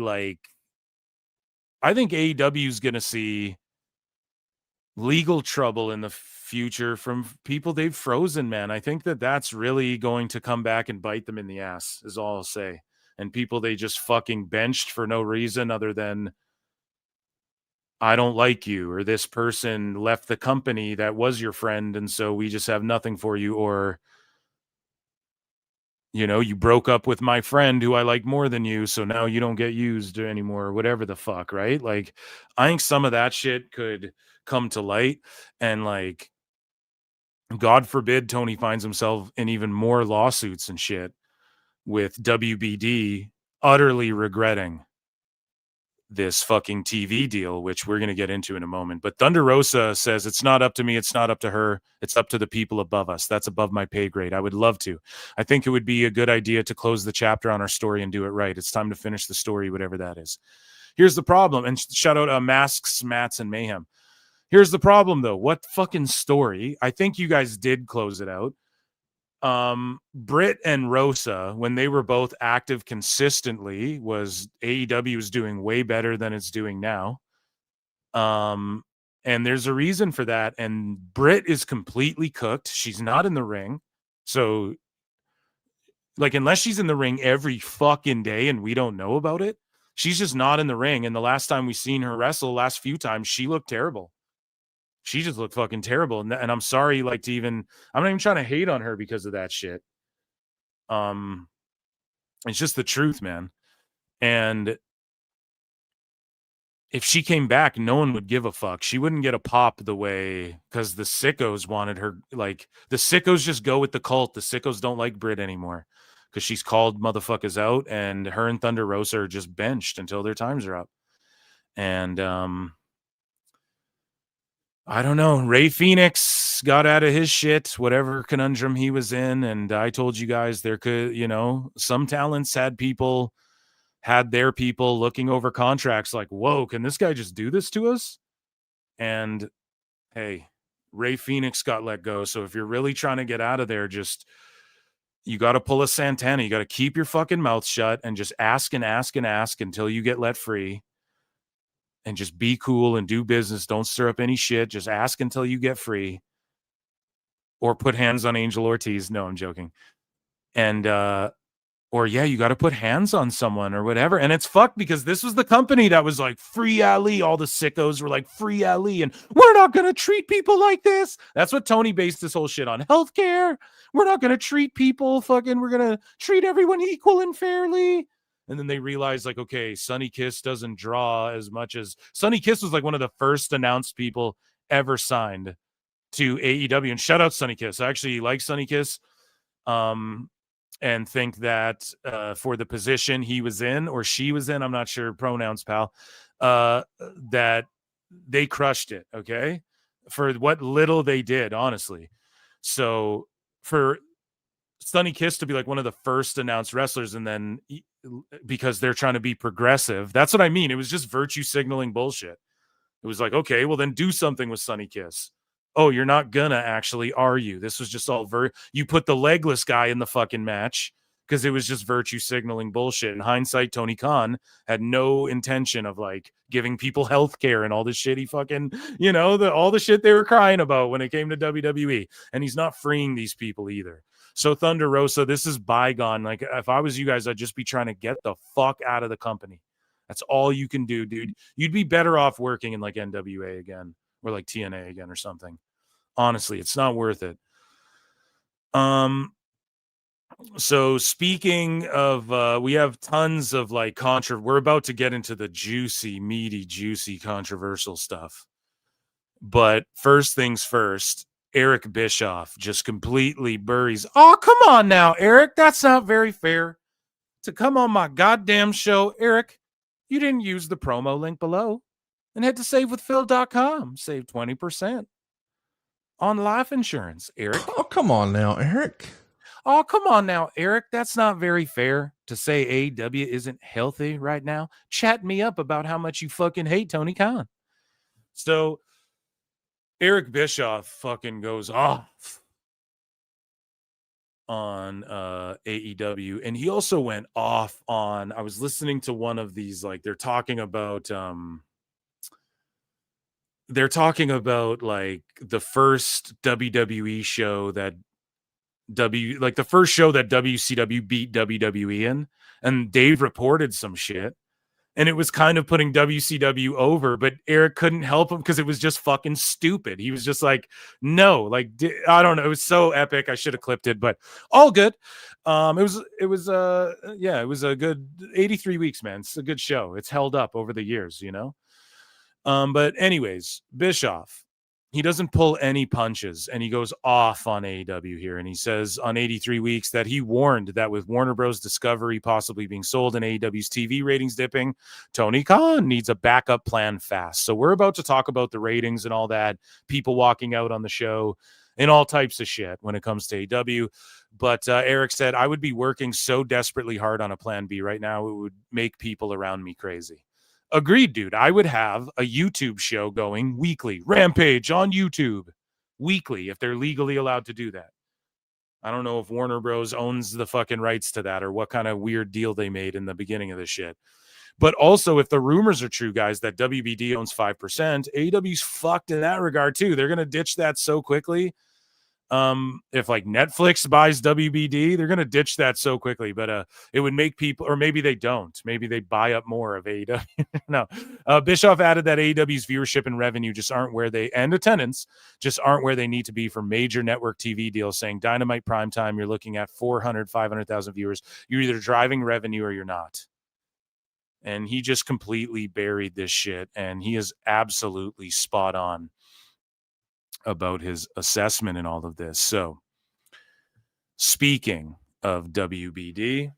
I think AEW is going to see legal trouble in the future from people they've frozen, man. I think that's really going to come back and bite them in the ass, is all I'll say. And people they just fucking benched for no reason other than I don't like you, or this person left the company that was your friend, and so we just have nothing for you, or, you broke up with my friend who I like more than you, so now you don't get used anymore, or whatever the fuck, right? I think some of that shit could come to light, and, God forbid Tony finds himself in even more lawsuits and shit with WBD utterly regretting this fucking TV deal, which we're going to get into in a moment. But Thunder Rosa says, it's not up to me. It's not up to her. It's up to the people above us. That's above my pay grade. I would love to. I think it would be a good idea to close the chapter on our story and do it right. It's time to finish the story, whatever that is. Here's the problem. And shout out Masks, Mats, and Mayhem. Here's the problem, though. What fucking story? I think you guys did close it out. Britt and Rosa, when they were both active consistently, was AEW was doing way better than it's doing now. And there's a reason for that. And Britt is completely cooked. She's not in the ring. So, unless she's in the ring every fucking day and we don't know about it, she's just not in the ring. And the last time we seen her wrestle, last few times, she looked terrible. She just looked fucking terrible. And I'm sorry, I'm not even trying to hate on her because of that shit. It's just the truth, man. And if she came back, no one would give a fuck. She wouldn't get a pop the way, because the sickos wanted her. The sickos just go with the cult. The sickos don't like Britt anymore because she's called motherfuckers out, and her and Thunder Rosa are just benched until their times are up. And, I don't know. Ray Phoenix got out of his shit, whatever conundrum he was in. And I told you guys there could, some talents had their people looking over contracts whoa, can this guy just do this to us? And hey, Ray Phoenix got let go. So if you're really trying to get out of there, you got to pull a Santana. You got to keep your fucking mouth shut and just ask and ask and ask until you get let free. And just be cool and do business. Don't stir up any shit. Just ask until you get free. Or put hands on Angel Ortiz. No, I'm joking. And, you got to put hands on someone or whatever. And it's fucked because this was the company that was free Ali. All the sickos were free Ali. And we're not going to treat people like this. That's what Tony based this whole shit on. Healthcare. We're not going to treat people we're going to treat everyone equal and fairly. And then they realized, okay, Sonny Kiss doesn't draw as much as Sonny Kiss was one of the first announced people ever signed to AEW. And shout out Sonny Kiss. I actually like Sonny Kiss, and think that for the position he was in or she was in, I'm not sure pronouns, pal, that they crushed it. Okay, for what little they did, honestly. So for Sonny Kiss to be like one of the first announced wrestlers, and then because they're trying to be progressive. That's what I mean. It was just virtue signaling bullshit. It was like, okay, well then do something with Sonny Kiss. Oh, you're not gonna actually, are you? This was just all you put the legless guy in the fucking match because it was just virtue signaling bullshit. In hindsight, Tony Khan had no intention of like giving people health care and all this shit he fucking, all the shit they were crying about when it came to WWE. And he's not freeing these people either. So Thunder Rosa, this is bygone. Like if I was you guys, I'd just be trying to get the fuck out of the company. That's all you can do, dude. You'd be better off working in like NWA again or like TNA again or something. Honestly, it's not worth it. So speaking of, we have tons of like we're about to get into the juicy, meaty, juicy, controversial stuff. But first things first, Eric Bischoff just completely buries. Oh, come on now, Eric. That's not very fair to come on my goddamn show. Eric, you didn't use the promo link below and head to savewithphil.com. Save 20% on life insurance, Eric. Oh, come on now, Eric. Oh, come on now, Eric. That's not very fair to say AEW isn't healthy right now. Chat me up about how much you fucking hate Tony Khan. So Eric Bischoff fucking goes off on AEW, and he also went off on, I was listening to one of these, like they're talking about like the first WWE show that the first show that WCW beat WWE in, and Dave reported some shit, and it was kind of putting WCW over, but Eric couldn't help him because it was just fucking stupid. He was just like, no, like, I don't know. It was so epic. I should have clipped it, but all good. It was a good 83 weeks, man. It's a good show. It's held up over the years, but anyways, Bischoff, he doesn't pull any punches, and he goes off on AEW here. And he says on 83 weeks that he warned that with Warner Bros. Discovery possibly being sold and AEW's TV ratings dipping, Tony Khan needs a backup plan fast. So we're about to talk about the ratings and all that, people walking out on the show and all types of shit when it comes to AEW. But Eric said, I would be working so desperately hard on a plan B right now, it would make people around me crazy. Agreed, dude. I would have a YouTube show going weekly. Rampage on YouTube weekly if they're legally allowed to do that. I don't know if Warner Bros. Owns the fucking rights to that or what kind of weird deal they made in the beginning of this shit. But also, if the rumors are true, guys, that WBD owns 5%, AEW's fucked in that regard too. They're going to ditch that so quickly. If like Netflix buys WBD, they're going to ditch that so quickly, but it would make people, or maybe they don't, maybe they buy up more of AEW. No, Bischoff added that AEW's viewership and revenue just aren't where and attendance just aren't where they need to be for major network TV deals, saying Dynamite primetime, you're looking at 500,000 viewers. You're either driving revenue or you're not. And he just completely buried this shit, and he is absolutely spot on about his assessment in all of this. So speaking of WBD,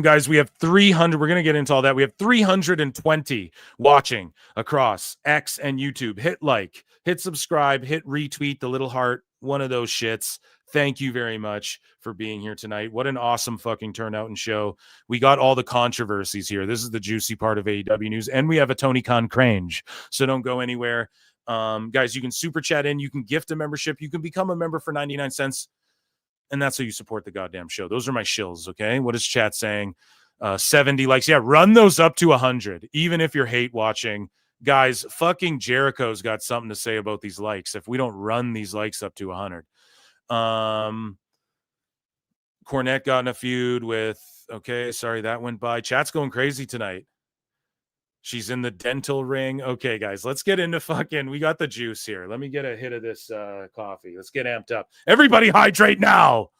guys, we have 300. We're going to get into all that. We have 320 watching across X and YouTube. Hit like, hit subscribe, hit retweet, the little heart, one of those shits. Thank you very much for being here tonight. What an awesome fucking turnout and show. We got all the controversies here. This is the juicy part of AEW news, and we have a Tony Khan cringe. So don't go anywhere. Guys, you can super chat in, you can gift a membership, you can become a member for 99 cents, and that's how you support the goddamn show. Those are my shills, okay? What is chat saying? 70 likes. Yeah, run those up to 100, even if you're hate watching. Guys, fucking Jericho's got something to say about these likes if we don't run these likes up to 100. Cornette got in a feud with, okay, sorry, that went by. Chat's going crazy tonight. She's in the dental ring. Okay, guys, let's get into fucking, we got the juice here. Let me get a hit of this coffee. Let's get amped up. Everybody hydrate now.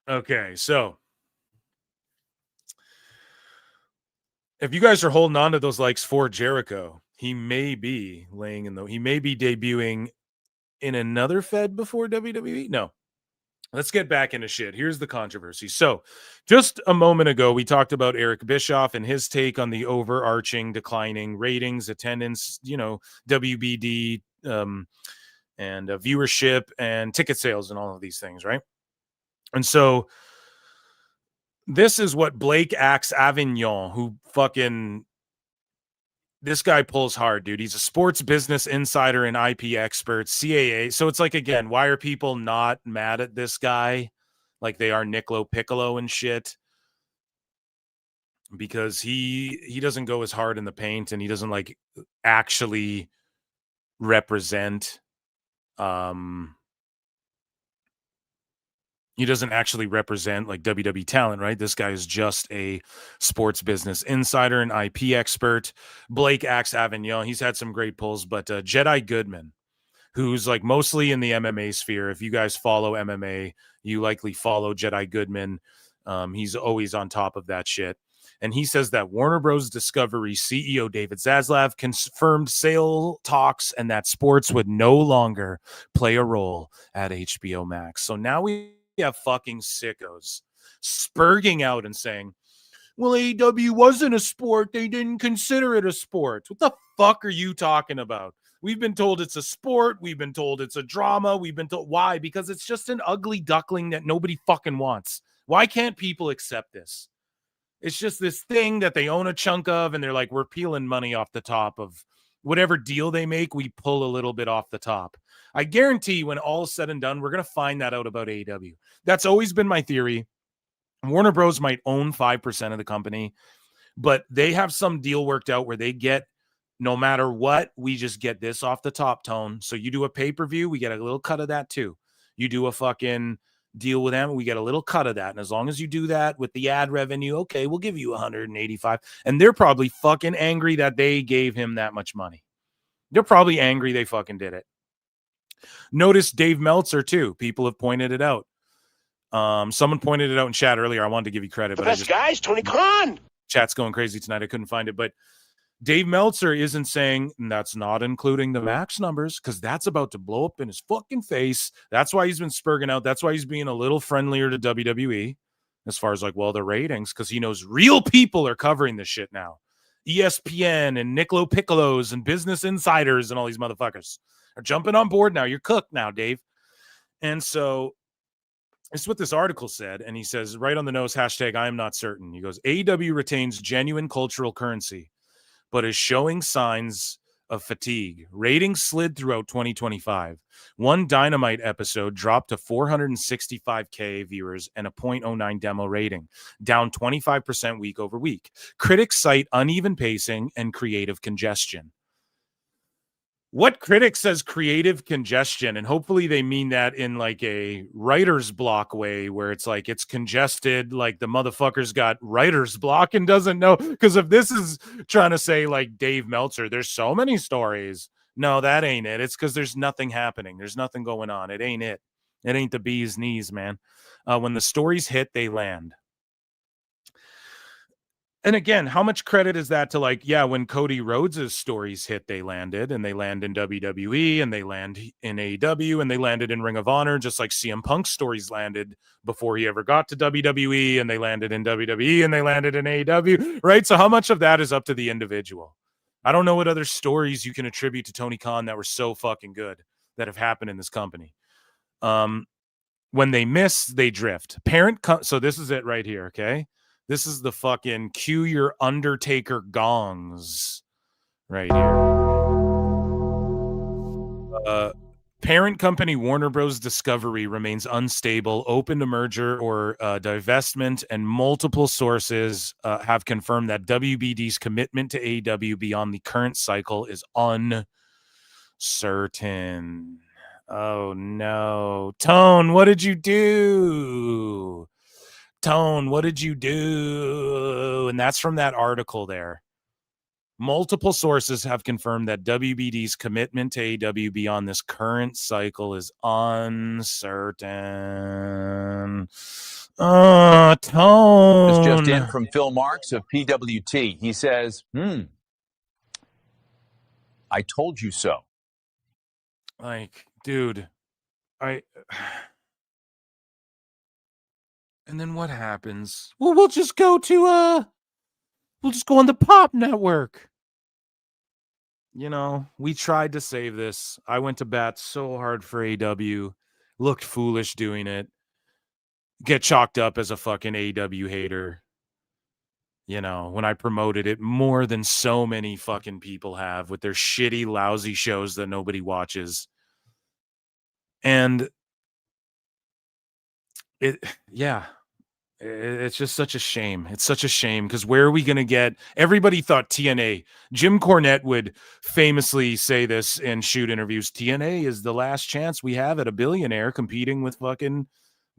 Okay, so if you guys are holding on to those likes for Jericho, he may be debuting in another Fed before WWE. No. let's get back into shit. Here's the controversy. So just a moment ago, we talked about Eric Bischoff and his take on the overarching declining ratings, attendance, WBD, and viewership and ticket sales and all of these things, right? And so this is what Blake Axe Avignon, who this guy pulls hard, dude. He's a sports business insider and IP expert, CAA. So it's like, again, why are people not mad at this guy like they are Niccolo Piccolo and shit? Because he doesn't go as hard in the paint, and he doesn't like actually represent he doesn't actually represent like WWE talent, right? This guy is just a sports business insider and IP expert. Blake Axe Avignon, he's had some great pulls, but Jedi Goodman, who's like mostly in the MMA sphere. If you guys follow MMA, you likely follow Jedi Goodman. He's always on top of that shit. And he says that Warner Bros. Discovery CEO David Zaslav confirmed sale talks and that sports would no longer play a role at HBO Max. So now we have fucking sickos spurging out and saying, well, AEW wasn't a sport. They didn't consider it a sport. What the fuck are you talking about? We've been told it's a sport. We've been told it's a drama. We've been told why? Because it's just an ugly duckling that nobody fucking wants. Why can't people accept this? It's just this thing that they own a chunk of, and they're like, we're peeling money off the top of whatever deal they make. We pull a little bit off the top. I guarantee when all is said and done, we're going to find that out about AEW. That's always been my theory. Warner Bros. Might own 5% of the company, but they have some deal worked out where they get, no matter what, we just get this off the top, Tone. So you do a pay-per-view, we get a little cut of that too. You do a fucking deal with them, we get a little cut of that. And as long as you do that with the ad revenue, okay, we'll give you 185. And they're probably fucking angry that they gave him that much money. They're probably angry they fucking did it. Notice Dave Meltzer too. People have pointed it out. Someone pointed it out in chat earlier. I wanted to give you credit. The best guys, Tony Khan. Chat's going crazy tonight. I couldn't find it. But Dave Meltzer isn't saying, and that's not including the Max numbers, because that's about to blow up in his fucking face. That's why he's been spurging out. That's why he's being a little friendlier to WWE as far as like, well, the ratings, because he knows real people are covering this shit now. ESPN and Niccolo Piccolos and Business Insiders and all these motherfuckers are jumping on board now. You're cooked now, Dave. And so this is what this article said. And he says, right on the nose, hashtag I am not certain. He goes, AEW retains genuine cultural currency, but is showing signs of fatigue. Ratings slid throughout 2025. One Dynamite episode dropped to 465K viewers and a 0.09 demo rating, down 25% week over week. Critics cite uneven pacing and creative congestion. What critic says creative congestion? And hopefully they mean that in like a writer's block way where it's like it's congested, like the motherfucker's got writer's block and doesn't know. Because if this is trying to say like Dave Meltzer, there's so many stories. No, that ain't it. It's because there's nothing happening. There's nothing going on. It ain't it. It ain't the bee's knees, man. When the stories hit, they land. And again, how much credit is that to like, yeah, when Cody Rhodes' stories hit, they landed, and they land in WWE and they land in AEW and they landed in Ring of Honor, just like CM Punk's stories landed before he ever got to WWE, and they landed in WWE and they landed in AEW, right? So how much of that is up to the individual? I don't know what other stories you can attribute to Tony Khan that were so fucking good that have happened in this company. When they miss, they drift. So this is it right here, okay? This is the fucking cue your Undertaker gongs right here. Parent company Warner Bros. Discovery remains unstable, open to merger or divestment, and multiple sources have confirmed that WBD's commitment to AEW beyond the current cycle is uncertain. Oh, no. Tone, what did you do? Tone, what did you do? And that's from that article there. Multiple sources have confirmed that WBD's commitment to AEW beyond this current cycle is uncertain. Tone. This just in from Phil Marks of PWT. He says, I told you so. Like, dude, And then what happens? Well, we'll just go on the Pop Network. You know, we tried to save this. I went to bat so hard for AEW, looked foolish doing it, get chalked up as a fucking AEW hater. You know, when I promoted it more than so many fucking people have with their shitty, lousy shows that nobody watches. And it's just such a shame. It's such a shame because where are we going to get? Everybody thought TNA. Jim Cornette would famously say this in shoot interviews. TNA is the last chance we have at a billionaire competing with fucking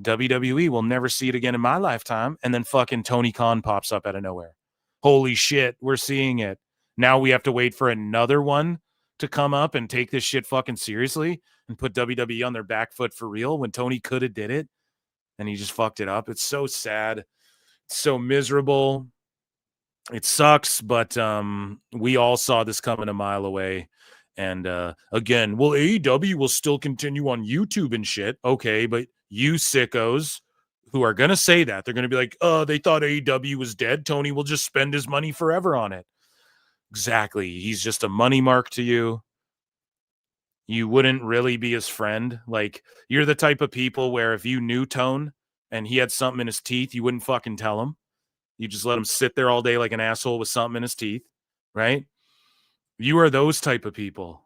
WWE. We'll never see it again in my lifetime. And then fucking Tony Khan pops up out of nowhere. Holy shit, we're seeing it. Now we have to wait for another one to come up and take this shit fucking seriously and put WWE on their back foot for real when Tony could have did it. And he just fucked it up. It's so sad. It's so miserable. It sucks, but we all saw this coming a mile away. And again, well, AEW will still continue on YouTube and shit. Okay, but you sickos who are going to say that, they're going to be like, oh, they thought AEW was dead. Tony will just spend his money forever on it. Exactly. He's just a money mark to you. You wouldn't really be his friend. Like, you're the type of people where if you knew Tone and he had something in his teeth, you wouldn't fucking tell him. You just let him sit there all day like an asshole with something in his teeth, right? You are those type of people.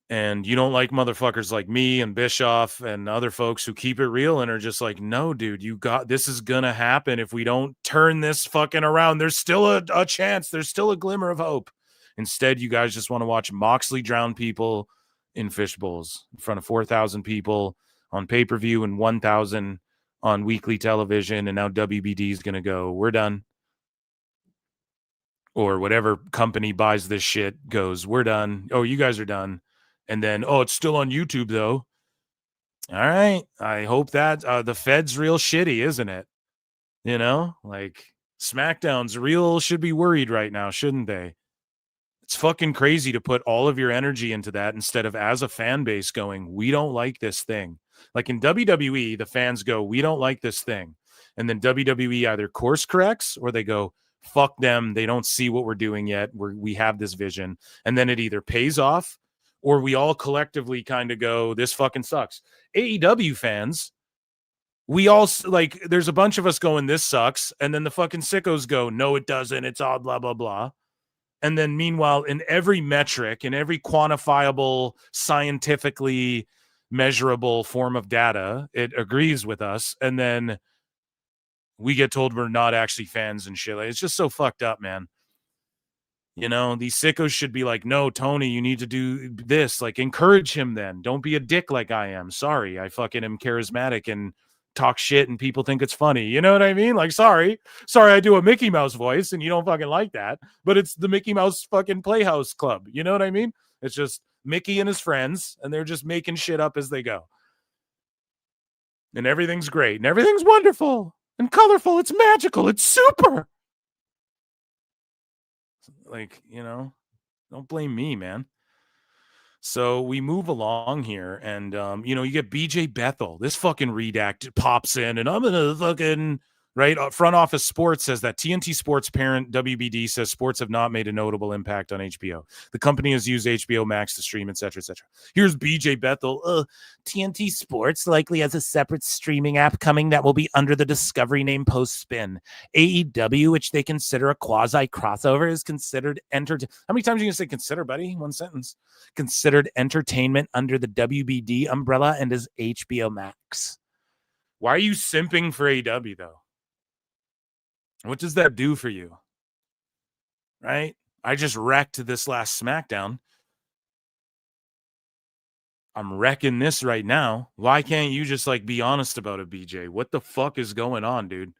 And you don't like motherfuckers like me and Bischoff and other folks who keep it real and are just like, no, dude, this is going to happen if we don't turn this fucking around. There's still a chance. There's still a glimmer of hope. Instead, you guys just want to watch Moxley drown people in fish bowls in front of 4,000 people on pay-per-view and 1,000 on weekly television. And now WBD is going to go, we're done. Or whatever company buys this shit goes, we're done. Oh, you guys are done. And then, oh, it's still on YouTube though. All right. I hope that the Fed's real shitty, isn't it? You know, like SmackDown's real should be worried right now, shouldn't they? It's fucking crazy to put all of your energy into that instead of as a fan base going, we don't like this thing. Like in WWE, the fans go, we don't like this thing. And then WWE either course corrects or they go, fuck them. They don't see what we're doing yet. We have this vision. And then it either pays off or we all collectively kind of go, this fucking sucks. AEW fans, we all like, there's a bunch of us going, this sucks. And then the fucking sickos go, no, it doesn't. It's all blah, blah, blah. And then meanwhile, in every metric, in every quantifiable, scientifically measurable form of data, it agrees with us. And then we get told we're not actually fans and shit. Like, it's just so fucked up, man. You know, these sickos should be like, no, Tony, you need to do this. Like, encourage him then. Don't be a dick like I am. Sorry, I fucking am charismatic and talk shit and people think it's funny. You know what I mean? Like, sorry, I do a Mickey Mouse voice and you don't fucking like that, but it's the Mickey Mouse fucking Playhouse Club. You know what I mean? It's just Mickey and his friends and they're just making shit up as they go. And everything's great and everything's wonderful and colorful. It's magical. It's super. Like, you know, don't blame me, man. So we move along here and, you know, you get BJ Bethel. This fucking redact pops in and I'm going to fucking, right? Front Office Sports says that TNT Sports parent WBD says sports have not made a notable impact on HBO. The company has used HBO Max to stream, et cetera, et cetera. Here's BJ Bethel. TNT Sports likely has a separate streaming app coming that will be under the Discovery name post-spin. AEW, which they consider a quasi-crossover, is considered How many times are you going to say consider, buddy? One sentence. Considered entertainment under the WBD umbrella and is HBO Max. Why are you simping for AEW, though? What does that do for you? Right? I just wrecked this last SmackDown. I'm wrecking this right now. Why can't you just like be honest about it, BJ? What the fuck is going on, dude?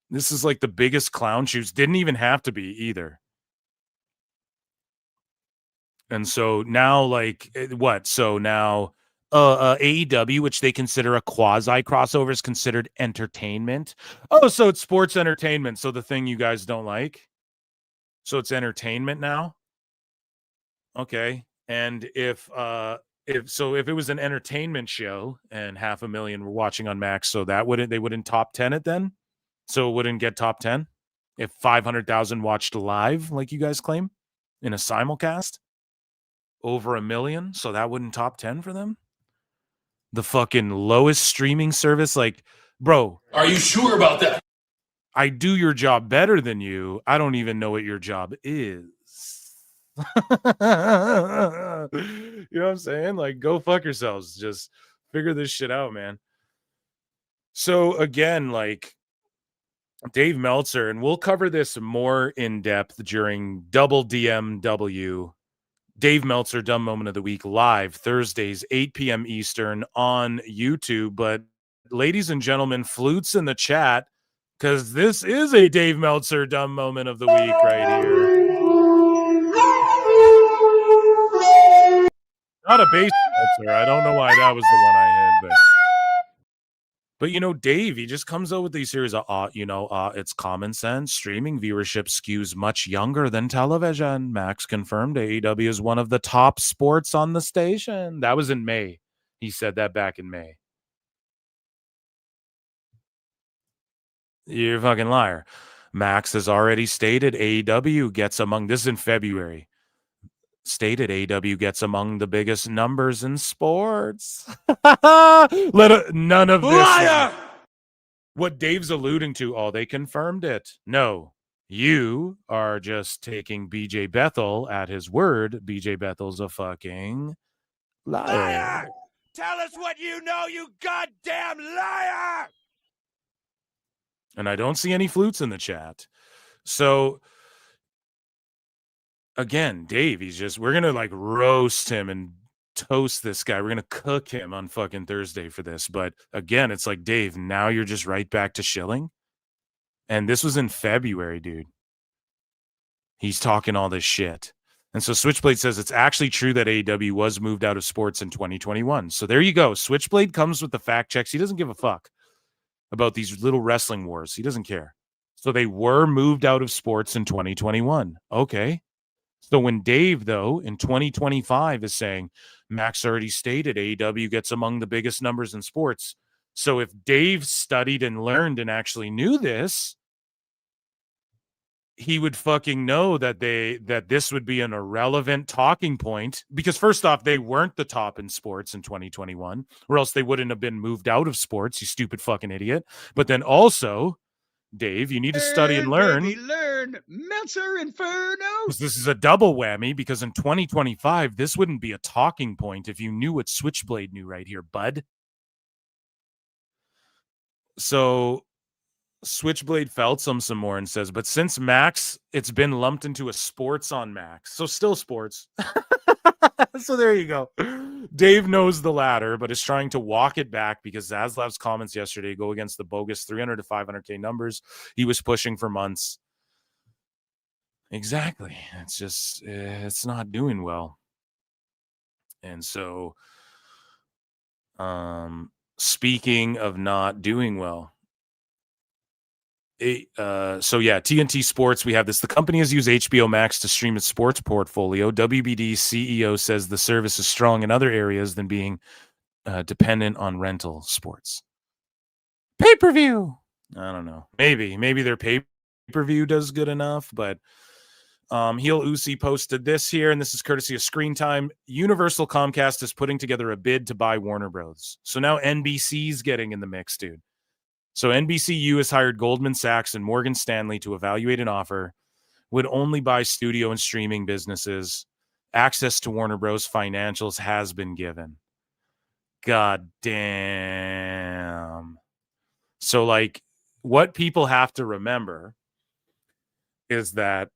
This is like the biggest clown shoes. Didn't even have to be either. And so now, like, what? So now AEW, which they consider a quasi crossover, is considered entertainment. Oh, so it's sports entertainment. So the thing you guys don't like. So it's entertainment now. Okay. And if If it was an entertainment show and 500,000 were watching on Max, so they wouldn't top 10 it then? So it wouldn't get top 10 if 500,000 watched live, like you guys claim, in a simulcast? Over 1 million, so that wouldn't top 10 for them? The fucking lowest streaming service, like, bro. Are you sure about that? I do your job better than you. I don't even know what your job is. You know what I'm saying? Like, go fuck yourselves. Just figure this shit out, man. So again, like Dave Meltzer, and we'll cover this more in depth during Double DMW. Dave Meltzer, Dumb Moment of the Week, live Thursdays, 8 p.m. Eastern on YouTube. But ladies and gentlemen, flutes in the chat, because this is a Dave Meltzer Dumb Moment of the Week right here. Not a bass Meltzer. I don't know why that was the one I had, but you know, Dave, he just comes out with these series of, it's common sense. Streaming viewership skews much younger than television. Max confirmed AEW is one of the top sports on the station. That was in May. He said that back in May. You're a fucking liar. Max has already stated AEW gets among, this is in February, stated AEW gets among the biggest numbers in sports. None of this. Liar! What Dave's alluding to, they confirmed it. No, you are just taking BJ Bethel at his word. BJ Bethel's a fucking liar. Tell us what you know, you goddamn liar! And I don't see any flutes in the chat. So again, Dave, we're going to like roast him and toast this guy. We're going to cook him on fucking Thursday for this. But again, it's like, Dave, now you're just right back to shilling. And this was in February, dude. He's talking all this shit. And so Switchblade says it's actually true that AEW was moved out of sports in 2021. So there you go. Switchblade comes with the fact checks. He doesn't give a fuck about these little wrestling wars. He doesn't care. So they were moved out of sports in 2021. Okay. So when Dave, though, in 2025 is saying, Max already stated AEW gets among the biggest numbers in sports. So if Dave studied and learned and actually knew this, he would fucking know that this would be an irrelevant talking point, because first off, they weren't the top in sports in 2021, or else they wouldn't have been moved out of sports, you stupid fucking idiot. But then also, Dave, you need to study and learn. Baby, learn Meltzer Inferno. This is a double whammy, because in 2025, this wouldn't be a talking point if you knew what Switchblade knew right here, bud. So Switchblade felt some more and says, but since Max, it's been lumped into a sports on Max. So still sports. So there you go. Dave knows the latter, but is trying to walk it back because Zaslav's comments yesterday go against the bogus 300 to 500K numbers he was pushing for months. Exactly. It's just, it's not doing well. And so, speaking of not doing well, TNT Sports, we have this. The company has used HBO Max to stream its sports portfolio. WBD CEO says the service is strong in other areas than being dependent on rental sports. Pay-per-view. I don't know. Maybe their pay-per-view does good enough, but Heel Uzi posted this here, and this is courtesy of Screen Time. Universal Comcast is putting together a bid to buy Warner Bros. So now NBC's getting in the mix, dude. So NBCU has hired Goldman Sachs and Morgan Stanley to evaluate an offer. Would only buy studio and streaming businesses. Access to Warner Bros. Financials has been given. God damn. So, like, what people have to remember is that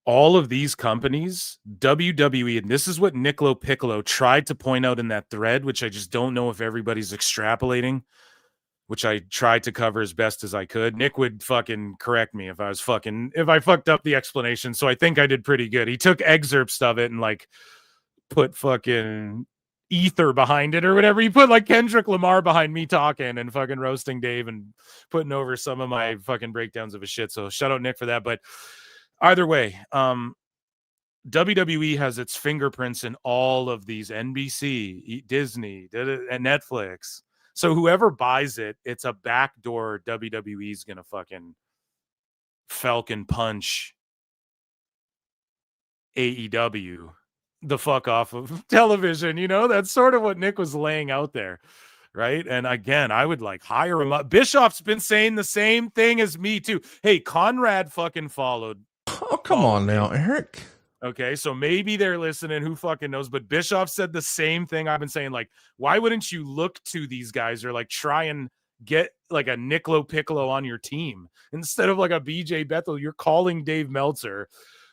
all of these companies, WWE, and this is what Niccolo Piccolo tried to point out in that thread, which I just don't know if everybody's extrapolating, which I tried to cover as best as I could. Nick would fucking correct me if I fucked up the explanation. So I think I did pretty good. He took excerpts of it and like put fucking ether behind it or whatever. He put like Kendrick Lamar behind me talking and fucking roasting Dave and putting over some of my fucking breakdowns of his shit. So shout out Nick for that. But either way, WWE has its fingerprints in all of these NBC, Disney, and Netflix. So whoever buys it, it's a backdoor WWE's going to fucking Falcon punch AEW the fuck off of television. You know, that's sort of what Nick was laying out there. Right. And again, I would like hire him up. Bischoff's been saying the same thing as me too. Hey, Conrad fucking followed. Oh, come on now, Eric. Okay, so maybe they're listening. Who fucking knows? But Bischoff said the same thing I've been saying. Like, why wouldn't you look to these guys or like try and get like a Niccolo Piccolo on your team instead of like a BJ Bethel? You're calling Dave Meltzer.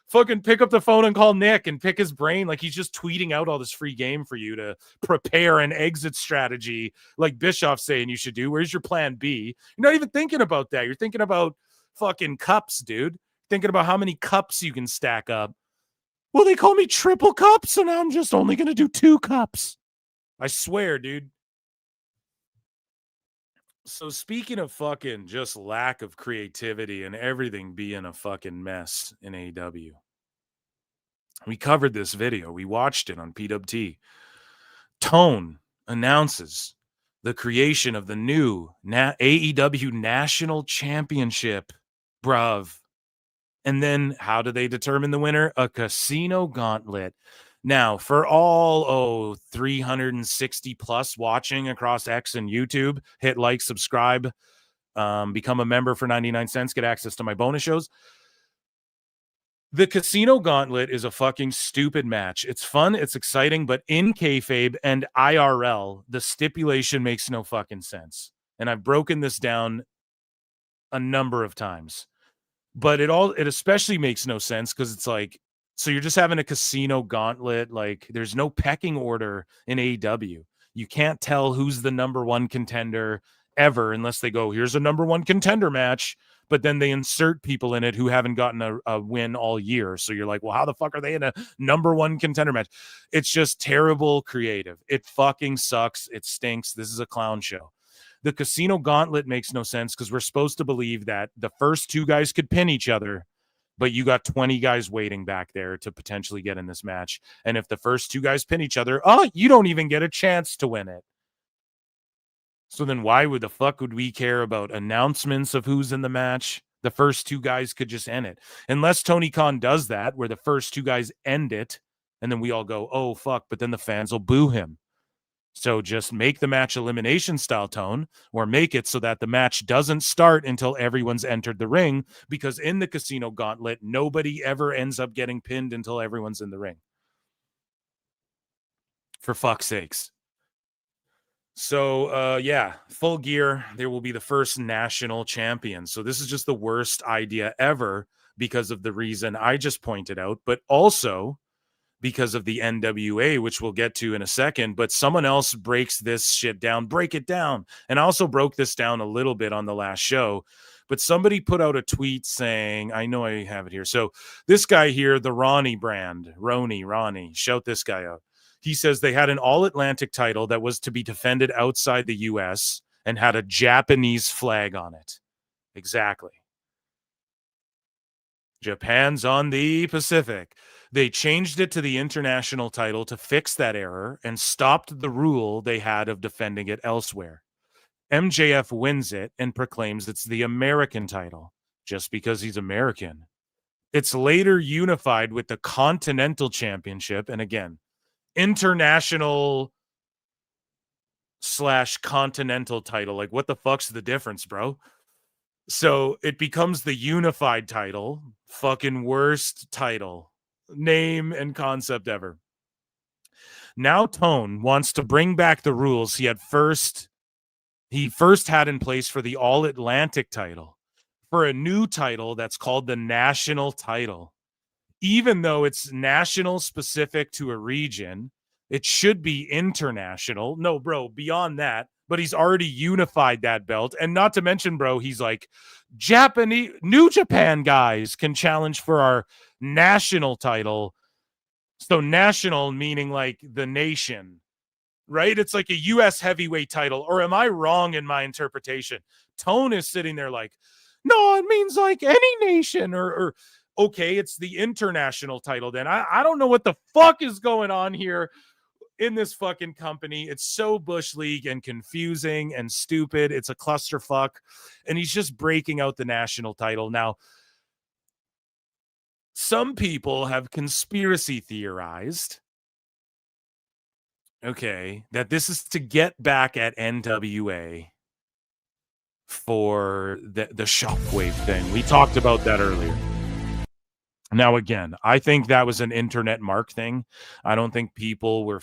Fucking pick up the phone and call Nick and pick his brain. Like, he's just tweeting out all this free game for you to prepare an exit strategy like Bischoff's saying you should do. Where's your plan B? You're not even thinking about that. You're thinking about fucking cups, dude. Thinking about how many cups you can stack up. Well, they call me triple cups, so now I'm just only going to do 2 cups. I swear, dude. So speaking of fucking just lack of creativity and everything being a fucking mess in AEW, we covered this video. We watched it on PWT. Tone announces the creation of the new AEW National Championship, bruv. And then how do they determine the winner? A casino gauntlet. Now, for all 360 plus watching across X and YouTube, hit like, subscribe, become a member for 99 cents, get access to my bonus shows. The casino gauntlet is a fucking stupid match. It's fun, it's exciting, but in kayfabe and IRL, the stipulation makes no fucking sense. And I've broken this down a number of times. But it especially makes no sense because it's like, so you're just having a casino gauntlet. Like, there's no pecking order in AEW. You can't tell who's the number one contender ever unless they go, here's a number one contender match. But then they insert people in it who haven't gotten a win all year. So you're like, well, how the fuck are they in a number one contender match? It's just terrible creative. It fucking sucks. It stinks. This is a clown show. The casino gauntlet makes no sense because we're supposed to believe that the first 2 guys could pin each other, but you got 20 guys waiting back there to potentially get in this match. And if the first 2 guys pin each other, you don't even get a chance to win it. So then why would we care about announcements of who's in the match? The first 2 guys could just end it. Unless Tony Khan does that, where the first 2 guys end it, and then we all go, oh, fuck, but then the fans will boo him. So just make the match elimination style, Tone, or make it so that the match doesn't start until everyone's entered the ring, because in the casino gauntlet, nobody ever ends up getting pinned until everyone's in the ring. For fuck's sakes. So, Full Gear, there will be the first national champion. So this is just the worst idea ever because of the reason I just pointed out, but also because of the NWA, which we'll get to in a second, but someone else breaks this shit down. Break it down. And I also broke this down a little bit on the last show, but somebody put out a tweet saying, I know I have it here. So this guy here, the Ronnie brand, Ronnie, shout this guy out. He says they had an all-Atlantic title that was to be defended outside the U.S. and had a Japanese flag on it. Exactly. Japan's on the Pacific. They changed it to the international title to fix that error and stopped the rule they had of defending it elsewhere. MJF wins it and proclaims it's the American title just because he's American. It's later unified with the Continental Championship, and again, international / continental title. Like, what the fuck's the difference, bro? So it becomes the unified title. Fucking worst title, name, and concept ever. Now Tone wants to bring back the rules he first had in place for the All-Atlantic title, for a new title that's called the national title. Even though it's national specific to a region, it should be international. No, bro, beyond that. But he's already unified that belt. And not to mention, bro, he's like, New Japan guys can challenge for our national title. So national meaning like the nation, right? It's like a U.S. heavyweight title. Or am I wrong in my interpretation? Tone is sitting there like, no, it means like any nation or okay, it's the international title then. I don't know what the fuck is going on here in this fucking company. It's so Bush League and confusing and stupid. It's a clusterfuck. And he's just breaking out the national title. Now, some people have conspiracy theorized, okay, that this is to get back at NWA for the Shockwave thing. We talked about that earlier. Now, again, I think that was an internet mark thing. I don't think people were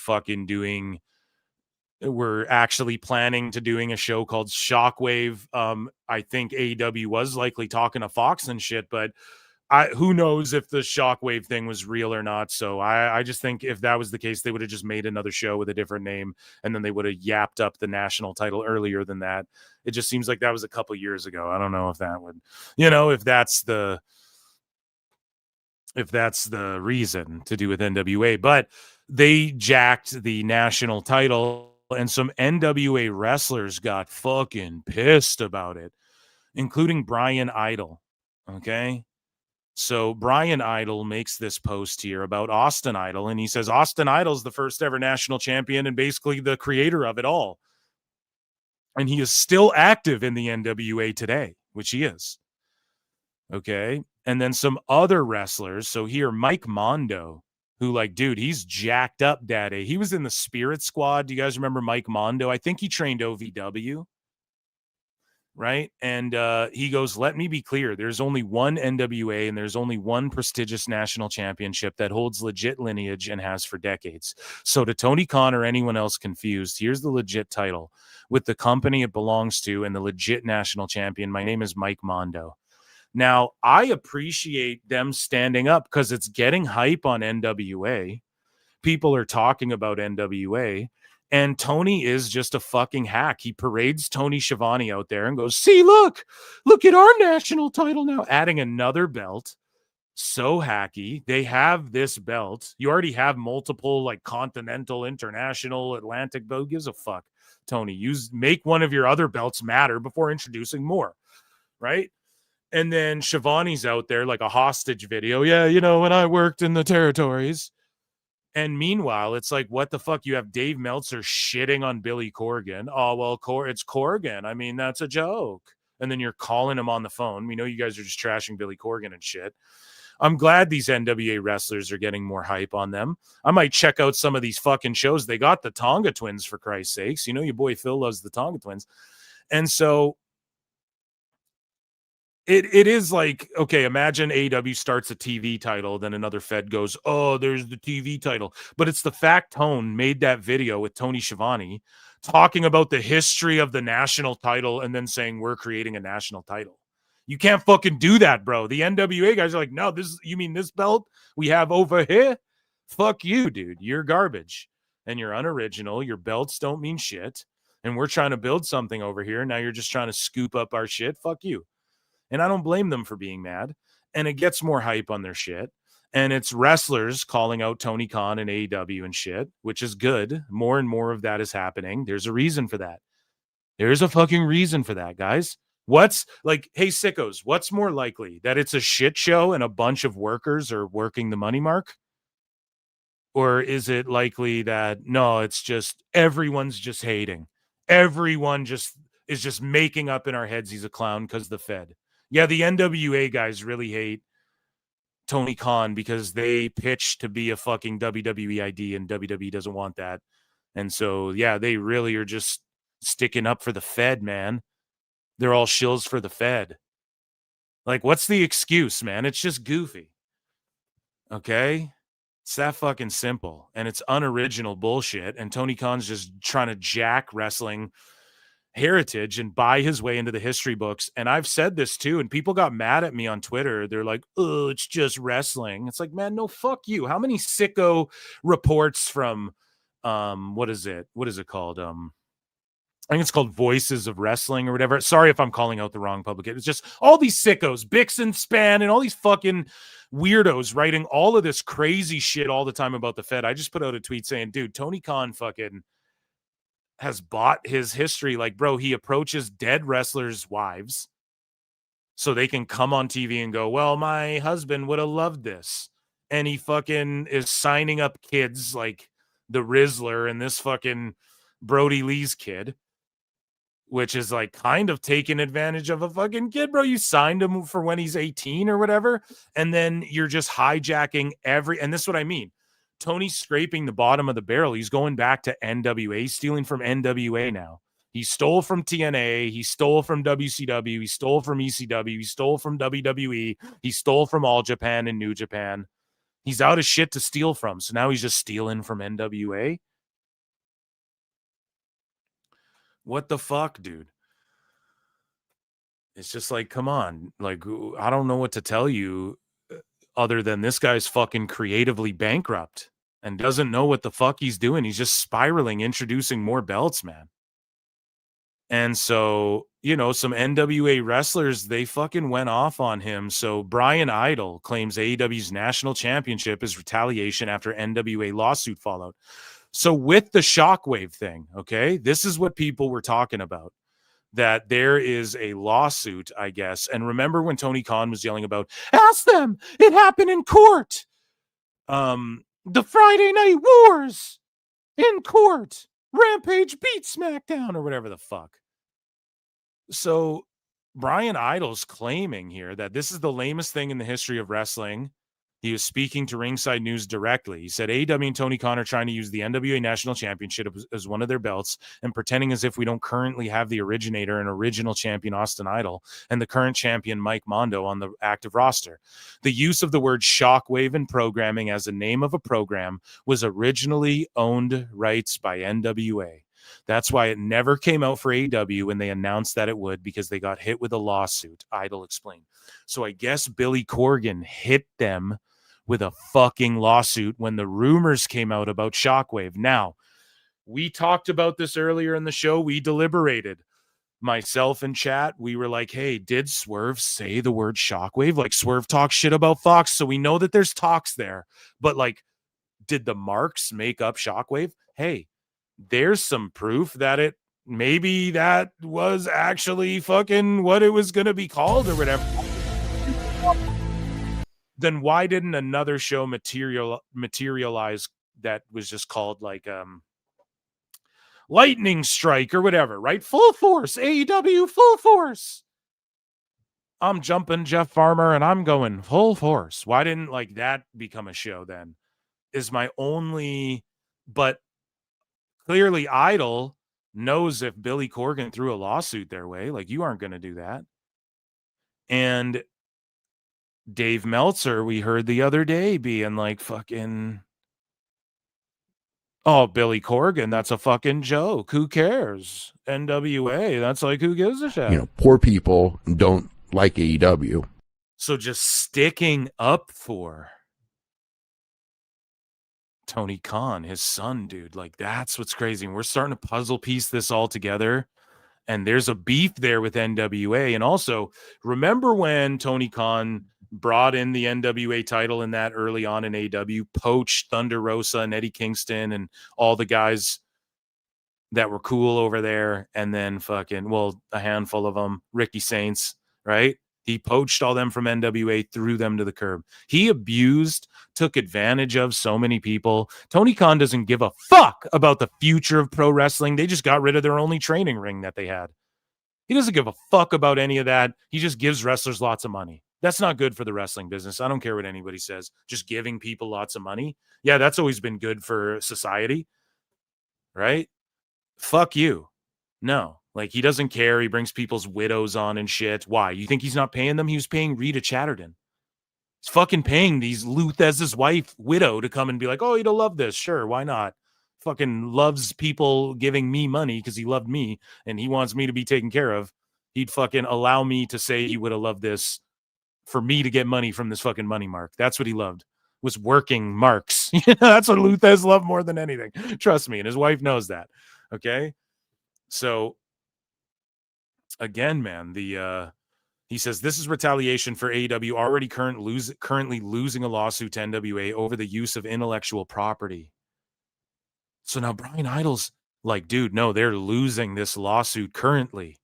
actually planning to doing a show called Shockwave. I think AEW was likely talking to Fox and shit, but who knows if the Shockwave thing was real or not. So I just think if that was the case, they would have just made another show with a different name, and then they would have yapped up the national title earlier than that. It just seems like that was a couple years ago. I don't know if that would, if that's the reason to do with NWA, but they jacked the national title, and some NWA wrestlers got fucking pissed about it, including Brian Idol. Okay. So Brian Idol makes this post here about Austin Idol, and he says Austin Idol's the first ever national champion and basically the creator of it all. And he is still active in the NWA today, which he is. Okay. And then some other wrestlers. So here, Mike Mondo, who, like, dude, he's jacked up, daddy. He was in the Spirit Squad. Do you guys remember Mike Mondo? I think he trained OVW. Right. And he goes, let me be clear. There's only one NWA and there's only one prestigious national championship that holds legit lineage and has for decades. So to Tony Khan or anyone else confused, here's the legit title with the company it belongs to and the legit national champion. My name is Mike Mondo. Now, I appreciate them standing up because it's getting hype on NWA. People are talking about NWA. And Tony is just a fucking hack. He parades Tony Schiavone out there and goes, see, look at our national title now, adding another belt. So hacky. They have this belt. You already have multiple, like, continental, international, Atlantic. Who gives a fuck, Tony? Make one of your other belts matter before introducing more, right? And then Schiavone's out there like a hostage video. Yeah, when I worked in the territories. And meanwhile, it's like, what the fuck? You have Dave Meltzer shitting on Billy Corgan. Oh, well, it's Corgan. I mean, that's a joke. And then you're calling him on the phone. We know you guys are just trashing Billy Corgan and shit. I'm glad these NWA wrestlers are getting more hype on them. I might check out some of these fucking shows. They got the Tonga Twins, for Christ's sakes. Your boy Phil loves the Tonga Twins. And so It is like, okay, imagine AEW starts a TV title, then another Fed goes, oh, there's the TV title. But it's the fact Tone made that video with Tony Schiavone talking about the history of the national title and then saying we're creating a national title. You can't fucking do that, bro. The NWA guys are like, no, you mean this belt we have over here? Fuck you, dude. You're garbage. And you're unoriginal. Your belts don't mean shit. And we're trying to build something over here. Now you're just trying to scoop up our shit. Fuck you. And I don't blame them for being mad. And it gets more hype on their shit. And it's wrestlers calling out Tony Khan and AEW and shit, which is good. More and more of that is happening. There's a reason for that. There's a fucking reason for that, guys. What's like, hey, sickos, what's more likely? That it's a shit show and a bunch of workers are working the money mark? Or is it likely that, no, it's just everyone's just hating. Everyone is just making up in our heads he's a clown because the Fed. Yeah, the NWA guys really hate Tony Khan because they pitched to be a fucking WWE ID and WWE doesn't want that. And so, yeah, they really are just sticking up for the Fed, man. They're all shills for the Fed. Like, what's the excuse, man? It's just goofy. Okay? It's that fucking simple. And it's unoriginal bullshit. And Tony Khan's just trying to jack wrestling heritage and buy his way into the history books. And I've said this too, and people got mad at me on Twitter. They're like, oh, it's just wrestling. It's like, man, no, fuck you. How many sicko reports from what is it called? I think it's called Voices of Wrestling or whatever. Sorry if I'm calling out the wrong publication. It's just all these sickos, Bix and Span, and all these fucking weirdos writing all of this crazy shit all the time about the Fed. I just put out a tweet saying, dude, Tony Khan fucking has bought his history. Like, bro, he approaches dead wrestlers' wives so they can come on TV and go, well, my husband would have loved this. And he fucking is signing up kids like the Rizzler and this fucking Brody Lee's kid, which is like kind of taking advantage of a fucking kid, bro. You signed him for when he's 18 or whatever. And then you're just hijacking and this is what I mean. Tony's scraping the bottom of the barrel. He's going back to NWA, stealing from NWA now. He stole from TNA. He stole from WCW. He stole from ECW. He stole from WWE. He stole from All Japan and New Japan. He's out of shit to steal from. So now he's just stealing from NWA. What the fuck, dude? It's just like, come on. Like, I don't know what to tell you other than this guy's fucking creatively bankrupt and doesn't know what the fuck he's doing. He's just spiraling, introducing more belts, man. And so, you know, some NWA wrestlers, they fucking went off on him. So Brian Idol claims AEW's national championship is retaliation after NWA lawsuit fallout. So with the Shockwave thing, okay, this is what people were talking about, that there is a lawsuit, I guess. And remember when Tony Khan was yelling about, ask them, it happened in court. The Friday Night Wars in court. Rampage beat SmackDown or whatever the fuck. So Brian Idol's claiming here that this is the lamest thing in the history of wrestling. He was speaking to Ringside News directly. He said AEW and Tony Khan are trying to use the NWA National Championship as one of their belts and pretending as if we don't currently have the originator and original champion Austin Idol and the current champion Mike Mondo on the active roster. The use of the word Shockwave in programming as a name of a program was originally owned rights by NWA. That's why it never came out for AEW when they announced that it would, because they got hit with a lawsuit, Idol explained. So I guess Billy Corgan hit them with a fucking lawsuit when the rumors came out about Shockwave. Now, we talked about this earlier in the show. We deliberated. Myself and chat, we were like, hey, did Swerve say the word Shockwave? Like, Swerve talks shit about Fox, so we know that there's talks there. But, like, did the marks make up Shockwave? Hey, there's some proof that maybe that was actually fucking what it was going to be called or whatever. Then why didn't another show materialize that was just called like Lightning Strike or whatever, right? Full Force, AEW Full Force. I'm jumping Jeff Farmer and I'm going Full Force. Why didn't like that become a show then? Is my only, but clearly Idol knows if Billy Corgan threw a lawsuit their way, like you aren't going to do that. And Dave Meltzer, we heard the other day being like fucking, oh, Billy Corgan, that's a fucking joke. Who cares? NWA, that's like, who gives a shit? You know, poor people don't like AEW. So just sticking up for Tony Khan, his son, dude, like that's what's crazy. And we're starting to puzzle piece this all together. And there's a beef there with NWA. And also, remember when Tony Khan brought in the NWA title in that early on in AEW, poached Thunder Rosa and Eddie Kingston and all the guys that were cool over there, and then fucking, well, a handful of them, Ricky Saints, right? He poached all them from NWA, threw them to the curb. He abused, took advantage of so many people. Tony Khan doesn't give a fuck about the future of pro wrestling. They just got rid of their only training ring that they had. He doesn't give a fuck about any of that. He just gives wrestlers lots of money. That's not good for the wrestling business. I don't care what anybody says. Just giving people lots of money. Yeah, that's always been good for society, right? Fuck you. No. Like, he doesn't care. He brings people's widows on and shit. Why? You think he's not paying them? He was paying Rita Chatterton. He's fucking paying these Luthez's wife widow to come and be like, oh, you'd love this. Sure, why not? Fucking loves people giving me money because he loved me and he wants me to be taken care of. He'd fucking allow me to say he would have loved this for me to get money from this fucking money mark. That's what he loved, was working marks. That's what Luthez loved more than anything. Trust me. And his wife knows that. Okay. So again, man, he says this is retaliation for AEW already currently losing a lawsuit to NWA over the use of intellectual property. So now Brian Idol's like, dude, no, they're losing this lawsuit currently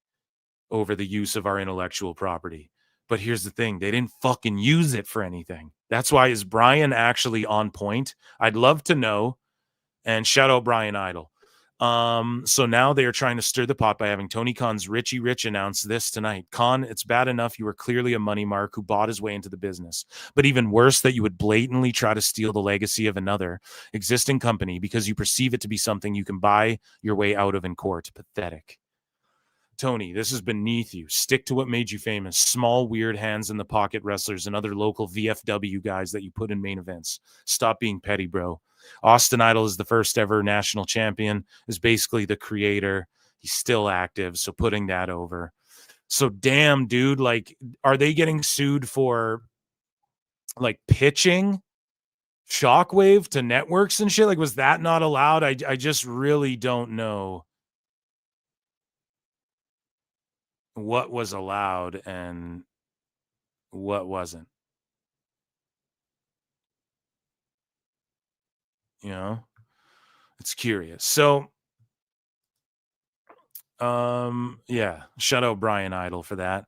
over the use of our intellectual property. But here's the thing. They didn't fucking use it for anything. That's why, is Brian actually on point? I'd love to know. And shout out Brian Idol. So now they are trying to stir the pot by having Tony Khan's Richie Rich announce this tonight. Khan, it's bad enough you were clearly a money mark who bought his way into the business, but even worse that you would blatantly try to steal the legacy of another existing company because you perceive it to be something you can buy your way out of in court. Pathetic. Tony, this is beneath you. Stick to what made you famous. Small, weird hands in the pocket wrestlers and other local VFW guys that you put in main events. Stop being petty, bro. Austin Idol is the first ever national champion, is basically the creator. He's still active, so putting that over. So damn, dude, like, are they getting sued for like pitching Shockwave to networks and shit? Like, was that not allowed? I just really don't know what was allowed and what wasn't. You know, it's curious. So yeah, shout out Brian Idol for that.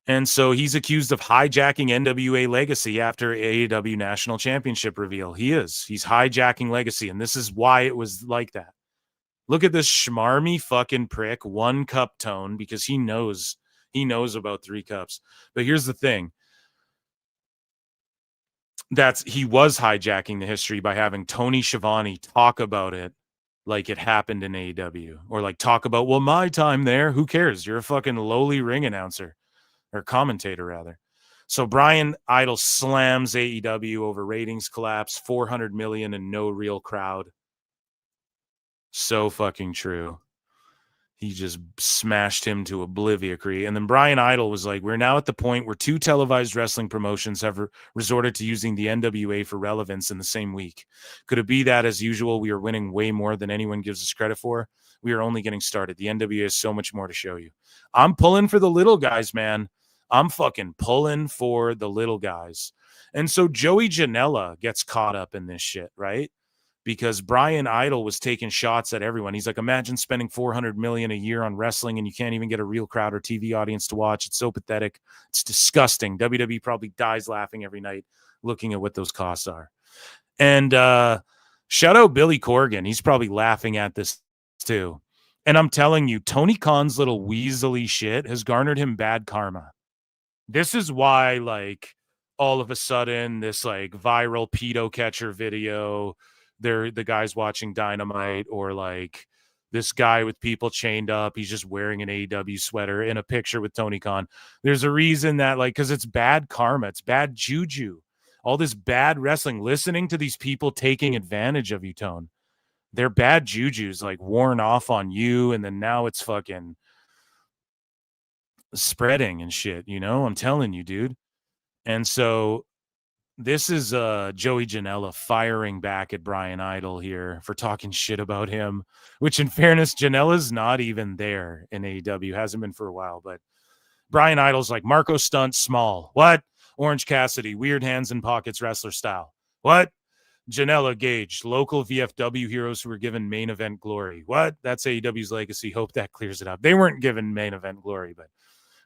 And so he's accused of hijacking NWA Legacy after AEW National Championship reveal. He's hijacking Legacy, and this is why it was like that. Look at this schmarmy fucking prick, 1 cup tone, because he knows about 3 cups. But here's the thing. He was hijacking the history by having Tony Schiavone talk about it like it happened in AEW, or like talk about, well, my time there, who cares? You're a fucking lowly ring announcer, or commentator rather. So Brian Idol slams AEW over ratings collapse, 400 million and no real crowd. So fucking true. He just smashed him to oblivion. And then Brian Idol was like, we're now at the point where 2 televised wrestling promotions have resorted to using the NWA for relevance in the same week. Could it be that, as usual, we are winning way more than anyone gives us credit for? We are only getting started. The NWA has so much more to show you. I'm pulling for the little guys, man. I'm fucking pulling for the little guys. And so Joey Janela gets caught up in this shit, right? Because Brian Idol was taking shots at everyone. He's like, imagine spending $400 million a year on wrestling and you can't even get a real crowd or TV audience to watch. It's so pathetic. It's disgusting. WWE probably dies laughing every night looking at what those costs are. And shout out Billy Corgan. He's probably laughing at this too. And I'm telling you, Tony Khan's little weaselly shit has garnered him bad karma. This is why, like, all of a sudden, this like viral pedo catcher video, they're the guys watching Dynamite, or like this guy with people chained up, he's just wearing an AEW sweater in a picture with Tony Khan. There's a reason that, like, because it's bad karma, it's bad juju, all this bad wrestling, listening to these people taking advantage of you, Tone. They're bad juju's like worn off on you, and then now it's fucking spreading and shit, you know? I'm telling you, dude. And so this is Joey Janela firing back at Brian Idol here for talking shit about him, which in fairness, Janela's not even there in AEW, hasn't been for a while, but Brian Idol's like, Marco Stunt, small. What? Orange Cassidy, weird hands in pockets wrestler style. What? Janela Gage, local VFW heroes who were given main event glory. What? That's AEW's legacy. Hope that clears it up. They weren't given main event glory,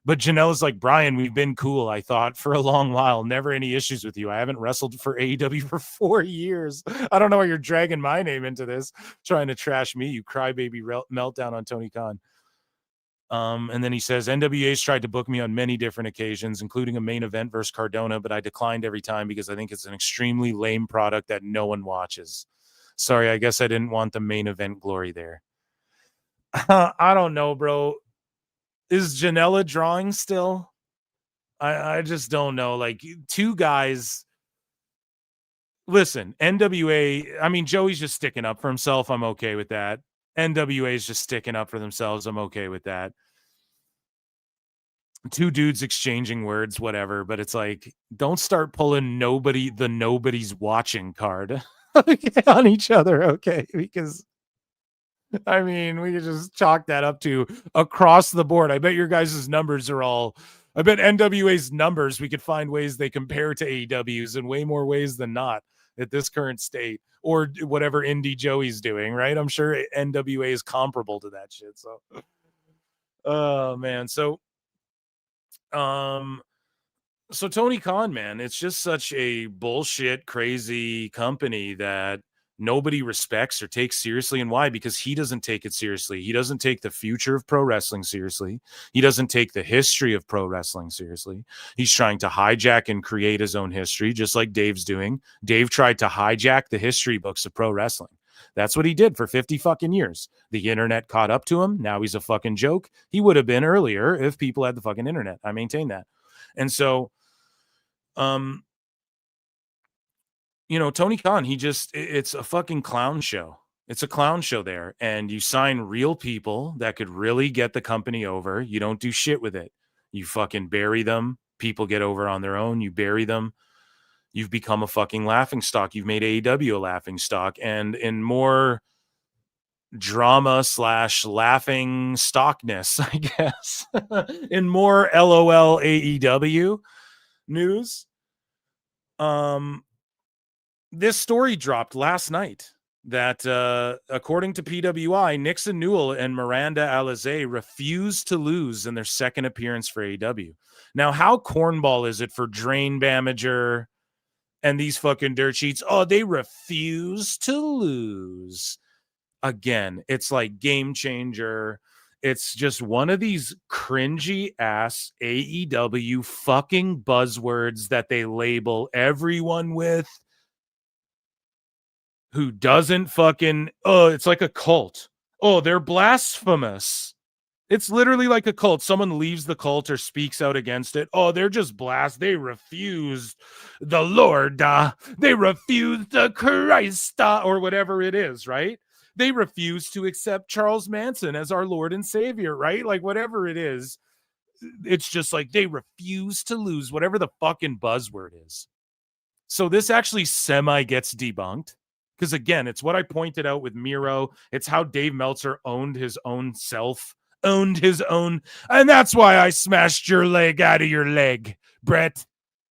but Janela's like, Brian, we've been cool, I thought, for a long while. Never any issues with you. I haven't wrestled for AEW for 4 years. I don't know why you're dragging my name into this, trying to trash me, you crybaby meltdown on Tony Khan. And then he says, NWA's tried to book me on many different occasions, including a main event versus Cardona, but I declined every time because I think it's an extremely lame product that no one watches. Sorry, I guess I didn't want the main event glory there. I don't know, bro. Is Janela drawing still? I just don't know. Like, 2 guys. Listen, NWA, I mean, Joey's just sticking up for himself. I'm okay with that. NWA is just sticking up for themselves. I'm okay with that. 2 dudes exchanging words, whatever. But it's like, don't start pulling the nobody's watching card on each other, okay? Because, I mean, we could just chalk that up to across the board. I bet your guys' numbers are all, I bet NWA's numbers, we could find ways they compare to AEW's in way more ways than not at this current state, or whatever Indie Joey's doing, right? I'm sure NWA is comparable to that shit. So, oh man. So, So Tony Khan, man, it's just such a bullshit, crazy company that nobody respects or takes seriously. And why? Because he doesn't take it seriously. He doesn't take the future of pro wrestling seriously. He doesn't take the history of pro wrestling seriously. He's trying to hijack and create his own history, just like Dave's doing. Dave tried to hijack the history books of pro wrestling. That's what he did for 50 fucking years. The internet caught up to him. Now he's a fucking joke. He would have been earlier if people had the fucking internet. I maintain that. And so, Tony Khan, it's a fucking clown show. It's a clown show there. And you sign real people that could really get the company over. You don't do shit with it. You fucking bury them. People get over on their own. You bury them. You've become a fucking laughing stock. You've made AEW a laughing stock. And in more drama / laughing stockness, I guess, in more LOL AEW news, this story dropped last night that according to PWI, Nixon Newell and Miranda Alizé refused to lose in their second appearance for AEW. Now, how cornball is it for Drain Bamager and these fucking dirt sheets? Oh, they refuse to lose. Again, it's like Game Changer. It's just one of these cringy ass AEW fucking buzzwords that they label everyone with who doesn't fucking, it's like a cult. Oh, they're blasphemous. It's literally like a cult. Someone leaves the cult or speaks out against it. Oh, they're just They refused the Lord. They refused the Christ, or whatever it is, right? They refuse to accept Charles Manson as our Lord and Savior, right? Like whatever it is, it's just like they refuse to lose, whatever the fucking buzzword is. So this actually semi gets debunked. Because again, it's what I pointed out with Miro. It's how Dave Meltzer owned his own self, and that's why I smashed your leg out of your leg, Brett.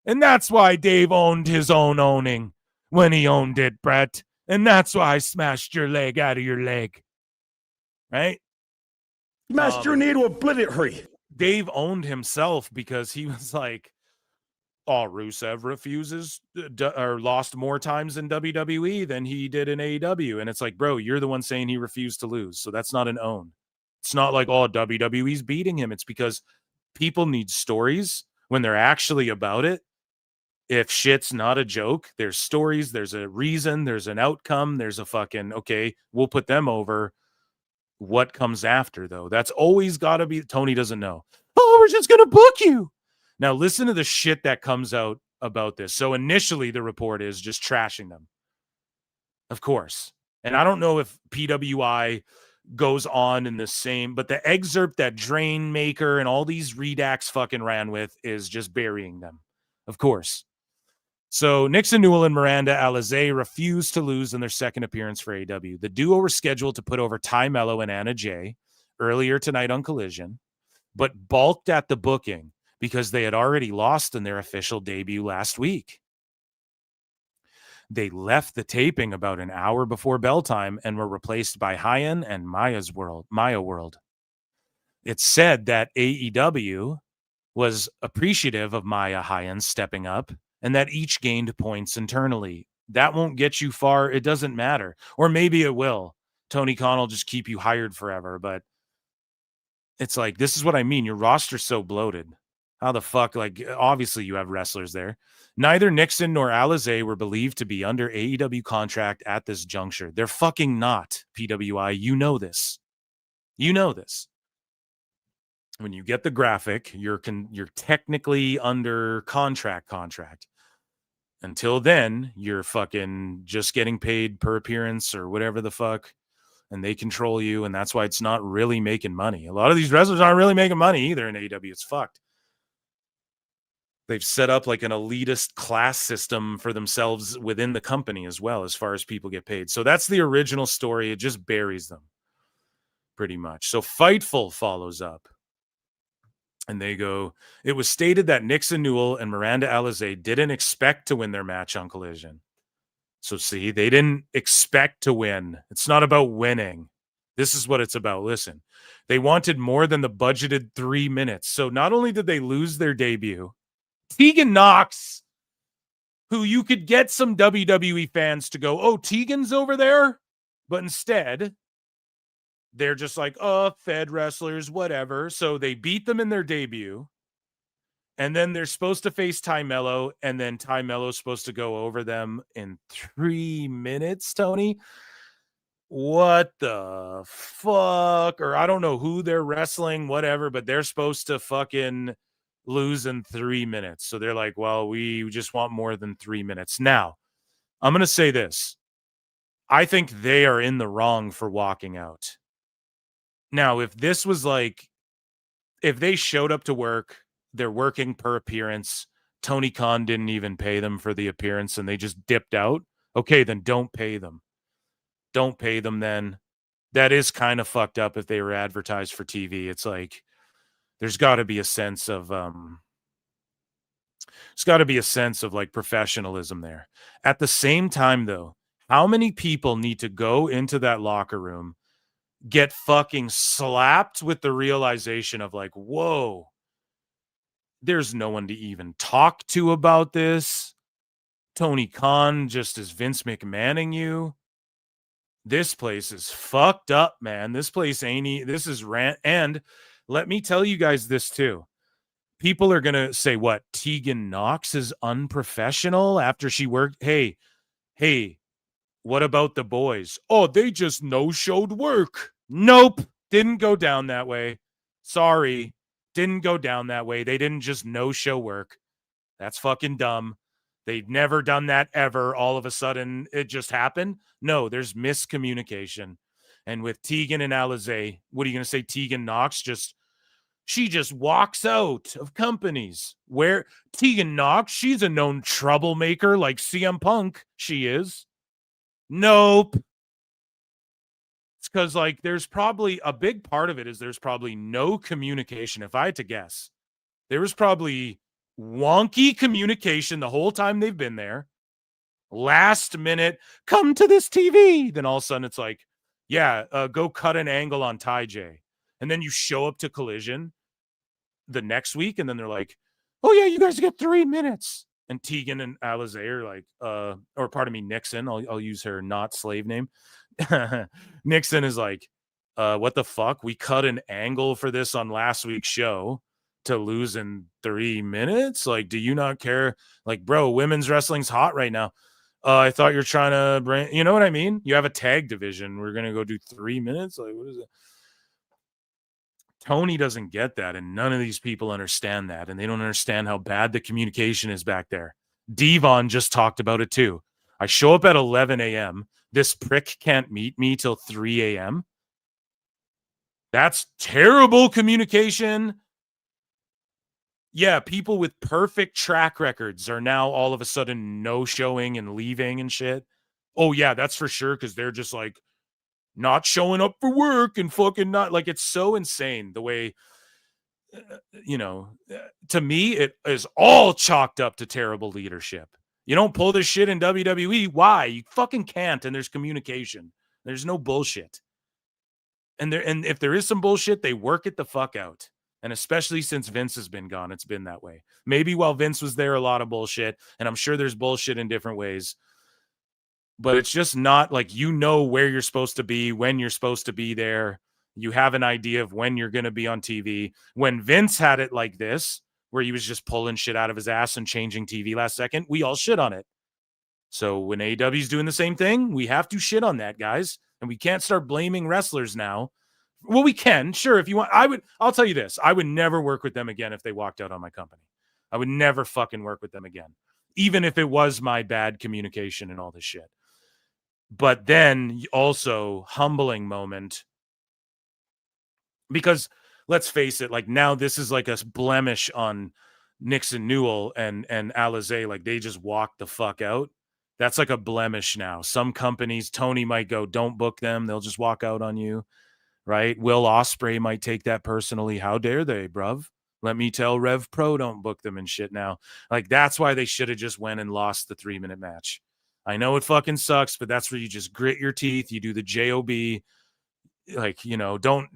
And that's why Dave owned his own owning when he owned it, Brett. And that's why I smashed your leg out of your leg. Right? Smashed your knee to obliterate. Dave owned himself because he was like, oh, Rusev refuses or lost more times in WWE than he did in AEW. And it's like, bro, you're the one saying he refused to lose. So that's not an own. It's not like, oh, WWE's beating him. It's because people need stories when they're actually about it. If shit's not a joke, there's stories, there's a reason, there's an outcome, there's a fucking, okay, we'll put them over. What comes after, though? That's always got to be, Tony doesn't know. Oh, we're just going to book you. Now, listen to the shit that comes out about this. So initially, the report is just trashing them. Of course. And I don't know if PWI goes on in the same, but the excerpt that Drain Maker and all these redacts fucking ran with is just burying them. Of course. So Nixon Newell and Miranda Alizé refused to lose in their second appearance for AEW. The duo were scheduled to put over Ty Mello and Anna Jay earlier tonight on Collision, but balked at the booking because they had already lost in their official debut last week. They left the taping about an hour before bell time and were replaced by Hyan and Maya World. It's said that AEW was appreciative of Maya Hyan stepping up and that each gained points internally. That won't get you far. It doesn't matter. Or maybe it will. Tony Khan will just keep you hired forever. But it's like, this is what I mean. Your roster's so bloated. How the fuck? Like, obviously you have wrestlers there. Neither Nixon nor Alizé were believed to be under AEW contract at this juncture. They're fucking not, PWI. You know this. You know this. When you get the graphic, you're technically under contract. Until then, you're fucking just getting paid per appearance or whatever the fuck, and they control you, and that's why it's not really making money. A lot of these wrestlers aren't really making money either in AEW. It's fucked. They've set up like an elitist class system for themselves within the company as well, as far as people get paid. So that's the original story. It just buries them pretty much. So Fightful follows up. And they go, it was stated that Nixon Newell and Miranda Alizé didn't expect to win their match on Collision. So see, they didn't expect to win. It's not about winning. This is what it's about. Listen, they wanted more than the budgeted 3 minutes. So not only did they lose their debut, Tegan Knox, who you could get some WWE fans to go, oh, Tegan's over there. But instead, they're just like, oh, Fed wrestlers, whatever. So they beat them in their debut. And then they're supposed to face Ty Mello. And then Ty Mello's supposed to go over them in 3 minutes, Tony. What the fuck? Or I don't know who they're wrestling, whatever, but they're supposed to fucking lose in 3 minutes. So they're like, well, we just want more than 3 minutes. Now, I'm going to say this. I think they are in the wrong for walking out. Now, if this was like, if they showed up to work, they're working per appearance, Tony Khan didn't even pay them for the appearance and they just dipped out, okay, then don't pay them. Don't pay them then. That is kind of fucked up if they were advertised for TV. It's like, there's got to be a sense of, like professionalism there. At the same time, though, how many people need to go into that locker room, get fucking slapped with the realization of like, whoa, there's no one to even talk to about this. Tony Khan just is Vince McMahoning you. This place is fucked up, man. This place this is rant. And let me tell you guys this too. People are going to say, what, Tegan Knox is unprofessional after she worked? Hey, what about the boys? Oh, they just no-showed work. Nope. Didn't go down that way. Sorry. Didn't go down that way. They didn't just no-show work. That's fucking dumb. They've never done that ever. All of a sudden, it just happened. No, there's miscommunication. And with Tegan and Alizé, what are you going to say? Tegan Knox she just walks out of companies. Where Tegan Knox, she's a known troublemaker like CM Punk. She is. Nope. It's because like there's probably a big part of it is there's probably no communication. If I had to guess, there was probably wonky communication the whole time they've been there. Last minute, come to this TV. Then all of a sudden it's like, yeah, go cut an angle on Ty J. And then you show up to Collision the next week, and then they're like, oh yeah, you guys get 3 minutes. And Tegan and Alizé are like, or pardon me, Nixon. I'll use her not slave name. Nixon is like, what the fuck? We cut an angle for this on last week's show to lose in 3 minutes? Like, do you not care? Like, bro, women's wrestling's hot right now. I thought you're trying to bring, you know what I mean? You have a tag division. We're going to go do 3 minutes. Like, what is it? Tony doesn't get that, and none of these people understand that, and they don't understand how bad the communication is back there. Devon just talked about it too. I show up at 11 a.m. This prick can't meet me till 3 a.m. That's terrible communication. Yeah, people with perfect track records are now all of a sudden no-showing and leaving and shit. Oh, yeah, that's for sure, because they're just like, not showing up for work and fucking not like it's so insane the way, to me, it is all chalked up to terrible leadership. You don't pull this shit in WWE. Why? You fucking can't. And there's communication. There's no bullshit. And if there is some bullshit, they work it the fuck out. And especially since Vince has been gone, it's been that way. Maybe while Vince was there, a lot of bullshit. And I'm sure there's bullshit in different ways. But it's just not like where you're supposed to be, when you're supposed to be there. You have an idea of when you're going to be on TV. When Vince had it like this, where he was just pulling shit out of his ass and changing TV last second, we all shit on it. So when AEW's doing the same thing, we have to shit on that, guys. And we can't start blaming wrestlers now. Well, we can. Sure, if you want. I'll tell you this. I would never work with them again if they walked out on my company. I would never fucking work with them again. Even if it was my bad communication and all this shit. But then also humbling moment, because let's face it, like now this is like a blemish on Nixon Newell and Alizé. Like they just walked the fuck out. That's like a blemish now. Some companies, Tony might go, don't book them. They'll just walk out on you, right? Will Ospreay might take that personally. How dare they, bruv? Let me tell Rev Pro don't book them and shit now. Like that's why they should have just went and lost the 3-minute match. I know it fucking sucks, but that's where you just grit your teeth. You do the JOB. Like, don't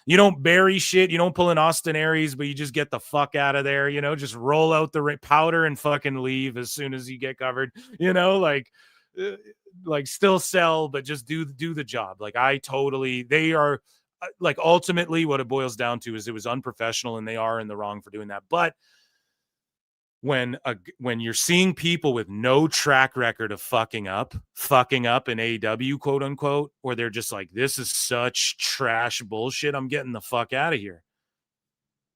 You don't bury shit. You don't pull an Austin Aries, but you just get the fuck out of there. Just roll out the powder and fucking leave as soon as you get covered. Like still sell, but just do the job. Like they are like ultimately what it boils down to is it was unprofessional and they are in the wrong for doing that. But when you're seeing people with no track record of fucking up in AEW, quote unquote, or they're just like, this is such trash bullshit, I'm getting the fuck out of here.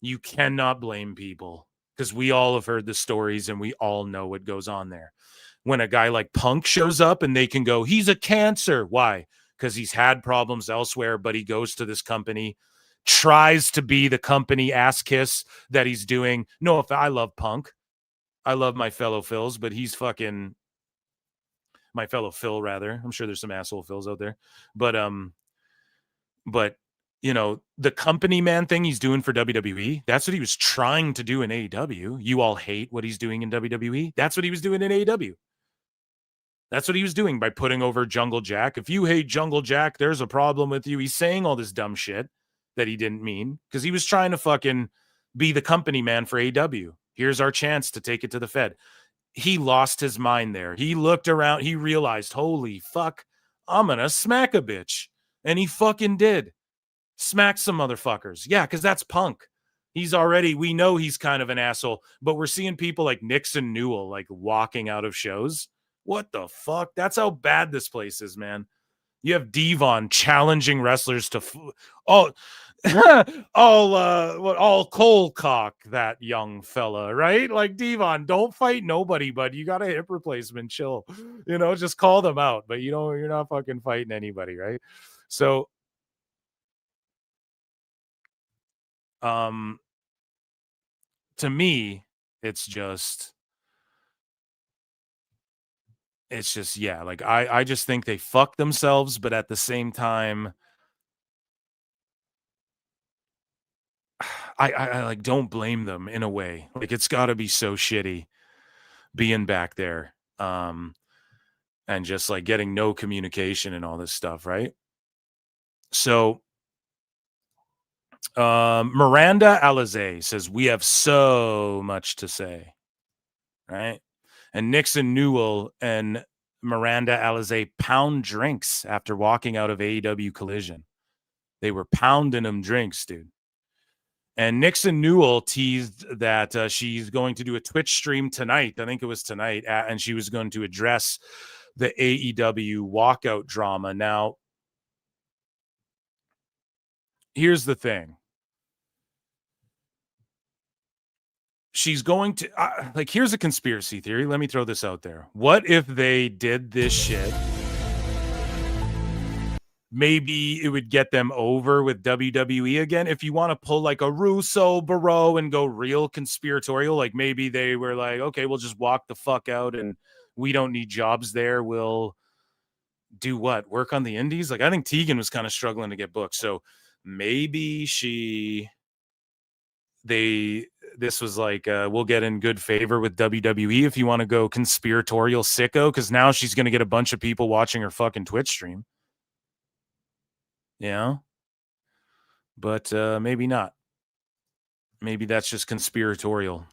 You cannot blame people because we all have heard the stories and we all know what goes on there. When a guy like Punk shows up and they can go, he's a cancer. Why? Because he's had problems elsewhere, but he goes to this company, tries to be the company ass kiss that he's doing. No, if I love Punk. I love my fellow Phils, but he's fucking my fellow Phil, rather. I'm sure there's some asshole Phils out there. But the company man thing he's doing for WWE, that's what he was trying to do in AEW. You all hate what he's doing in WWE. That's what he was doing in AEW. That's what he was doing by putting over Jungle Jack. If you hate Jungle Jack, there's a problem with you. He's saying all this dumb shit that he didn't mean because he was trying to fucking be the company man for AEW. Here's our chance to take it to the Fed. He lost his mind there. He looked around. He realized, holy fuck, I'm going to smack a bitch. And he fucking did. Smack some motherfuckers. Yeah, because that's Punk. We know he's kind of an asshole, but we're seeing people like Nixon Newell like walking out of shows. What the fuck? That's how bad this place is, man. You have Devon challenging wrestlers to all cold cock that young fella, right? Like, Devon, don't fight nobody, but you got a hip replacement. Chill, just call them out, but you're not fucking fighting anybody, right? So, to me, it's just, yeah, like I just think they fuck themselves, but at the same time, I like don't blame them in a way. Like, it's got to be so shitty being back there, and just like getting no communication and all this stuff, right? So, Miranda Alizé says we have so much to say, right? And Nixon Newell and Miranda Alizé pound drinks after walking out of AEW Collision. They were pounding them drinks, dude. And Nixon Newell teased that she's going to do a Twitch stream tonight. I think it was tonight. And she was going to address the AEW walkout drama. Now, here's the thing. She's going to, here's a conspiracy theory. Let me throw this out there. What if they did this shit? Maybe it would get them over with WWE again. If you want to pull like a Russo Barrow and go real conspiratorial, like maybe they were like, okay, we'll just walk the fuck out and we don't need jobs there. We'll do what? Work on the indies? Like, I think Tegan was kind of struggling to get booked. So maybe this was like, we'll get in good favor with WWE if you want to go conspiratorial sicko, because now she's going to get a bunch of people watching her fucking Twitch stream. Yeah. But maybe not. Maybe that's just conspiratorial.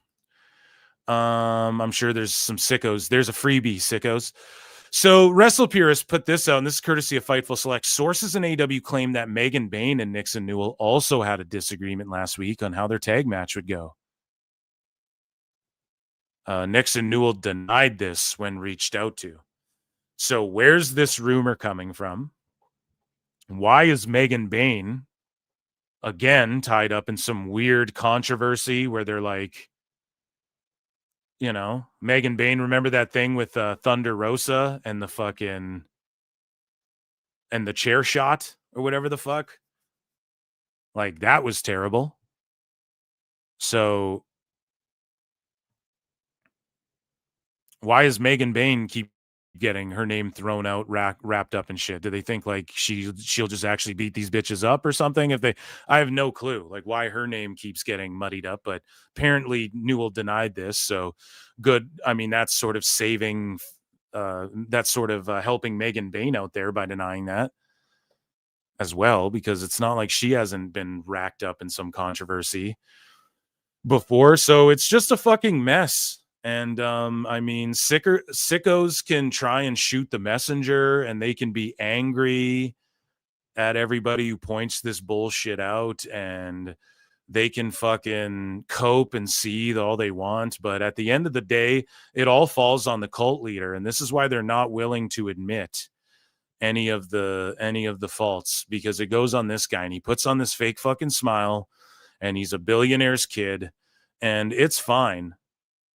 I'm sure there's some sickos. There's a freebie, sickos. So Wrestle Purist put this out, and this is courtesy of Fightful Select. Sources in AEW claim that Megan Bayne and Nixon Newell also had a disagreement last week on how their tag match would go. Nixon Newell denied this when reached out to. So where's this rumor coming from? Why is Megan Bayne again tied up in some weird controversy where they're like, Megan Bayne, remember that thing with Thunder Rosa and the fucking and the chair shot or whatever the fuck? Like, that was terrible. So why is Megan Bayne keep getting her name thrown out, wrapped up in shit? Do they think like she'll just actually beat these bitches up or something? I have no clue like why her name keeps getting muddied up, but apparently Newell denied this. So good. I mean, that's sort of saving, helping Megan Bayne out there by denying that. as well, because it's not like she hasn't been racked up in some controversy before. So it's just a fucking mess. And I mean, sickos can try and shoot the messenger, and they can be angry at everybody who points this bullshit out, and they can fucking cope and seethe all they want. But at the end of the day, it all falls on the cult leader. And this is why they're not willing to admit any of the faults, because it goes on this guy, and he puts on this fake fucking smile, and he's a billionaire's kid, and it's fine.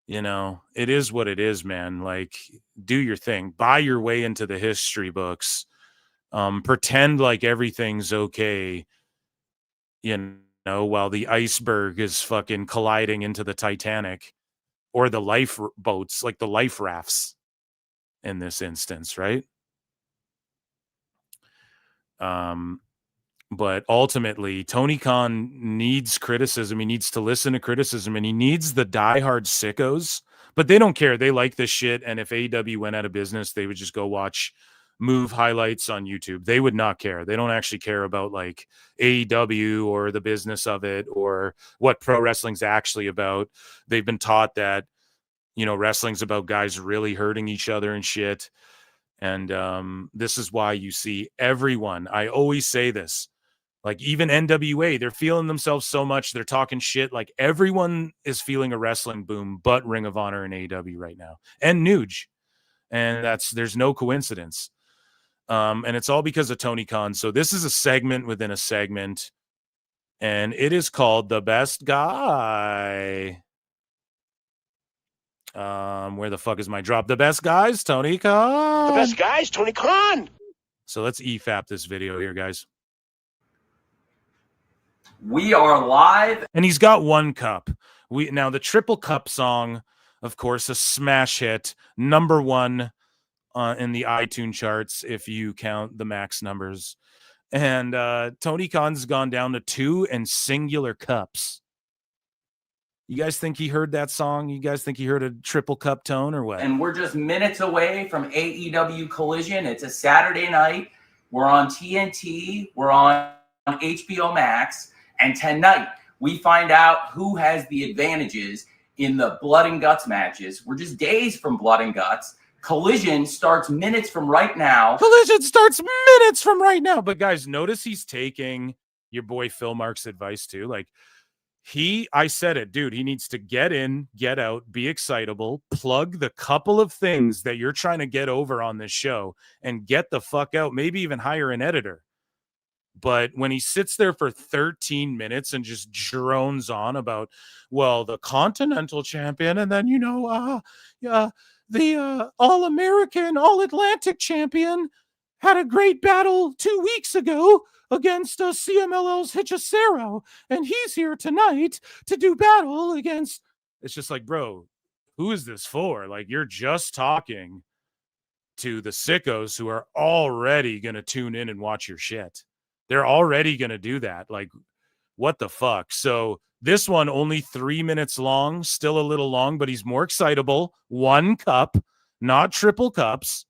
You know, it is what it is, man. Like, do your thing, buy your way into the history books, pretend like everything's okay, you know, while the iceberg is fucking colliding into the Titanic, or the life boats, like the life rafts in this instance, right? But ultimately, Tony Khan needs criticism. He needs to listen to criticism, and he needs the diehard sickos. But they don't care. They like this shit. And if AEW went out of business, they would just go watch move highlights on YouTube. They would not care. They don't actually care about like AEW or the business of it or what pro wrestling's actually about. They've been taught that, you know, wrestling's about guys really hurting each other and shit. And this is why you see everyone. I always say this. Like, even NWA, they're feeling themselves so much. They're talking shit. Like, everyone is feeling a wrestling boom, but Ring of Honor and AEW right now, and Nuge. And there's no coincidence. And it's all because of Tony Khan. So this is a segment within a segment, and it is called The Best Guy. Where the fuck is my drop? The Best Guys, Tony Khan. The best guys, Tony Khan. So let's EFAP this video here, guys. We are live. And he's got one cup. Now the triple cup song, of course, a smash hit, #1 in the iTunes charts, if you count the max numbers. And Tony Khan's gone down to 2 and singular cups. You guys think he heard that song? You guys think he heard a triple cup tone or what? And we're just minutes away from AEW Collision. It's a Saturday night. We're on TNT. We're on HBO Max. And tonight, we find out who has the advantages in the blood and guts matches. We're just days from blood and guts. Collision starts minutes from right now. Collision starts minutes from right now. But guys, notice he's taking your boy Phil Mark's advice too. Like, I said it, dude, he needs to get in, get out, be excitable, plug the couple of things that you're trying to get over on this show, and get the fuck out. Maybe even hire an editor. But when he sits there for 13 minutes and just drones on about, well, the Continental Champion, and then, you know, the All-American, All-Atlantic Champion had a great battle 2 weeks ago against CMLL's Hechicero, and he's here tonight to do battle against... It's just like, bro, who is this for? Like, you're just talking to the sickos who are already going to tune in and watch your shit. They're already going to do that. Like, what the fuck? So this one only 3 minutes long, still a little long, but he's more excitable. 1 cup, not triple cups.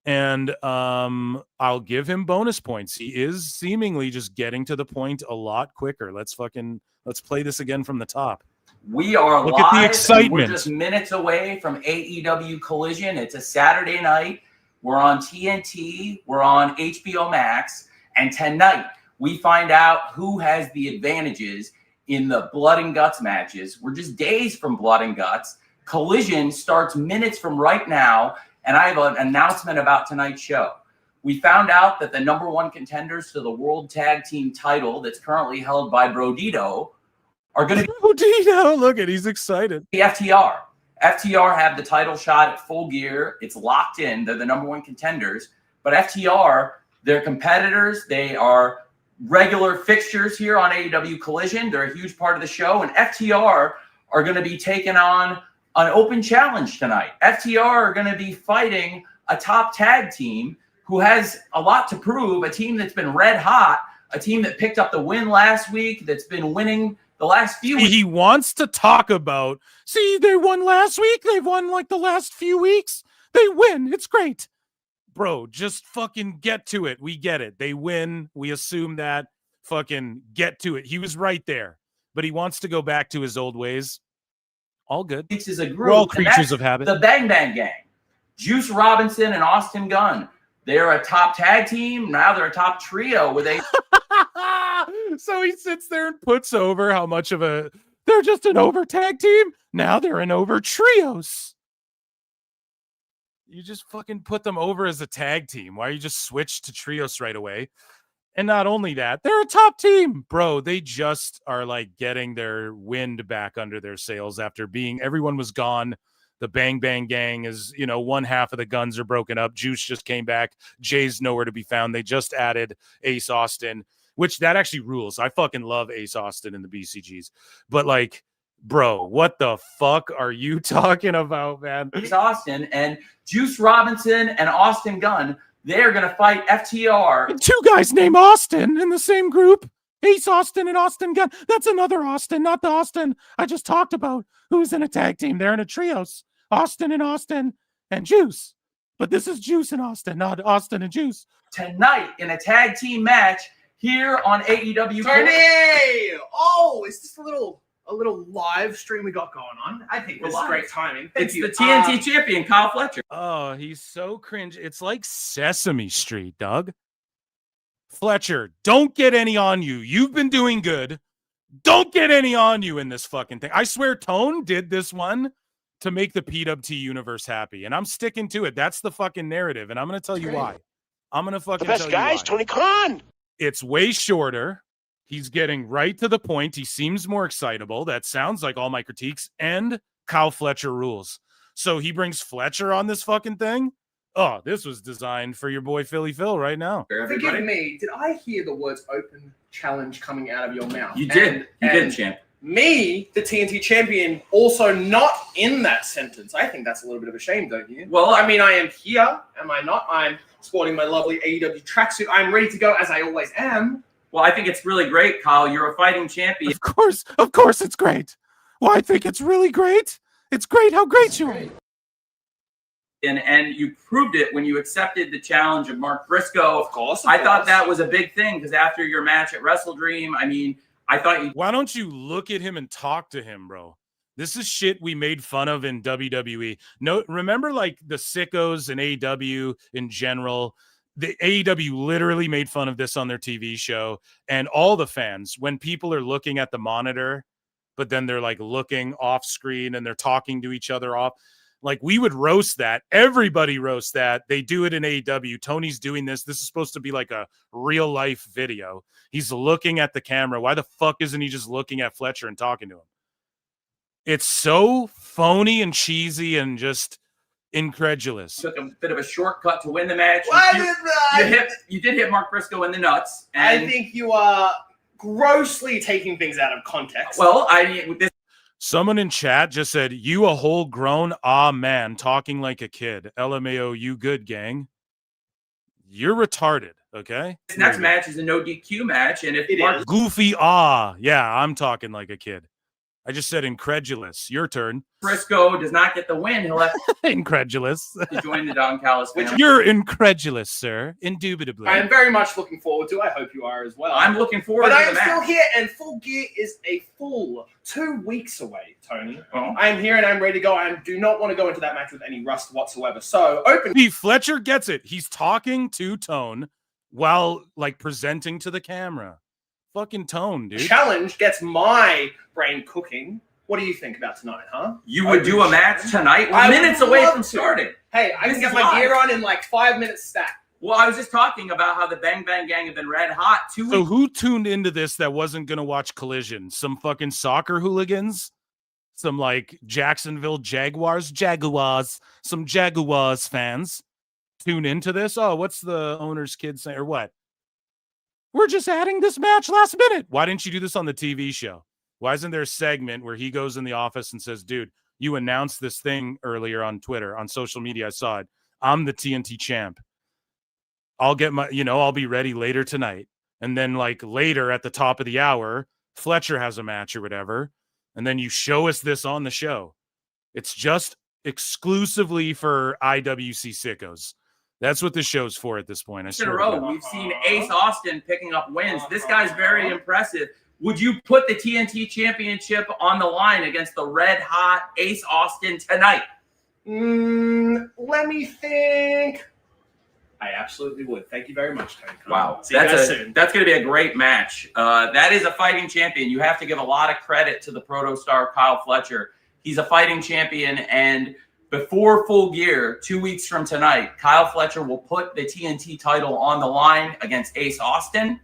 And I'll give him bonus points. He is seemingly just getting to the point a lot quicker. Let's play this again from the top. We are Look live. at the excitement. And we're just minutes away from AEW Collision. It's a Saturday night. We're on TNT. We're on HBO Max. And tonight, we find out who has the advantages in the blood and guts matches. We're just days from blood and guts. Collision starts minutes from right now. And I have an announcement about tonight's show. We found out that the #1 contenders to the World Tag Team title that's currently held by Brodito are going to be... Brodito, look at, he's excited. The FTR. FTR have the title shot at Full Gear. It's locked in. They're the #1 contenders. But FTR... they're competitors. They are regular fixtures here on AEW Collision. They're a huge part of the show. And FTR are going to be taking on an open challenge tonight. FTR are going to be fighting a top tag team who has a lot to prove, a team that's been red hot, a team that picked up the win last week, that's been winning the last few weeks. He wants to talk about, see, they won last week. They've won like the last few weeks. They win. It's great. Bro, just fucking get to it. We get it. They win. We assume that. Fucking get to it. He was right there, but he wants to go back to his old ways. All good. Is a group. We're all creatures of habit. The Bang Bang Gang. Juice Robinson and Austin Gunn. They're a top tag team. Now they're a top trio with a. So he sits there and puts over how much of a. They're just an over tag team. Now they're an over trios. You just fucking put them over as a tag team. Why you just switch to trios right away? And not only that, they're a top team. Bro, they just are like getting their wind back under their sails after everyone was gone. The Bang Bang Gang is, one half of the Guns are broken up. Juice just came back. Jay's nowhere to be found. They just added Ace Austin, which that actually rules. I fucking love Ace Austin in the BCGs. But like, bro, what the fuck are you talking about, man? Ace Austin and Juice Robinson and Austin Gunn. They're going to fight FTR. And two guys named Austin in the same group. Ace Austin and Austin Gunn. That's another Austin, not the Austin I just talked about, who's in a tag team. They're in a trios. Austin and Juice. But this is Juice and Austin, not Austin and Juice. Tonight in a tag team match here on AEW. Tony! Oh, is this a little live stream we got going on? I think this is great timing. Thank you. The TNT champion, Kyle Fletcher. Oh, he's so cringe. It's like Sesame Street, Doug. Fletcher, don't get any on you. You've been doing good. Don't get any on you in this fucking thing. I swear Tone did this one to make the PWT universe happy, and I'm sticking to it. That's the fucking narrative, and I'm going to tell you why. I'm going to fucking tell you why. The best guys, Tony Khan. It's way shorter. He's getting right to the point. He seems more excitable. That sounds like all my critiques. And Kyle Fletcher rules. So he brings Fletcher on this fucking thing. Oh, this was designed for your boy Philly Phil right now. Forgive me. Did I hear the words open challenge coming out of your mouth? You did. You did, champ. Me, the TNT champion, also not in that sentence. I think that's a little bit of a shame, don't you? Well, I mean, I am here. Am I not? I'm sporting my lovely AEW tracksuit. I'm ready to go as I always am. Well, I think it's really great, Kyle. You're a fighting champion. Of course it's great. Well, I think it's really great. It's great how great you are. And you proved it when you accepted the challenge of Mark Briscoe. Of course. I thought that was a big thing because after your match at Wrestle Dream, I mean, I thought you. Why don't you look at him and talk to him, bro? This is shit we made fun of in WWE. No, remember like the sickos in AEW in general. The AEW literally made fun of this on their TV show, and all the fans, when people are looking at the monitor, but then they're like looking off screen and they're talking to each other off. Like we would roast that. Everybody roasts that. They do it in AEW. Tony's doing this. This is supposed to be like a real life video. He's looking at the camera. Why the fuck isn't he just looking at Fletcher and talking to him? It's so phony and cheesy and just incredulous. Took a bit of a shortcut to win the match. You did hit Mark Briscoe in the nuts. And I think you are grossly taking things out of context. Well, with this. Someone in chat just said, you a whole grown man talking like a kid. LMAO, you good, gang. You're retarded, okay? This next match is a no DQ match, and if Mark Goofy, yeah, I'm talking like a kid. I just said incredulous. Your turn. Briscoe does not get the win. He'll have incredulous to join the Don Callis family. You're incredulous, sir. Indubitably. I am very much looking forward to it. I hope you are as well. I'm looking forward to the the match. But I am still here, and Full Gear is a full 2 weeks away, Tony. Oh. I am here, and I'm ready to go. I do not want to go into that match with any rust whatsoever. So, open. Fletcher gets it. He's talking to Tone while, like, presenting to the camera. Fucking Tone, dude. Challenge gets my brain cooking. What do you think about tonight, huh? You would do a match tonight? We're minutes away from starting. Hey, I can get my gear on in like 5 minutes stat. Well, I was just talking about how the Bang Bang Gang have been red hot 2 weeks. So who tuned into this that wasn't going to watch Collision? Some fucking soccer hooligans? Some like Jacksonville Jaguars, some Jaguars fans tune into this? Oh, what's the owner's kid saying or what? We're just adding this match last minute. Why didn't you do this on the TV show? Why isn't there a segment where he goes in the office and says, dude, you announced this thing earlier on Twitter, on social media. I saw it. I'm the TNT champ. I'll get my, I'll be ready later tonight. And then like later at the top of the hour, Fletcher has a match or whatever. And then you show us this on the show. It's just exclusively for IWC sickos. That's what the show's for at this point. I In a swear. to row, God. we've seen Ace Austin picking up wins. This guy's very impressive. Would you put the TNT Championship on the line against the red-hot Ace Austin tonight? Let me think. I absolutely would. Thank you very much, Tony Khan. Wow, See you guys soon. that's going to be a great match. That is a fighting champion. You have to give a lot of credit to the proto star Kyle Fletcher. He's a fighting champion, and before Full Gear, 2 weeks from tonight, Kyle Fletcher will put the TNT title on the line against Ace Austin.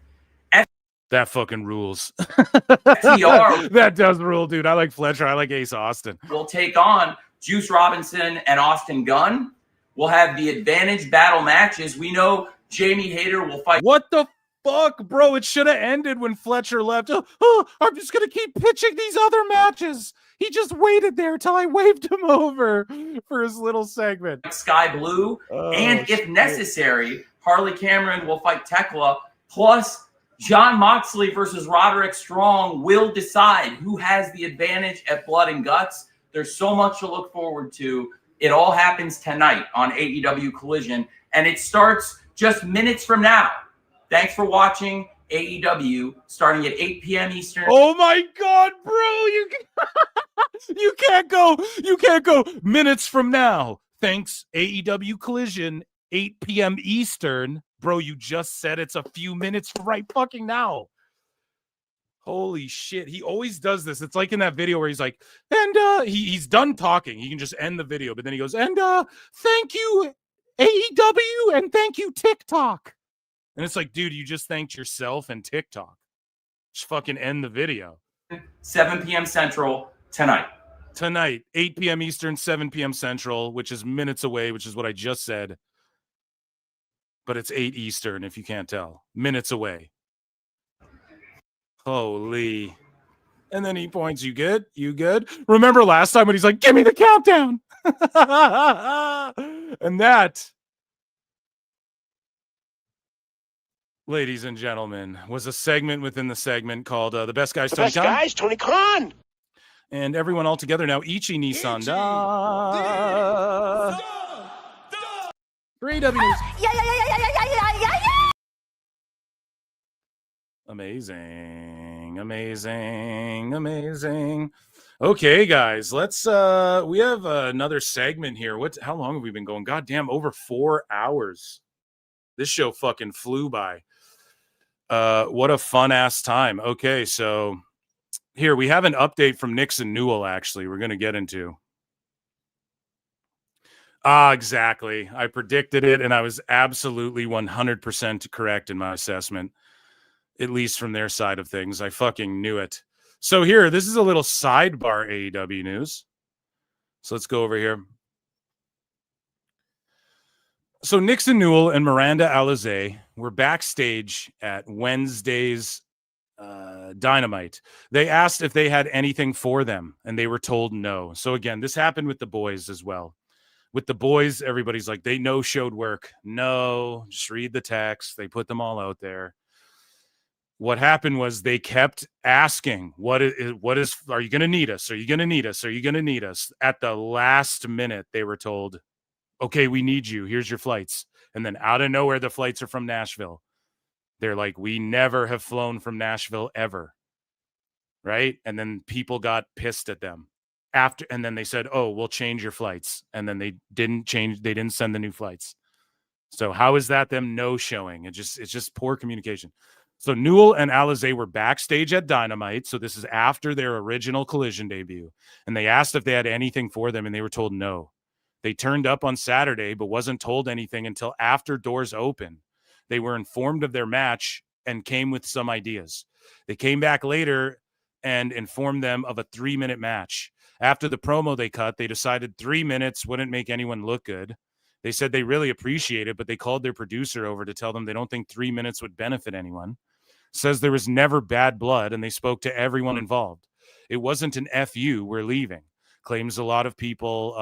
That fucking rules. FTR That does rule, dude. I like Fletcher. I like Ace Austin. will take on Juice Robinson and Austin Gunn. We'll have the advantage battle matches. We know Jamie Hayter will fight. What the fuck, bro? It should have ended when Fletcher left. Oh, I'm just going to keep pitching these other matches. He just waited there till I waved him over for his little segment. Sky Blue, and if shit. necessary, Harley Cameron will fight Tekla. Plus, John Moxley versus Roderick Strong will decide who has the advantage at Blood and Guts. There's so much to look forward to. It all happens tonight on AEW Collision, and it starts just minutes from now. Thanks for watching AEW, starting at 8 p.m. Eastern. Oh my God, bro! You can't go minutes from now. Thanks, AEW Collision, 8 p.m. Eastern. Bro, you just said it's a few minutes from right fucking now. Holy shit. He always does this. It's like in that video where he's like, and he's done talking. He can just end the video, but then he goes, and thank you, AEW, and thank you, TikTok. And it's like, dude, you just thanked yourself and TikTok. Just fucking end the video. 7 p.m. Central tonight. Tonight, 8 p.m. Eastern, 7 p.m. Central, which is minutes away, which is what I just said. But it's 8 Eastern, if you can't tell. Minutes away. Holy. And then he points, you good? You good? Remember last time when he's like, give me the countdown. And that, ladies and gentlemen, was a segment within the segment called The Best Guys, Tony Khan. Guys, Tony Khan. And everyone all together now, Ichi Nissan. For AEW News. Amazing, amazing, amazing. Okay, guys, let's we have another segment here. How long have we been going? God damn, over 4 hours. This show fucking flew by. What a fun ass time. Okay, so here we have an update from Nixon Newell, actually, we're gonna get into. Exactly. I predicted it, and I was absolutely 100% correct in my assessment, at least from their side of things. I fucking knew it. So here, this is a little sidebar AEW news. So let's go over here. So Nixon Newell and Miranda Alizé were backstage at Wednesday's Dynamite. They asked if they had anything for them, and they were told no. So again, this happened with the boys as well. With the boys, everybody's like, they no-showed work. No, just read the text. They put them all out there. What happened was they kept asking, what is, are you going to need us? Are you going to need us? Are you going to need us? At the last minute, they were told, okay, we need you. Here's your flights. And then out of nowhere, the flights are from Nashville. They're like, we never have flown from Nashville ever. Right? And then people got pissed at them. And then they said, oh, we'll change your flights. And then they didn't send the new flights. So how is that them no-showing? It's just poor communication. So Newell and Alizé were backstage at Dynamite. So this is after their original Collision debut. And they asked if they had anything for them, and they were told no. They turned up on Saturday, but wasn't told anything until after doors open. They were informed of their match and came with some ideas. They came back later and informed them of a 3-minute match. After the promo they cut, they decided 3 minutes wouldn't make anyone look good. They said they really appreciate it, but they called their producer over to tell them they don't think 3 minutes would benefit anyone. Says there was never bad blood, and they spoke to everyone involved. It wasn't an FU, we're leaving. Claims a lot of people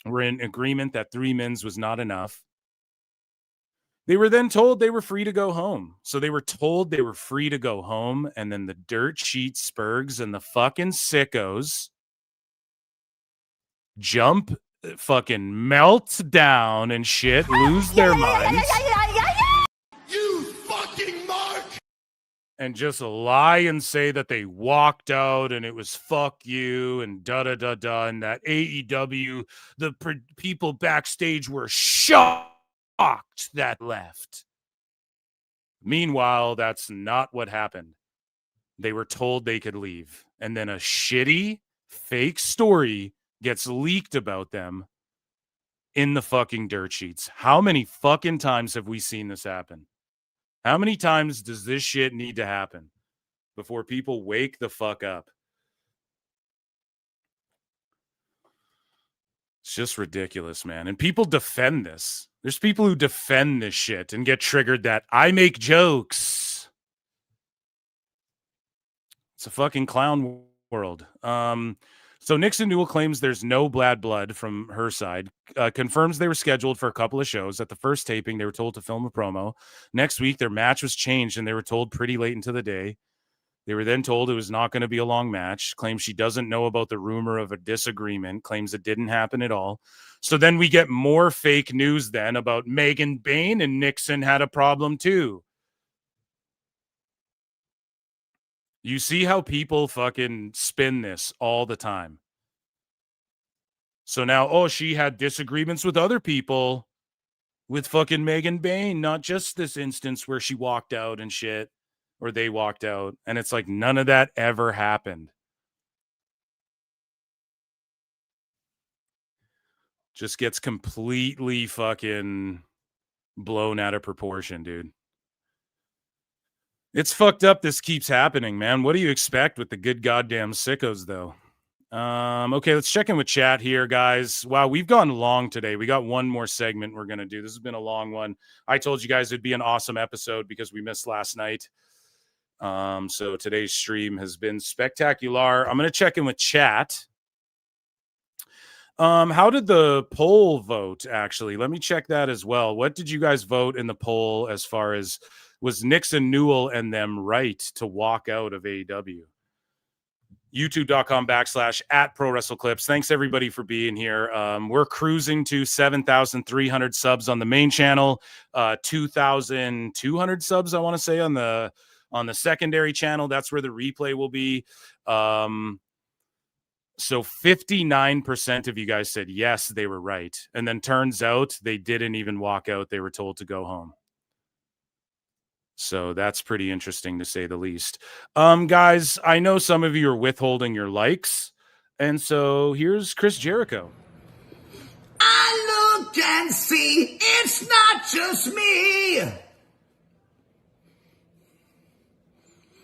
were in agreement that 3 mins was not enough. They were then told they were free to go home. So they were told they were free to go home, and then the dirt sheet Spurgs and the fucking sickos jump fucking melt down and shit, lose their minds. You fucking Mark! And just lie and say that they walked out and it was fuck you and da-da-da-da, and that AEW, the people backstage were shocked that left. Meanwhile, that's not what happened. They were told they could leave. And then a shitty, fake story gets leaked about them in the fucking dirt sheets. How many fucking times have we seen this happen? How many times does this shit need to happen before people wake the fuck up? It's just ridiculous, man. And people defend this. There's people who defend this shit and get triggered that I make jokes. It's a fucking clown world. So Nixon Newell claims there's no bad blood from her side, confirms they were scheduled for a couple of shows. At the first taping, they were told to film a promo. Next week, their match was changed, and they were told pretty late into the day. They were then told it was not going to be a long match, claims she doesn't know about the rumor of a disagreement, claims it didn't happen at all. So then we get more fake news then about Megan Bain and Nixon had a problem too. You see how people fucking spin this all the time. So now, oh, she had disagreements with other people with fucking Megan Bain, not just this instance where she walked out and shit, or they walked out. And it's like none of that ever happened. Just gets completely fucking blown out of proportion, dude. It's fucked up this keeps happening, man. What do you expect with the good goddamn sickos, though? Okay, let's check in with chat here, guys. Wow, we've gone long today. We got one more segment we're going to do. This has been a long one. I told you guys it'd be an awesome episode because we missed last night. So today's stream has been spectacular. I'm going to check in with chat. How did the poll vote, actually? Let me check that as well. What did you guys vote in the poll as far as was Nixon Newell and them right to walk out of AEW? YouTube.com/@ProWrestleClips. Thanks everybody for being here. We're cruising to 7,300 subs on the main channel, 2,200 subs, I want to say, on the secondary channel. That's where the replay will be. So 59% of you guys said yes, they were right. And then turns out they didn't even walk out. They were told to go home. So that's pretty interesting to say the least. Guys, I know some of you are withholding your likes. And so here's Chris Jericho. I look and see it's not just me.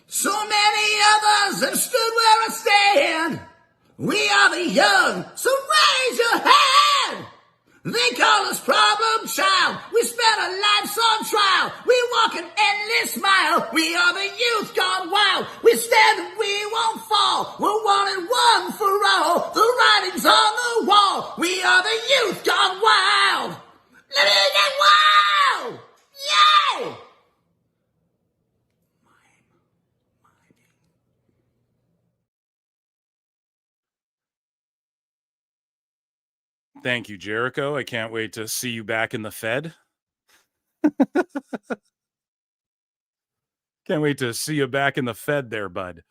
So many others have stood where I stand. We are the young, so raise your hand. They call us problem child. We spent our lives on trial. We walk an endless mile. We are the youth gone wild. We stand and we won't fall. We're one and one for all. The writing's on the wall. We are the youth gone wild. Let me get wild. Yay! Thank you, Jericho. I can't wait to see you back in the Fed. Can't wait to see you back in the Fed there, bud.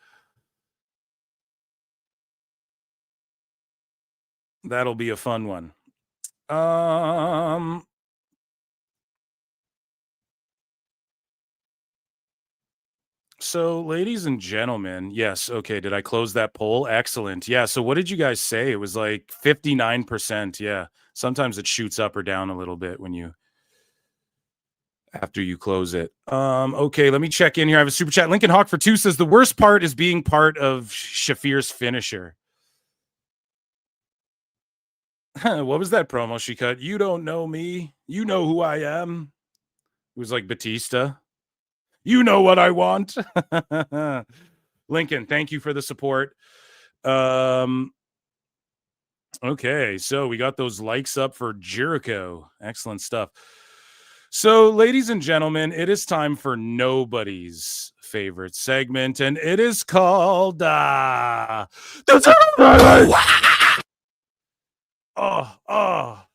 That'll be a fun one. So, ladies and gentlemen, yes, okay, did I close that poll? Excellent. Yeah, so what did you guys say? It was like 59%, yeah. Sometimes it shoots up or down a little bit when you after you close it. Okay, let me check in here. I have a super chat. Lincoln Hawk for 2 says the worst part is being part of Shafir's finisher. What was that promo she cut? You don't know me. You know who I am. It was like Batista. You know what I want. Lincoln, thank you for the support. Okay, so we got those likes up for Jericho. Excellent stuff. So, ladies and gentlemen, it is time for nobody's favorite segment, and it is called So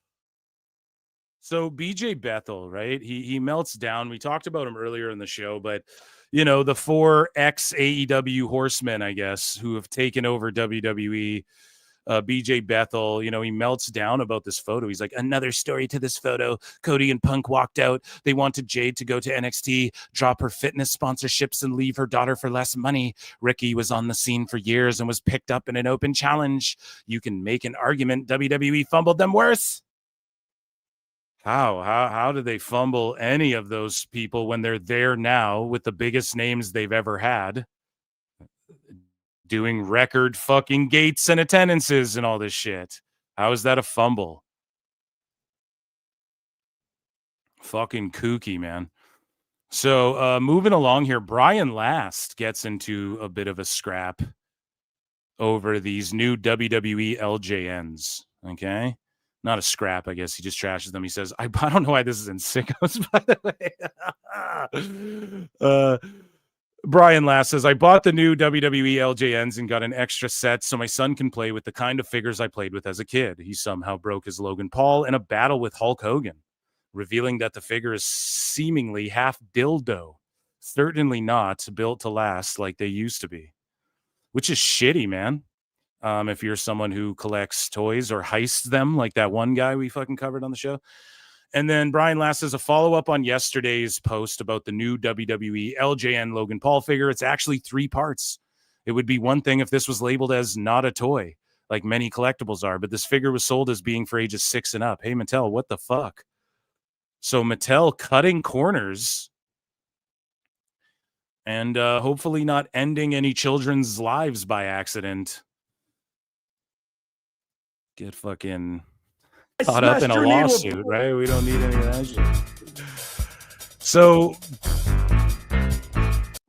BJ Bethel, right? He melts down. We talked about him earlier in the show, but you know, the 4 ex AEW horsemen, I guess, who have taken over WWE. BJ Bethel, you know, he melts down about this photo. He's like, another story to this photo. Cody and Punk walked out. They wanted Jade to go to NXT, drop her fitness sponsorships, and leave her daughter for less money. Ricky was on the scene for years and was picked up in an open challenge. You can make an argument WWE fumbled them worse. How did they fumble any of those people when they're there now with the biggest names they've ever had? Doing record fucking gates and attendances and all this shit. How is that a fumble? Fucking kooky, man. So moving along here, Brian Last gets into a bit of a scrap over these new WWE LJNs. Okay. Not a scrap, I guess. He just trashes them. He says, I don't know why this is in Sickos, by the way. Brian Last says, I bought the new WWE LJNs and got an extra set so my son can play with the kind of figures I played with as a kid. He somehow broke his Logan Paul in a battle with Hulk Hogan, revealing that the figure is seemingly half dildo. Certainly not built to last like they used to be, which is shitty, man. If you're someone who collects toys or heists them, like that one guy we fucking covered on the show. And then Brian Last has a follow-up on yesterday's post about the new WWE LJN Logan Paul figure. It's actually 3 parts. It would be one thing if this was labeled as not a toy, like many collectibles are, but this figure was sold as being for ages 6 and up. Hey, Mattel, what the fuck? So Mattel cutting corners and hopefully not ending any children's lives by accident. Get fucking caught up in a lawsuit, right? We don't need any of that shit. So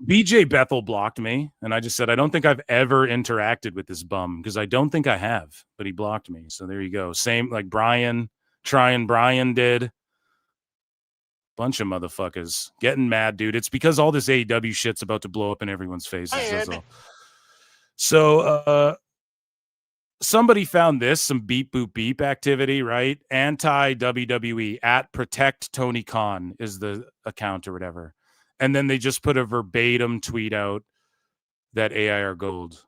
BJ Bethel blocked me, and I just said, I don't think I've ever interacted with this bum, because I don't think I have, but he blocked me. So there you go. Same like Brian did. Bunch of motherfuckers getting mad, dude. It's because all this AEW shit's about to blow up in everyone's faces. That's all. So somebody found this, some beep boop beep activity, right? Anti WWE at Protect Tony Khan is the account or whatever. And then they just put a verbatim tweet out that AIR Gold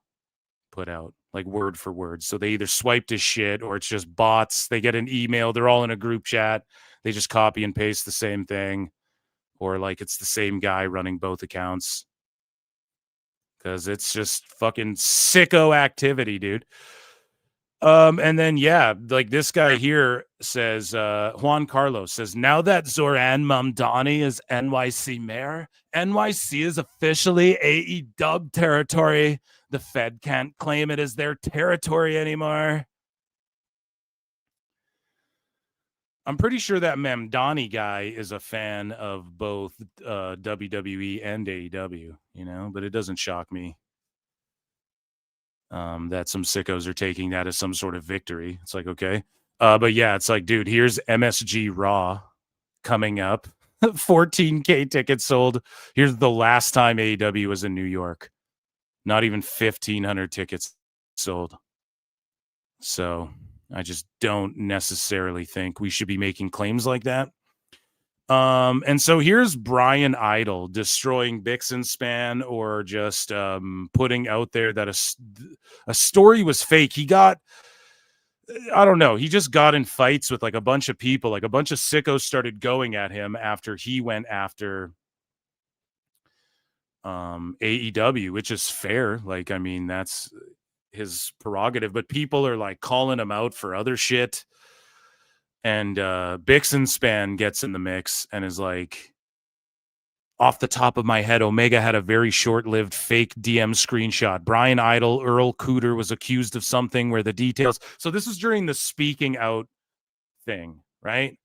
put out, like word for word. So they either swiped his shit or it's just bots. They get an email. They're all in a group chat. They just copy and paste the same thing. Or like it's the same guy running both accounts. Because it's just fucking sicko activity, dude. And then, yeah, like this guy here says, Juan Carlos says, now that Zoran Mamdani is NYC mayor, NYC is officially AEW territory. The Fed can't claim it as their territory anymore. I'm pretty sure that Mamdani guy is a fan of both WWE and AEW, you know, but it doesn't shock me. That some sickos are taking that as some sort of victory. It's like, okay. But yeah, it's like, dude, here's MSG Raw coming up. 14K tickets sold. Here's the last time AEW was in New York. Not even 1,500 tickets sold. So I just don't necessarily think we should be making claims like that. And so here's Brian Idol destroying Bixen Span, or just putting out there that a story was fake. He got, I don't know, he just got in fights with like a bunch of people, like a bunch of sickos started going at him after he went after AEW, which is fair. Like, I mean, that's his prerogative, but people are like calling him out for other shit. And Bixen Span gets in the mix and is like, off the top of my head, Omega had a very short-lived fake DM screenshot. Brian Idol, Earl Cooter was accused of something where the details. So this is during the speaking out thing, right?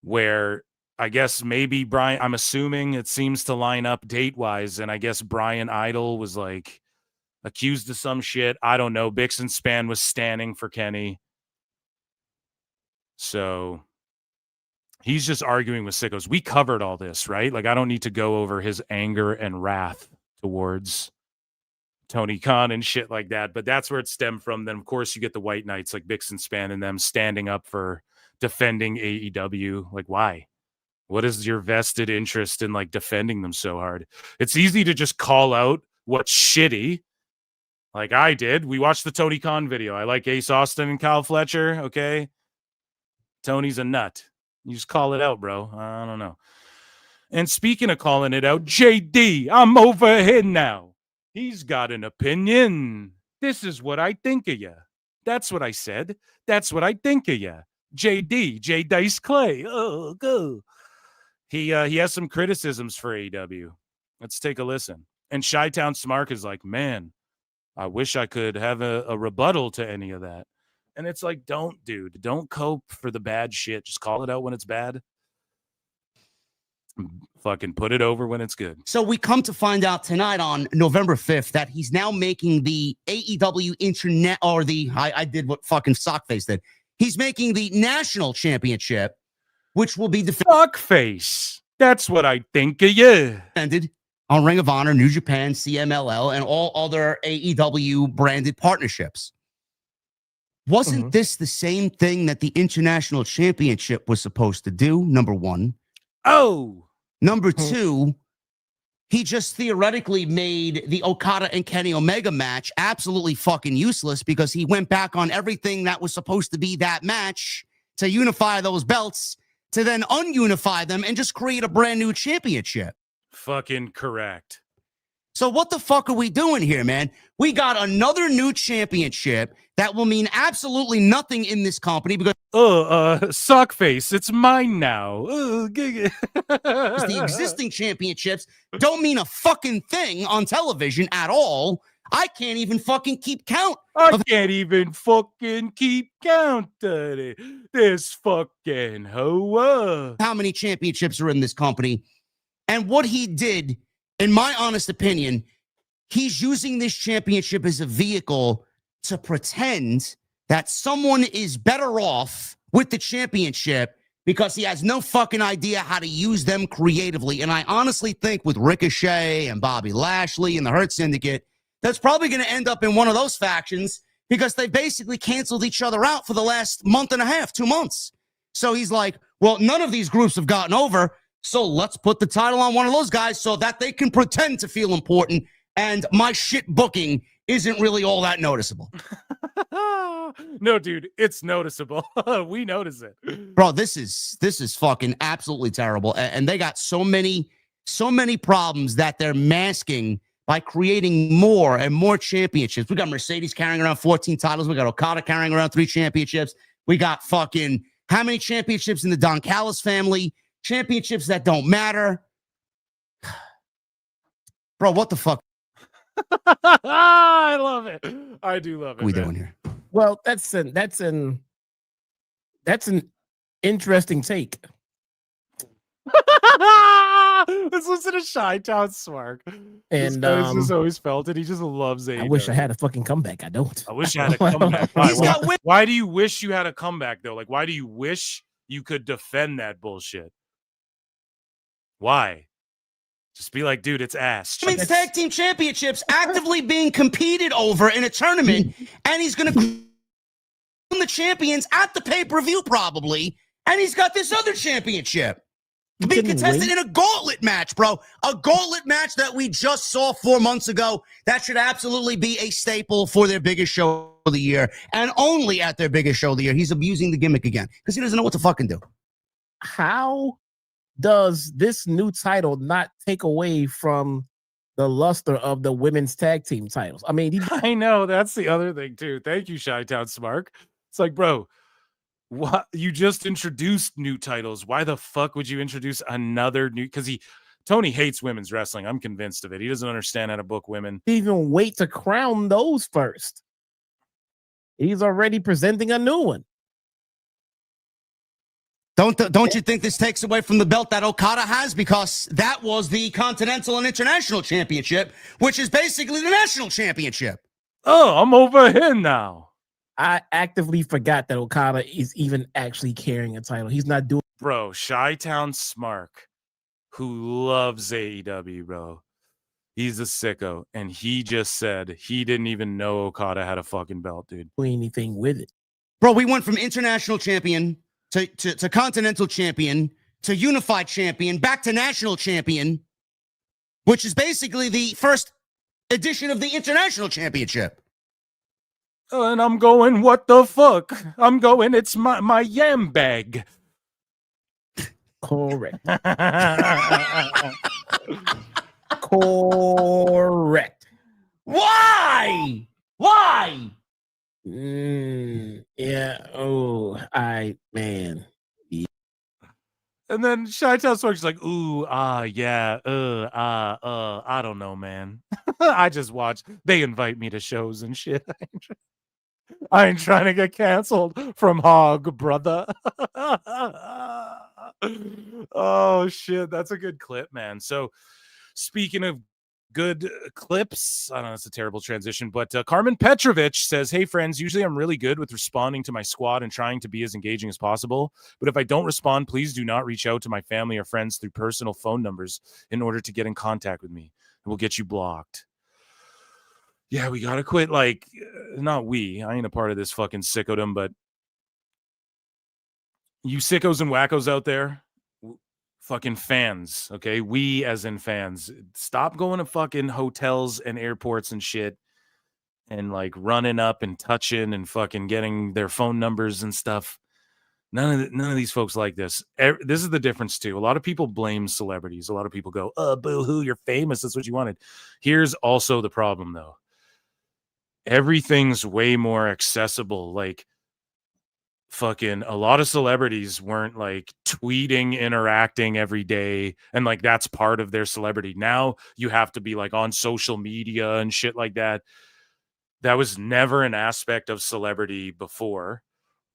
Where I guess maybe Brian, I'm assuming it seems to line up date-wise, and I guess Brian Idol was like accused of some shit. I don't know. Bixen Span was standing for Kenny. So he's just arguing with sickos. We covered all this, right? Like, I don't need to go over his anger and wrath towards Tony Khan and shit like that. But that's where it stemmed from. Then, of course, you get the White Knights like Bixen Span and them standing up for defending AEW. Like, why? What is your vested interest in like defending them so hard? It's easy to just call out what's shitty, like I did. We watched the Tony Khan video. I like Ace Austin and Kyle Fletcher. Okay. Tony's a nut. You just call it out, bro. I don't know. And speaking of calling it out, JD, I'm over here now. He's got an opinion. This is what I think of you. That's what I said. That's what I think of you. JD, J Dice Clay. Oh, go. He has some criticisms for AEW. Let's take a listen. And Chi-Town Smark is like, man, I wish I could have a rebuttal to any of that. And it's like, don't, dude. Don't cope for the bad shit. Just call it out when it's bad. Fucking put it over when it's good. So we come to find out tonight on November 5th that he's now making the AEW internet, or I did what fucking Sockface did. He's making the national championship, which will be Sockface. That's what I think of you. Ended on Ring of Honor, New Japan, CMLL, and all other AEW branded partnerships. Wasn't this the same thing that the International Championship was supposed to do? Number one. Oh. Number two, he just theoretically made the Okada and Kenny Omega match absolutely fucking useless because he went back on everything that was supposed to be that match to unify those belts, to then ununify them and just create a brand new championship. Fucking correct. So what the fuck are we doing here, man? We got another new championship that will mean absolutely nothing in this company because Sockface, it's mine now. The existing championships don't mean a fucking thing on television at all. I can't even fucking keep count. I can't even fucking keep count of it. This fucking hoe. How many championships are in this company? And what he did, in my honest opinion, he's using this championship as a vehicle to pretend that someone is better off with the championship because he has no fucking idea how to use them creatively. And I honestly think with Ricochet and Bobby Lashley and the Hurt Syndicate, that's probably going to end up in one of those factions because they basically canceled each other out for the last month and a half, 2 months. So he's like, well, none of these groups have gotten over, so let's put the title on one of those guys so that they can pretend to feel important, and my shit booking isn't really all that noticeable. No, dude, it's noticeable. We notice it. Bro, this is fucking absolutely terrible. And they got so many problems that they're masking by creating more and more championships. We got Mercedes carrying around 14 titles. We got Okada carrying around 3 championships. We got fucking how many championships in the Don Callis family? Championships that don't matter. Bro, what the fuck? I love it. I do love it. What are we doing here? Well, that's an interesting take. Let's listen to Chi-Town Smark. And this just always felt it. He just loves AEW. I wish I had a fucking comeback. I don't. I wish I had a comeback. Why do you wish you had a comeback though? Like, why do you wish you could defend that bullshit? Why? Just be like, dude, it's ass. Women's Tag Team Championships actively being competed over in a tournament, and he's going to crown the champions at the pay-per-view probably, and he's got this other championship being contested in a gauntlet match, bro. A gauntlet match that we just saw 4 months ago. That should absolutely be a staple for their biggest show of the year, and only at their biggest show of the year. He's abusing the gimmick again because he doesn't know what to fucking do. How does this new title not take away from the luster of the women's tag team titles? I mean, I know that's the other thing too. Thank you, Chi-Town Smark. It's like, bro, what? You just introduced new titles. Why the fuck would you introduce another new? Because Tony hates women's wrestling. I'm convinced of it. He doesn't understand how to book women. Even wait to crown those first. He's already presenting a new one. Don't you think this takes away from the belt that Okada has? Because that was the Continental and International Championship, which is basically the National Championship. Oh, I'm over here now. I actively forgot that Okada is even actually carrying a title. He's not doing. Bro, Chi-Town Smark, who loves AEW, bro. He's a sicko. And he just said he didn't even know Okada had a fucking belt, dude. Do anything with it. Bro, we went from international champion to continental champion to unified champion back to national champion, which is basically the first edition of the international championship. And I'm going, what the fuck? I'm going, it's my yam bag. Correct. Correct. Why? Yeah. Oh, man. And then Chi-Town Sparks like, ooh, yeah, I don't know, man. I just watch. They invite me to shows and shit. I ain't trying to get canceled from Hog, brother. Oh, shit. That's a good clip, man. So, speaking of good clips, I don't know, it's a terrible transition, but Carmen Petrovich says, hey, friends, usually I'm really good with responding to my squad and trying to be as engaging as possible. But if I don't respond, please do not reach out to my family or friends through personal phone numbers in order to get in contact with me. It will get you blocked. Yeah, we got to quit. Like, not we. I ain't a part of this fucking sickodom, but you sickos and wackos out there, fucking fans, okay? We as in fans. Stop going to fucking hotels and airports and shit and like running up and touching and fucking getting their phone numbers and stuff. None of these folks like this. This is the difference too. A lot of people blame celebrities. A lot of people go, oh, boo-hoo, you're famous. That's what you wanted. Here's also the problem though. Everything's way more accessible. Like, fucking a lot of celebrities weren't like tweeting, interacting every day, and like that's part of their celebrity. Now you have to be like on social media and shit like that. That was never an aspect of celebrity before.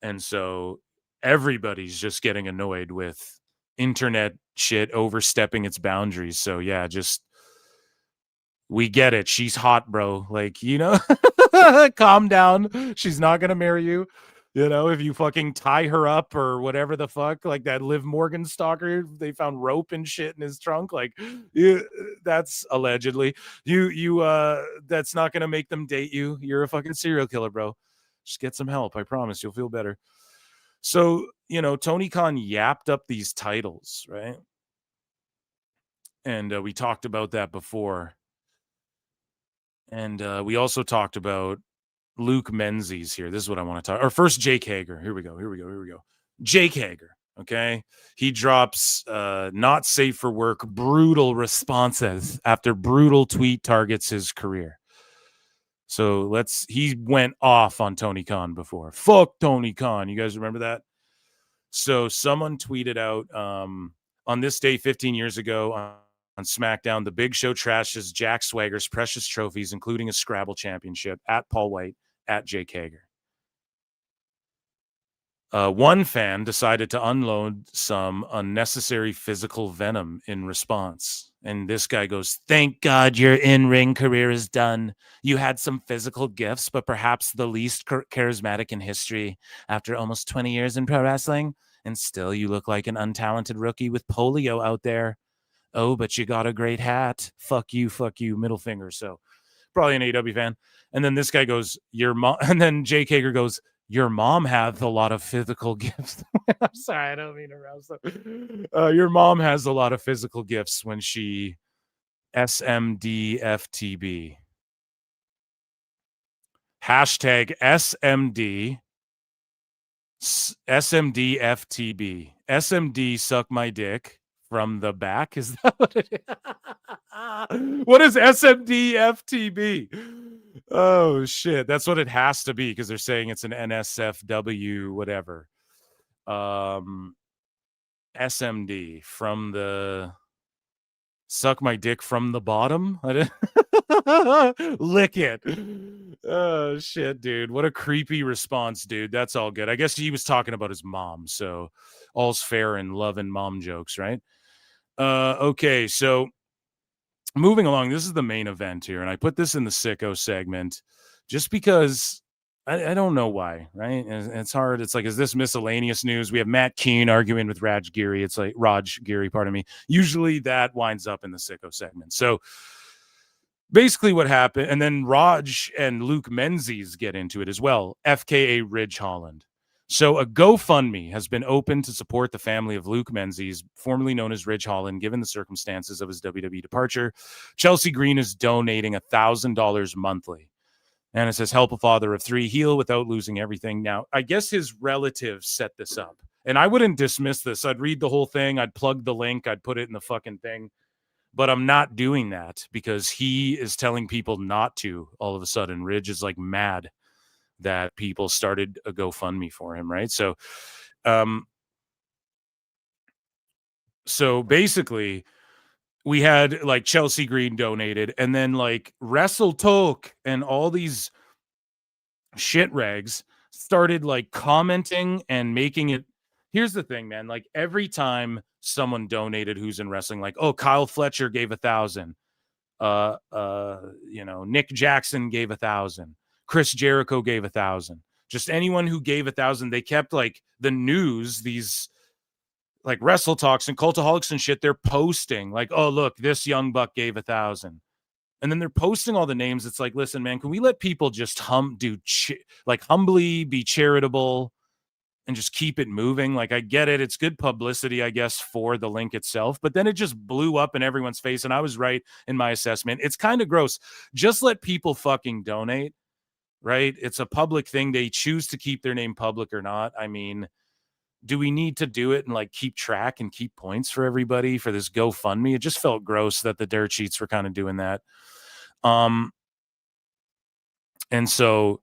And so everybody's just getting annoyed with internet shit overstepping its boundaries. So yeah, just we get it. She's hot, bro. Like, you know, calm down. She's not gonna marry you. You know, if you fucking tie her up or whatever the fuck, like that Liv Morgan stalker, they found rope and shit in his trunk. Like, that's allegedly. That's not gonna make them date you. You're a fucking serial killer, bro. Just get some help. I promise you'll feel better. So, you know, Tony Khan yapped up these titles, right? And we talked about that before. And we also talked about Luke Menzies here. This is what I want to talk. Or first, Jake Hager. Here we go. Jake Hager. Okay. He drops not safe for work, brutal responses after brutal tweet targets his career. So he went off on Tony Khan before. Fuck Tony Khan. You guys remember that? So someone tweeted out on this day 15 years ago on SmackDown, the Big Show trashes Jack Swagger's precious trophies, including a Scrabble championship, at Paul White, at Jake Hager. One fan decided to unload some unnecessary physical venom in response. And this guy goes, thank God your in-ring career is done. You had some physical gifts, but perhaps the least charismatic in history after almost 20 years in pro wrestling. And still you look like an untalented rookie with polio out there. Oh, but you got a great hat. Fuck you, middle finger. So probably an AEW fan. And then this guy goes, your mom. And then Jake Hager goes, your mom has a lot of physical gifts. I'm sorry, I don't mean to rouse them. Your mom has a lot of physical gifts when she SMDFTB. Hashtag SMDFTB. SMD suck my dick from the back. Is that what it is? What is SMDFTB? Oh shit, that's what it has to be because they're saying it's an NSFW whatever. SMD from the suck my dick from the bottom. Lick it. Oh shit, dude. What a creepy response, dude. That's all good. I guess he was talking about his mom, so all's fair in love and mom jokes, right? Okay, so moving along, this is the main event here, and I put this in the sicko segment just because I don't know why, right? And it's hard. It's like, is this miscellaneous news? We have Matt Keane arguing with Raj Giri. It's like Raj Giri, pardon me. Usually that winds up in the sicko segment. So basically what happened, and then Raj and Luke Menzies get into it as well, FKA Ridge Holland. So a GoFundMe has been opened to support the family of Luke Menzies, formerly known as Ridge Holland, given the circumstances of his WWE departure. Chelsea Green is donating $1,000 monthly. And it says, help a father of 3 heal without losing everything. Now, I guess his relatives set this up. And I wouldn't dismiss this. I'd read the whole thing. I'd plug the link. I'd put it in the fucking thing. But I'm not doing that because he is telling people not to all of a sudden. Ridge is like mad that people started a GoFundMe for him, right? So basically, we had like Chelsea Green donated, and then like Wrestle Talk and all these shit rags started like commenting and making it. Here's the thing, man. Like every time someone donated who's in wrestling, like, oh, Kyle Fletcher gave 1,000. Nick Jackson gave 1,000. Chris Jericho gave 1,000. Just anyone who gave 1,000, they kept like the news, these like Wrestle Talks and Cultaholics and shit, they're posting like, oh, look, this young buck gave 1,000. And then they're posting all the names. It's like, listen, man, can we let people just humbly be charitable and just keep it moving? Like, I get it. It's good publicity, I guess, for the link itself. But then it just blew up in everyone's face. And I was right in my assessment. It's kind of gross. Just let people fucking donate, right? It's a public thing. They choose to keep their name public or not. I mean, do we need to do it and like keep track and keep points for everybody for this GoFundMe? It just felt gross that the dirt sheets were kind of doing that. And so,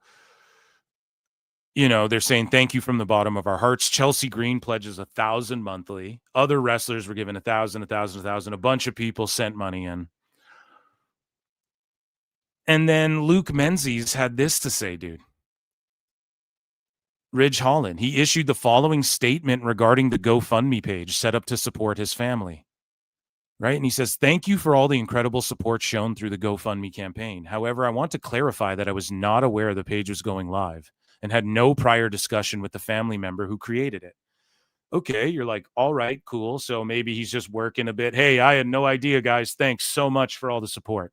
they're saying thank you from the bottom of our hearts. Chelsea Green pledges 1,000 monthly. Other wrestlers were given 1,000, 1,000, 1,000. A bunch of people sent money in. And then Luke Menzies had this to say, dude. Ridge Holland, he issued the following statement regarding the GoFundMe page set up to support his family. Right? And he says, thank you for all the incredible support shown through the GoFundMe campaign. However, I want to clarify that I was not aware the page was going live and had no prior discussion with the family member who created it. Okay, you're like, all right, cool. So maybe he's just working a bit. Hey, I had no idea, guys. Thanks so much for all the support.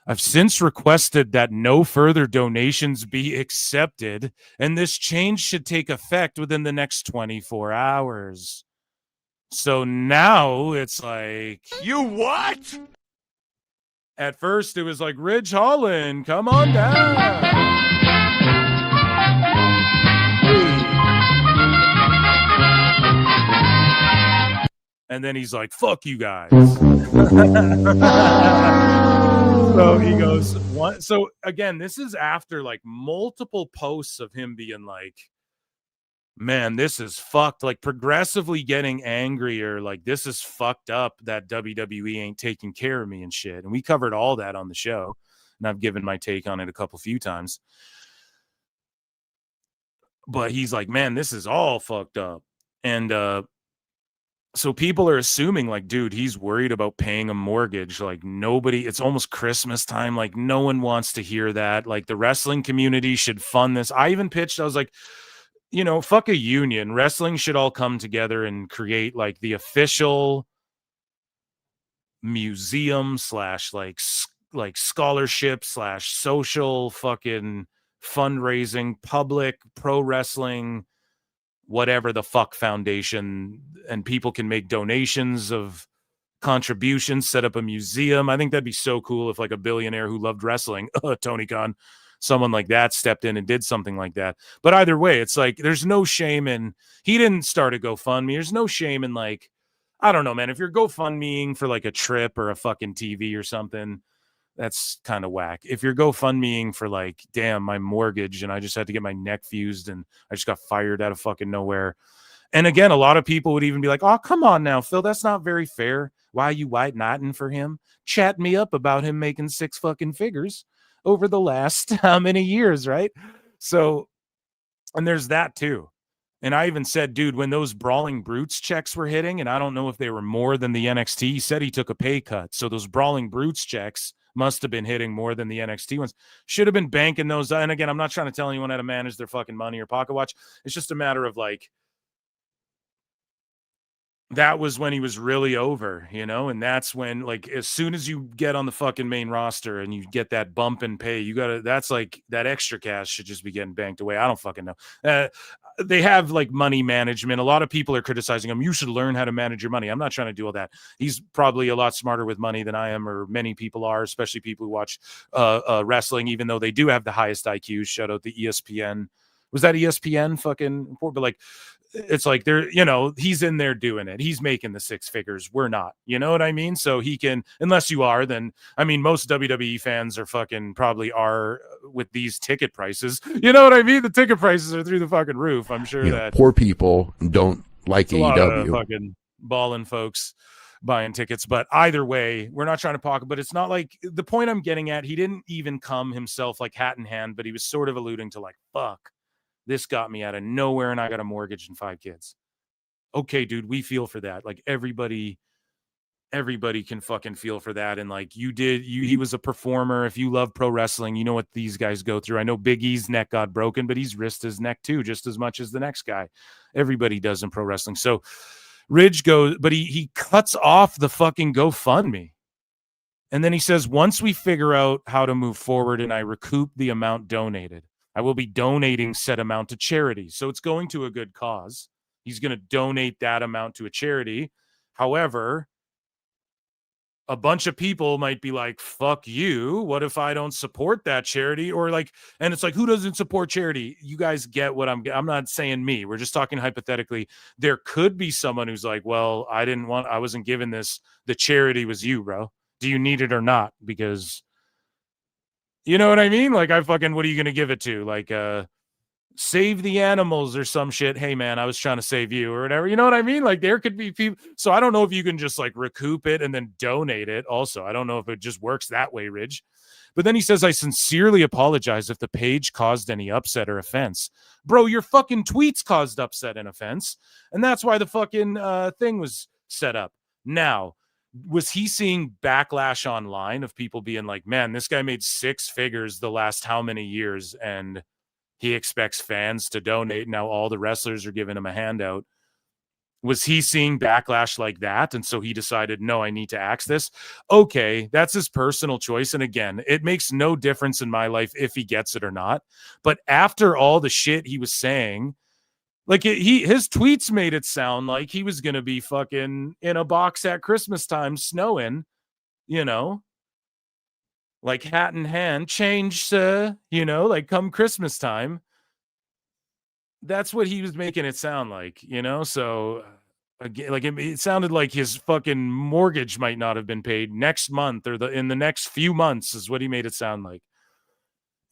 I've since requested that no further donations be accepted, and this change should take effect within the next 24 hours. So now it's like, you what? At first, it was like, Ridge Holland, come on down. And then he's like, fuck you guys. So he goes, what? So again, this is after like multiple posts of him being like, man, this is fucked, like progressively getting angrier, like this is fucked up that WWE ain't taking care of me and shit. And we covered all that on the show, and I've given my take on it a few times. But he's like, man, this is all fucked up. And so people are assuming like, dude, he's worried about paying a mortgage. Like nobody, it's almost Christmas time. Like no one wants to hear that. Like the wrestling community should fund this. I even pitched, I was like, fuck a union. Wrestling should all come together and create like the official museum / like scholarship / social fucking fundraising, public pro wrestling, whatever the fuck foundation, and people can make donations of contributions, set up a museum. I think that'd be so cool if like a billionaire who loved wrestling, Tony Khan, someone like that stepped in and did something like that. But either way, it's like, there's no shame in, he didn't start a GoFundMe. There's no shame in like, I don't know, man, if you're GoFundMeing for like a trip or a fucking TV or something, that's kind of whack. If you're GoFundMeing for like, damn, my mortgage and I just had to get my neck fused and I just got fired out of fucking nowhere. And again, a lot of people would even be like, oh, come on now, Phil, that's not very fair. Why are you white knighting for him? Chat me up about him making 6 fucking figures over the last how many years, right? So, and there's that too. And I even said, dude, when those Brawling Brutes checks were hitting, and I don't know if they were more than the NXT, he said he took a pay cut. So those Brawling Brutes checks must have been hitting more than the NXT ones. Should have been banking those. And again, I'm not trying to tell anyone how to manage their fucking money or pocket watch. It's just a matter of like, that was when he was really over, and that's when, like, as soon as you get on the fucking main roster and you get that bump in pay, that's like that extra cash should just be getting banked away. I don't fucking know. They have like money management. A lot of people are criticizing him. You should learn how to manage your money. I'm not trying to do all that. He's probably a lot smarter with money than I am, or many people are, especially people who watch wrestling, even though they do have the highest IQs. Shout out to ESPN. Was that ESPN fucking? But like, it's like they're, he's in there doing it. He's making the six figures. We're not, you know what I mean? So he can, unless you are, then, I mean, most WWE fans are fucking probably are with these ticket prices. You know what I mean? The ticket prices are through the fucking roof. I'm sure that poor people don't like a lot of AEW. fucking balling folks buying tickets. But either way, we're not trying to pocket, but it's not like, the point I'm getting at, he didn't even come himself like hat in hand, but he was sort of alluding to like, fuck, this got me out of nowhere and I got a mortgage and 5 kids. Okay, dude, we feel for that. Like everybody can fucking feel for that. And like he was a performer. If you love pro wrestling, you know what these guys go through. I know Big E's neck got broken, but he's risked his neck too, just as much as the next guy. Everybody does in pro wrestling. So Ridge goes, but he cuts off the fucking GoFundMe. And then he says, once we figure out how to move forward and I recoup the amount donated, I will be donating said amount to charity. So it's going to a good cause. He's going to donate that amount to a charity. However, a bunch of people might be like, fuck you. What if I don't support that charity? Or like, and it's like, who doesn't support charity? You guys get what I'm not saying me. We're just talking hypothetically. There could be someone who's like, well, I wasn't given this. The charity was you, bro. Do you need it or not? Because you know what I mean? Like, what are you going to give it to? Like, save the animals or some shit. Hey, man, I was trying to save you or whatever. You know what I mean? Like, there could be people. So I don't know if you can just like recoup it and then donate it. Also, I don't know if it just works that way, Ridge. But then he says, I sincerely apologize if the page caused any upset or offense. Bro, your fucking tweets caused upset and offense. And that's why the fucking thing was set up. Now, was he seeing backlash online of people being like, man, this guy made 6 figures the last how many years and he expects fans to donate. Now all the wrestlers are giving him a handout. Was he seeing backlash like that? And so he decided, no, I need to axe this. Okay, that's his personal choice. And again, it makes no difference in my life if he gets it or not. But after all the shit he was saying, like his tweets made it sound like he was going to be fucking in a box at Christmas time snowing, like hat in hand, change, like come Christmas time. That's what he was making it sound like, So again, like it sounded like his fucking mortgage might not have been paid next month or in the next few months is what he made it sound like.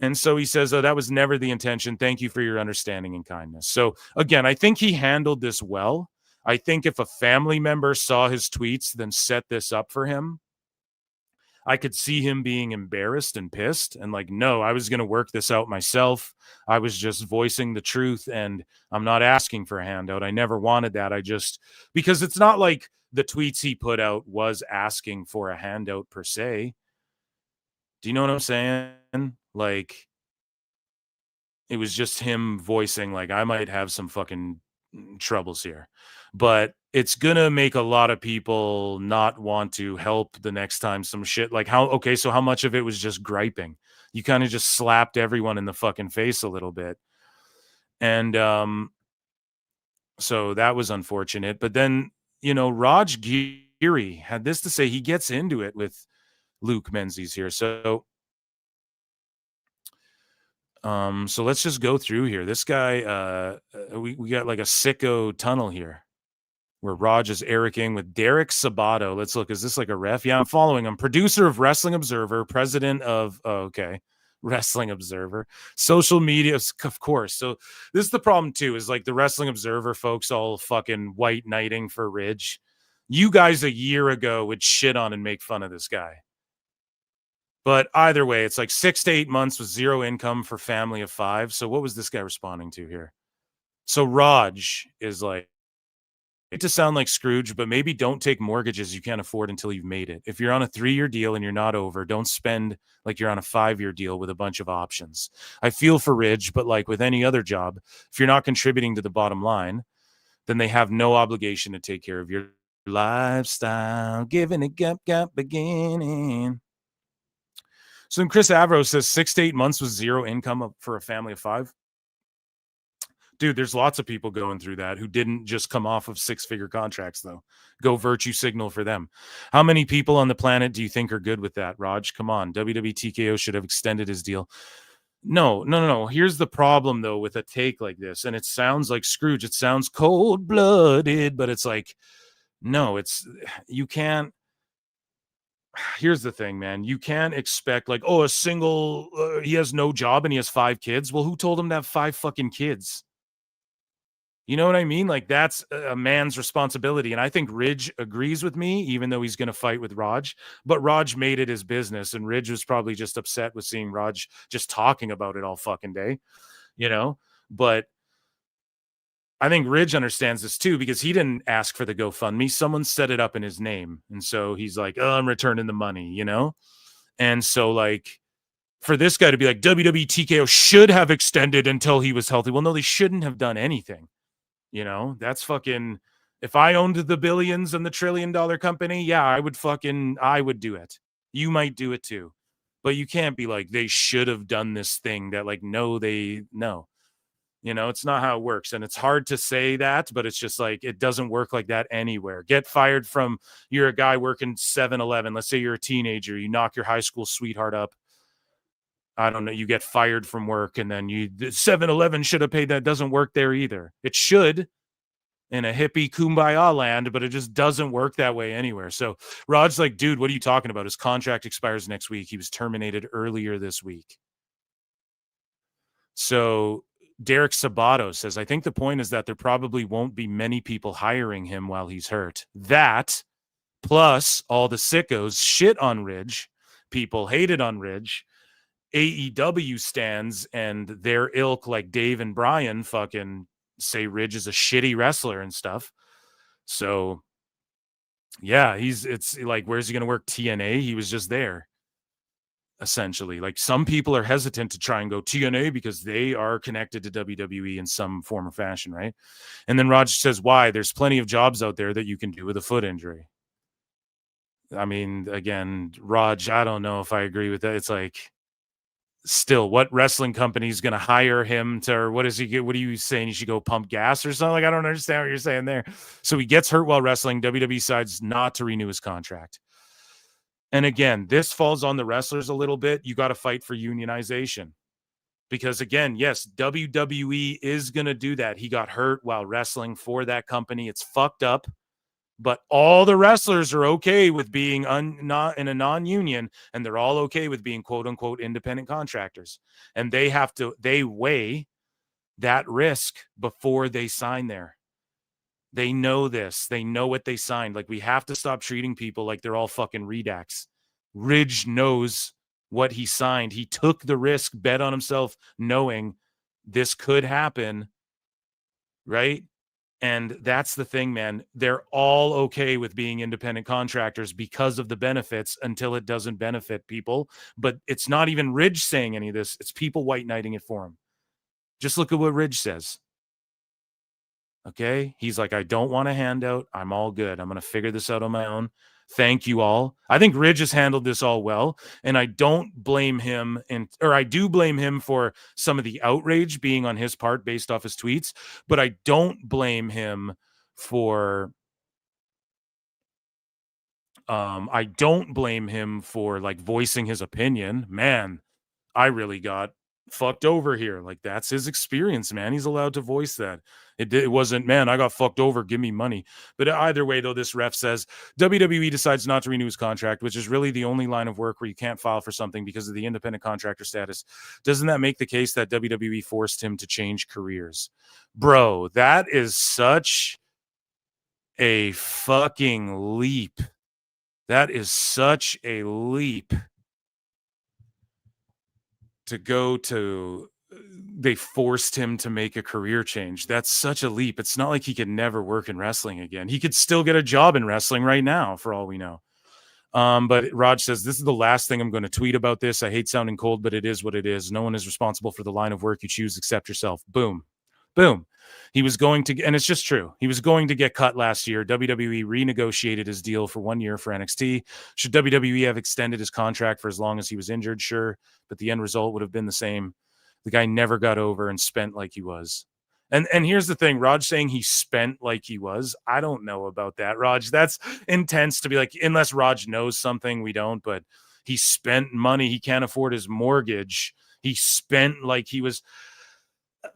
And so he says, oh, that was never the intention. Thank you for your understanding and kindness. So again, I think he handled this well. I think if a family member saw his tweets, then set this up for him, I could see him being embarrassed and pissed and like, no, I was going to work this out myself. I was just voicing the truth and I'm not asking for a handout. I never wanted that. Because it's not like the tweets he put out was asking for a handout per se. Do you know what I'm saying? Like, it was just him voicing, like, I might have some fucking troubles here. But it's going to make a lot of people not want to help the next time some shit. Like, so how much of it was just griping? You kind of just slapped everyone in the fucking face a little bit. And so that was unfortunate. But then, Raj Geary had this to say. He gets into it with Luke Menzies here. So let's just go through here. This guy, we got like a sicko tunnel here where Raj is Ericing with Derek Sabato. Let's look. Is this like a ref? Yeah, I'm following him. Producer of Wrestling Observer, president of, Wrestling Observer, social media, of course. So this is the problem too, is like the Wrestling Observer folks all fucking white knighting for Ridge. You guys a year ago would shit on and make fun of this guy. But either way, it's like 6 to 8 months with zero income for family of 5. So what was this guy responding to here? So Raj is like, to sound like Scrooge, but maybe don't take mortgages you can't afford until you've made it. If you're on a 3-year deal and you're not over, don't spend like you're on a 5-year deal with a bunch of options. I feel for Ridge, but like with any other job, if you're not contributing to the bottom line, then they have no obligation to take care of your lifestyle, giving it gap beginning. So then Chris Avro says 6 to 8 months with zero income for a family of 5. Dude, there's lots of people going through that who didn't just come off of 6-figure contracts, though. Go virtue signal for them. How many people on the planet do you think are good with that, Raj? Come on. WWE TKO should have extended his deal. No. Here's the problem, though, with a take like this. And it sounds like Scrooge. It sounds cold-blooded, but it's like, no, you can't. Here's the thing, man. You can't expect like, oh, a single, he has no job and he has 5 kids. Well, who told him to have 5 fucking kids? You know what I mean? Like, that's a man's responsibility. And I think Ridge agrees with me, even though he's going to fight with Raj. But Raj made it his business. And Ridge was probably just upset with seeing Raj just talking about it all fucking day, you know? But I think Ridge understands this too, because he didn't ask for the GoFundMe. Someone set it up in his name. And so he's like, oh, I'm returning the money, you know? And so, like, for this guy to be like, WWE TKO should have extended until he was healthy. Well, no, they shouldn't have done anything. You know, that's fucking, if I owned the billions and the $1 trillion company, yeah, I would do it. You might do it too. But you can't be like, they should have done this thing that, like, no. You know, it's not how it works. And it's hard to say that, but it's just like, it doesn't work like that anywhere. Get fired from, you're a guy working 7-Eleven. Let's say you're a teenager. You knock your high school sweetheart up. I don't know, you get fired from work, and then 7-Eleven should have paid that. Doesn't work there either. It should in a hippie kumbaya land, but it just doesn't work that way anywhere. So Rod's like, dude, what are you talking about? His contract expires next week. He was terminated earlier this week. So Derek Sabato says, I think the point is that there probably won't be many people hiring him while he's hurt. That, plus all the sickos shit on Ridge. People hated on Ridge. AEW stands and their ilk, like Dave and Brian, fucking say Ridge is a shitty wrestler and stuff. So yeah, it's like, where's he going to work? TNA? He was just there, essentially. Like, some people are hesitant to try and go TNA because they are connected to WWE in some form or fashion, right? And then Roger says, why? There's plenty of jobs out there that you can do with a foot injury. I mean, again, Raj, I don't know if I agree with that. It's like, still, what wrestling company is going to hire him to, or what is he get? What are you saying? He should go pump gas or something? Like, I don't understand what you're saying there. So he gets hurt while wrestling. WWE decides not to renew his contract. And again, this falls on the wrestlers a little bit. You got to fight for unionization. Because again, yes, WWE is going to do that. He got hurt while wrestling for that company. It's fucked up. But all the wrestlers are okay with being not in a non-union, and they're all okay with being quote unquote independent contractors. And they weigh that risk before they sign there. They know this. They know what they signed. Like, we have to stop treating people like they're all fucking redacts. Ridge knows what he signed. He took the risk, bet on himself, knowing this could happen, right? And that's the thing, man. They're all okay with being independent contractors because of the benefits until it doesn't benefit people. But it's not even Ridge saying any of this. It's people white knighting it for him. Just look at what Ridge says. Okay? He's like, I don't want a handout. I'm all good. I'm going to figure this out on my own. Thank you all. I think Ridge has handled this all well, and I don't blame him, or I do blame him for some of the outrage being on his part based off his tweets, but I don't blame him for like voicing his opinion. Man, I really got fucked over here. Like, that's his experience, man. He's allowed to voice that. It wasn't, man, I got fucked over, give me money. But either way, though, this ref says WWE decides not to renew his contract, which is really the only line of work where you can't file for something because of the independent contractor status. Doesn't that make the case that WWE forced him to change careers? Bro, that is such a fucking leap. That is such a leap to go to. They forced him to make a career change. That's such a leap. It's not like he could never work in wrestling again. He could still get a job in wrestling right now, for all we know. But Raj says, this is the last thing I'm going to tweet about this. I hate sounding cold, but it is what it is. No one is responsible for the line of work you choose except yourself. Boom. Boom. He was going to, and it's just true. He was going to get cut last year. WWE renegotiated his deal for 1 year for NXT. Should WWE have extended his contract for as long as he was injured? Sure. But the end result would have been the same. The guy never got over and spent like he was. And here's the thing, Raj saying he spent like he was. I don't know about that, Raj. That's intense to be like, unless Raj knows something, we don't, but he spent money. He can't afford his mortgage. He spent like he was,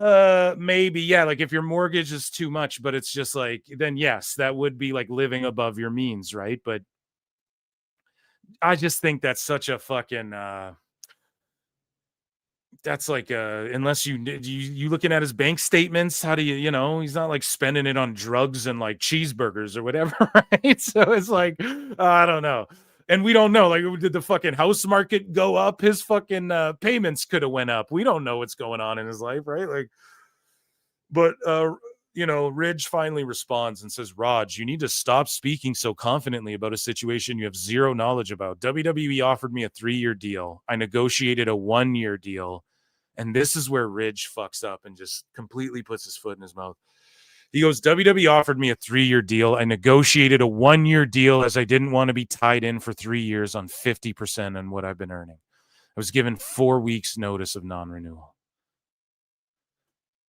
maybe, yeah, like if your mortgage is too much, but it's just like, then yes, that would be like living above your means, right? But I just think that's such a fucking, that's like unless you looking at his bank statements, how do you know, he's not like spending it on drugs and like cheeseburgers or whatever, right? So it's like I don't know, and we don't know, like, did the fucking house market go up? His fucking payments could have went up. We don't know what's going on in his life, right? Like, but Ridge finally responds and says, Raj, you need to stop speaking so confidently about a situation you have zero knowledge about. WWE offered me a 3-year deal. I negotiated a 1-year deal. And this is where Ridge fucks up and just completely puts his foot in his mouth. He goes, WWE offered me a 3-year deal. I negotiated a 1-year deal as I didn't want to be tied in for 3 years on 50% on what I've been earning. I was given 4 weeks notice of non-renewal.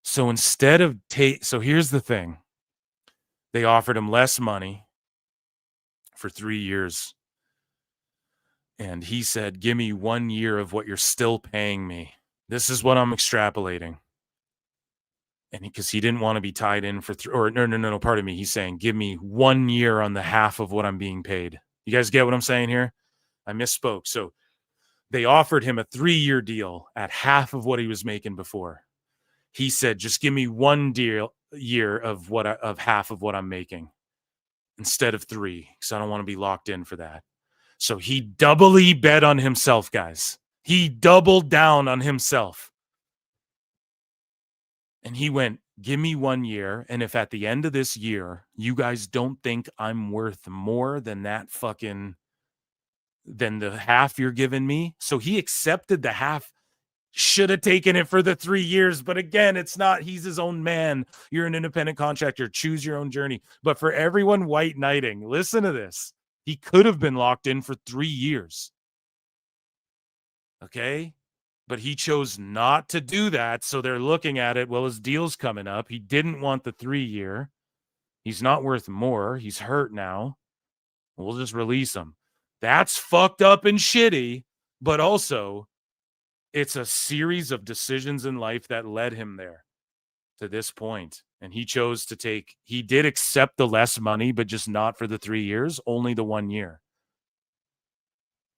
So instead of so here's the thing. They offered him less money for 3 years. And he said, give me 1 year of what you're still paying me. This is what I'm extrapolating. And because he didn't want to be tied in for no, pardon me. He's saying, give me 1 year on the half of what I'm being paid. You guys get what I'm saying here? I misspoke. So they offered him a 3-year deal at half of what he was making before. He said, just give me 1 year of half of what I'm making instead of 3, because I don't want to be locked in for that. So he doubly bet on himself, guys. He doubled down on himself. And he went, give me 1 year. And if at the end of this year, you guys don't think I'm worth more than that fucking, than the half you're giving me. So he accepted the half. Should have taken it for the 3 years. But again, it's not, he's his own man. You're an independent contractor. Choose your own journey. But for everyone white knighting, listen to this. He could have been locked in for 3 years. Okay? But he chose not to do that. So they're looking at it. Well, his deal's coming up. He didn't want the 3-year. He's not worth more. He's hurt now. We'll just release him. That's fucked up and shitty. But also, it's a series of decisions in life that led him there to this point. And he chose to he did accept the less money, but just not for the 3 years, only the 1 year.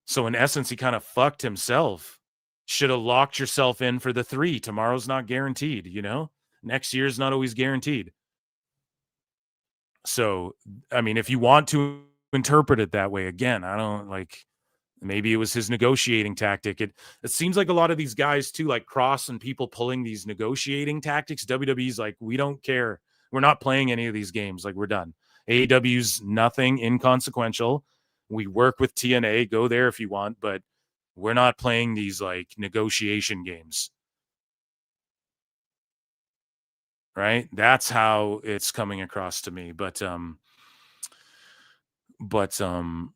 So in essence, he kind of fucked himself. Should have locked yourself in for the 3. Tomorrow's not guaranteed, Next year's not always guaranteed. So, I mean, if you want to interpret it that way, again, I don't like, maybe it was his negotiating tactic. It seems like a lot of these guys too, like Cross and people pulling these negotiating tactics. WWE's like, we don't care. We're not playing any of these games. Like, we're done. AEW's nothing inconsequential. We work with TNA. Go there if you want, but we're not playing these like negotiation games. Right? That's how it's coming across to me. But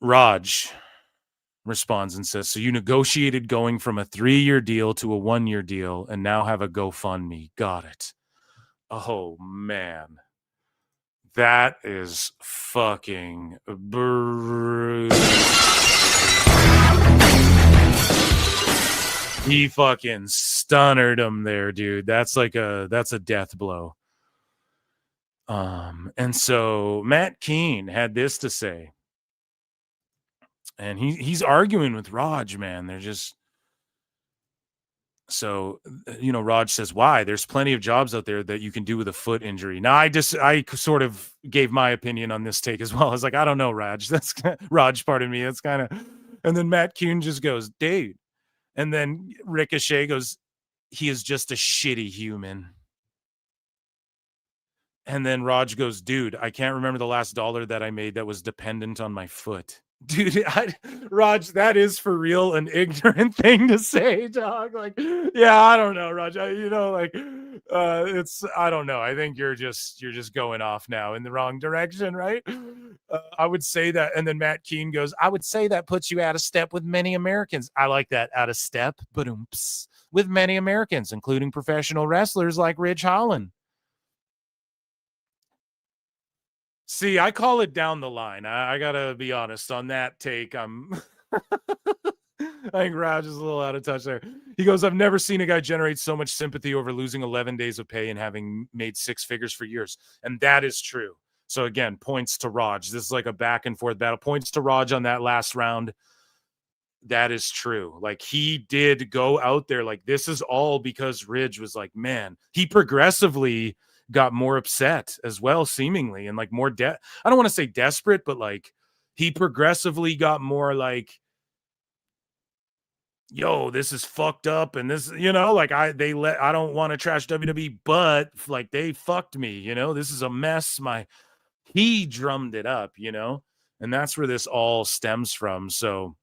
Raj responds and says, so you negotiated going from a 3-year deal to a 1-year deal and now have a GoFundMe. Got it. Oh, man. That is fucking brutal. He fucking stunnered him there, dude. That's a death blow. And so Matt Keane had this to say. And he's arguing with Raj, man. They're just so, Raj says, why? There's plenty of jobs out there that you can do with a foot injury. Now, I sort of gave my opinion on this take as well. I was like, I don't know, Raj. Raj, pardon me. That's kind of, and then Matt Kuhn just goes, dude. And then Ricochet goes, he is just a shitty human. And then Raj goes, dude, I can't remember the last dollar that I made that was dependent on my foot. Dude, Raj, that is for real an ignorant thing to say, dog. Like, yeah, I don't know, Raj. It's I don't know. I think you're just going off now in the wrong direction, right? I would say that, and then Matt Keene goes, I would say that puts you out of step with many Americans. I like that, out of step, but with many Americans, including professional wrestlers like Ridge Holland. See, I call it down the line. I gotta be honest on that take. I think Raj is a little out of touch there. He goes, I've never seen a guy generate so much sympathy over losing 11 days of pay and having made 6 figures for years. And that is true. So again, points to Raj. This is like a back and forth battle. Points to Raj on that last round. That is true. Like, he did go out there. Like, this is all because Ridge was like, man, he progressively got more upset as well, seemingly, and like more I don't want to say desperate, but like he progressively got more like, yo, this is fucked up, and this, like I don't want to trash WWE, but like they fucked me, this is a mess. He drummed it up, and that's where this all stems from. So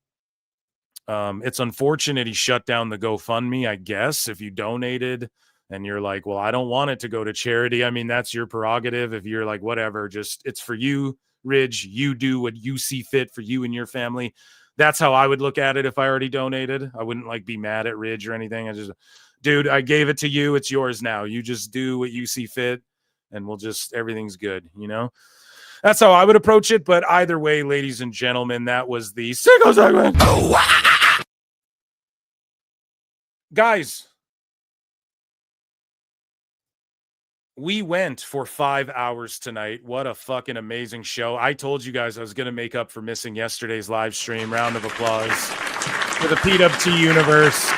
it's unfortunate he shut down the GoFundMe, I guess. If you donated and you're like, well, I don't want it to go to charity, I mean, that's your prerogative. If you're like, whatever, just it's for you, Ridge, you do what you see fit for you and your family. That's how I would look at it if I already donated. I wouldn't like be mad at Ridge or anything. I just, dude, I gave it to you. It's yours now. You just do what you see fit, and everything's good, That's how I would approach it. But either way, ladies and gentlemen, that was the Sicko segment. Guys, we went for 5 hours tonight. What a fucking amazing show. I told you guys I was going to make up for missing yesterday's live stream. Round of applause for the PWT universe.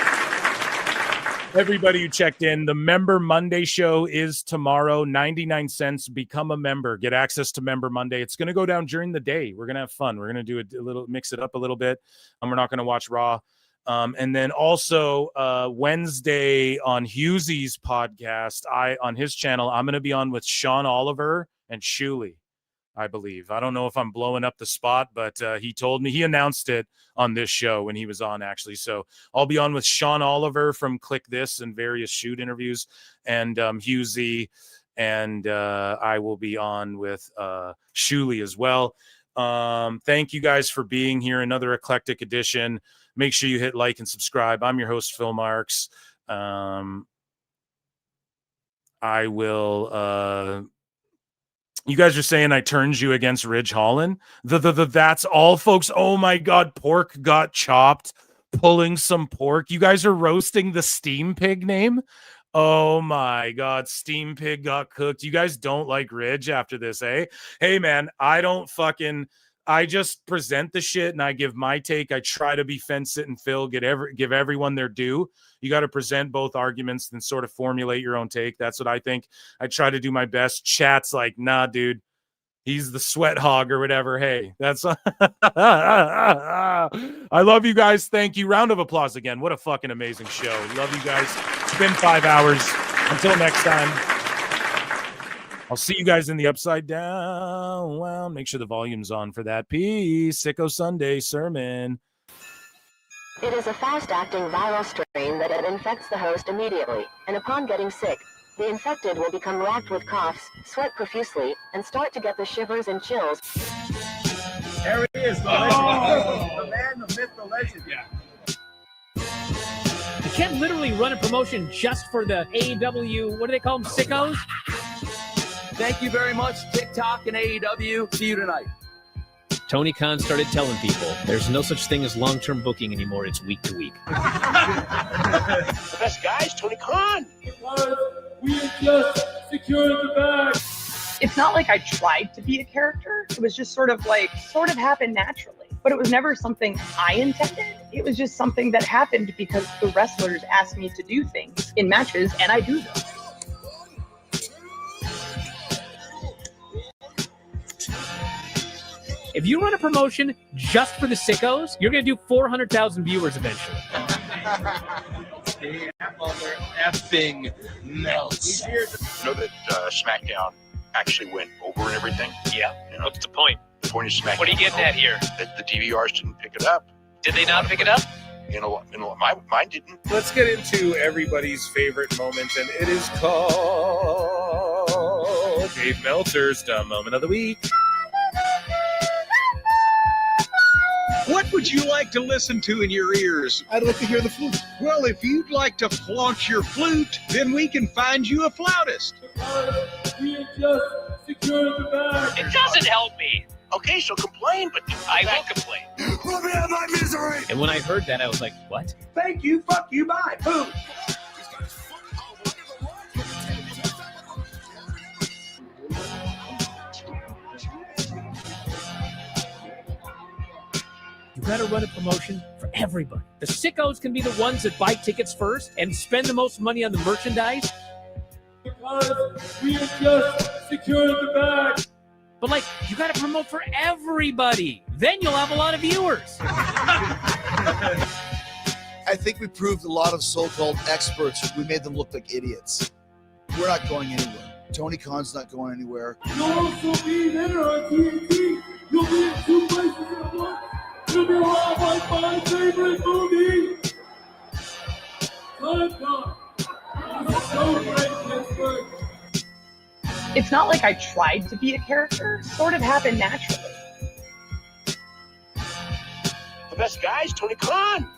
Everybody who checked in. The Member Monday show is tomorrow, 99 cents. Become a member. Get access to Member Monday. It's going to go down during the day. We're going to have fun. We're going to do a little, mix it up a little bit. We're not going to watch Raw. And then also Wednesday on Hughesy's podcast, on his channel, I'm going to be on with Sean Oliver and Shuli, I believe. I don't know if I'm blowing up the spot, but he told me, he announced it on this show when he was on, actually. So I'll be on with Sean Oliver from Click This and various shoot interviews, and Hughes, and I will be on with Shuli as well. Thank you guys for being here. Another eclectic edition. Make sure you hit like and subscribe. I'm your host, Phil Marks. I will. You guys are saying I turned you against Ridge Holland. That's all, folks. Oh my God, pork got chopped. Pulling some pork. You guys are roasting the Steam Pig name. Oh my God, Steam Pig got cooked. You guys don't like Ridge after this, eh? Hey man, I just present the shit and I give my take. I try to be fence it and Phil, give everyone their due. You got to present both arguments and sort of formulate your own take. That's what I think. I try to do my best. Chat's like, nah, dude, he's the sweat hog or whatever. Hey, that's I love you guys. Thank you. Round of applause again. What a fucking amazing show. Love you guys. It's been 5 hours. Until next time. I'll see you guys in the Upside Down. Well, make sure the volume's on for that. Peace. Sicko Sunday sermon. It is a fast-acting viral strain that infects the host immediately, and upon getting sick, the infected will become racked with coughs, sweat profusely, and start to get the shivers and chills. There he is, the legend. The man, the myth, the legend. Yeah. You can't literally run a promotion just for the AEW, what do they call them, sickos? Thank you very much, TikTok and AEW. See you tonight. Tony Khan started telling people there's no such thing as long-term booking anymore. It's week to week. The best guy is Tony Khan. We just secured the bag. It's not like I tried to be a character. It was just sort of happened naturally. But it was never something I intended. It was just something that happened because the wrestlers asked me to do things in matches, and I do them. If you run a promotion just for the sickos, you're going to do 400,000 viewers eventually. Effing melts. You know that SmackDown actually went over and everything? Yeah. What's the point? The California SmackDown. What are you getting at here? That the DVRs didn't pick it up. Did they not pick it up? Mine didn't. Let's get into everybody's favorite moment, and it is called Dave Meltzer's Dumb Moment of the Week. What would you like to listen to in your ears? I'd like to hear the flute. Well, if you'd like to flaunt your flute, then we can find you a flautist. We had just secured the bag. It doesn't help me. Okay, so complain, but I will complain. let me have my misery. And when I heard that, I was like, what? Thank you, fuck you, bye. Boom. You gotta run a promotion for everybody. The sickos can be the ones that buy tickets first and spend the most money on the merchandise. Because we had just secured the bag. But like, you gotta promote for everybody. Then you'll have a lot of viewers. I think we proved a lot of so-called experts. We made them look like idiots. We're not going anywhere. Tony Khan's not going anywhere. You'll also be there on TNT. You'll be in 2 places at once. It'll be a lot like my favorite movie. Time Con. It's so great, Pittsburgh. It's not like I tried to be a character. It sort of happened naturally. The best guy's Tony Khan.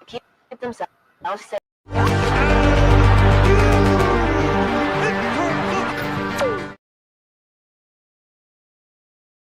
Keep themselves safe.